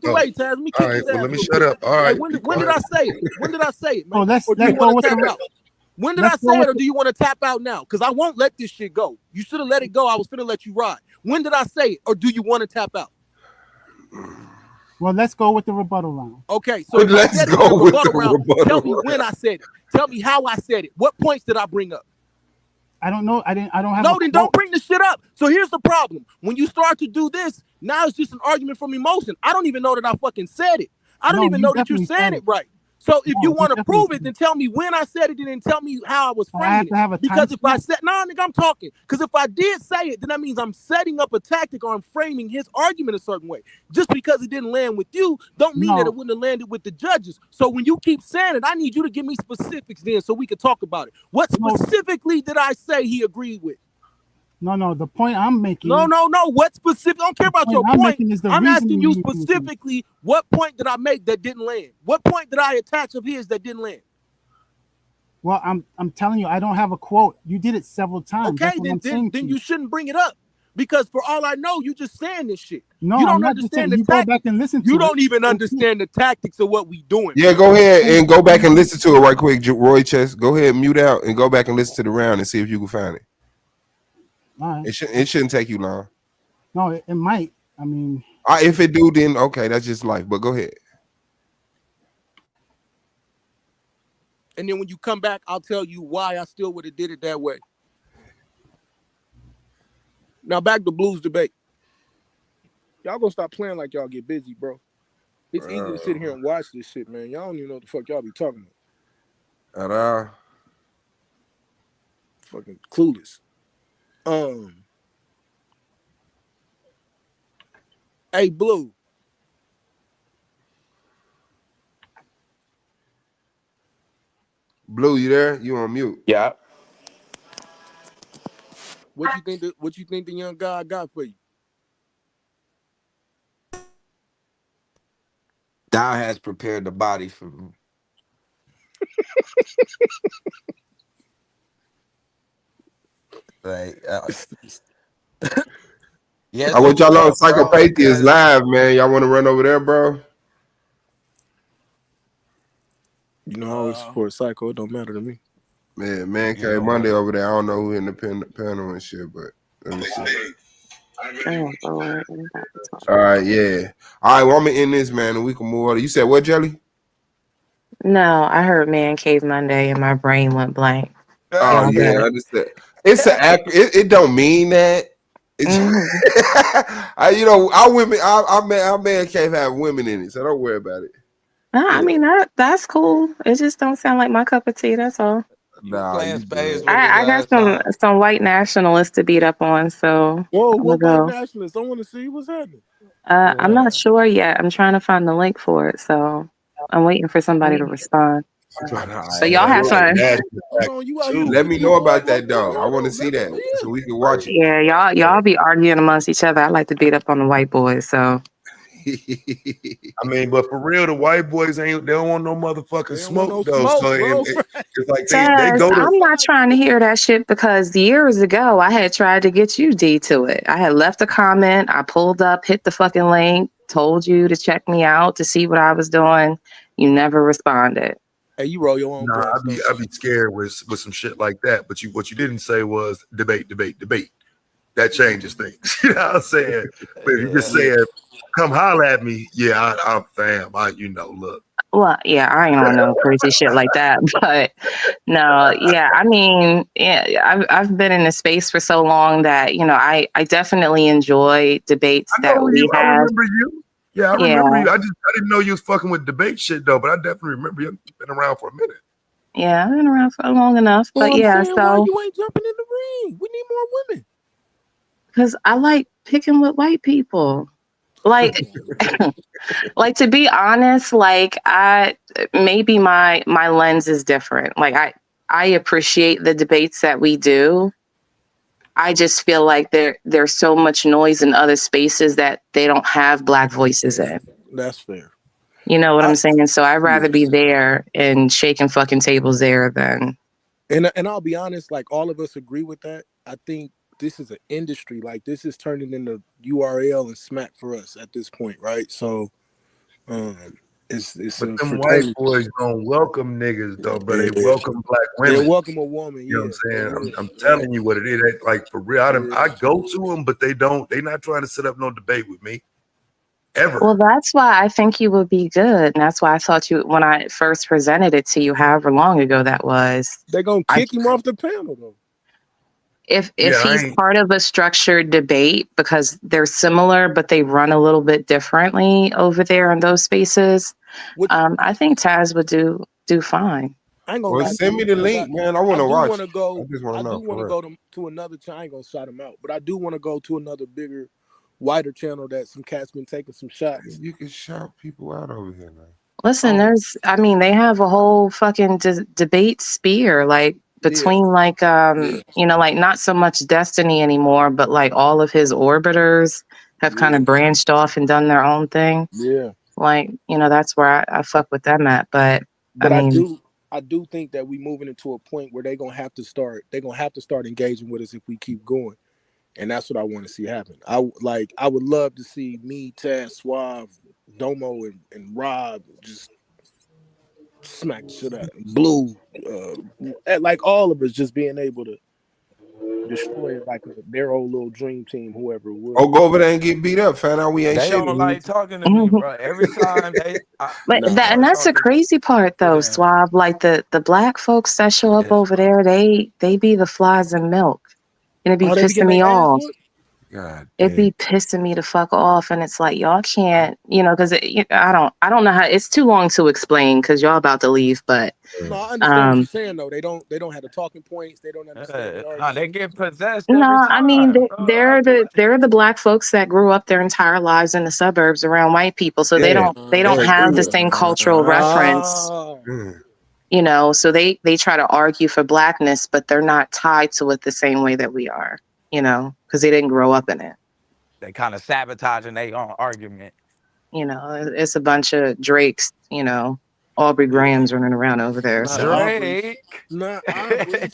the way, Taz. Let me kick his ass. Let me shut up. All right. When did I say it? When did I say it, man? Oh, let's or do you go want to tap out? When did I say it, or the... do you want to tap out now? Because I won't let this shit go. You should have let it go. I was finna let you ride. When did I say it, or do you want to tap out? Well, let's go with the rebuttal round. Okay, so if I Let's said it go in the with rebuttal the round, tell me rebuttal when I said it. Tell me how I said it. What points did I bring up? I don't know. I don't have No, a then quote. don't bring the shit up. So here's the problem. When you start to do this, now it's just an argument from emotion. I don't even know that I fucking said it. I don't No, even you know that you're definitely saying said it it. right. So if you No, you want to definitely prove said it, then it. tell me when I said it and then tell me how I was I have framing to it. have a Because if I timestamp. said, nah, nigga, I'm talking. Because if I did say it, then that means I'm setting up a tactic or I'm framing his argument a certain way. Just because it didn't land with you, don't mean that No. it wouldn't have landed with the judges. So when you keep saying it, I need you to give me specifics then so we can talk about it. What specifically did I say he agreed with? No. The point I'm making. No. What specific? I don't care about your I'm point. making is the I'm asking reasoning you you're using. specifically what point did I make that didn't land? What point did I attach of his that didn't land? Well, I'm telling you, I don't have a quote. You did it several times. Okay, That's what I'm saying then to you shouldn't bring it up. Because for all I know, you just saying this shit. No, You I'm don't not just saying. understand the You go back tactics. and listen to You it. don't even understand the tactics of what we doing. Yeah, go ahead and go back and listen to it right quick, Roy Chess. Go ahead and mute out and go back and listen to the round and see if you can find it. All right. It shouldn't take you long. No, it might. I mean, If it do, then okay, that's just life. But go ahead. And then when you come back, I'll tell you why I still would have did it that way. Now back to Blues debate. Y'all gonna stop playing like y'all get busy, bro. It's easy to sit here and watch this shit, man. Y'all don't even know what the fuck y'all be talking about. At all. Fucking clueless. Hey, Blue. Blue, you there? You on mute? Yeah. What you think the young guy got for you? Thou has prepared the body for me. Like, yes, I want y'all on bro, Psychopathia live, man. Y'all want to run over there, bro? You know, I always support Psycho. It don't matter to me. Man came Monday over there. I don't know who in the panel and shit, but let me see. Oh, Lord. All right, yeah. All right, well, I'm gonna end this, man, and we can move on. You said what, Jelly? No, I heard Man Cave Monday and my brain went blank. Oh Y'all yeah, got I it. understand. It's an act. It don't mean that. It's, our women. Our man can't have women in it, so don't worry about it. I mean that's cool. It just don't sound like my cup of tea. That's all. Nah, you good. I got some white nationalists to beat up on, so Whoa, I'm gonna what white go. nationalists? I want to see what's happening. I'm not sure yet. I'm trying to find the link for it, so I'm waiting for somebody to respond. So y'all have fun. Let me know about that though. I want to see that so we can watch it. Yeah, y'all be arguing amongst each other. I like to beat up on the white boys, so. I mean, but for real, the white boys they don't want no motherfucking smoke though. So it's like they go to. I'm not trying to hear that shit because years ago I had tried to get you D to it. I had left a comment, I pulled up, hit the fucking link, told you to check me out to see what I was doing. You never responded. Hey, you roll your own blunts. I'd be scared with some shit like that. But what you didn't say was debate. That changes things. You know what I'm saying? But if you just said, come holler at me, yeah, I'm fam. Look. Well, yeah, I ain't on no crazy shit like that, but no, yeah, I mean, yeah, I've been in the space for so long that I definitely enjoy debates that we I have. remember you. Yeah, I remember you. I didn't know you was fucking with debate shit though, but I definitely remember you. You've been around for a minute. Yeah, I've been around for long enough, but I'm yeah, saying, so why you ain't jumping in the ring? We need more women. because I like picking with white people, like. Like, to be honest, like maybe my lens is different. Like I appreciate the debates that we do. I just feel like there's so much noise in other spaces that they don't have Black voices in. That's fair. You know what I'm saying? So I'd rather be there and shaking fucking tables there than. And I'll be honest, like all of us agree with that. I think this is an industry. Like this is turning into URL and smack for us at this point, right? So it's but them white boys don't welcome niggas though, but they welcome Black women. They welcome a woman. You know what I'm saying? I'm telling you what it is. Like for real, I go to them, but they're not trying to set up no debate with me. ever. Well, that's why I think you would be good. And that's why I thought you, when I first presented it to you, however long ago that was. They're going to kick him off the panel, though. If Yeah, I he's ain't- part of a structured debate, because they're similar, but they run a little bit differently over there in those spaces, I think Taz would do fine. I ain't gonna Well, lie send to me you, the 'cause link, man. I want to do watch. want to go. I just want I to know. do want to For go real. to another channel. I ain't gonna shout him out, but I do want to go to another bigger, wider channel that some cats been taking some shots. You can shout people out over here, man. Listen, they have a whole fucking debate sphere, like between like, like not so much Destiny anymore, but like all of his orbiters have kind of branched off and done their own thing. Yeah. Like, that's where I fuck with them at. But But I mean, I do think that we moving into a point where they're gonna have to start engaging with us if we keep going. And that's what I want to see happen. I would love to see me, Taz, Suave, Domo, and Rob just smack the shit out. Blue, like all of us just being able to destroy it like their old little dream team, whoever it was. Oh, go over there and get beat up. Find out we ain't They shit. don't like talking to me, bro. Every time but that's the crazy part though, Suave. Like the black folks that show up over there, they be the flies in milk. And it be they be pissing getting me their ass off. whooped? God, It be pissing me the fuck off, and it's like y'all can't, because I don't know how. It's too long to explain because y'all about to leave. But No, I understand what you're saying though. They don't have the talking points. They don't understand the Nah, argument. they get possessed no, every I mean time, bro. they're the black folks that grew up their entire lives in the suburbs around white people, so they don't have the same cultural reference. So they try to argue for blackness, but they're not tied to it the same way that we are. Because they didn't grow up in it. They kind of sabotaging their own argument. It's a bunch of Drakes, Aubrey Graham's running around over there. Not So Aubrey. Not Aubrey.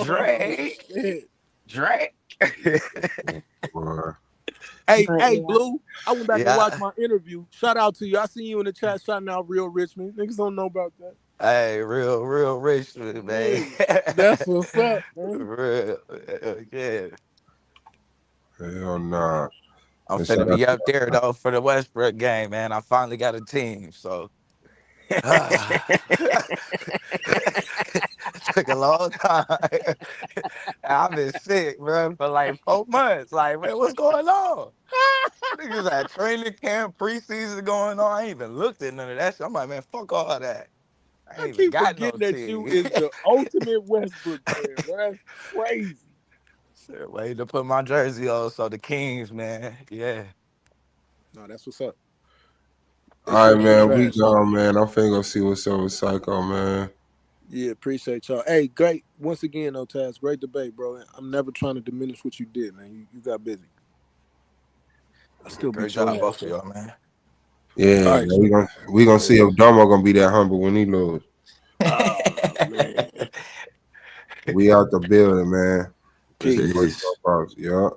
Drake. Drake. Hey, But, yeah. Blue. I went back and watched my interview. Shout out to you. I seen you in the chat shouting out Real Richmond. Niggas don't know about that. Hey, real Richmond, man. That's what's up, man. Real, yeah. Hell nah. I'm finna be up there though for the Westbrook game, man. I finally got a team, so it took a long time. I've been sick, bro, for like 4 months. Like, man, what's going on? Niggas had training camp, preseason going on. I ain't even looked at none of that shit. I'm like, man, fuck all that. I ain't even got no that team. you is the ultimate Westbrook fan, bro. That's crazy. Waiting to put my jersey on, so the Kings, man. Yeah. No, that's what's up. All right, man. We gone, man. I'm finna go see what's up with Psycho, man. Yeah, appreciate y'all. Hey, great. Once again, though, Taz, great debate, bro. I'm never trying to diminish what you did, man. You got busy. I still Great beat your job, ass. both of y'all, man. Yeah, All right, we gonna see if Domo gonna be that humble when he lose. Oh man. We out the building, man. Peace. Yeah.